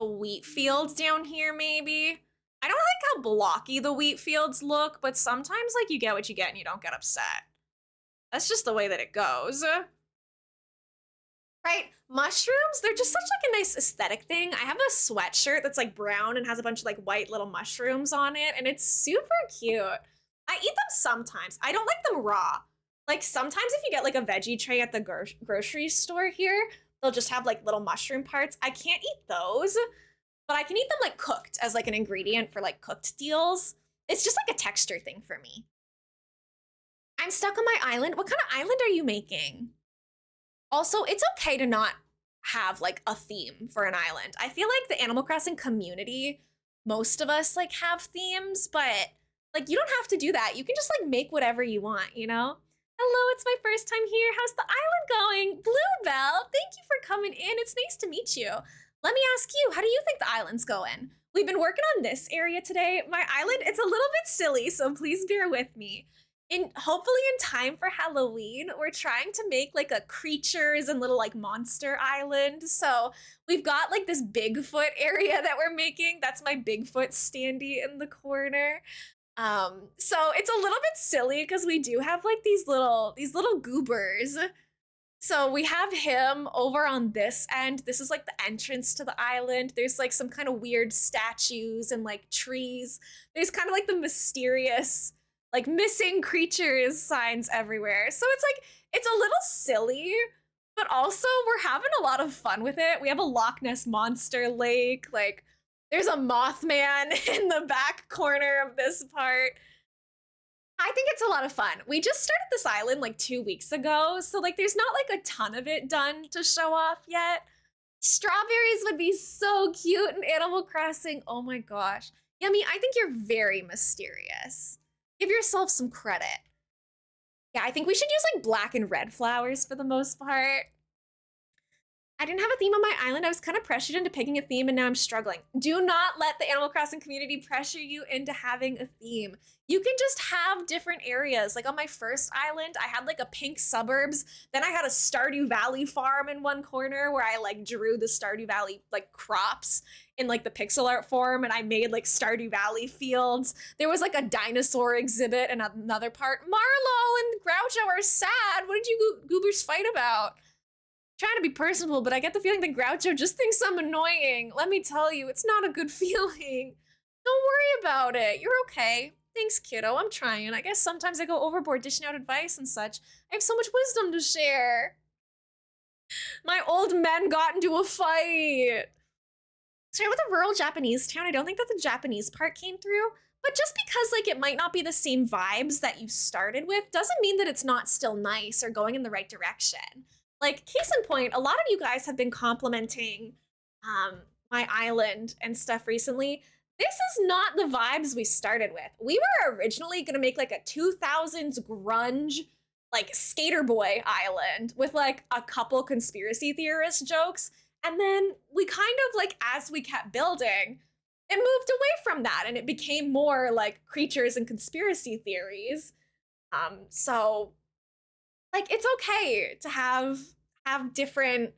a wheat field down here, maybe. I don't like how blocky the wheat fields look, but sometimes like you get what you get and you don't get upset. That's just the way that it goes. Right? Mushrooms, they're just such like a nice aesthetic thing. I have a sweatshirt that's like brown and has a bunch of like white little mushrooms on it, and it's super cute. I eat them sometimes. I don't like them raw. Like sometimes if you get like a veggie tray at the grocery store here, they'll just have like little mushroom parts. I can't eat those, but I can eat them like cooked as like an ingredient for like cooked deals. It's just like a texture thing for me. I'm stuck on my island. What kind of island are you making? Also, it's okay to not have like a theme for an island. I feel like the Animal Crossing community, most of us like have themes, but like you don't have to do that. You can just like make whatever you want, you know? Hello, it's my first time here. How's the island going? Bluebell, thank you for coming in. It's nice to meet you. Let me ask you, how do you think the island's going? We've been working on this area today. My island, it's a little bit silly, so please bear with me. Hopefully in time for Halloween, we're trying to make like a creatures and little like monster island. So we've got like this Bigfoot area that we're making. That's my Bigfoot standee in the corner. So it's a little bit silly because we do have like these little goobers. So we have him over on this end. This is like the entrance to the island. There's like some kind of weird statues and like trees. There's kind of like the mysterious like missing creatures signs everywhere. So it's like, it's a little silly, but also we're having a lot of fun with it. We have a Loch Ness monster lake. Like there's a Mothman in the back corner of this part. I think it's a lot of fun. We just started this island like 2 weeks ago. So like there's not like a ton of it done to show off yet. Strawberries would be so cute in Animal Crossing. Oh my gosh. Yummy, I think you're very mysterious. Give yourself some credit. Yeah, I think we should use like black and red flowers for the most part. I didn't have a theme on my island. I was kind of pressured into picking a theme and now I'm struggling. Do not let the Animal Crossing community pressure you into having a theme. You can just have different areas. Like on my first island, I had like a pink suburbs. Then I had a Stardew Valley farm in one corner where I like drew the Stardew Valley like crops in like the pixel art form and I made like Stardew Valley fields. There was like a dinosaur exhibit in another part. Marlo and Groucho are sad. What did you goobers fight about? Trying to be personable, but I get the feeling that Groucho just thinks I'm annoying. Let me tell you, it's not a good feeling. Don't worry about it. You're okay. Thanks, kiddo. I'm trying. I guess sometimes I go overboard dishing out advice and such. I have so much wisdom to share. My old men got into a fight. Started with a rural Japanese town. I don't think that the Japanese part came through, but just because like it might not be the same vibes that you started with doesn't mean that it's not still nice or going in the right direction. Like, case in point, a lot of you guys have been complimenting my island and stuff recently. This is not the vibes we started with. We were originally gonna make like a 2000s grunge, like skater boy island with like a couple conspiracy theorist jokes. And then we kind of like, as we kept building, it moved away from that and it became more like creatures and conspiracy theories. So like it's okay to have different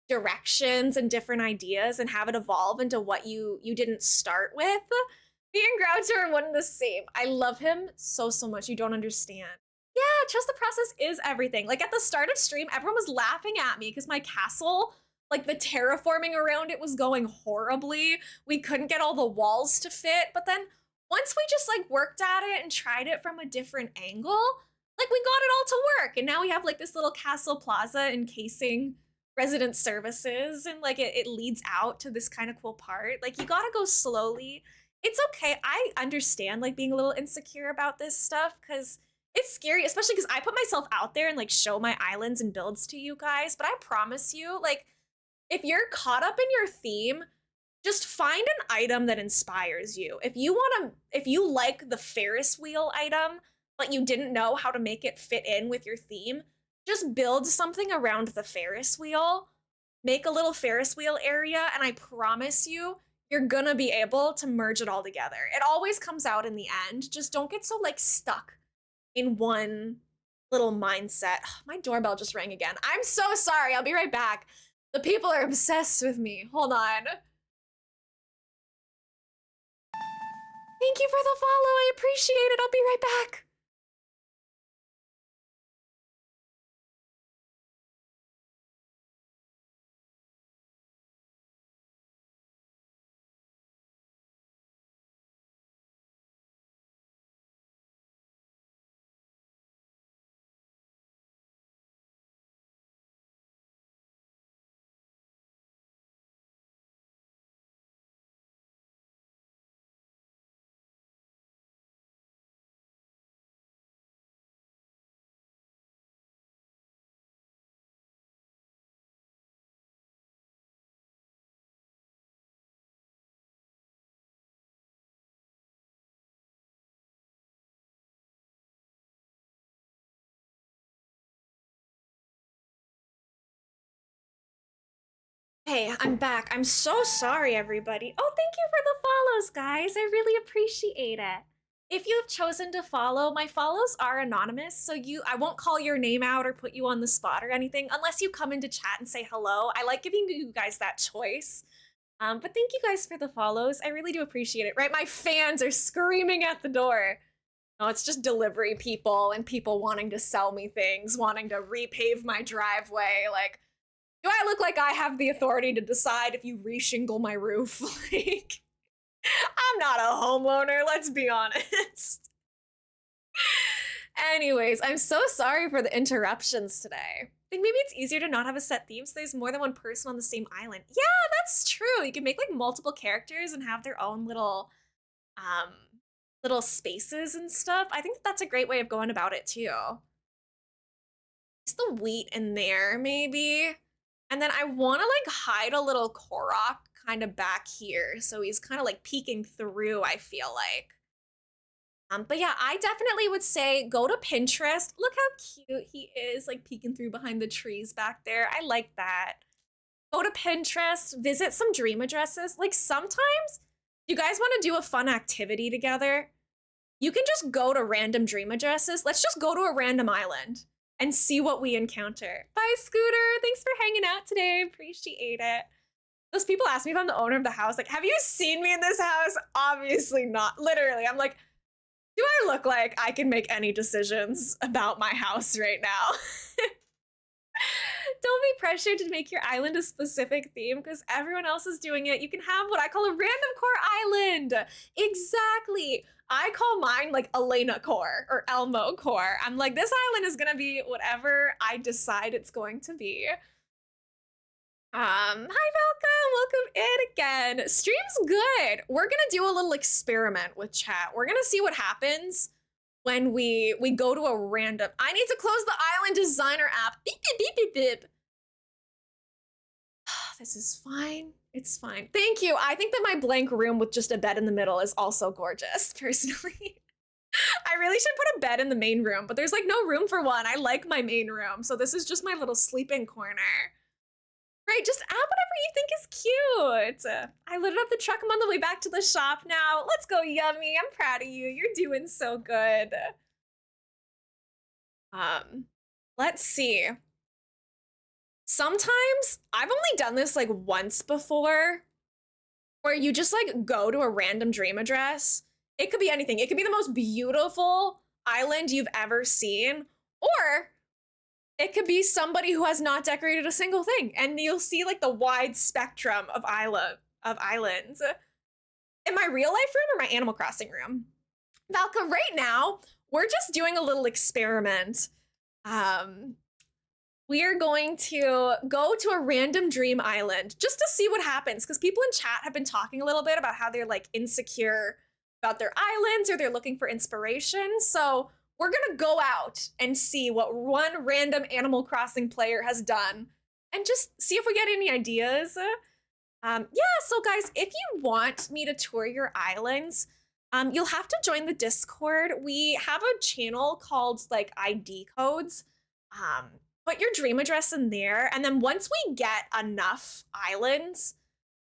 directions and different ideas and have it evolve into what you didn't start with. Me and Groucho are one and the same. I love him so much. You don't understand. Yeah, trust the process is everything. Like at the start of stream, everyone was laughing at me because my castle, like the terraforming around it was going horribly. We couldn't get all the walls to fit. But then once we just like worked at it and tried it from a different angle, like we got it all to work. And now we have like this little castle plaza encasing resident services, and like it leads out to this kind of cool part. Like you gotta go slowly. It's okay. I understand like being a little insecure about this stuff because it's scary, especially because I put myself out there and like show my islands and builds to you guys. But I promise you, like, if you're caught up in your theme, just find an item that inspires you. If you like the Ferris wheel item, but you didn't know how to make it fit in with your theme, just build something around the Ferris wheel. Make a little Ferris wheel area, and I promise you, you're gonna be able to merge it all together. It always comes out in the end. Just don't get so like stuck in one little mindset. My doorbell just rang again. I'm so sorry. I'll be right back. The people are obsessed with me. Hold on. Thank you for the follow. I appreciate it. I'll be right back. Hey, I'm back. I'm so sorry, everybody. Oh, thank you for the follows, guys. I really appreciate it. If you've chosen to follow, my follows are anonymous, so I won't call your name out or put you on the spot or anything unless you come into chat and say hello. I like giving you guys that choice. But thank you guys for the follows. I really do appreciate it. Right, my fans are screaming at the door. No, it's just delivery people and people wanting to sell me things, wanting to repave my driveway. Like, do I look like I have the authority to decide if you reshingle my roof? Like, I'm not a homeowner, let's be honest. Anyways, I'm so sorry for the interruptions today. I think maybe it's easier to not have a set theme so there's more than one person on the same island. Yeah, that's true. You can make like multiple characters and have their own um little spaces and stuff. I think that's a great way of going about it too. Is the wheat in there, maybe? And then I want to like hide a little Korok kind of back here. So he's kind of like peeking through, I feel like. But yeah, I definitely would say go to Pinterest. Look how cute he is, like peeking through behind the trees back there. I like that. Go to Pinterest, visit some dream addresses. Like sometimes you guys want to do a fun activity together. You can just go to random dream addresses. Let's just go to a random island and see what we encounter. Bye, Scooter. Thanks for hanging out today. Appreciate it. Those people ask me if I'm the owner of the house. Like, have you seen me in this house? Obviously not. Literally, I'm like, do I look like I can make any decisions about my house right now? Don't be pressured to make your island a specific theme because everyone else is doing it. You can have what I call a random core island. Exactly. I call mine like Elena core or Elmo core. I'm like, this island is gonna be whatever I decide it's going to be. Hi Velka, welcome in again. Stream's good. We're gonna do a little experiment with chat. We're gonna see what happens when we go to a random. I need to close the island designer app. Beep beep beep beep beep. This is fine. It's fine. Thank you. I think that my blank room with just a bed in the middle is also gorgeous, personally. I really should put a bed in the main room, but there's like no room for one. I like my main room, so this is just my little sleeping corner. Right, just add whatever you think is cute. I loaded up the truck. I'm on the way back to the shop now. Let's go, Yummy. I'm proud of you. You're doing so good. Let's see. Sometimes, I've only done this like once before, where you just like go to a random dream address. It could be anything. It could be the most beautiful island you've ever seen, or it could be somebody who has not decorated a single thing, and you'll see like the wide spectrum of islands. In my real life room or my Animal Crossing room? Valka, right now, we're just doing a little experiment. Um, we are going to go to a random dream island just to see what happens, because people in chat have been talking a little bit about how they're like insecure about their islands or they're looking for inspiration. So we're gonna go out and see what one random Animal Crossing player has done and just see if we get any ideas. Yeah, so guys, if you want me to tour your islands, you'll have to join the Discord. We have a channel called like ID codes. Um, put your dream address in there, and then once we get enough islands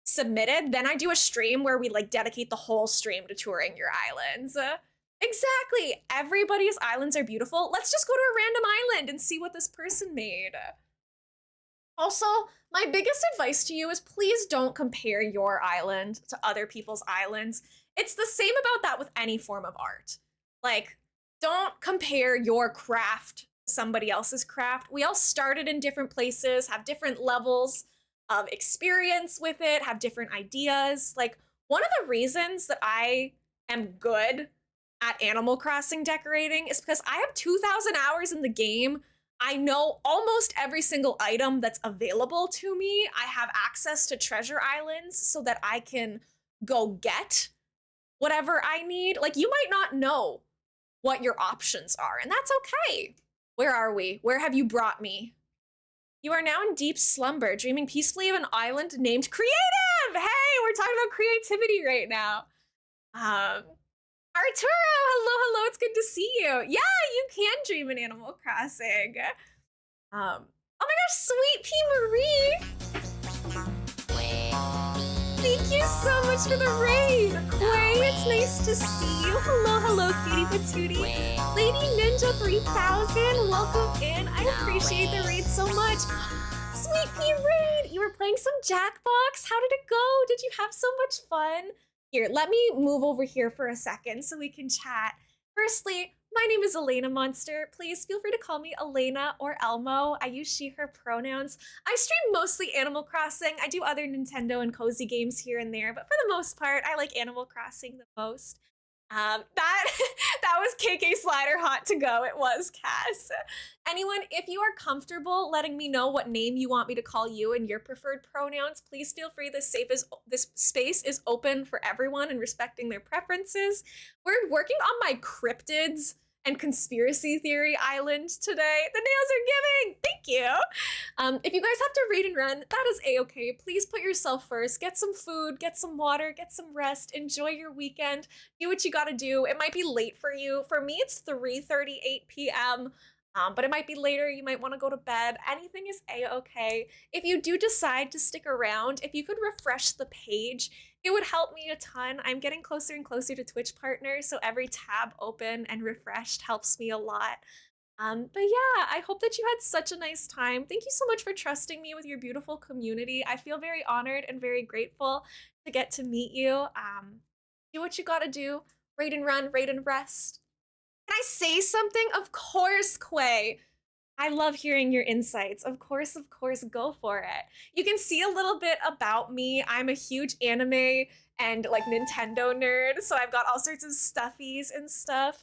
submitted, then I do a stream where we like dedicate the whole stream to touring your islands. Exactly. Everybody's islands are beautiful. Let's just go to a random island and see what this person made. Also, my biggest advice to you is please don't compare your island to other people's islands. It's the same about that with any form of art. Like, don't compare your craft to somebody else's craft. We all started in different places, have different levels of experience with it, have different ideas. Like, one of the reasons that I am good at Animal Crossing decorating is because I have 2,000 hours in the game. I know almost every single item that's available to me. I have access to treasure islands so that I can go get whatever I need. Like, you might not know what your options are, and that's okay. Where are we? Where have you brought me? You are now in deep slumber, dreaming peacefully of an island named Creative! Hey, we're talking about creativity right now. Arturo, hello, it's good to see you. Yeah, you can dream in Animal Crossing. Oh my gosh, Sweet Pea Marie! Thank you so much for the raid! Quay, it's nice to see you. Hello, Cutie Patootie. Lady Ninja 3000, welcome in. I appreciate the raid so much. Sweet Pea raid! You were playing some Jackbox. How did it go? Did you have so much fun? Here, let me move over here for a second so we can chat. Firstly, my name is elainamonster. Please feel free to call me Elena or Elmo. I use she, her pronouns. I stream mostly Animal Crossing. I do other Nintendo and cozy games here and there, but for the most part, I like Animal Crossing the most. That was KK Slider hot to go. It was, Cass. Anyone, if you are comfortable letting me know what name you want me to call you and your preferred pronouns, please feel free. This space is open for everyone and respecting their preferences. We're working on my cryptids and conspiracy theory island today. The nails are giving. Thank you. If you guys have to raid and run, that is a-okay. Please put yourself first. Get some food, get some water, get some rest, enjoy your weekend, do what you gotta do. It might be late for you. For me, it's 3:38 p.m. But it might be later. You might want to go to bed. Anything is a-okay. If you do decide to stick around, if you could refresh the page, it would help me a ton. I'm getting closer and closer to Twitch partners, so every tab open and refreshed helps me a lot. But yeah, I hope that you had such a nice time. Thank you so much for trusting me with your beautiful community. I feel very honored and very grateful to get to meet you. Do what you gotta do. Raid and run, raid and rest. Can I say something? Of course, Quay. I love hearing your insights. Of course, go for it. You can see a little bit about me. I'm a huge anime and like Nintendo nerd, so I've got all sorts of stuffies and stuff.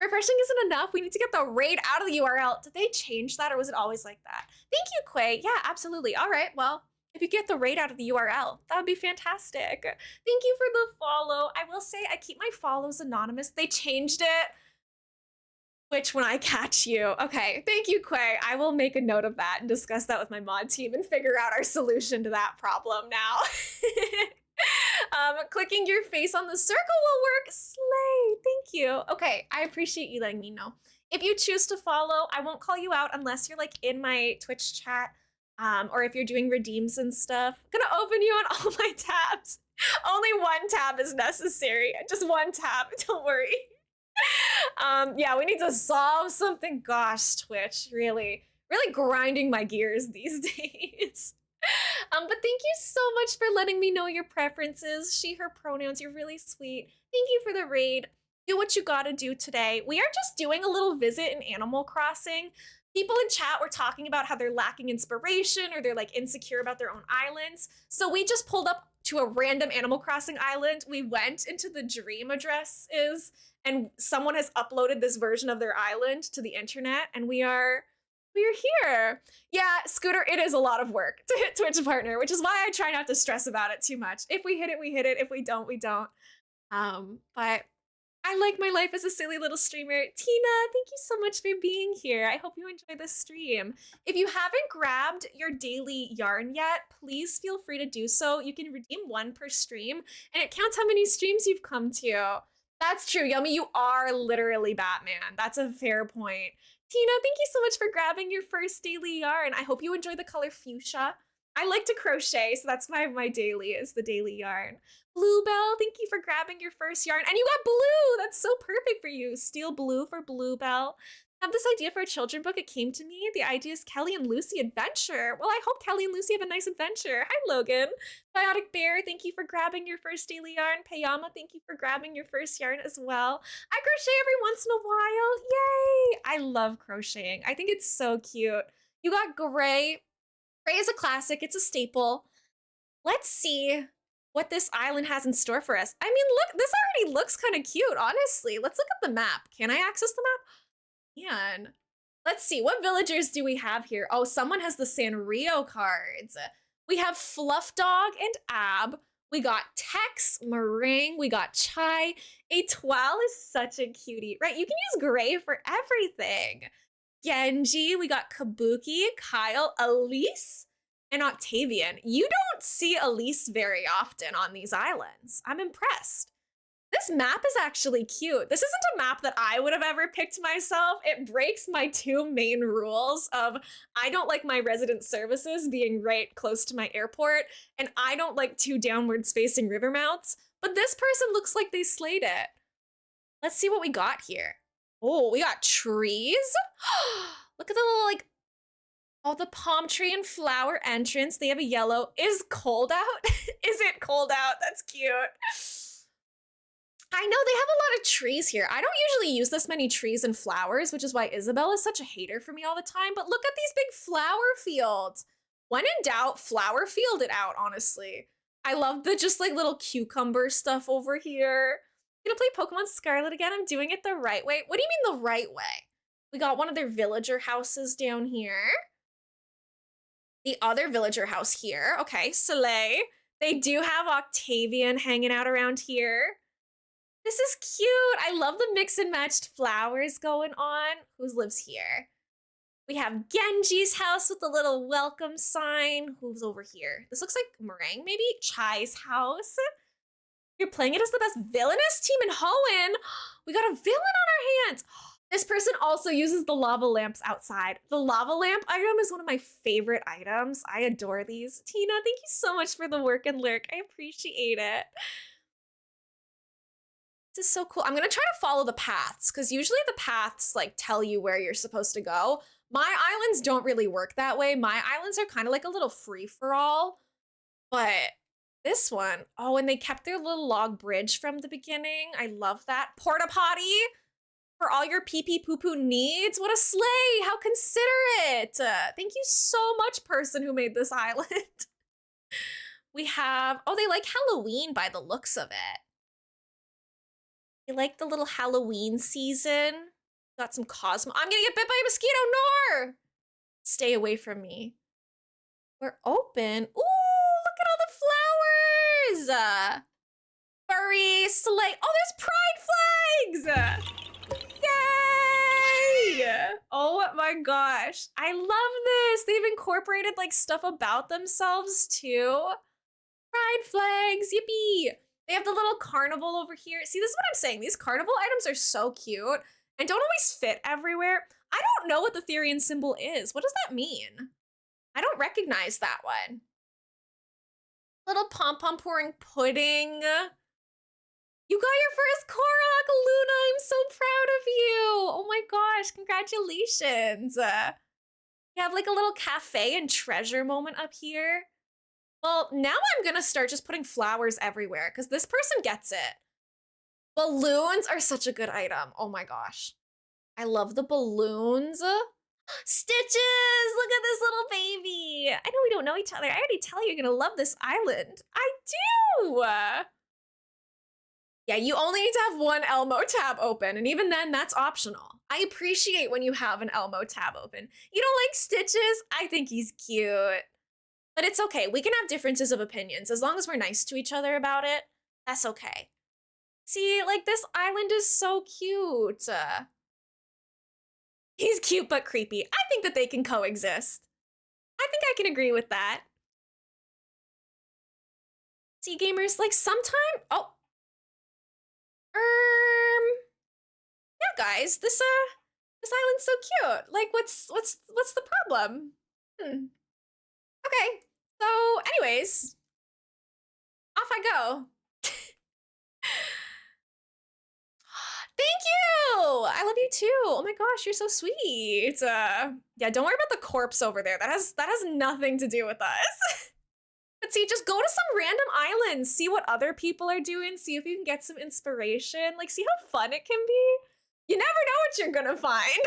Refreshing isn't enough. We need to get the raid out of the URL. Did they change that or was it always like that? Thank you, Quay. Yeah, absolutely. All right, well, if you get the raid out of the URL, that would be fantastic. Thank you for the follow. I will say I keep my follows anonymous. They changed it. Which when I catch you. Okay, thank you, Quay. I will make a note of that and discuss that with my mod team and figure out our solution to that problem now. Clicking your face on the circle will work. Slay, thank you. Okay, I appreciate you letting me know. If you choose to follow, I won't call you out unless you're like in my Twitch chat, or if you're doing redeems and stuff. I'm gonna open you on all my tabs. Only one tab is necessary. Just one tab, don't worry. Yeah, we need to solve something. Gosh, Twitch, really grinding my gears these days. But thank you so much for letting me know your preferences. She, her pronouns, you're really sweet. Thank you for the raid. Do what you gotta do today. We are just doing a little visit in Animal Crossing. People in chat were talking about how they're lacking inspiration or they're like insecure about their own islands. So we just pulled up to a random Animal Crossing island. We went into the dream addresses and someone has uploaded this version of their island to the internet and we're here. Yeah, Scooter, it is a lot of work to hit Twitch partner, which is why I try not to stress about it too much. If we hit it, we hit it. If we don't, we don't. But I like my life as a silly little streamer. Tina, thank you so much for being here. I hope you enjoy this stream. If you haven't grabbed your daily yarn yet, please feel free to do so. You can redeem one per stream, and it counts how many streams you've come to. That's true, Yummy. You are literally Batman. That's a fair point. Tina, thank you so much for grabbing your first daily yarn. I hope you enjoy the color fuchsia. I like to crochet, so that's why my daily is the daily yarn. Bluebell, thank you for grabbing your first yarn. And you got blue! That's so perfect for you. Steel blue for Bluebell. I have this idea for a children's book. It came to me. The idea is Kelly and Lucy Adventure. Well, I hope Kelly and Lucy have a nice adventure. Hi, Logan. Biotic Bear, thank you for grabbing your first daily yarn. Payama, thank you for grabbing your first yarn as well. I crochet every once in a while. Yay! I love crocheting. I think it's so cute. You got gray. Gray is a classic. It's a staple. Let's see what this island has in store for us. I mean, look, this already looks kind of cute, honestly. Let's look at the map. Can I access the map? Man. Let's see, what villagers do we have here? Oh, someone has the Sanrio cards. We have Fluff Dog and Ab. We got Tex, Meringue, we got Chai. Etoile is such a cutie, right? You can use gray for everything. Genji, we got Kabuki, Kyle, Elise, and Octavian. You don't see Elise very often on these islands. I'm impressed. This map is actually cute. This isn't a map that I would have ever picked myself. It breaks my two main rules of I don't like my resident services being right close to my airport, and I don't like two downwards facing river mouths, but this person looks like they slayed it. Let's see what we got here. Oh, we got trees. Look at the little, like, oh, the palm tree and flower entrance. They have a yellow. Is cold out? Is it cold out? That's cute. I know they have a lot of trees here. I don't usually use this many trees and flowers, which is why Isabel is such a hater for me all the time. But look at these big flower fields. When in doubt, flower field it out, honestly. I love the just like little cucumber stuff over here. I'm gonna play Pokemon Scarlet again. I'm doing it the right way. What do you mean the right way? We got one of their villager houses down here. The other villager house here. Okay, Soleil. They do have Octavian hanging out around here. This is cute. I love the mix and matched flowers going on. Who lives here? We have Genji's house with the little welcome sign. Who's over here? This looks like Meringue, maybe? Chai's house. You're playing it as the best villainous team in Hoenn. We got a villain on our hands. This person also uses the lava lamps outside. The lava lamp item is one of my favorite items. I adore these. Tina, thank you so much for the work and lurk. I appreciate it. This is so cool. I'm gonna try to follow the paths because usually the paths like tell you where you're supposed to go. My islands don't really work that way. My islands are kind of like a little free-for-all, but this one, oh, and they kept their little log bridge from the beginning. I love that. Porta potty for all your pee-pee poo-poo needs. What a slay, how considerate. Thank you so much, person who made this island. We have, oh, they like Halloween by the looks of it. You like the little Halloween season? Got some Cosmo. I'm gonna get bit by a mosquito, Nor! Stay away from me. We're open. Ooh, look at all the flowers! Furry, sleigh. Oh, there's pride flags! Yay! Oh my gosh. I love this. They've incorporated like stuff about themselves too. Pride flags, yippee! They have the little carnival over here. See, this is what I'm saying. These carnival items are so cute and don't always fit everywhere. I don't know what the Therian symbol is. What does that mean? I don't recognize that one. Little pom-pom pouring pudding. You got your first Korok, Luna. I'm so proud of you. Oh my gosh, congratulations. You have like a little cafe and treasure moment up here. Well, now I'm gonna start just putting flowers everywhere because this person gets it. Balloons are such a good item. Oh my gosh. I love the balloons. Stitches! Look at this little baby. I know we don't know each other. I already tell you you're gonna love this island. I do! Yeah, you only need to have one Elmo tab open, and even then, that's optional. I appreciate when you have an Elmo tab open. You don't like Stitches? I think he's cute. But it's okay. We can have differences of opinions. As long as we're nice to each other about it, that's okay. See, like, this island is so cute. He's cute but creepy. I think that they can coexist. I think I can agree with that. See, gamers, like, sometime... Oh. Yeah, guys, this island's so cute. Like, what's the problem? Okay. So, anyways, off I go. Thank you! I love you too. Oh my gosh, you're so sweet. Yeah, don't worry about the corpse over there. That has nothing to do with us. But see, just go to some random islands, see what other people are doing, see if you can get some inspiration. Like, see how fun it can be? You never know what you're gonna find.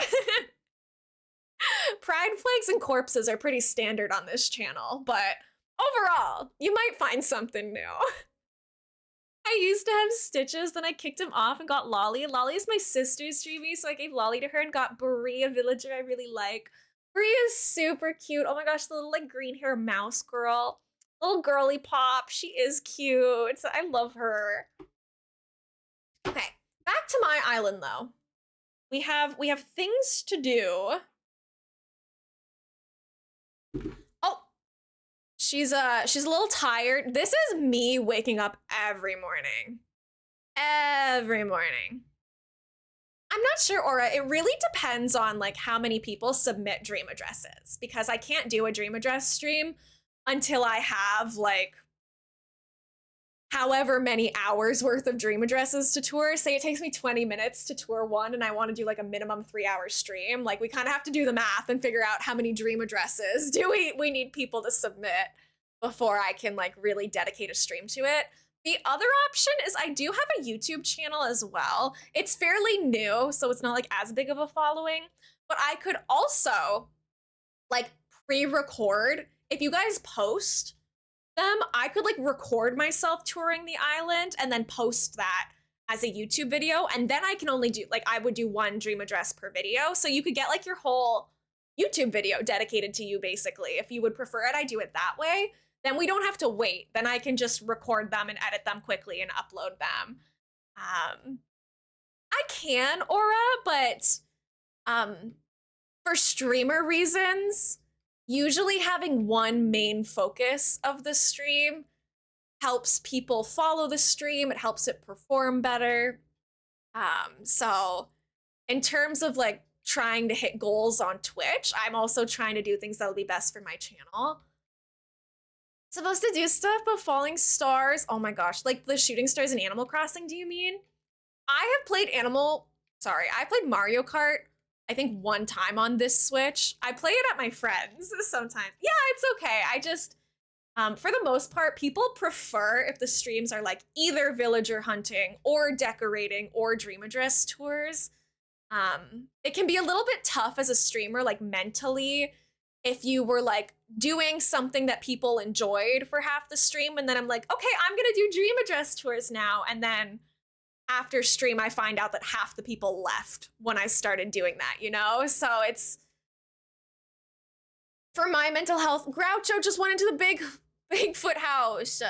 Pride flags and corpses are pretty standard on this channel, but overall, you might find something new. I used to have Stitches, then I kicked him off and got Lolly. Lolly is my sister's streamy, so I gave Lolly to her and got Brie, a villager I really like. Brie is super cute. Oh my gosh, the little like green hair mouse girl. Little girly pop. She is cute. I love her. Okay, back to my island though. We have things to do. Oh, she's a little tired. This is me waking up every morning. Every morning. I'm not sure, Aura. It really depends on like how many people submit dream addresses, because I can't do a dream address stream until I have like however many hours worth of dream addresses to tour. Say it takes me 20 minutes to tour one and I want to do like a minimum 3-hour stream. Like we kind of have to do the math and figure out how many dream addresses do we need people to submit before I can like really dedicate a stream to it. The other option is I do have a YouTube channel as well. It's fairly new, so it's not like as big of a following, but I could also like pre-record. If you guys post them, I could like record myself touring the island and then post that as a YouTube video. And then I can only do like, I would do one dream address per video. So you could get like your whole YouTube video dedicated to you basically. If you would prefer it, I do it that way. Then we don't have to wait. Then I can just record them and edit them quickly and upload them. I can, Aura, but for streamer reasons, usually having one main focus of the stream helps people follow the stream. It helps it perform better. So in terms of like trying to hit goals on Twitch, I'm also trying to do things that'll be best for my channel. Supposed to do stuff, but falling stars. Oh my gosh, like the shooting stars in Animal Crossing, do you mean? I have played I played Mario Kart, I think one time on this Switch. I play it at my friends sometimes. Yeah, it's okay. I just, for the most part, people prefer if the streams are like either villager hunting or decorating or dream address tours. It can be a little bit tough as a streamer, like mentally, if you were like doing something that people enjoyed for half the stream and then I'm like, okay, I'm gonna do dream address tours now. And then after stream, I find out that half the people left when I started doing that, you know? So it's, for my mental health, Groucho just went into the Bigfoot house.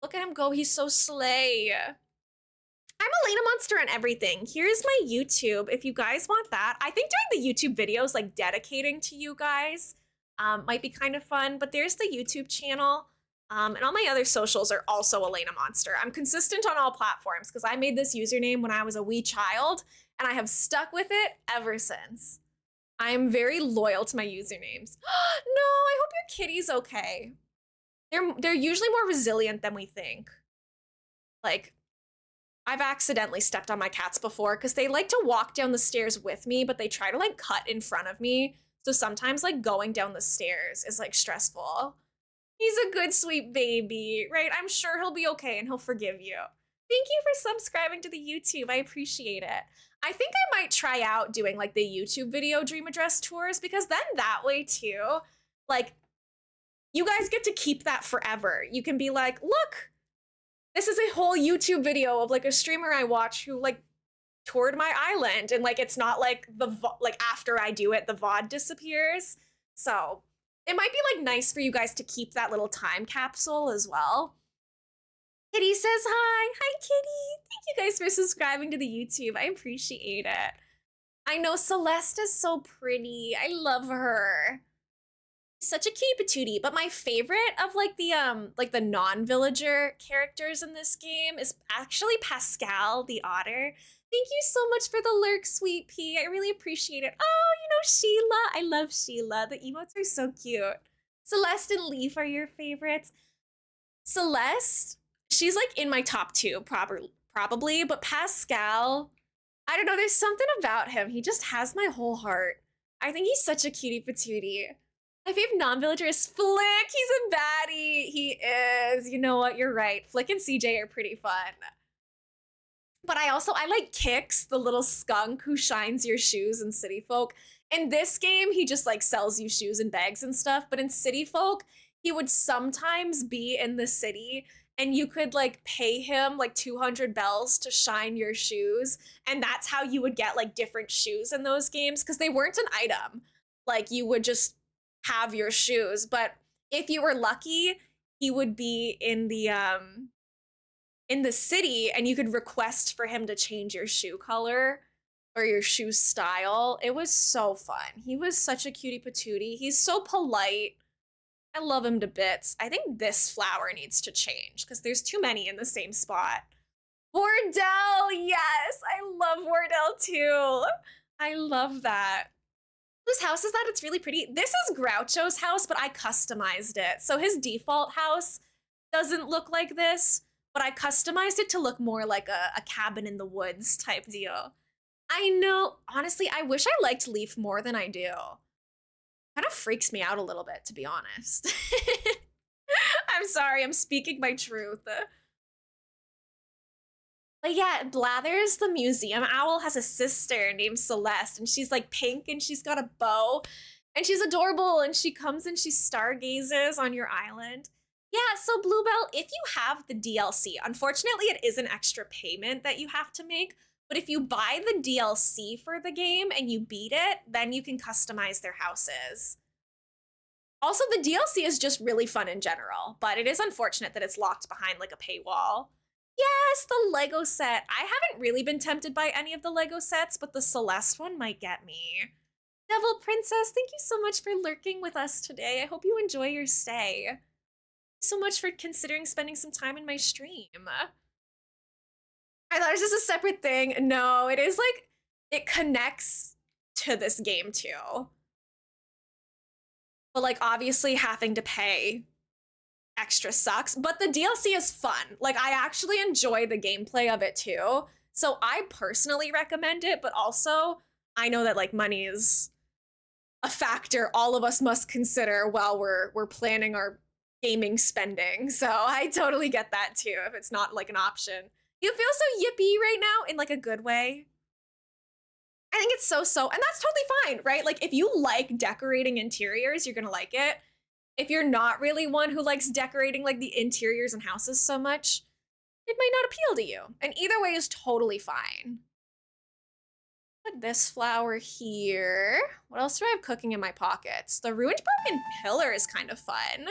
Look at him go, he's so slay. I'm elainamonster on everything. Here's my YouTube if you guys want that. I think doing the YouTube videos, like dedicating to you guys, might be kind of fun, but there's the YouTube channel. And all my other socials are also elainamonster. I'm consistent on all platforms because I made this username when I was a wee child and I have stuck with it ever since. I am very loyal to my usernames. No, I hope your kitty's okay. They're usually more resilient than we think. Like, I've accidentally stepped on my cats before because they like to walk down the stairs with me, but they try to like cut in front of me. So sometimes like going down the stairs is like stressful. He's a good, sweet baby, right? I'm sure he'll be okay and he'll forgive you. Thank you for subscribing to the YouTube. I appreciate it. I think I might try out doing like the YouTube video dream address tours because then that way too, like you guys get to keep that forever. You can be like, look, this is a whole YouTube video of like a streamer I watch who like toured my island, and like it's not like like after I do it the VOD disappears. So it might be like nice for you guys to keep that little time capsule as well. Kitty says hi. Hi, Kitty. Thank you guys for subscribing to the YouTube. I appreciate it. I know Celeste is so pretty. I love her. Such a cute patootie. But my favorite of like the non-villager characters in this game is actually Pascal the otter. Thank you so much for the lurk, sweet pea. I really appreciate it. Oh, you know, Sheila. I love Sheila. The emotes are so cute. Celeste and Leaf are your favorites. Celeste, she's like in my top two, probably, but Pascal, I don't know, there's something about him. He just has my whole heart. I think he's such a cutie patootie. My favorite non-villager is Flick. He's a baddie. He is. You know what? You're right. Flick and CJ are pretty fun. But I like Kix, the little skunk who shines your shoes in City Folk. In this game, he just like sells you shoes and bags and stuff. But in City Folk, he would sometimes be in the city and you could like pay him like 200 bells to shine your shoes. And that's how you would get like different shoes in those games because they weren't an item. Like you would just have your shoes. But if you were lucky, he would be in the city and you could request for him to change your shoe color or your shoe style. It was so fun. He was such a cutie patootie. He's so polite. I love him to bits. I think this flower needs to change because there's too many in the same spot. Wardell, yes, I love Wardell too. I love that. Whose house is that? It's really pretty. This is Groucho's house, but I customized it. So his default house doesn't look like this, but I customized it to look more like a cabin in the woods type deal. I know, honestly, I wish I liked Leaf more than I do. Kind of freaks me out a little bit, to be honest. I'm sorry, I'm speaking my truth. But yeah, Blathers, the museum owl, has a sister named Celeste, and she's like pink and she's got a bow, and she's adorable, and she comes and she stargazes on your island. Yeah, so Bluebell, if you have the DLC, unfortunately it is an extra payment that you have to make, but if you buy the DLC for the game and you beat it, then you can customize their houses. Also, the DLC is just really fun in general, but it is unfortunate that it's locked behind like a paywall. Yes, the Lego set. I haven't really been tempted by any of the Lego sets, but the Celeste one might get me. Devil Princess, thank you so much for lurking with us today. I hope you enjoy your stay. Thank you so much for considering spending some time in my stream. I thought it was just a separate thing. No, it is like, it connects to this game too. But like obviously having to pay extra sucks, but the DLC is fun. Like I actually enjoy the gameplay of it too. So I personally recommend it, but also I know that like money is a factor all of us must consider while we're planning our gaming spending. So I totally get that too if it's not like an option. You feel so yippy right now in like a good way. I think it's so, and that's totally fine, right? Like if you like decorating interiors, you're gonna like it. If you're not really one who likes decorating like the interiors and houses so much, it might not appeal to you. And either way is totally fine. Put this flower here. What else do I have cooking in my pockets? The ruined broken pillar is kind of fun.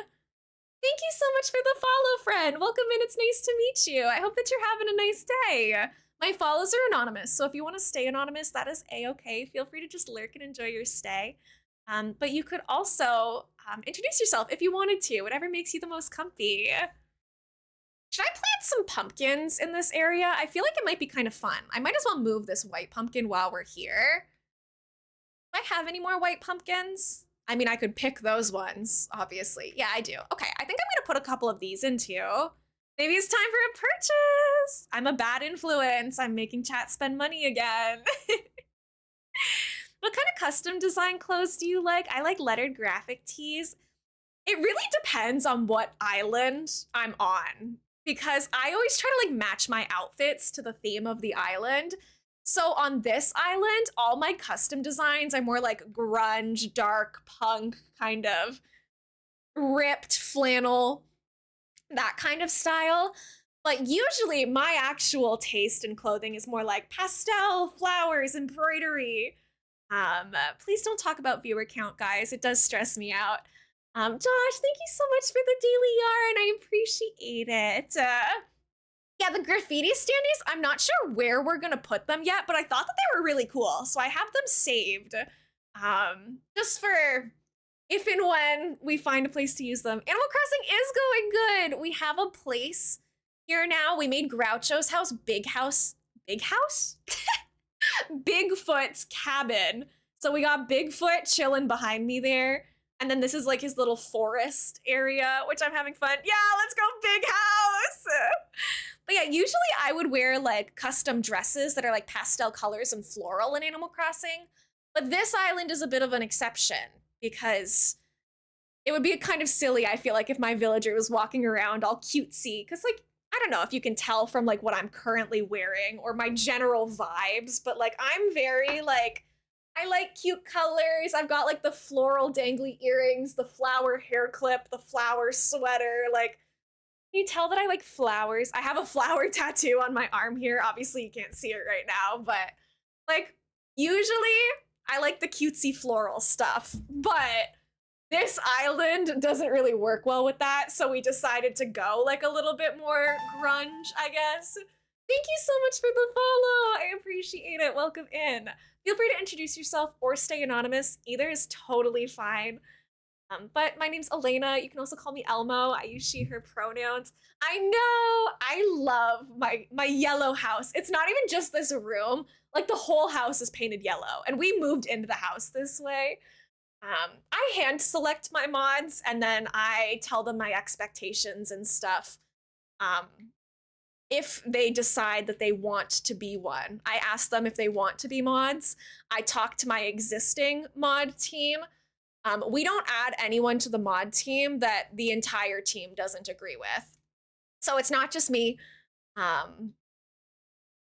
Thank you so much for the follow, friend. Welcome in, it's nice to meet you. I hope that you're having a nice day. My follows are anonymous, so if you want to stay anonymous, that is a-okay. Feel free to just lurk and enjoy your stay. But you could also introduce yourself if you wanted to, whatever makes you the most comfy. Should I plant some pumpkins in this area? I feel like it might be kind of fun. I might as well move this white pumpkin while we're here. Do I have any more white pumpkins? I mean, I could pick those ones, obviously. Yeah, I do. Okay, I think I'm gonna put a couple of these in too. Maybe it's time for a purchase. I'm a bad influence. I'm making chat spend money again. What kind of custom design clothes do you like? I like lettered graphic tees. It really depends on what island I'm on. because I always try to like match my outfits to the theme of the island. So on this island, all my custom designs are more like grunge, dark, punk, kind of ripped flannel, that kind of style. But usually my actual taste in clothing is more like pastel, flowers, embroidery. Please don't talk about viewer count, guys. It does stress me out. Josh, thank you so much for the daily yarn. I appreciate it. Yeah, the graffiti standees, I'm not sure where we're gonna put them yet, but I thought that they were really cool, so I have them saved. Just for if and when we find a place to use them. Animal Crossing is going good. We have a place here now. We made Groucho's house, Big House, Big House? Bigfoot's cabin. So we got Bigfoot chilling behind me there. And then this is like his little forest area, which I'm having fun. Yeah, let's go big house. But yeah, usually I would wear like custom dresses that are like pastel colors and floral in Animal Crossing. But this island is a bit of an exception because it would be kind of silly, I feel like, if my villager was walking around all cutesy. Because like, I don't know if you can tell from like what I'm currently wearing or my general vibes, but like I'm very like, I like cute colors. I've got like the floral dangly earrings, the flower hair clip, the flower sweater. Like, can you tell that I like flowers? I have a flower tattoo on my arm here. Obviously, you can't see it right now, but like, usually I like the cutesy floral stuff, but this island doesn't really work well with that, so we decided to go like a little bit more grunge, I guess. Thank you so much for the follow. I appreciate it. Welcome in. Feel free to introduce yourself or stay anonymous. Either is totally fine. But my name's Elena. You can also call me Elmo. I use she, her pronouns. I know. I love my yellow house. It's not even just this room. Like the whole house is painted yellow, and we moved into the house this way. I hand select my mods and then I tell them my expectations and stuff. If they decide that they want to be one, I ask them if they want to be mods. I talk to my existing mod team. We don't add anyone to the mod team that the entire team doesn't agree with. So it's not just me.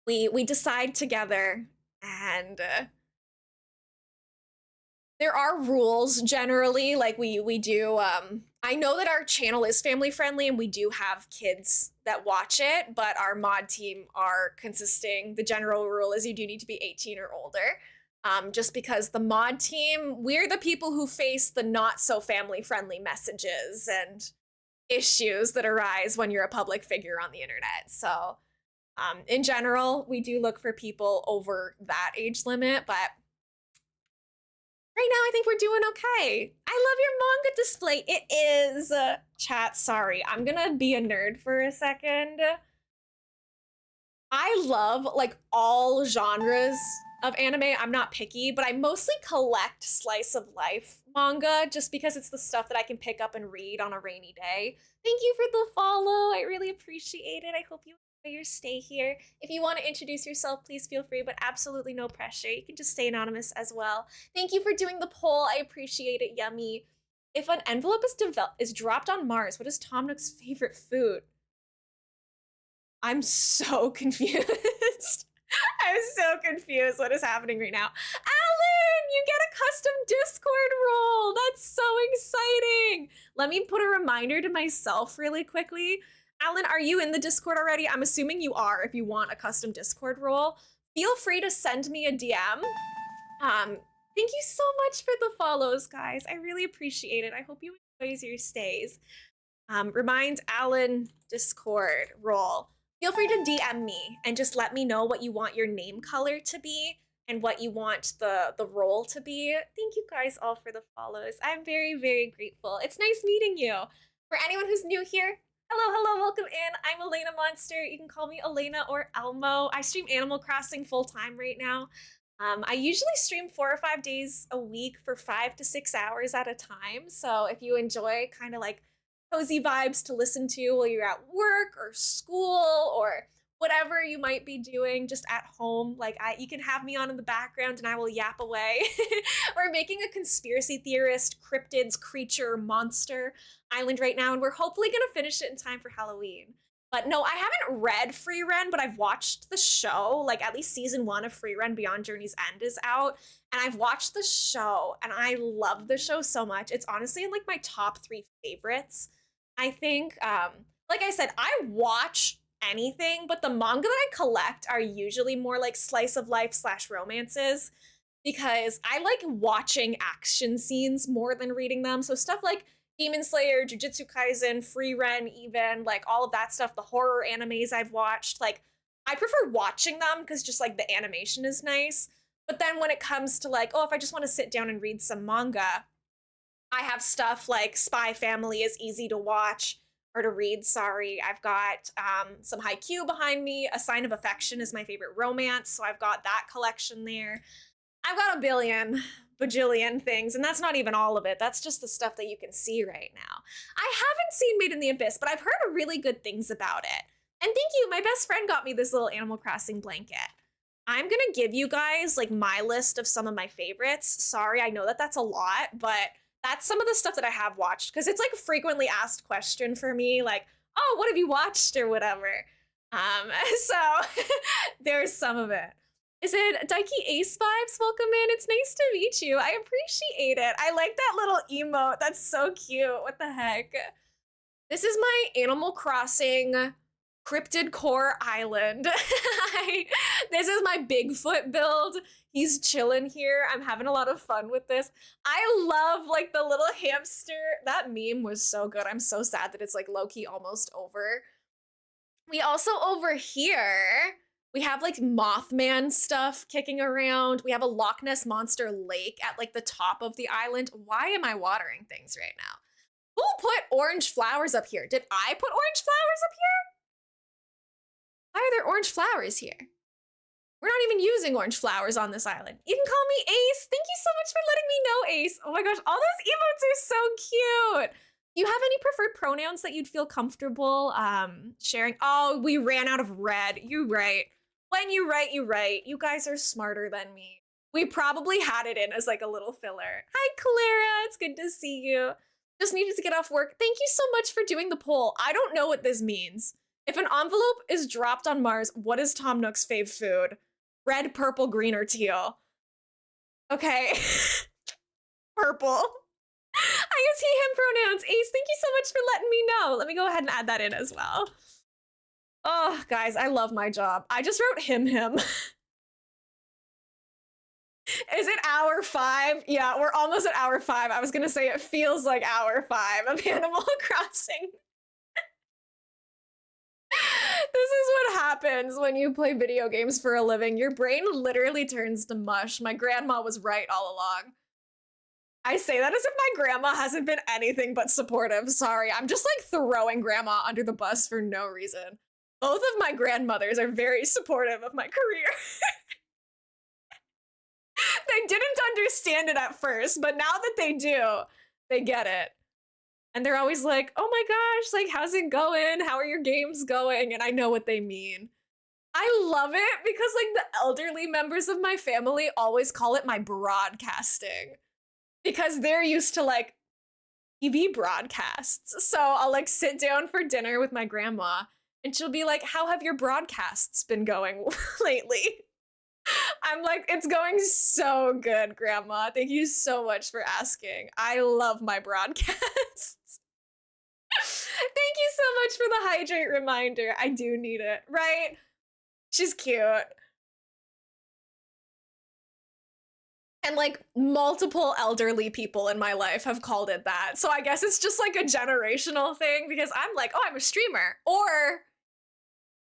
We decide together, and there are rules generally, like we do. I know that our channel is family friendly and we do have kids that watch it, but our mod team are consisting. The general rule is you do need to be 18 or older. Just because the mod team, we're the people who face the not so family friendly messages and issues that arise when you're a public figure on the internet. So in general, we do look for people over that age limit, but right now I think we're doing okay. I love your manga display. It is. Chat, sorry. I'm gonna be a nerd for a second. I love like all genres of anime. I'm not picky, but I mostly collect slice of life manga just because it's the stuff that I can pick up and read on a rainy day. Thank you for the follow. I really appreciate it. I hope you enjoy your stay here. If you want to introduce yourself, please feel free, but absolutely no pressure. You can just stay anonymous as well. Thank you for doing the poll. I appreciate it, Yummy. If an envelope is dropped on Mars, what is Tom Nook's favorite food? I'm so confused. I'm so confused what is happening right now. Alan, you get a custom Discord role. That's so exciting. Let me put a reminder to myself really quickly. Alan, are you in the Discord already? I'm assuming you are if you want a custom Discord role. Feel free to send me a DM. Thank you so much for the follows, guys. I really appreciate it. I hope you enjoy your stays. Remind Alan Discord role. Feel free to DM me and just let me know what you want your name color to be and what you want the role to be. Thank you guys all for the follows. I'm very, very grateful. It's nice meeting you. For anyone who's new here, hello, welcome in. I'm elainamonster. You can call me Elena or Elmo. I stream Animal Crossing full time right now. I usually stream 4 or 5 days a week for 5 to 6 hours at a time. So if you enjoy kind of like cozy vibes to listen to while you're at work or school or whatever you might be doing just at home, like you can have me on in the background and I will yap away. We're making a conspiracy theorist, cryptids, creature, monster island right now, and we're hopefully gonna finish it in time for Halloween. But no, I haven't read Free Ren, but I've watched the show. Like at least season 1 of Free Ren Beyond Journey's End is out. And I've watched the show and I love the show so much. It's honestly in like my top 3 favorites. I think like I said, I watch anything, but the manga that I collect are usually more like slice of life slash romances because I like watching action scenes more than reading them. So stuff like Demon Slayer, Jujutsu Kaisen, Free Ren, even like all of that stuff, the horror animes I've watched, like I prefer watching them because just like the animation is nice. But then when it comes to like, oh, if I just want to sit down and read some manga, I have stuff like Spy Family is easy to watch or to read. Sorry, I've got some Haikyuu behind me. A Sign of Affection is my favorite romance, so I've got that collection there. I've got a billion, bajillion things, and that's not even all of it. That's just the stuff that you can see right now. I haven't seen Made in the Abyss, but I've heard really good things about it. And thank you, my best friend got me this little Animal Crossing blanket. I'm gonna give you guys like my list of some of my favorites. Sorry, I know that that's a lot, but that's some of the stuff that I have watched because it's like a frequently asked question for me, like, oh, what have you watched or whatever. So there's some of it. Is it Daiki Ace Vibes? Welcome in. It's nice to meet you. I appreciate it. I like that little emote. That's so cute. What the heck? This is my Animal Crossing Cryptid Core Island. This is my Bigfoot build. He's chilling here. I'm having a lot of fun with this. I love like the little hamster. That meme was so good. I'm so sad that it's like low-key almost over. We also over here, we have like Mothman stuff kicking around. We have a Loch Ness Monster lake at like the top of the island. Why am I watering things right now? Who put orange flowers up here? Did I put orange flowers up here? Why are there orange flowers here? We're not even using orange flowers on this island. You can call me Ace. Thank you so much for letting me know, Ace. Oh my gosh, all those emotes are so cute. Do you have any preferred pronouns that you'd feel comfortable sharing? Oh, we ran out of red. You right. When you write, you write. You guys are smarter than me. We probably had it in as like a little filler. Hi, Clara. It's good to see you. Just needed to get off work. Thank you so much for doing the poll. I don't know what this means. If an envelope is dropped on Mars, what is Tom Nook's fave food? Red, purple, green, or teal? Okay. Purple. I use he, him pronouns. Ace, thank you so much for letting me know. Let me go ahead and add that in as well. Oh, guys, I love my job. I just wrote him. Is it hour 5? Yeah, we're almost at hour 5. I was gonna say it feels like hour 5 of Animal Crossing. This is what happens when you play video games for a living. Your brain literally turns to mush. My grandma was right all along. I say that as if my grandma hasn't been anything but supportive. Sorry, I'm just like throwing grandma under the bus for no reason. Both of my grandmothers are very supportive of my career. They didn't understand it at first, but now that they do, they get it. And they're always like, oh my gosh, like, how's it going? How are your games going? And I know what they mean. I love it because like the elderly members of my family always call it my broadcasting because they're used to like TV broadcasts. So I'll like sit down for dinner with my grandma and she'll be like, how have your broadcasts been going lately? I'm like, it's going so good, Grandma. Thank you so much for asking. I love my broadcasts. Thank you so much for the hydrate reminder. I do need it, right? She's cute. And like multiple elderly people in my life have called it that. So I guess it's just like a generational thing because I'm like, oh, I'm a streamer. Or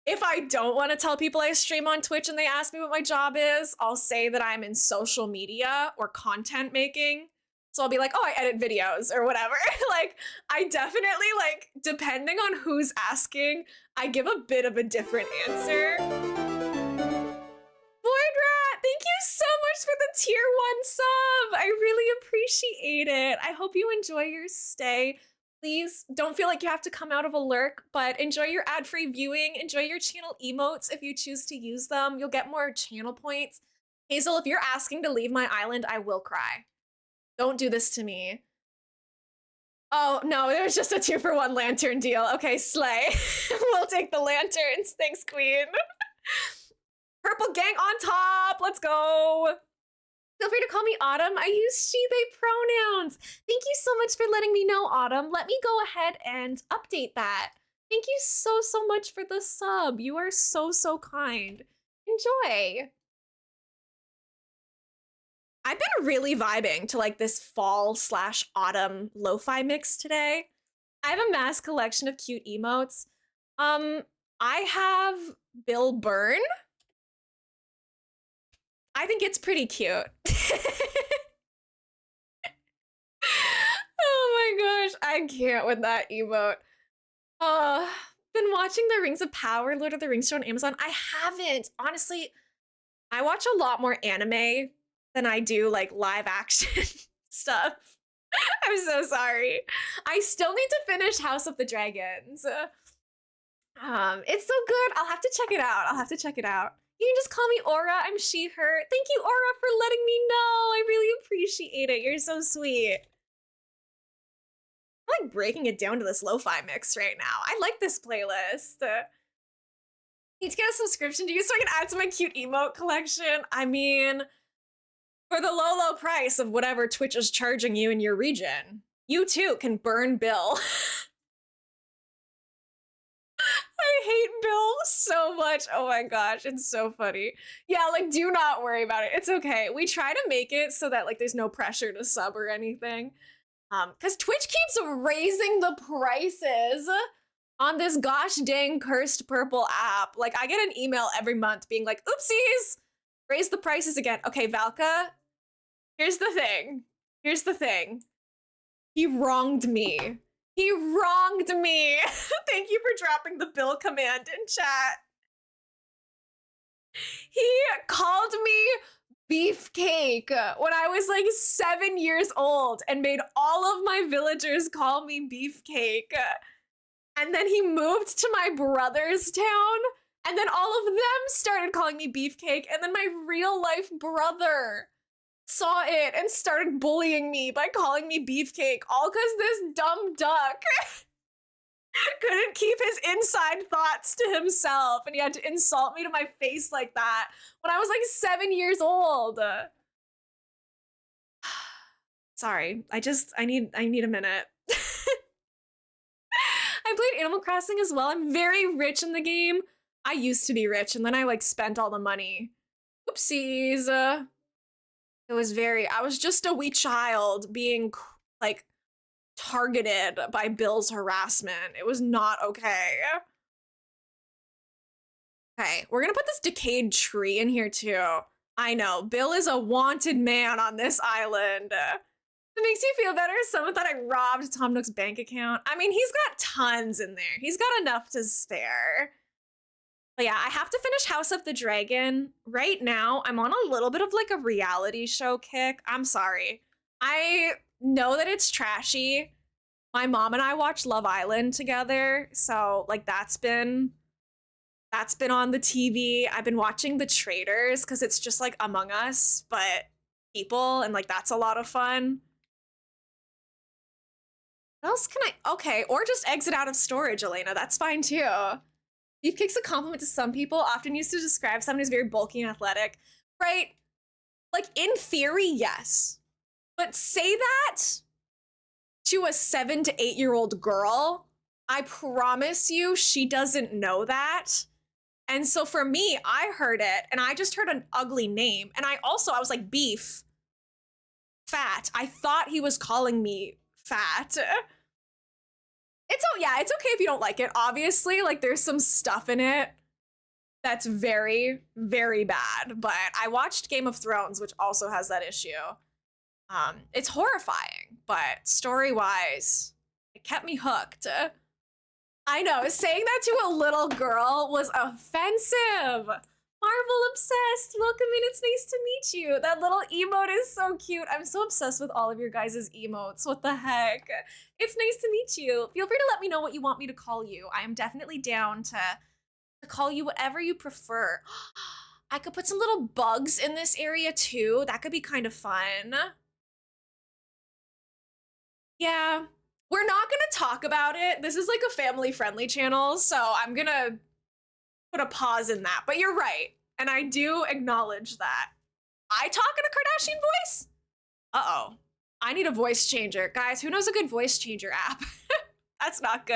if I don't want to tell people I stream on Twitch and they ask me what my job is, I'll say that I'm in social media or content making. So I'll be like, oh, I edit videos or whatever. Like, I definitely, like, depending on who's asking, I give a bit of a different answer. Void Rat, thank you so much for the tier 1 sub. I really appreciate it. I hope you enjoy your stay. Please don't feel like you have to come out of a lurk, but enjoy your ad-free viewing. Enjoy your channel emotes if you choose to use them. You'll get more channel points. Hazel, if you're asking to leave my island, I will cry. Don't do this to me. Oh, no, there was just a 2-for-1 lantern deal. Okay, slay. We'll take the lanterns. Thanks, queen. Purple gang on top. Let's go. Feel free to call me Autumn. I use she, they pronouns. Thank you so much for letting me know, Autumn. Let me go ahead and update that. Thank you so, so much for the sub. You are so, so kind. Enjoy. I've been really vibing to like this fall slash autumn lo-fi mix today. I have a mass collection of cute emotes. Um, I have Bill Byrne. I think it's pretty cute. Oh my gosh, I can't with that emote. Been watching the Rings of Power, Lord of the Rings show on Amazon. I haven't. Honestly, I watch a lot more anime than I do like live action stuff. I'm so sorry. I still need to finish House of the Dragons. It's so good. I'll have to check it out. I'll have to check it out. You can just call me Aura. I'm she, her. Thank you, Aura, for letting me know. I really appreciate it. You're so sweet. I'm like breaking it down to this lo-fi mix right now. I like this playlist. Need to get a subscription to you so I can add to my cute emote collection. I mean, for the low, low price of whatever Twitch is charging you in your region, you too can burn Bill. I hate Bill so much. Oh my gosh, it's so funny. Yeah, like do not worry about it. It's okay. We try to make it so that like there's no pressure to sub or anything. Because Twitch keeps raising the prices on this gosh dang cursed purple app. Like I get an email every month being like, oopsies, raise the prices again. Okay, Valka, here's the thing. Here's the thing. He wronged me. He wronged me. Thank you for dropping the bill command in chat. He called me beefcake when I was like 7 years old and made all of my villagers call me beefcake. And then he moved to my brother's town, and then all of them started calling me beefcake, and then my real life brother saw it and started bullying me by calling me beefcake, all because this dumb duck couldn't keep his inside thoughts to himself, and he had to insult me to my face like that when I was like 7 years old. Sorry, I need a minute. I played Animal Crossing as well. I'm very rich in the game. I used to be rich, and then I like spent all the money. Oopsies. It was I was just a wee child being like targeted by Bill's harassment. It was not okay. Okay, we're gonna put this decayed tree in here too. I know, Bill is a wanted man on this island. It makes you feel better. Someone thought I robbed Tom Nook's bank account. I mean, he's got tons in there. He's got enough to spare. But yeah, I have to finish House of the Dragon. Right now, I'm on a little bit of like a reality show kick. I'm sorry. I know that it's trashy. My mom and I watch Love Island together, so like that's been on the TV. I've been watching The Traitors because it's just like Among Us, but people, and like that's a lot of fun. What else can I? Okay, or just exit out of storage, Elena. That's fine too. Beefcake's a compliment to some people, often used to describe someone who's very bulky and athletic. Right? Like, in theory, yes. But say that to a 7 to 8-year-old girl, I promise you she doesn't know that. And so for me, I heard it, and I just heard an ugly name. And I was like, beef. Fat. I thought he was calling me fat. It's okay if you don't like it. Obviously, like there's some stuff in it that's very, very bad. But I watched Game of Thrones, which also has that issue. It's horrifying, but story-wise, it kept me hooked. I know, saying that to a little girl was offensive. Marvel obsessed. Welcome in. It's nice to meet you. That little emote is so cute. I'm so obsessed with all of your guys' emotes. What the heck? It's nice to meet you. Feel free to let me know what you want me to call you. I am definitely down to call you whatever you prefer. I could put some little bugs in this area too. That could be kind of fun. Yeah, We're not gonna talk about it. This is like a family-friendly channel, so I'm gonna put a pause in that. But you're right, and I do acknowledge that. I talk in a Kardashian voice? Uh-oh. I need a voice changer. Guys, who knows a good voice changer app? That's not good.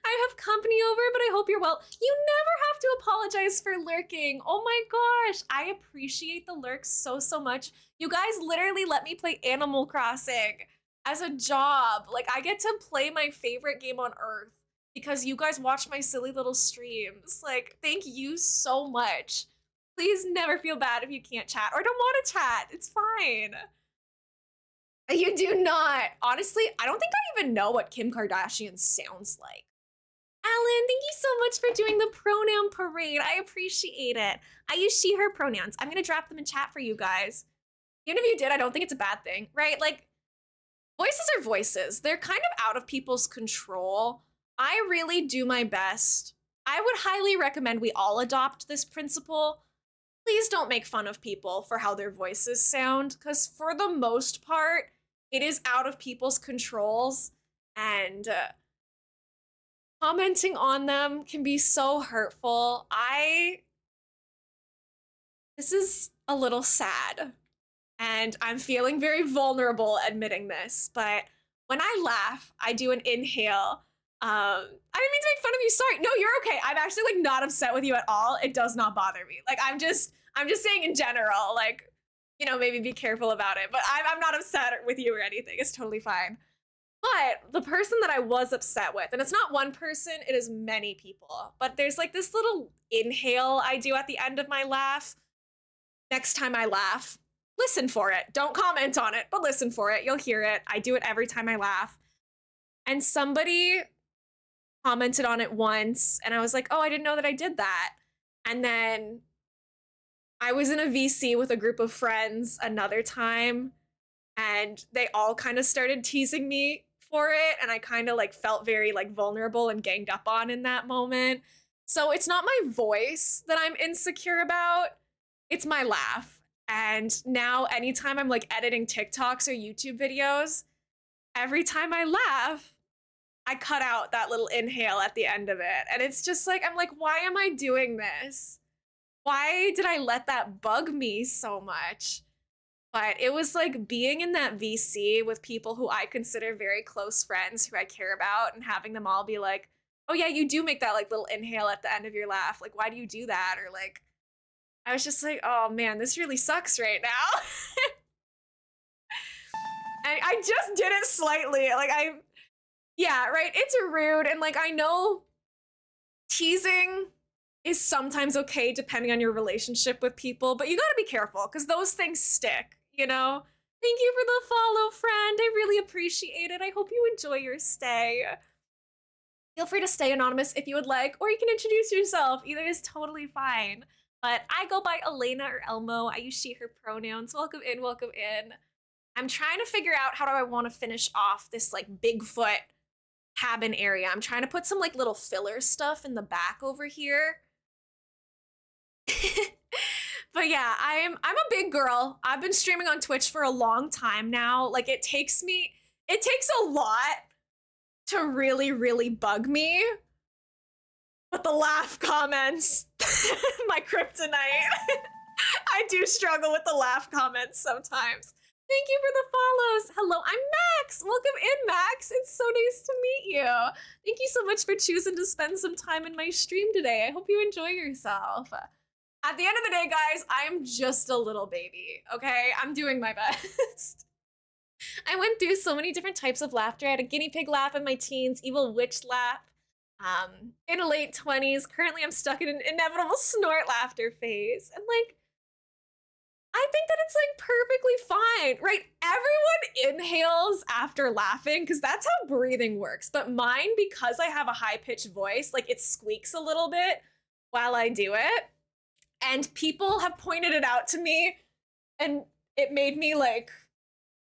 I have company over, but I hope you're well. You never have to apologize for lurking. Oh my gosh. I appreciate the lurks so, so much. You guys literally let me play Animal Crossing as a job. Like, I get to play my favorite game on earth because you guys watch my silly little streams. Like, thank you so much. Please never feel bad if you can't chat or don't want to chat. It's fine. You do not. Honestly, I don't think I even know what Kim Kardashian sounds like. Alan, thank you so much for doing the pronoun parade. I appreciate it. I use she, her pronouns. I'm going to drop them in chat for you guys. Even if you did, I don't think it's a bad thing, right? Like, voices are voices. They're kind of out of people's control. I really do my best. I would highly recommend we all adopt this principle. Please don't make fun of people for how their voices sound, because for the most part, it is out of people's controls, and commenting on them can be so hurtful. This is a little sad, and I'm feeling very vulnerable admitting this, but when I laugh, I do an inhale. I didn't mean to make fun of you. Sorry. No, you're okay. I'm actually like not upset with you at all. It does not bother me. Like, I'm just saying in general, like, you know, maybe be careful about it. But I'm not upset with you or anything. It's totally fine. But the person that I was upset with, and it's not one person, it is many people. But there's like this little inhale I do at the end of my laugh. Next time I laugh, listen for it. Don't comment on it, but listen for it. You'll hear it. I do it every time I laugh. And somebody commented on it once, and I was like, oh, I didn't know that I did that. And then I was in a VC with a group of friends another time, and they all kind of started teasing me for it, and I kind of like felt very like vulnerable and ganged up on in that moment. So it's not my voice that I'm insecure about, it's my laugh. And now anytime I'm like editing TikToks or YouTube videos, every time I laugh, I cut out that little inhale at the end of it. And it's just like, I'm like, why am I doing this? Why did I let that bug me so much? But it was like being in that VC with people who I consider very close friends who I care about, and having them all be like, oh yeah, you do make that like little inhale at the end of your laugh. Like, why do you do that? Or like, I was just like, oh man, this really sucks right now. And I just did it slightly. Like, yeah, right. It's rude. And like, I know teasing is sometimes okay depending on your relationship with people, but you gotta be careful because those things stick, you know? Thank you for the follow, friend. I really appreciate it. I hope you enjoy your stay. Feel free to stay anonymous if you would like, or you can introduce yourself. Either is totally fine. But I go by Elena or Elmo. I use she, her pronouns. Welcome in, welcome in. I'm trying to figure out how do I want to finish off this like Bigfoot cabin area. I'm trying to put some like little filler stuff in the back over here. But yeah, I'm a big girl. I've been streaming on Twitch for a long time now. Like, it takes a lot to really, really bug me. But the laugh comments, my kryptonite. I do struggle with the laugh comments sometimes. Thank you for the follows. Hello, I'm Max. Welcome in, Max. It's so nice to meet you. Thank you so much for choosing to spend some time in my stream today. I hope you enjoy yourself. At the end of the day, guys, I am just a little baby, okay? I'm doing my best. I went through so many different types of laughter. I had a guinea pig laugh in my teens, evil witch laugh, in the late 20s. Currently, I'm stuck in an inevitable snort laughter phase. And like, I think that it's like perfectly fine, right? Everyone inhales after laughing because that's how breathing works. But mine, because I have a high-pitched voice, like it squeaks a little bit while I do it. And people have pointed it out to me, and it made me like,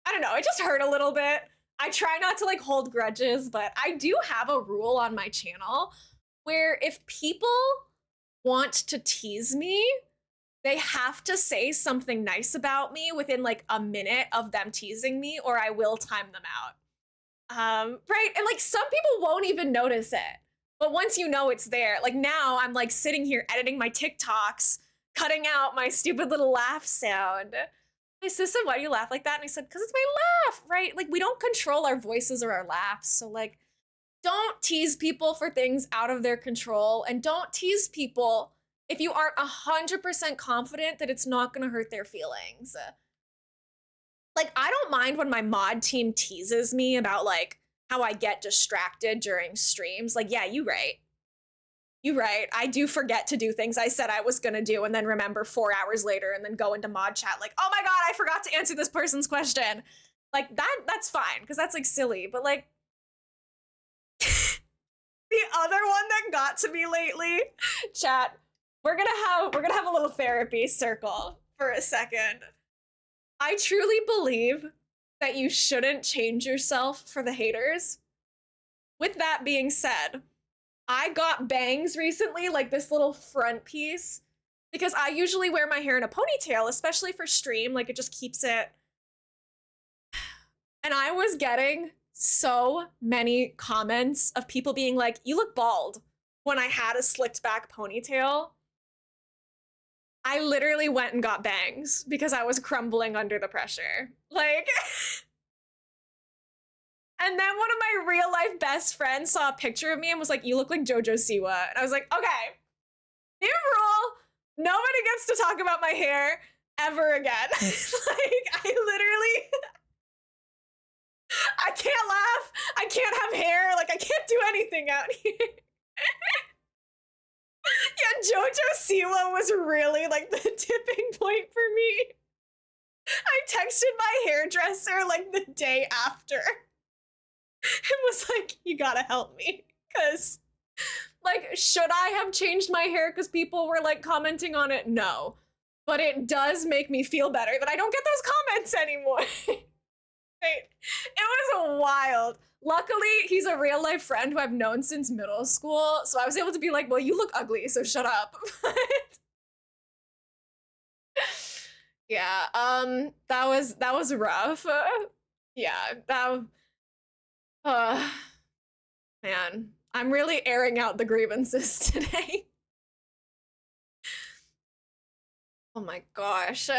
I don't know, it just hurt a little bit. I try not to like hold grudges, but I do have a rule on my channel where if people want to tease me, they have to say something nice about me within like a minute of them teasing me, or I will time them out. Right? And like some people won't even notice it. But once you know it's there, like now I'm like sitting here editing my TikToks, cutting out my stupid little laugh sound. My sis said, why do you laugh like that? And I said, because it's my laugh, right? Like we don't control our voices or our laughs. So like don't tease people for things out of their control, and don't tease people if you aren't 100% confident that it's not gonna hurt their feelings. Like, I don't mind when my mod team teases me about like how I get distracted during streams. Like, yeah, you right. You right. I do forget to do things I said I was gonna do and then remember 4 hours later and then go into mod chat like, oh my god, I forgot to answer this person's question. Like that's fine, because that's like silly. But like the other one that got to me lately, chat, we're gonna have a little therapy circle for a second. I truly believe that you shouldn't change yourself for the haters. With that being said, I got bangs recently, like this little front piece, because I usually wear my hair in a ponytail, especially for stream, like it just keeps it. And I was getting so many comments of people being like, you look bald, when I had a slicked back ponytail. I literally went and got bangs because I was crumbling under the pressure. Like, and then one of my real life best friends saw a picture of me and was like, you look like JoJo Siwa. And I was like, okay, new rule. Nobody gets to talk about my hair ever again. Like, I literally, I can't laugh. I can't have hair. Like, I can't do anything out here. Yeah, JoJo Siwa was really like the tipping point for me. I texted my hairdresser like the day after and was like, you gotta help me. Because, like, should I have changed my hair because people were like commenting on it? No. But it does make me feel better that I don't get those comments anymore. Right. It was wild. Luckily, he's a real life friend who I've known since middle school, so I was able to be like, well, you look ugly, so shut up. Yeah, that was rough. Yeah, uh, man, I'm really airing out the grievances today. Oh my gosh.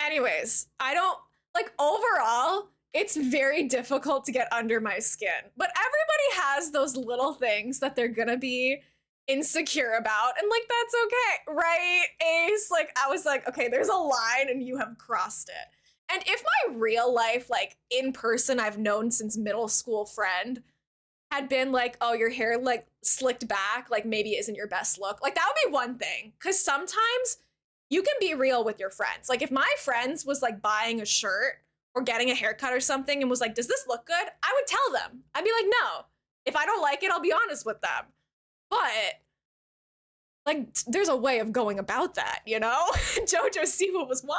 Anyways, I don't, like, overall, it's very difficult to get under my skin. But everybody has those little things that they're gonna be insecure about, and like, that's okay, right, Ace? Like, I was like, okay, there's a line and you have crossed it. And if my real life, like, in person, I've known since middle school friend had been like, oh, your hair, like, slicked back, like, maybe isn't your best look, like, that would be one thing. Because sometimes you can be real with your friends. Like, if my friends was, like, buying a shirt or getting a haircut or something and was like, does this look good? I would tell them. I'd be like, no. If I don't like it, I'll be honest with them. But, like, there's a way of going about that, you know? JoJo Siwa was wild.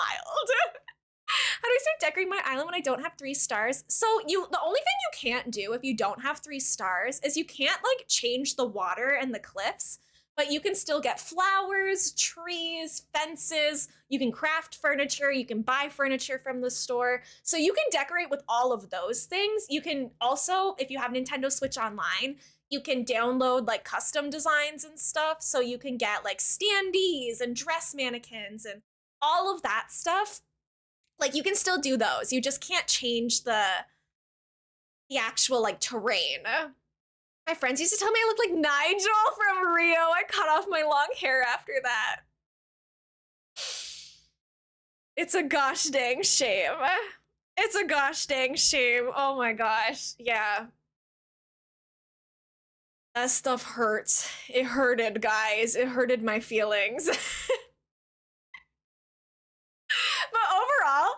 How do I start decorating my island when I don't have 3 stars? So the only thing you can't do if you don't have 3 stars is you can't like change the water and the cliffs, but you can still get flowers, trees, fences. You can craft furniture. You can buy furniture from the store. So you can decorate with all of those things. You can also, if you have Nintendo Switch Online, you can download like custom designs and stuff. So you can get like standees and dress mannequins and all of that stuff. Like, you can still do those. You just can't change the actual, like, terrain. My friends used to tell me I look like Nigel from Rio. I cut off my long hair after that. It's a gosh dang shame. It's a gosh dang shame. Oh my gosh. Yeah. That stuff hurts. It hurted, guys. It hurted my feelings. But overall,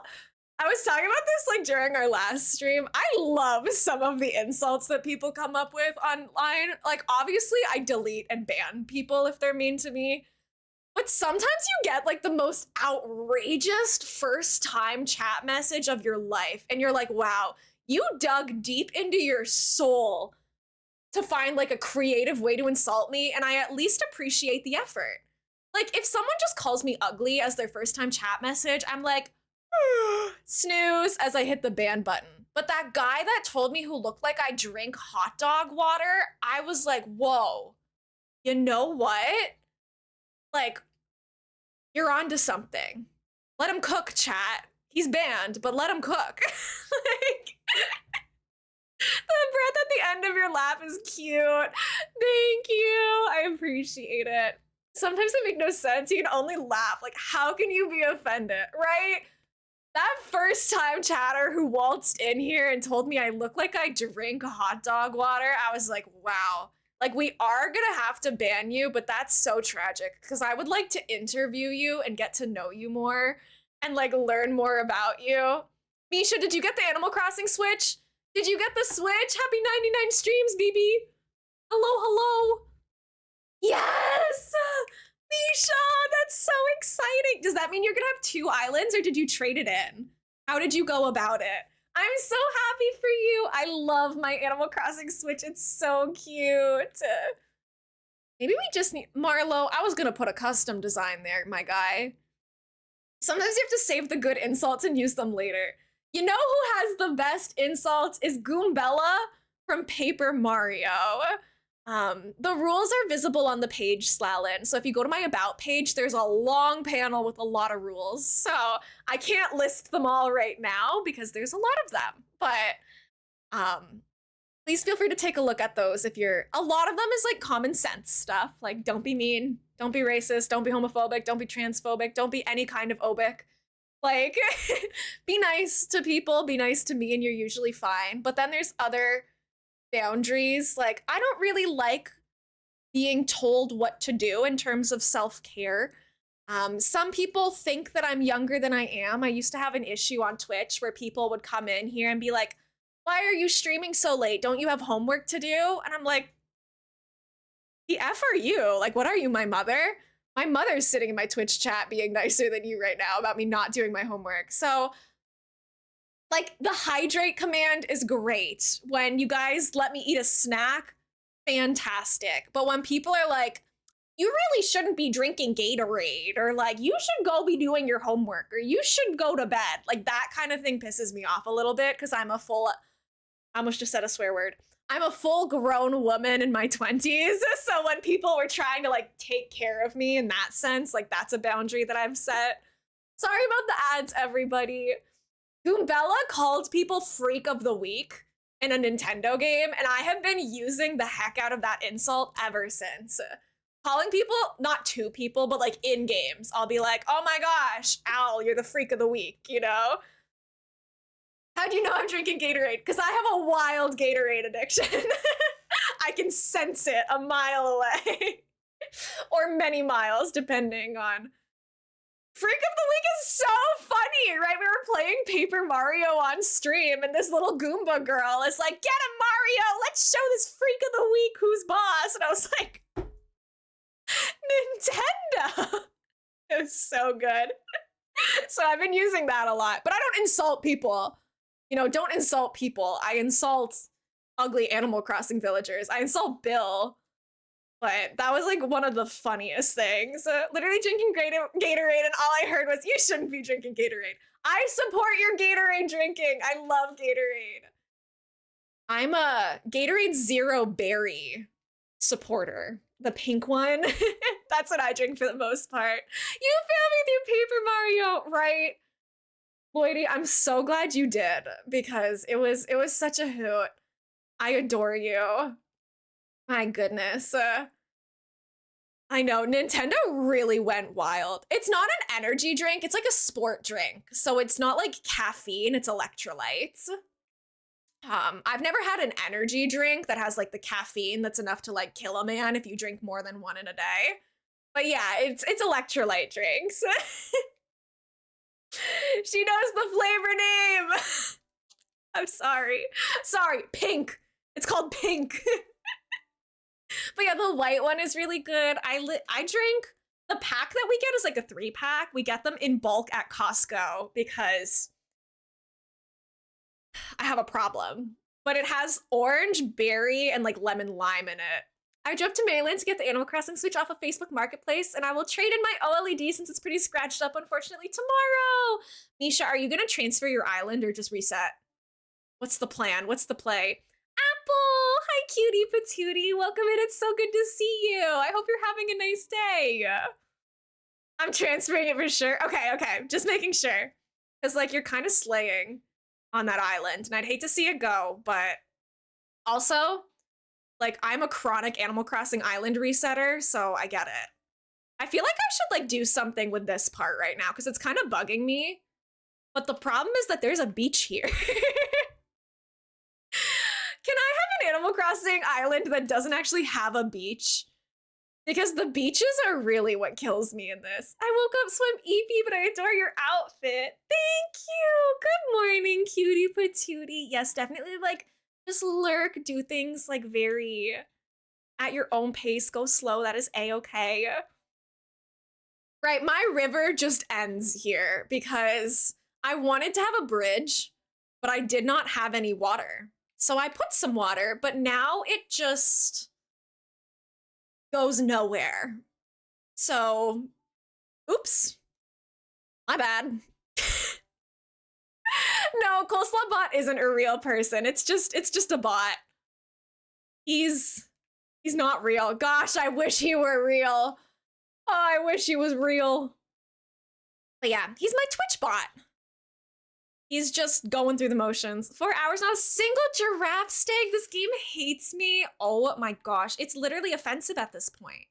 I was talking about this like during our last stream. I love some of the insults that people come up with online. Like, obviously, I delete and ban people if they're mean to me. But sometimes you get like the most outrageous first time chat message of your life. And you're like, wow, you dug deep into your soul to find like a creative way to insult me. And I at least appreciate the effort. Like, if someone just calls me ugly as their first time chat message, I'm like, snooze, as I hit the ban button. But that guy that told me who looked like I drink hot dog water, I was like, whoa, you know what? Like, you're onto something. Let him cook, chat. He's banned, but let him cook. Like, the breath at the end of your laugh is cute. Thank you. I appreciate it. Sometimes they make no sense. You can only laugh. Like, how can you be offended, right? That first time chatter who waltzed in here and told me I look like I drink hot dog water, I was like, wow. Like, we are gonna have to ban you, but that's so tragic because I would like to interview you and get to know you more and like learn more about you. Misha, did you get the Animal Crossing Switch? Did you get the Switch? Happy 99 streams, BB. Hello, hello. Yes! Misha, that's so exciting. Does that mean you're gonna have 2 islands or did you trade it in? How did you go about it? I'm so happy for you. I love my Animal Crossing Switch. It's so cute. Maybe we just need, Marlo, I was gonna put a custom design there, my guy. Sometimes you have to save the good insults and use them later. You know who has the best insults is Goombella from Paper Mario. The rules are visible on the page, Slalin. So if you go to my About page, there's a long panel with a lot of rules. So I can't list them all right now because there's a lot of them. But please feel free to take a look at those if you're, a lot of them is like common sense stuff. Like don't be mean, don't be racist, don't be homophobic, don't be transphobic, don't be any kind of obic. Like, be nice to people, be nice to me, and you're usually fine. But then there's other boundaries. Like, I don't really like being told what to do in terms of self-care. Some people think that I'm younger than I am. I used to have an issue on Twitch where people would come in here and be like, why are you streaming so late? Don't you have homework to do? And I'm like, the F are you? Like, what are you, my mother? My mother's sitting in my Twitch chat being nicer than you right now about me not doing my homework. So, like, the hydrate command is great. When you guys let me eat a snack, fantastic. But when people are like, you really shouldn't be drinking Gatorade, or like, you should go be doing your homework, or you should go to bed, like that kind of thing pisses me off a little bit because I'm a full, I almost just said a swear word. I'm a full grown woman in my 20s. So when people were trying to like take care of me in that sense, like that's a boundary that I've set. Sorry about the ads, everybody. Goombella called people Freak of the Week in a Nintendo game, and I have been using the heck out of that insult ever since. Calling people, not to people, but like in games, I'll be like, oh my gosh, Al, you're the Freak of the Week, you know? How do you know I'm drinking Gatorade? Because I have a wild Gatorade addiction. I can sense it a mile away. Or many miles, depending on. Freak of the Week is so funny, right? We were playing Paper Mario on stream, and this little Goomba girl is like, get him, Mario! Let's show this Freak of the Week who's boss! And I was like, Nintendo! It was so good. So I've been using that a lot. But I don't insult people. You know, don't insult people. I insult ugly Animal Crossing villagers. I insult Bill. But that was like one of the funniest things. Literally drinking Gatorade, and all I heard was, you shouldn't be drinking Gatorade. I support your Gatorade drinking. I love Gatorade. I'm a Gatorade Zero Berry supporter. The pink one. That's what I drink for the most part. You found me through Paper Mario, right? Lloydie, I'm so glad you did, because it was such a hoot. I adore you. My goodness. I know, Nintendo really went wild. It's not an energy drink, it's like a sport drink. So it's not like caffeine, it's electrolytes. I've never had an energy drink that has like the caffeine that's enough to like kill a man if you drink more than one in a day. But yeah, it's electrolyte drinks. She knows the flavor name. I'm sorry. Sorry, pink. It's called pink. But yeah, the white one is really good. I drink, the pack that we get is like a 3-pack. We get them in bulk at Costco because I have a problem. But it has orange, berry, and like lemon lime in it. I drove to Maryland to get the Animal Crossing Switch off of Facebook Marketplace, and I will trade in my OLED since it's pretty scratched up, unfortunately, tomorrow. Misha, are you gonna transfer your island or just reset? What's the plan? What's the play? Apple! Hi, cutie patootie. Welcome in. It's so good to see you. I hope you're having a nice day. I'm transferring it for sure. Okay, okay. Just making sure. Because, like, you're kind of slaying on that island, and I'd hate to see it go, but also, like, I'm a chronic Animal Crossing island resetter, so I get it. I feel like I should, like, do something with this part right now, because it's kind of bugging me. But the problem is that there's a beach here. Can I have an Animal Crossing island that doesn't actually have a beach? Because the beaches are really what kills me in this. I woke up swim Eepy, but I adore your outfit. Thank you. Good morning, cutie patootie. Yes, definitely, like, just lurk, do things, like, very at your own pace, go slow. That is A-okay. Right, my river just ends here because I wanted to have a bridge, but I did not have any water. So I put some water, but now it just goes nowhere. So, oops, my bad. No, Coleslaw Bot isn't a real person. It's just a bot. He's not real. Gosh, I wish he were real. Oh, I wish he was real. But yeah, he's my Twitch bot. He's just going through the motions. 4 hours, not a single giraffe stag. This game hates me. Oh my gosh. It's literally offensive at this point.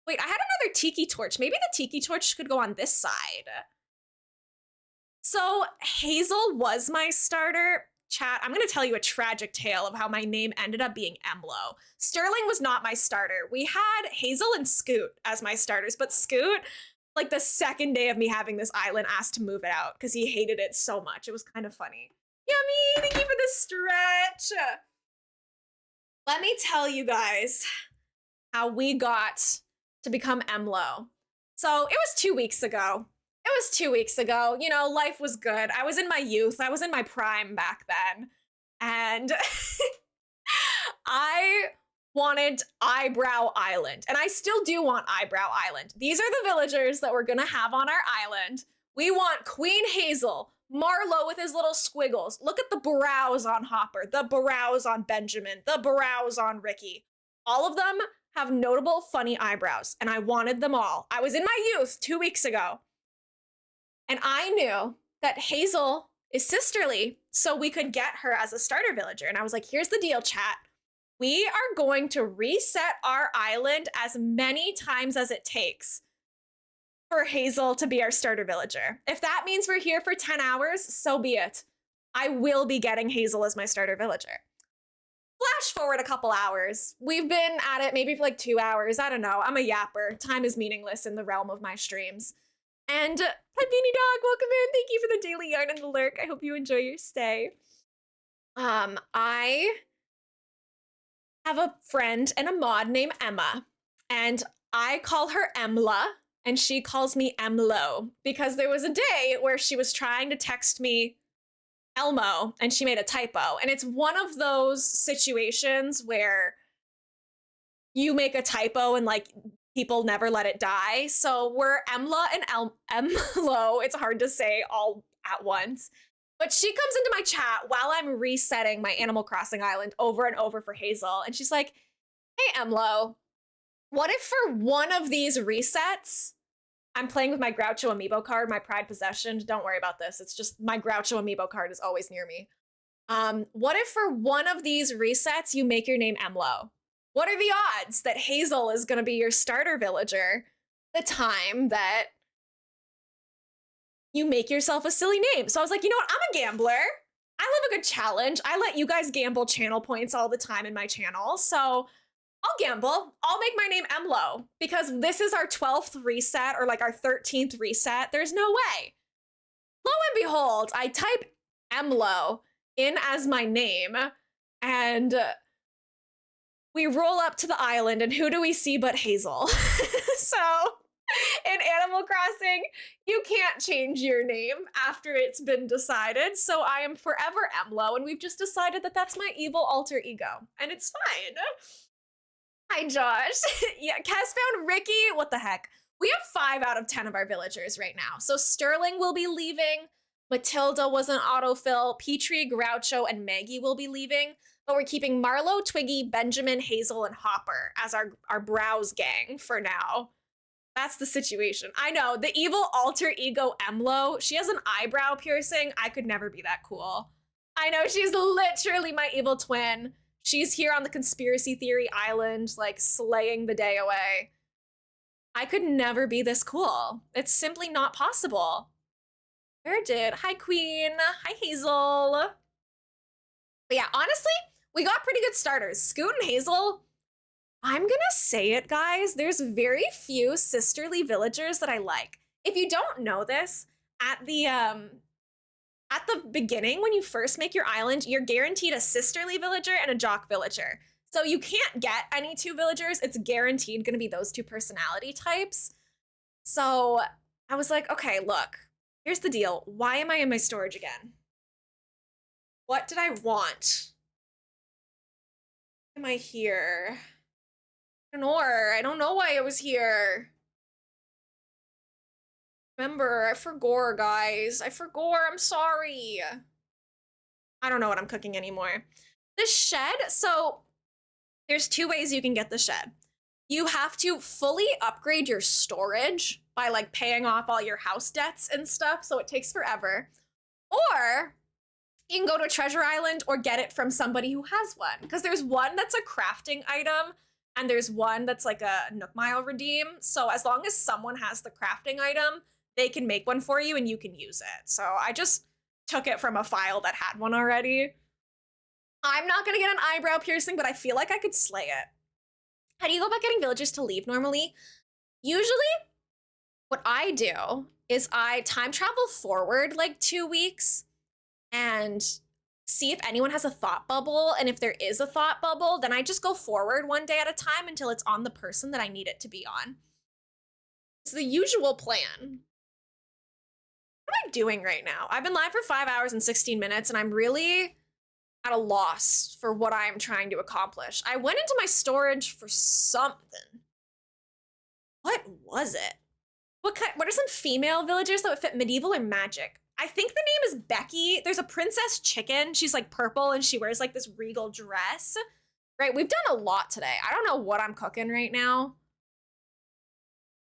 Wait, I had another tiki torch. Maybe the tiki torch could go on this side. So Hazel was my starter. Chat, I'm gonna tell you a tragic tale of how my name ended up being Emlo. Sterling was not my starter. We had Hazel and Scoot as my starters, but Scoot, like the second day of me having this island, asked to move it out because he hated it so much. It was kind of funny. Yummy, thank you for the stretch. Let me tell you guys how we got to become Emlo. So it was 2 weeks ago. It was 2 weeks ago. You know, life was good. I was in my youth. I was in my prime back then. And I wanted Eyebrow Island. And I still do want Eyebrow Island. These are the villagers that we're going to have on our island. We want Queen Hazel, Marlowe with his little squiggles. Look at the brows on Hopper, the brows on Benjamin, the brows on Ricky. All of them have notable, funny eyebrows, and I wanted them all. I was in my youth 2 weeks ago, and I knew that Hazel is sisterly, so we could get her as a starter villager. And I was like, here's the deal, chat. We are going to reset our island as many times as it takes for Hazel to be our starter villager. If that means we're here for 10 hours, so be it. I will be getting Hazel as my starter villager. Flash forward a couple hours. We've been at it maybe for like 2 hours. I don't know. I'm a yapper. Time is meaningless in the realm of my streams. And hi, Beanie Dog. Welcome in. Thank you for the daily yarn and the lurk. I hope you enjoy your stay. I have a friend and a mod named Emma, and I call her Emla, and she calls me Emlo, because there was a day where she was trying to text me Elmo, and she made a typo. And it's one of those situations where you make a typo and like people never let it die. So we're Emla and Emlo. It's hard to say all at once. But she comes into my chat while I'm resetting my Animal Crossing island over and over for Hazel. And she's like, hey, Emlo, what if for one of these resets, I'm playing with my Groucho amiibo card, my Pride Possession. Don't worry about this. It's just my Groucho amiibo card is always near me. What if for one of these resets, you make your name Emlo? What are the odds that Hazel is going to be your starter villager the time that you make yourself a silly name? So I was like, you know what? I'm a gambler. I love a good challenge. I let you guys gamble channel points all the time in my channel. So I'll gamble. I'll make my name Emlo because this is our 12th reset or like our 13th reset. There's no way. Lo and behold, I type Emlo in as my name and we roll up to the island and who do we see but Hazel? So in Animal Crossing, you can't change your name after it's been decided. So I am forever Emlo, and we've just decided that that's my evil alter ego, and it's fine. Hi, Josh. Yeah, Kes found Ricky. What the heck? We have 5 out of 10 of our villagers right now. So Sterling will be leaving. Matilda was an autofill. Petrie, Groucho, and Maggie will be leaving, but we're keeping Marlo, Twiggy, Benjamin, Hazel, and Hopper as our browse gang for now. That's the situation. I know, the evil alter ego Emlo, she has an eyebrow piercing. I could never be that cool. I know, she's literally my evil twin. She's here on the conspiracy theory island, like slaying the day away. I could never be this cool. It's simply not possible. Where did? Hi, Queen. Hi, Hazel. But yeah, honestly, we got pretty good starters. Scoot and Hazel, I'm gonna say it, guys. There's very few sisterly villagers that I like. If you don't know this, at the beginning, when you first make your island, you're guaranteed a sisterly villager and a jock villager. So you can't get any two villagers. It's guaranteed gonna be those two personality types. So I was like, okay, look, here's the deal. Why am I in my storage again? What did I want? Why am I here? I don't know why I was here. Remember, I forgot, guys. I forgot, I'm sorry. I don't know what I'm cooking anymore. The shed, so there's two ways you can get the shed. You have to fully upgrade your storage by like paying off all your house debts and stuff, so it takes forever. Or you can go to a treasure island or get it from somebody who has one. Because there's one that's a crafting item and there's one that's like a Nook Mile redeem. So as long as someone has the crafting item, they can make one for you and you can use it. So I just took it from a file that had one already. I'm not gonna get an eyebrow piercing, but I feel like I could slay it. How do you go about getting villagers to leave normally? Usually, what I do is I time travel forward like 2 weeks and see if anyone has a thought bubble. And if there is a thought bubble, then I just go forward one day at a time until it's on the person that I need it to be on. It's the usual plan. What am I doing right now? I've been live for 5 hours and 16 minutes and I'm really at a loss for what I'm trying to accomplish. I went into my storage for something. What was it? What are some female villagers that would fit medieval or magic? I think the name is Becky. There's a princess chicken. She's like purple and she wears like this regal dress. Right, we've done a lot today. I don't know what I'm cooking right now.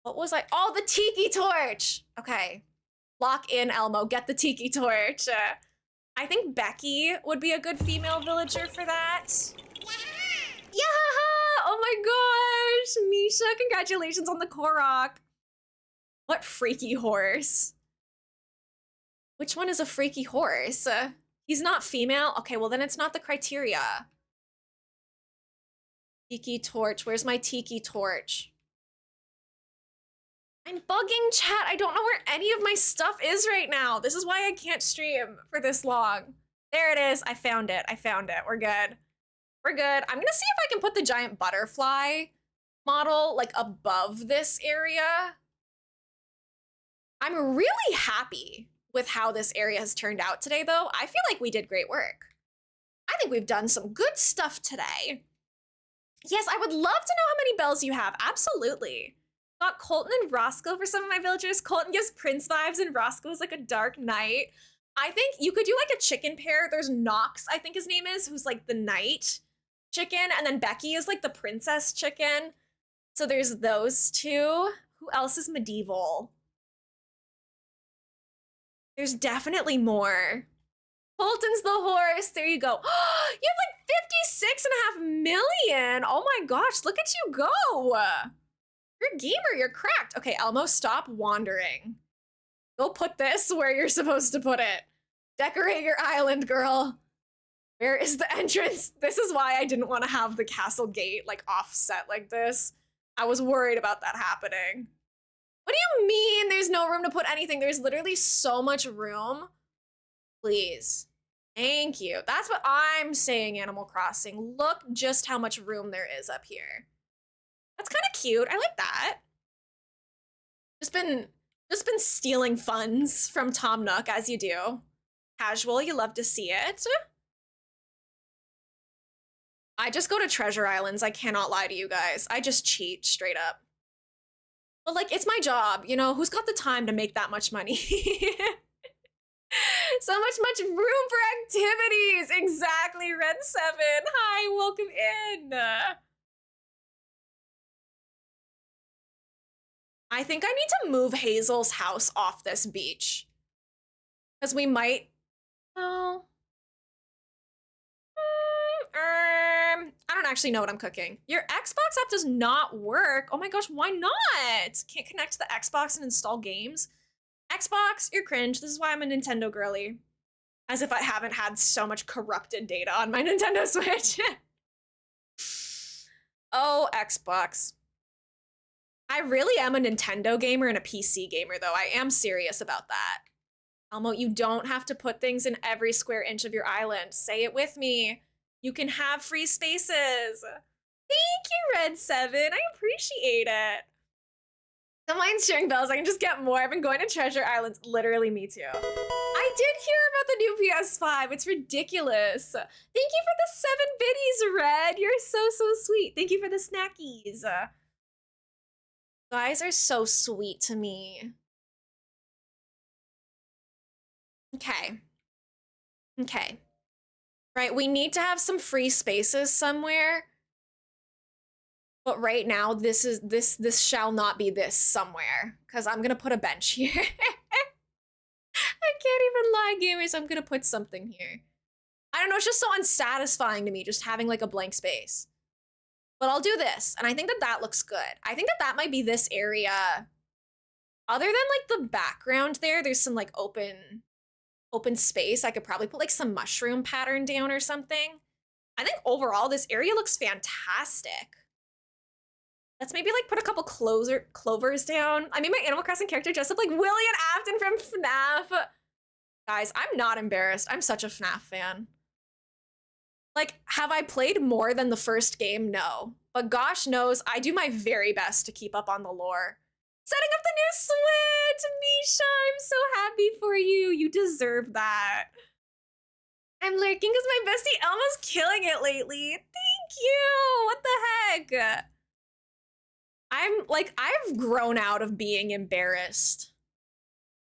What was I? Oh, the tiki torch. Okay, lock in Elmo, get the tiki torch. I think Becky would be a good female villager for that. Yeah! Oh my gosh, Misha, congratulations on the Korok. What freaky horse? Which one is a freaky horse? He's not female? Okay, well then it's not the criteria. Tiki torch, where's my tiki torch? I'm bugging, chat. I don't know where any of my stuff is right now. This is why I can't stream for this long. There it is, I found it, we're good. We're good. I'm gonna see if I can put the giant butterfly model like above this area. I'm really happy with how this area has turned out today, though. I feel like we did great work. I think we've done some good stuff today. Yes, I would love to know how many bells you have. Absolutely. Got Colton and Roscoe for some of my villagers. Colton gives Prince vibes and Roscoe is like a dark knight. I think you could do like a chicken pair. There's Knox, I think his name is, who's like the knight chicken. And then Becky is like the princess chicken. So there's those two. Who else is medieval? There's definitely more. Colton's the horse. There you go. You have like 56.5 million. Oh my gosh, look at you go. You're a gamer, you're cracked. Okay, Elmo, stop wandering. Go put this where you're supposed to put it. Decorate your island, girl. Where is the entrance? This is why I didn't want to have the castle gate like offset like this. I was worried about that happening. What do you mean there's no room to put anything? There's literally so much room. Please. Thank you. That's what I'm saying, Animal Crossing. Look just how much room there is up here. That's kind of cute. I like that. Just been stealing funds from Tom Nook, as you do. Casual, you love to see it. I just go to treasure islands. I cannot lie to you guys. I just cheat straight up. But like, it's my job, you know? Who's got the time to make that much money? Much room for activities. Exactly, Red 7. Hi, welcome in. I think I need to move Hazel's house off this beach. Because we might. Oh. I don't actually know what I'm cooking. Your Xbox app does not work. Oh my gosh, why not? Can't connect to the Xbox and install games. Xbox, you're cringe. This is why I'm a Nintendo girly. As if I haven't had so much corrupted data on my Nintendo Switch. Oh, Xbox. I really am a Nintendo gamer and a PC gamer, though. I am serious about that. Elmo, you don't have to put things in every square inch of your island. Say it with me. You can have free spaces. Thank you, Red 7. I appreciate it. Don't mind sharing bells. I can just get more. I've been going to Treasure Islands. Literally, me too. I did hear about the new PS5. It's ridiculous. Thank you for the 7 biddies, Red. You're so sweet. Thank you for the snackies. Guys are so sweet to me. Okay. Okay. Right, we need to have some free spaces somewhere. But right now, this shall not be this somewhere. Because I'm gonna put a bench here. I can't even lie, gamers. I'm gonna put something here. I don't know, it's just so unsatisfying to me just having like a blank space. But I'll do this, and I think that that looks good. I think that that might be this area. Other than like the background there's some like open space. I could probably put like some mushroom pattern down or something. I think overall this area looks fantastic. Let's maybe like put a couple clovers down. I made my Animal Crossing character dressed up like Willie and Afton from FNAF. Guys, I'm not embarrassed. I'm such a FNAF fan. Like, have I played more than the first game? No. But gosh knows, I do my very best to keep up on the lore. Setting up the new Switch! Misha, I'm so happy for you. You deserve that. I'm lurking because my bestie Elmo's killing it lately. Thank you! What the heck? I've grown out of being embarrassed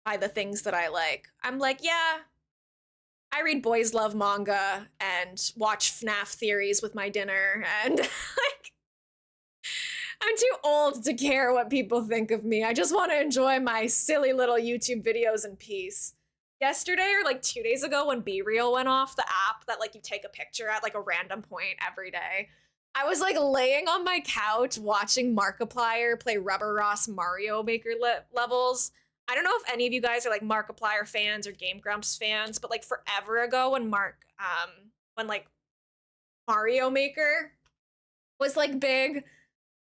by the things that I like. I'm like, yeah, I read boys love manga and watch FNAF theories with my dinner, and like, I'm too old to care what people think of me. I just want to enjoy my silly little YouTube videos in peace. Yesterday or like 2 days ago when BeReal went off, the app that like you take a picture at like a random point every day, I was like laying on my couch watching Markiplier play Rubber Ross Mario Maker levels. I don't know if any of you guys are like Markiplier fans or Game Grumps fans, but like forever ago when when like Mario Maker was like big,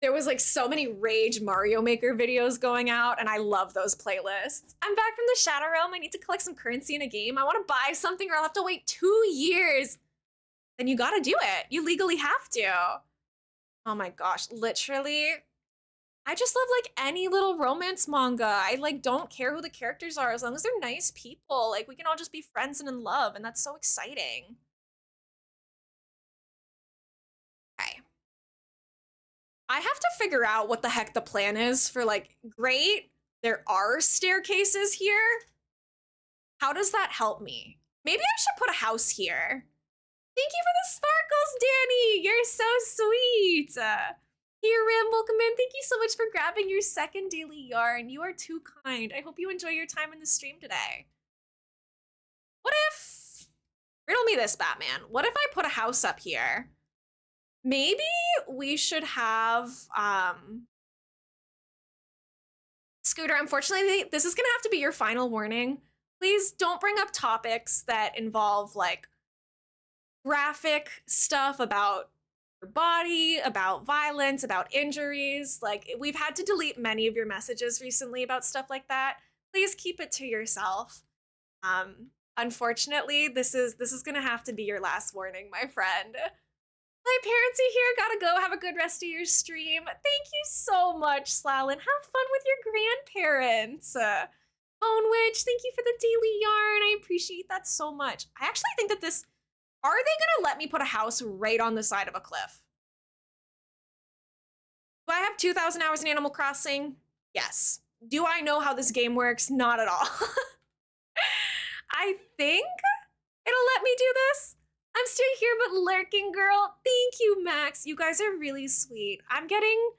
there was like so many Rage Mario Maker videos going out, and I love those playlists. I'm back from the Shadow Realm. I need to collect some currency in a game. I want to buy something or I'll have to wait 2 years. Then you gotta do it. You legally have to. Oh my gosh, literally. I just love like any little romance manga. I like don't care who the characters are as long as they're nice people. Like we can all just be friends and in love, and that's so exciting. Okay. I have to figure out what the heck the plan is for like, great, there are staircases here. How does that help me? Maybe I should put a house here. Thank you for the sparkles, Danny. You're so sweet. Here, Rim, welcome in. Thank you so much for grabbing your second daily yarn. You are too kind. I hope you enjoy your time in the stream today. What if, riddle me this, Batman. What if I put a house up here? Maybe we should have, Scooter, unfortunately, this is gonna have to be your final warning. Please don't bring up topics that involve like graphic stuff about your body, about violence, about injuries. Like we've had to delete many of your messages recently about stuff like that. Please keep it to yourself. Unfortunately, this is gonna have to be your last warning, my friend. My parents are here. Gotta go. Have a good rest of your stream. Thank you so much, Slalin. Have fun with your grandparents. Bone Witch, thank you for the daily yarn. I appreciate that so much. I actually think that this, are they gonna let me put a house right on the side of a cliff? Do I have 2,000 hours in Animal Crossing? Yes. Do I know how this game works? Not at all. I think it'll let me do this. I'm still here, but lurking, girl. Thank you, Max. You guys are really sweet. I'm getting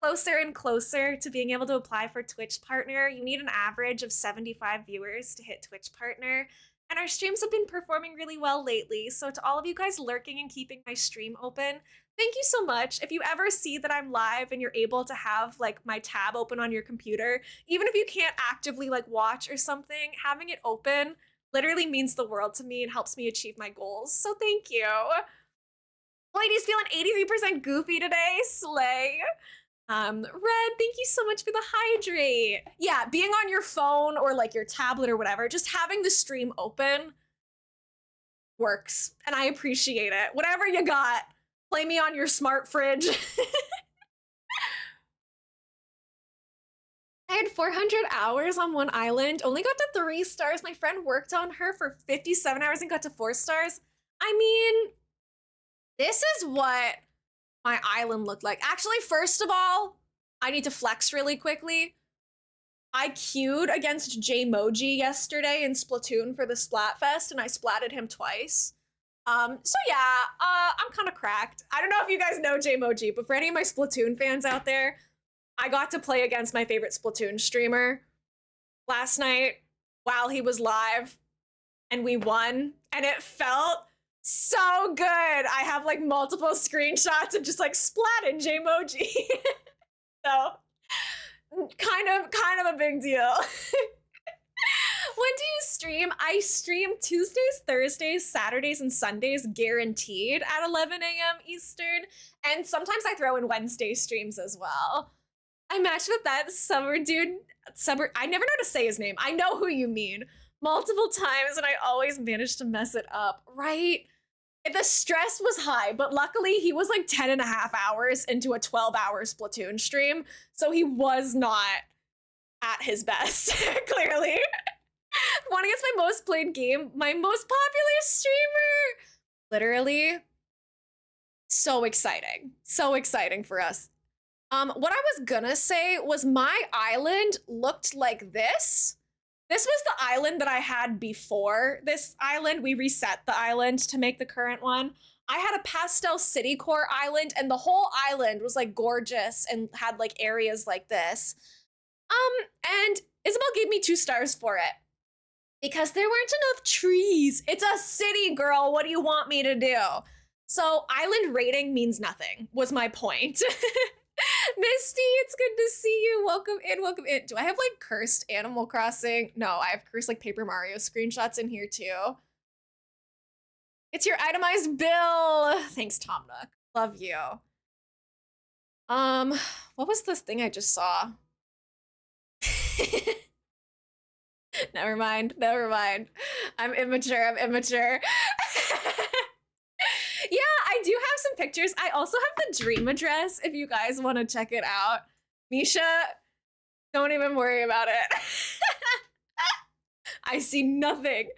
closer and closer to being able to apply for Twitch Partner. You need an average of 75 viewers to hit Twitch Partner. And our streams have been performing really well lately. So to all of you guys lurking and keeping my stream open, thank you so much. If you ever see that I'm live and you're able to have like my tab open on your computer, even if you can't actively like watch or something, having it open literally means the world to me and helps me achieve my goals. So thank you. Ladies feeling 83% goofy today. Slay. Red, thank you so much for the hydrate. Yeah, being on your phone or like your tablet or whatever, just having the stream open works. And I appreciate it. Whatever you got, play me on your smart fridge. I had 400 hours on one island, only got to 3 stars. My friend worked on her for 57 hours and got to 4 stars. I mean, this is what my island looked like. Actually, first of all, I need to flex really quickly. I queued against Jmoji yesterday in Splatoon for the Splatfest, and I splatted him twice. So yeah, I'm kind of cracked. I don't know if you guys know Jmoji, but for any of my Splatoon fans out there, I got to play against my favorite Splatoon streamer last night while he was live, and we won, and it felt so good. I have like multiple screenshots of just like splatted Jmoji. So kind of a big deal. When do you stream? I stream Tuesdays, Thursdays, Saturdays, and Sundays guaranteed at 11 a.m. Eastern. And sometimes I throw in Wednesday streams as well. I matched with that summer dude. I never know how to say his name. I know who you mean. Multiple times, and I always managed to mess it up, right? The stress was high, but luckily he was like 10 and a half hours into a 12-hour Splatoon stream, so he was not at his best, clearly. One against my most played game, my most popular streamer. Literally, so exciting. So exciting for us. What I was gonna say was my island looked like this. This was the island that I had before this island. We reset the island to make the current one. I had a pastel city core island, and the whole island was like gorgeous and had like areas like this. And Isabel gave me 2 stars for it because there weren't enough trees. It's a city, girl. What do you want me to do? So island rating means nothing, was my point. Misty, it's good to see you. Welcome in, welcome in. Do I have like cursed Animal Crossing? No, I have cursed like Paper Mario screenshots in here too. It's your itemized bill. Thanks, Tom Nook. Love you. What was this thing I just saw? Never mind. I'm immature. Yeah, I do have some pictures. I also have the dream address if you guys want to check it out. Misha, don't even worry about it. I see nothing.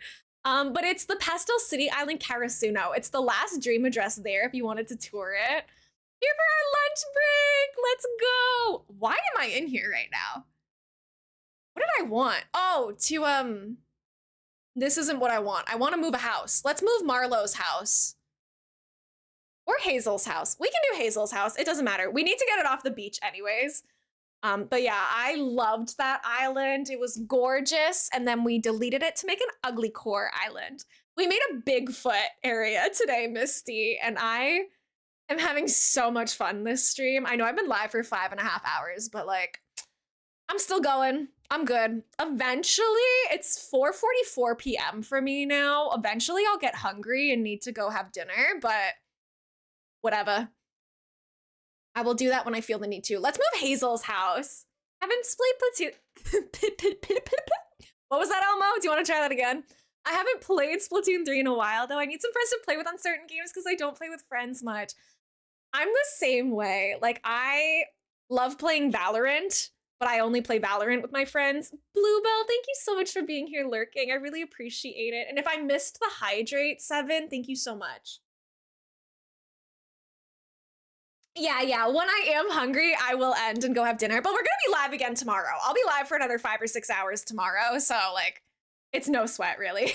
But it's the Pastel City Island Karasuno. It's the last dream address there if you wanted to tour it. Here for our lunch break. Let's go. Why am I in here right now? What did I want? Oh, this isn't what I want. I want to move a house. Let's move Marlowe's house. Or Hazel's house. We can do Hazel's house. It doesn't matter. We need to get it off the beach anyways. But yeah, I loved that island. It was gorgeous. And then we deleted it to make an ugly core island. We made a Bigfoot area today, Misty, and I am having so much fun this stream. I know I've been live for 5.5 hours, but like, I'm still going. I'm good. Eventually, it's 4:44 p.m. for me now. Eventually, I'll get hungry and need to go have dinner, but whatever. I will do that when I feel the need to. Let's move Hazel's house. Haven't played Splatoon. What was that, Elmo? Do you want to try that again? I haven't played Splatoon 3 in a while, though. I need some friends to play with on certain games because I don't play with friends much. I'm the same way. Like, I love playing Valorant, but I only play Valorant with my friends. Bluebell, thank you so much for being here lurking. I really appreciate it. And if I missed the hydrate, Seven, thank you so much. Yeah, when I am hungry, I will end and go have dinner, but we're gonna be live again tomorrow. I'll be live for another 5 or 6 hours tomorrow, so like, It's no sweat, really.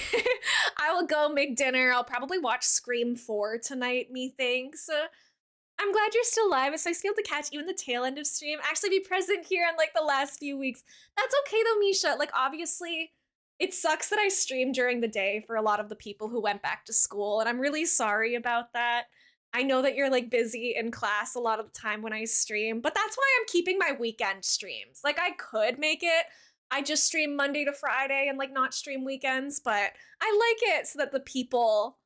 I will go make dinner. I'll probably watch Scream 4 tonight, methinks. I'm glad you're still live. It's nice to be able to catch you in the tail end of stream. Actually be present here in like the last few weeks. That's okay though, Misha. Like obviously, it sucks that I stream during the day for a lot of the people who went back to school, and I'm really sorry about that. I know that you're like busy in class a lot of the time when I stream, but that's why I'm keeping my weekend streams. Like I could make it. I just stream Monday to Friday and like not stream weekends, but I like it so that the people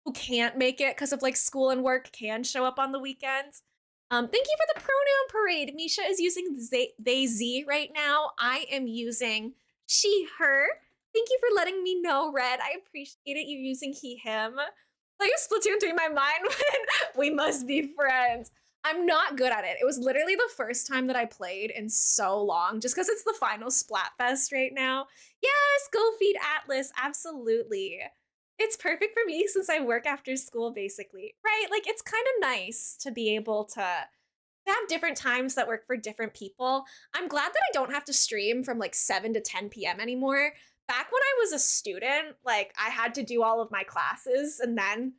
who can't make it because of like school and work can show up on the weekends. Thank you for the pronoun parade. Misha is using they, z right now. I am using she, her. Thank you for letting me know, Red. I appreciate it. You're using he, him. Like Splatoon 3 in my mind when we must be friends. I'm not good at it. It was literally the first time that I played in so long, just because it's the final Splatfest right now. Yes, go feed Atlas. Absolutely. It's perfect for me since I work after school, basically, right? Like, it's kind of nice to be able to have different times that work for different people. I'm glad that I don't have to stream from like 7 to 10 p.m. anymore. Back when I was a student, like, I had to do all of my classes, and then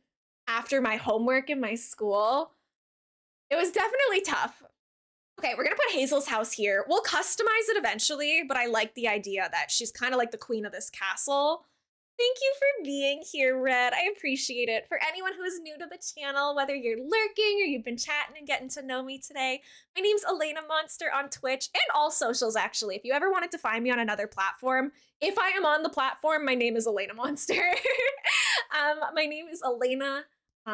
after my homework in my school, it was definitely tough. Okay, we're gonna put Hazel's house here. We'll customize it eventually, but I like the idea that she's kind of like the queen of this castle. Thank you for being here, Red. I appreciate it. For anyone who is new to the channel, whether you're lurking or you've been chatting and getting to know me today, my name's elainamonster on Twitch and all socials, actually. If you ever wanted to find me on another platform, if I am on the platform, my name is elainamonster. My name is Elaina.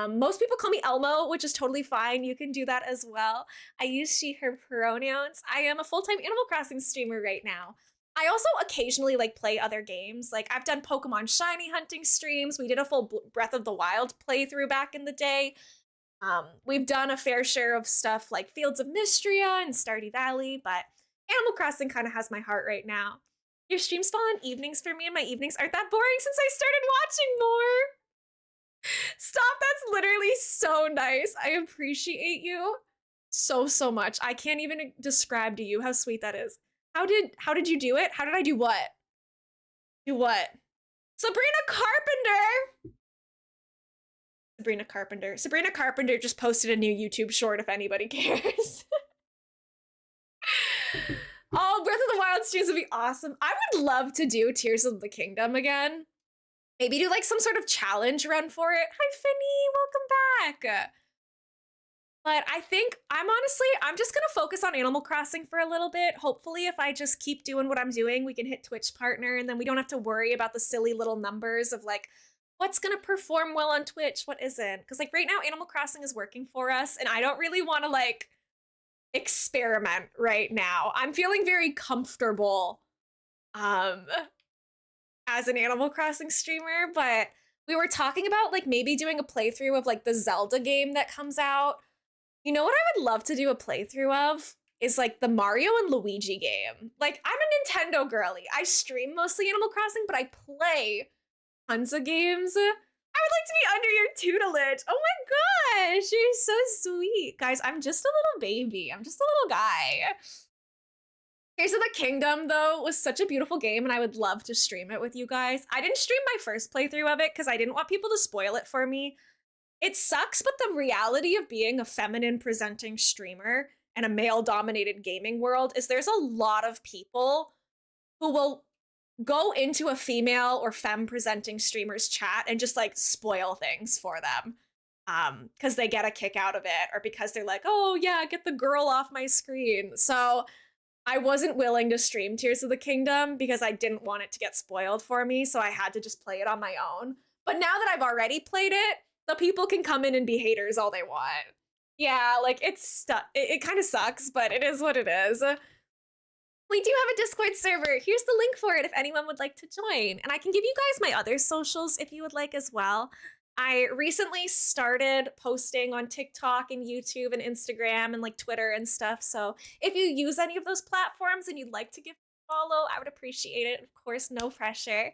Most people call me Elmo, which is totally fine. You can do that as well. I use she, her pronouns. I am a full-time Animal Crossing streamer right now. I also occasionally like play other games. Like I've done Pokemon shiny hunting streams. We did a full Breath of the Wild playthrough back in the day. We've done a fair share of stuff like Fields of Mystria and Stardew Valley, but Animal Crossing kind of has my heart right now. Your streams fall on evenings for me, and my evenings aren't that boring since I started watching more. Stop, that's literally so nice. I appreciate you so much. I can't even describe to you how sweet that is. How did you do it? How did I do what? Do what? Sabrina Carpenter! Sabrina Carpenter just posted a new YouTube short if anybody cares. Oh, Breath of the Wild streams would be awesome. I would love to do Tears of the Kingdom again. Maybe do like some sort of challenge run for it. Hi, Finny, welcome back. But I think I'm just gonna focus on Animal Crossing for a little bit. Hopefully, if I just keep doing what I'm doing, we can hit Twitch partner, and then we don't have to worry about the silly little numbers of like, what's gonna perform well on Twitch, what isn't. Because like right now, Animal Crossing is working for us, and I don't really want to like experiment right now. I'm feeling very comfortable as an Animal Crossing streamer, but we were talking about like maybe doing a playthrough of like the Zelda game that comes out. You know what I would love to do a playthrough of is like the Mario and Luigi game. Like I'm a Nintendo girly. I stream mostly Animal Crossing, but I play tons of games. I would like to be under your tutelage. Oh my gosh, you're so sweet. Guys, I'm just a little baby. I'm just a little guy. Tears of the Kingdom, though, was such a beautiful game, and I would love to stream it with you guys. I didn't stream my first playthrough of it because I didn't want people to spoil it for me. It sucks, but the reality of being a feminine presenting streamer in a male dominated gaming world is there's a lot of people who will go into a female or femme presenting streamer's chat and just like spoil things for them because they get a kick out of it, or because they're like, oh yeah, get the girl off my screen. So I wasn't willing to stream Tears of the Kingdom because I didn't want it to get spoiled for me, so I had to just play it on my own. But now that I've already played it, the people can come in and be haters all they want. Yeah, like it kind of sucks, but it is what it is. We do have a Discord server. Here's the link for it if anyone would like to join. And I can give you guys my other socials if you would like as well. I recently started posting on TikTok and YouTube and Instagram and like Twitter and stuff. So if you use any of those platforms and you'd like to give me a follow, I would appreciate it. Of course, no pressure.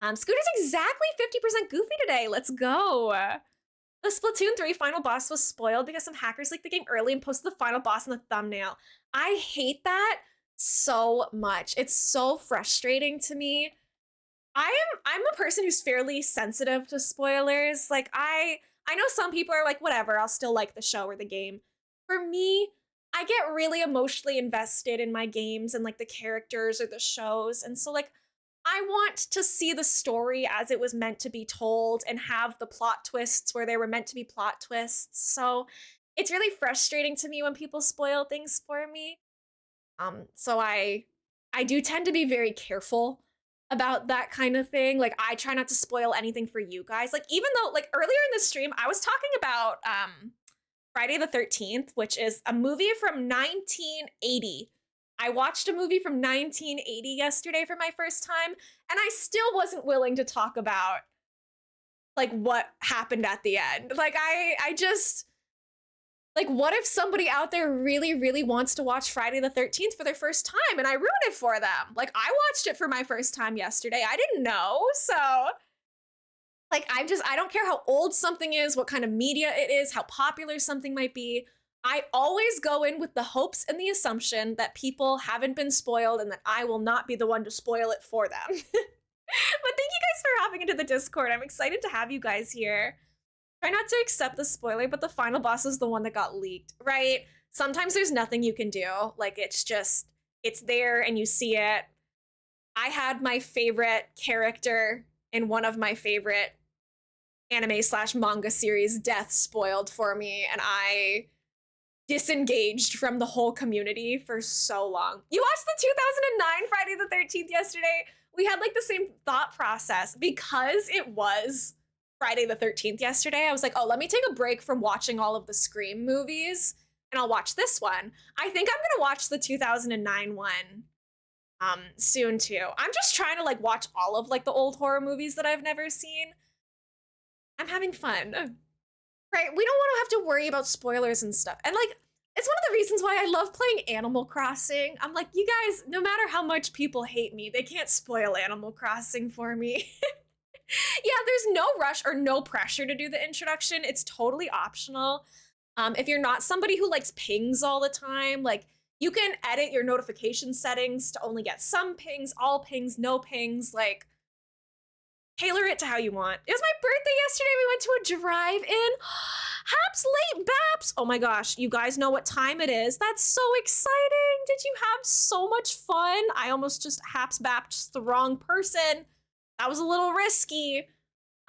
Scooter's exactly 50% goofy today. Let's go. The Splatoon 3 final boss was spoiled because some hackers leaked the game early and posted the final boss in the thumbnail. I hate that so much. It's so frustrating to me. I'm a person who's fairly sensitive to spoilers. Like I know some people are like whatever, I'll still like the show or the game. For me, I get really emotionally invested in my games and like the characters or the shows. And so like I want to see the story as it was meant to be told and have the plot twists where they were meant to be plot twists. So it's really frustrating to me when people spoil things for me. So I do tend to be very careful about that kind of thing. Like I try not to spoil anything for you guys. Like even though like earlier in the stream I was talking about Friday the 13th, which is a movie from 1980. I watched a movie from 1980 yesterday for my first time and I still wasn't willing to talk about like what happened at the end. Like I just like, what if somebody out there really, really wants to watch Friday the 13th for their first time and I ruin it for them? Like, I watched it for my first time yesterday. I didn't know. So, like, I don't care how old something is, what kind of media it is, how popular something might be. I always go in with the hopes and the assumption that people haven't been spoiled and that I will not be the one to spoil it for them. But thank you guys for hopping into the Discord. I'm excited to have you guys here. Try not to accept the spoiler, but the final boss is the one that got leaked, right? Sometimes there's nothing you can do. Like it's just, it's there and you see it. I had my favorite character in one of my favorite anime slash manga series death spoiled for me, and I disengaged from the whole community for so long. You watched the 2009 Friday the 13th yesterday? We had like the same thought process because it was Friday the 13th yesterday. I was like, oh, let me take a break from watching all of the Scream movies and I'll watch this one. I think I'm gonna watch the 2009 one soon too. I'm just trying to like watch all of like the old horror movies that I've never seen. I'm having fun. Right? We don't want to have to worry about spoilers and stuff. And like, it's one of the reasons why I love playing Animal Crossing. I'm like, you guys, no matter how much people hate me, they can't spoil Animal Crossing for me. Yeah, there's no rush or no pressure to do the introduction. It's totally optional. If you're not somebody who likes pings all the time, like you can edit your notification settings to only get some pings, all pings, no pings, like tailor it to how you want. It was my birthday yesterday. We went to a drive-in. Haps late Baps. Oh my gosh, you guys know what time it is. That's so exciting. Did you have so much fun? I almost just Haps Baps the wrong person. That was a little risky.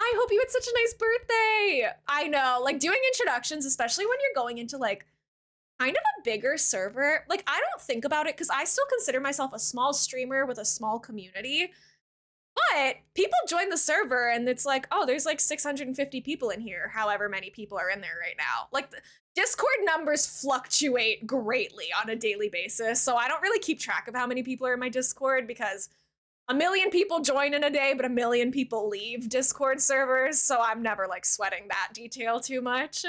I hope you had such a nice birthday. I know, like doing introductions, especially when you're going into like kind of a bigger server. Like I don't think about it because I still consider myself a small streamer with a small community. But people join the server and it's like, oh, there's like 650 people in here, however many people are in there right now. Like the Discord numbers fluctuate greatly on a daily basis. So I don't really keep track of how many people are in my Discord because a million people join in a day, but a million people leave Discord servers. So I'm never like sweating that detail too much.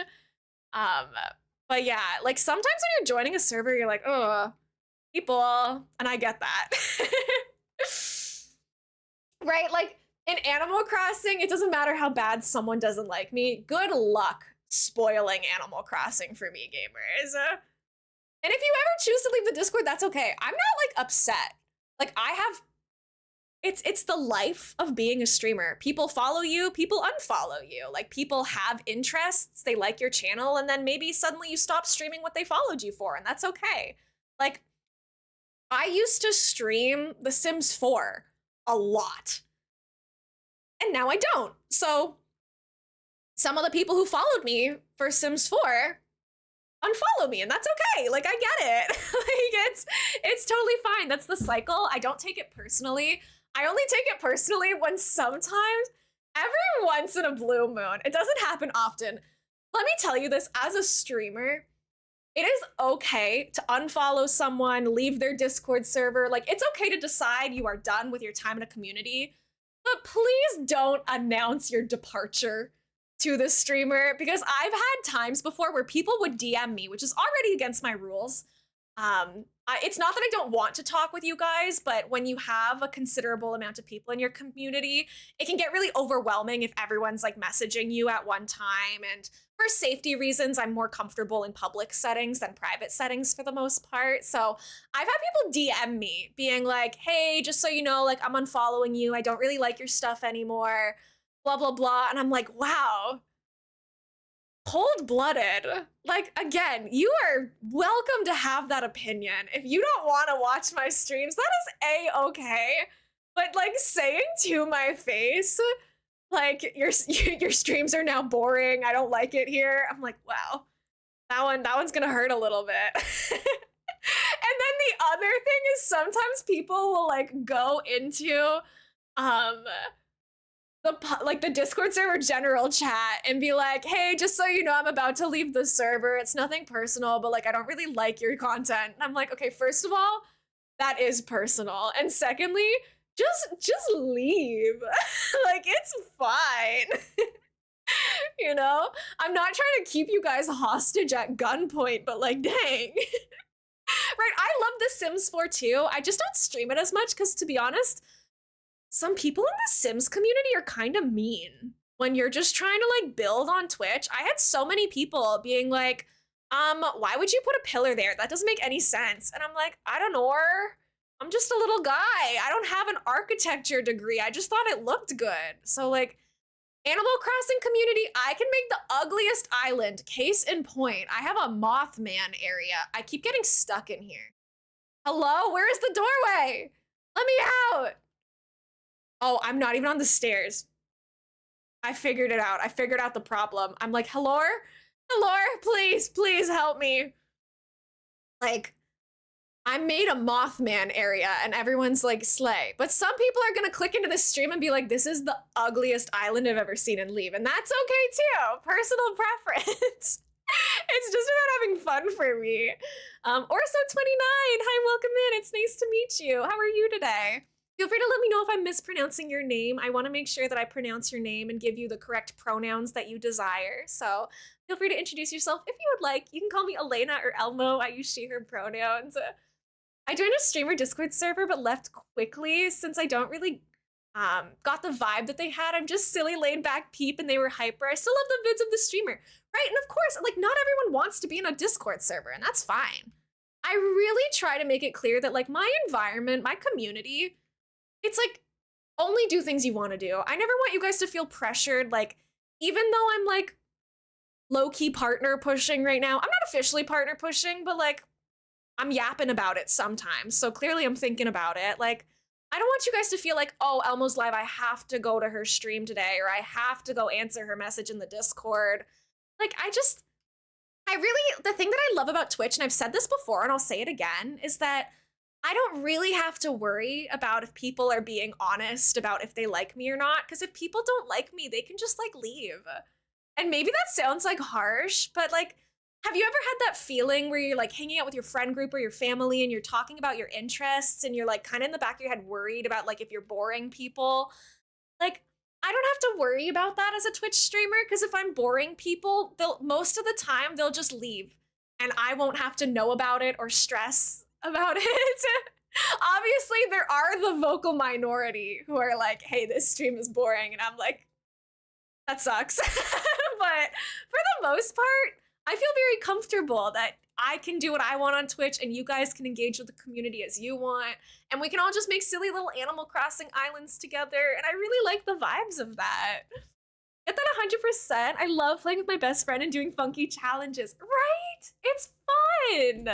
But yeah, like sometimes when you're joining a server, you're like, oh, people, and I get that. Right? Like in Animal Crossing, it doesn't matter how bad someone doesn't like me. Good luck spoiling Animal Crossing for me, gamers. And if you ever choose to leave the Discord, that's okay. I'm not like upset. Like I have it's the life of being a streamer. People follow you, people unfollow you. Like people have interests, they like your channel, and then maybe suddenly you stop streaming what they followed you for, and that's okay. Like I used to stream The Sims 4 a lot. And now I don't. So some of the people who followed me for Sims 4 unfollow me, and that's okay. Like I get it. Like it's totally fine. That's the cycle. I don't take it personally. I only take it personally when sometimes, every once in a blue moon, it doesn't happen often. Let me tell you this, as a streamer, it is okay to unfollow someone, leave their Discord server. Like it's okay to decide you are done with your time in a community, but please don't announce your departure to the streamer, because I've had times before where people would DM me, which is already against my rules. It's not that I don't want to talk with you guys, but when you have a considerable amount of people in your community, it can get really overwhelming if everyone's like messaging you at one time. And for safety reasons, I'm more comfortable in public settings than private settings for the most part. So I've had people DM me being like, hey, just so you know, like I'm unfollowing you. I don't really like your stuff anymore, blah, blah, blah. And I'm like, wow, cold-blooded. Like, again, you are welcome to have that opinion. If you don't want to watch my streams, that is a-okay. But like saying to my face, like your streams are now boring. I don't like it here. I'm like, wow, that one's gonna hurt a little bit. And then the other thing is sometimes people will like go into um the Discord server general chat and be like, hey, just so you know, I'm about to leave the server. It's nothing personal, but like I don't really like your content. And I'm like, okay, first of all, that is personal. And secondly, just leave. Like it's fine. You know? I'm not trying to keep you guys hostage at gunpoint, but like dang. Right, I love The Sims 4 too. I just don't stream it as much because to be honest, some people in the Sims community are kind of mean when you're just trying to like build on Twitch. I had so many people being like, why would you put a pillar there? That doesn't make any sense. And I'm like, I don't know. I'm just a little guy. I don't have an architecture degree. I just thought it looked good. So like Animal Crossing community, I can make the ugliest island. Case in point, I have a Mothman area. I keep getting stuck in here. Hello, where is the doorway? Let me out. Oh, I'm not even on the stairs. I figured it out. I figured out the problem. I'm like, hello? Hello, please, please help me. Like, I made a Mothman area and everyone's like, slay. But some people are gonna click into this stream and be like, this is the ugliest island I've ever seen and leave. And that's okay too. Personal preference. It's just about having fun for me. Orso29, hi, welcome in. It's nice to meet you. How are you today? Feel free to let me know if I'm mispronouncing your name. I want to make sure that I pronounce your name and give you the correct pronouns that you desire. So feel free to introduce yourself if you would like. You can call me Elena or Elmo. I use she, her pronouns. I joined a streamer Discord server but left quickly since I don't really got the vibe that they had. I'm just silly, laid back peep and they were hyper. I still love the vids of the streamer, right? And of course, like not everyone wants to be in a Discord server and that's fine. I really try to make it clear that like my environment, my community, it's like only do things you want to do. I never want you guys to feel pressured. Like even though I'm like low-key partner pushing right now, I'm not officially partner pushing, but like I'm yapping about it sometimes. So clearly I'm thinking about it. Like I don't want you guys to feel like, oh, Elmo's live, I have to go to her stream today, or I have to go answer her message in the Discord. Like the thing that I love about Twitch, and I've said this before and I'll say it again, is that I don't really have to worry about if people are being honest about if they like me or not. Because if people don't like me, they can just like leave. And maybe that sounds like harsh, but like, have you ever had that feeling where you're like hanging out with your friend group or your family and you're talking about your interests and you're like kind of in the back of your head worried about like if you're boring people? Like, I don't have to worry about that as a Twitch streamer because if I'm boring people, most of the time they'll just leave and I won't have to know about it or stress about it. Obviously, there are the vocal minority who are like, hey, this stream is boring. And I'm like, that sucks. But for the most part, I feel very comfortable that I can do what I want on Twitch and you guys can engage with the community as you want. And we can all just make silly little Animal Crossing islands together. And I really like the vibes of that. Get that 100%. I love playing with my best friend and doing funky challenges. Right? It's fun.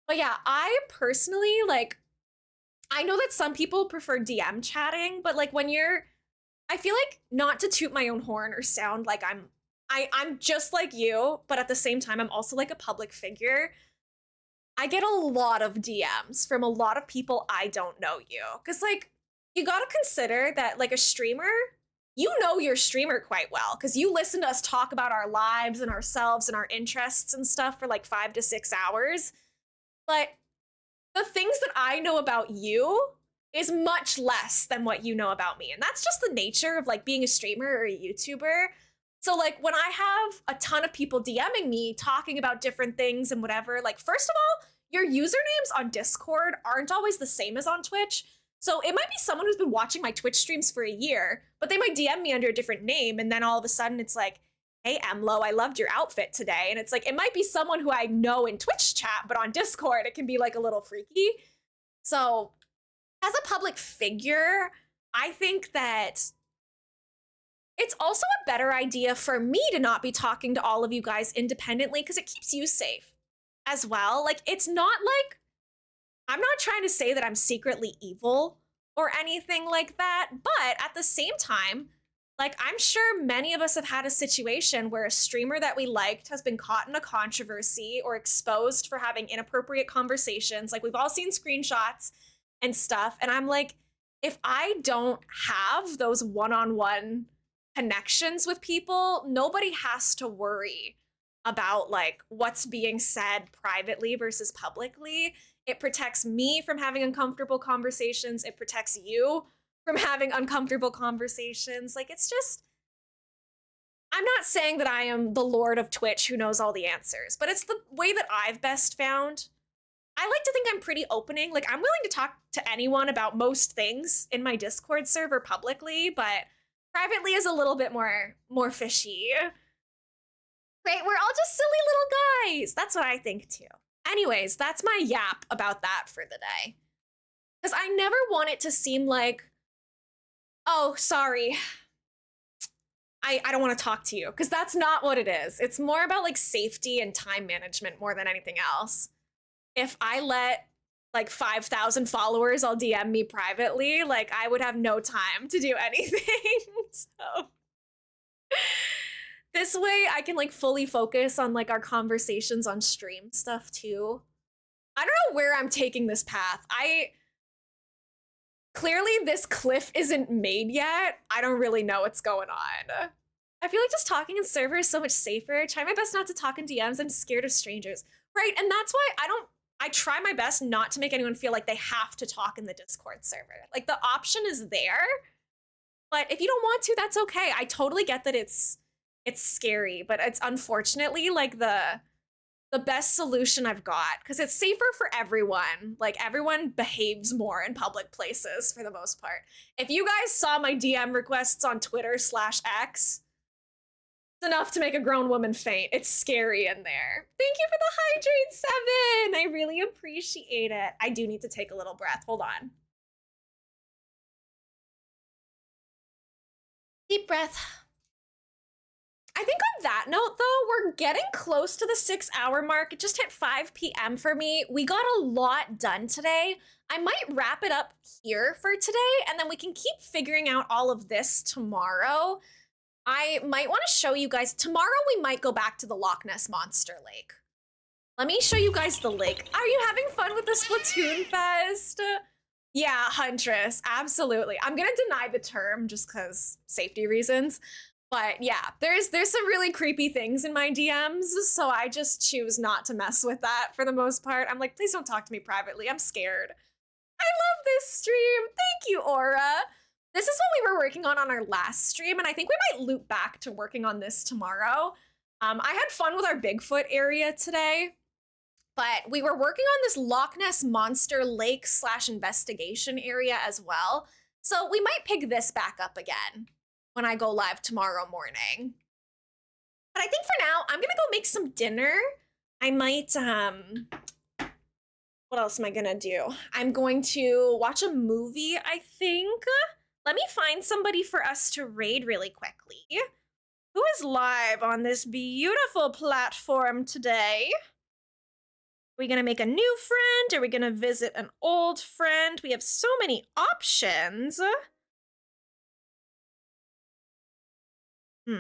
But yeah, I personally, like, I know that some people prefer DM chatting, but like when I feel like not to toot my own horn or sound like I'm just like you, but at the same time, I'm also like a public figure. I get a lot of DMs from a lot of people I don't know you. Cause like, you gotta consider that like a streamer, you know your streamer quite well because you listen to us talk about our lives and ourselves and our interests and stuff for like 5 to 6 hours. But the things that I know about you is much less than what you know about me. And that's just the nature of like being a streamer or a YouTuber. So like when I have a ton of people DMing me talking about different things and whatever, like first of all, your usernames on Discord aren't always the same as on Twitch. So it might be someone who's been watching my Twitch streams for a year, but they might DM me under a different name. And then all of a sudden it's like, hey, Emlo, I loved your outfit today. And it's like, it might be someone who I know in Twitch chat, but on Discord, it can be like a little freaky. So as a public figure, I think that it's also a better idea for me to not be talking to all of you guys independently because it keeps you safe as well. Like, it's not like I'm not trying to say that I'm secretly evil or anything like that, but at the same time, like, I'm sure many of us have had a situation where a streamer that we liked has been caught in a controversy or exposed for having inappropriate conversations. Like, we've all seen screenshots and stuff. And I'm like, if I don't have those one-on-one connections with people, nobody has to worry about like what's being said privately versus publicly. It protects me from having uncomfortable conversations. It protects you from having uncomfortable conversations. Like, it's just, I'm not saying that I am the Lord of Twitch who knows all the answers, but it's the way that I've best found. I like to think I'm pretty opening. Like, I'm willing to talk to anyone about most things in my Discord server publicly, but privately is a little bit more fishy. Right? We're all just silly little guys. That's what I think too. Anyways, that's my yap about that for the day. Because I never want it to seem like, oh, sorry, I don't want to talk to you. Because that's not what it is. It's more about like safety and time management more than anything else. If I let like 5,000 followers all DM me privately, like I would have no time to do anything. So this way I can like fully focus on like our conversations on stream stuff too. I don't know where I'm taking this path. Clearly this cliff isn't made yet. I don't really know what's going on. I feel like just talking in server is so much safer. Try my best not to talk in DMs. I'm scared of strangers. Right, and that's why I try my best not to make anyone feel like they have to talk in the Discord server. Like, the option is there, but if you don't want to, that's okay. I totally get that it's scary, but it's unfortunately like the best solution I've got because it's safer for everyone. Like, everyone behaves more in public places for the most part. If you guys saw my DM requests on Twitter/X, it's enough to make a grown woman faint. It's scary in there. Thank you for the hydrate, 7. I really appreciate it. I do need to take a little breath. Hold on. Deep breath. I think on that note, though, we're getting close to the 6-hour mark. It just hit 5 p.m. for me. We got a lot done today. I might wrap it up here for today, and then we can keep figuring out all of this tomorrow. I might want to show you guys. Tomorrow, we might go back to the Loch Ness Monster Lake. Let me show you guys the lake. Are you having fun with the Splatoon Fest? Yeah, Huntress, absolutely. I'm gonna deny the term just because safety reasons. But yeah, there's some really creepy things in my DMs, so I just choose not to mess with that for the most part. I'm like, please don't talk to me privately. I'm scared. I love this stream. Thank you, Aura. This is what we were working on our last stream, and I think we might loop back to working on this tomorrow. I had fun with our Bigfoot area today, but we were working on this Loch Ness Monster Lake / investigation area as well. So we might pick this back up again when I go live tomorrow morning. But I think for now, I'm gonna go make some dinner. I might, what else am I gonna do? I'm going to watch a movie, I think. Let me find somebody for us to raid really quickly. Who is live on this beautiful platform today? Are we gonna make a new friend? Are we gonna visit an old friend? We have so many options. I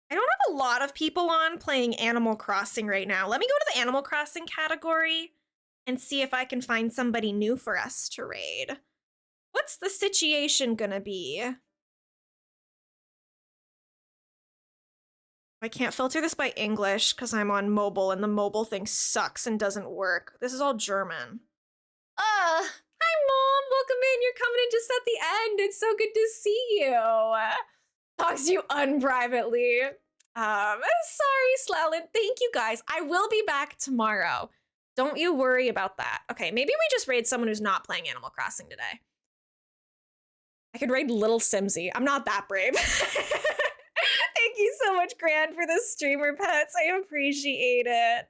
don't have a lot of people on playing Animal Crossing right now. Let me go to the Animal Crossing category and see if I can find somebody new for us to raid. What's the situation gonna be? I can't filter this by English because I'm on mobile and the mobile thing sucks and doesn't work. This is all German. Hi Mom, welcome in. You're coming in just at the end. It's so good to see you. Talk to you unprivately. Sorry, Slalin. Thank you guys. I will be back tomorrow. Don't you worry about that. Okay, maybe we just raid someone who's not playing Animal Crossing today. I could raid Little Simsy. I'm not that brave. Thank you so much, Gran, for the streamer pets. I appreciate it.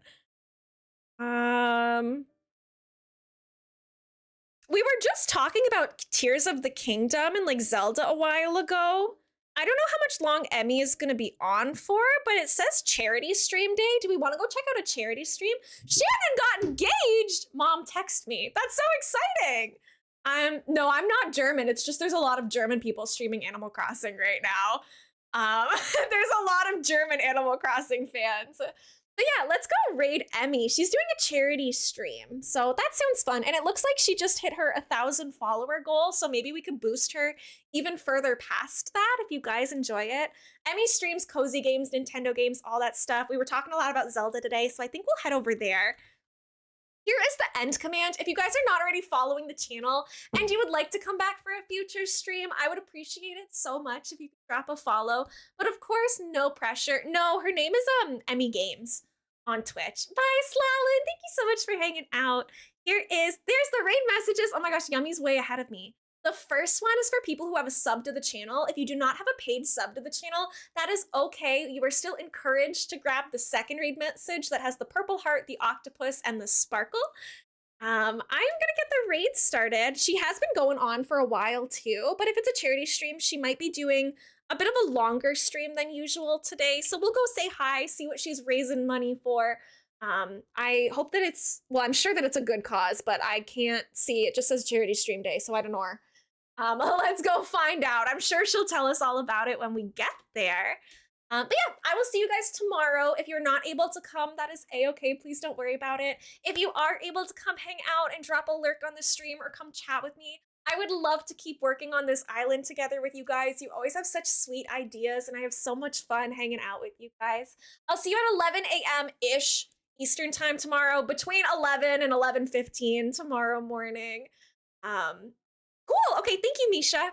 We were just talking about Tears of the Kingdom and like Zelda a while ago. I don't know how much long Emmy is going to be on for, but it says charity stream day. Do we want to go check out a charity stream? Shannon got engaged. Mom, text me. That's so exciting. No, I'm not German. It's just there's a lot of German people streaming Animal Crossing right now. There's a lot of German Animal Crossing fans. But yeah, let's go raid Emmy. She's doing a charity stream. So that sounds fun. And it looks like she just hit her 1,000 follower goal. So maybe we can boost her even further past that if you guys enjoy it. Emmy streams cozy games, Nintendo games, all that stuff. We were talking a lot about Zelda today, so I think we'll head over there. Here is the end command. If you guys are not already following the channel and you would like to come back for a future stream, I would appreciate it so much if you could drop a follow. But of course, no pressure. No, her name is Emmy Games on Twitch. Bye, Slalin. Thank you so much for hanging out. There's the raid messages. Oh my gosh, Yummy's way ahead of me. The first one is for people who have a sub to the channel. If you do not have a paid sub to the channel, that is okay. You are still encouraged to grab the second raid message that has the purple heart, the octopus, and the sparkle. I'm gonna get the raid started. She has been going on for a while too, but if it's a charity stream, she might be doing a bit of a longer stream than usual today. So we'll go say hi, see what she's raising money for. I hope that well, I'm sure that it's a good cause, but I can't see. It just says charity stream day, so I don't know. Let's go find out. I'm sure she'll tell us all about it when we get there. But yeah, I will see you guys tomorrow. If you're not able to come, that is a-okay. Please don't worry about it. If you are able to come hang out and drop a lurk on the stream or come chat with me, I would love to keep working on this island together with you guys. You always have such sweet ideas, and I have so much fun hanging out with you guys. I'll see you at 11 a.m.-ish Eastern time tomorrow, between 11 and 11:15 tomorrow morning. Cool. Okay, thank you, Misha.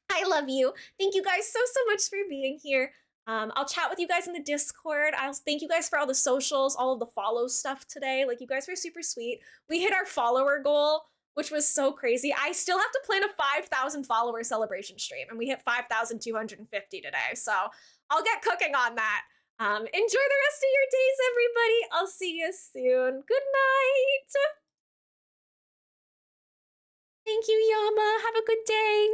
I love you. Thank you guys so much for being here. I'll chat with you guys in the Discord. I'll thank you guys for all the socials, all of the follow stuff today. Like, you guys were super sweet. We hit our follower goal, which was so crazy. I still have to plan a 5,000 follower celebration stream, and we hit 5,250 today. So I'll get cooking on that. Enjoy the rest of your days, everybody. I'll see you soon. Good night. Thank you, Yama. Have a good day.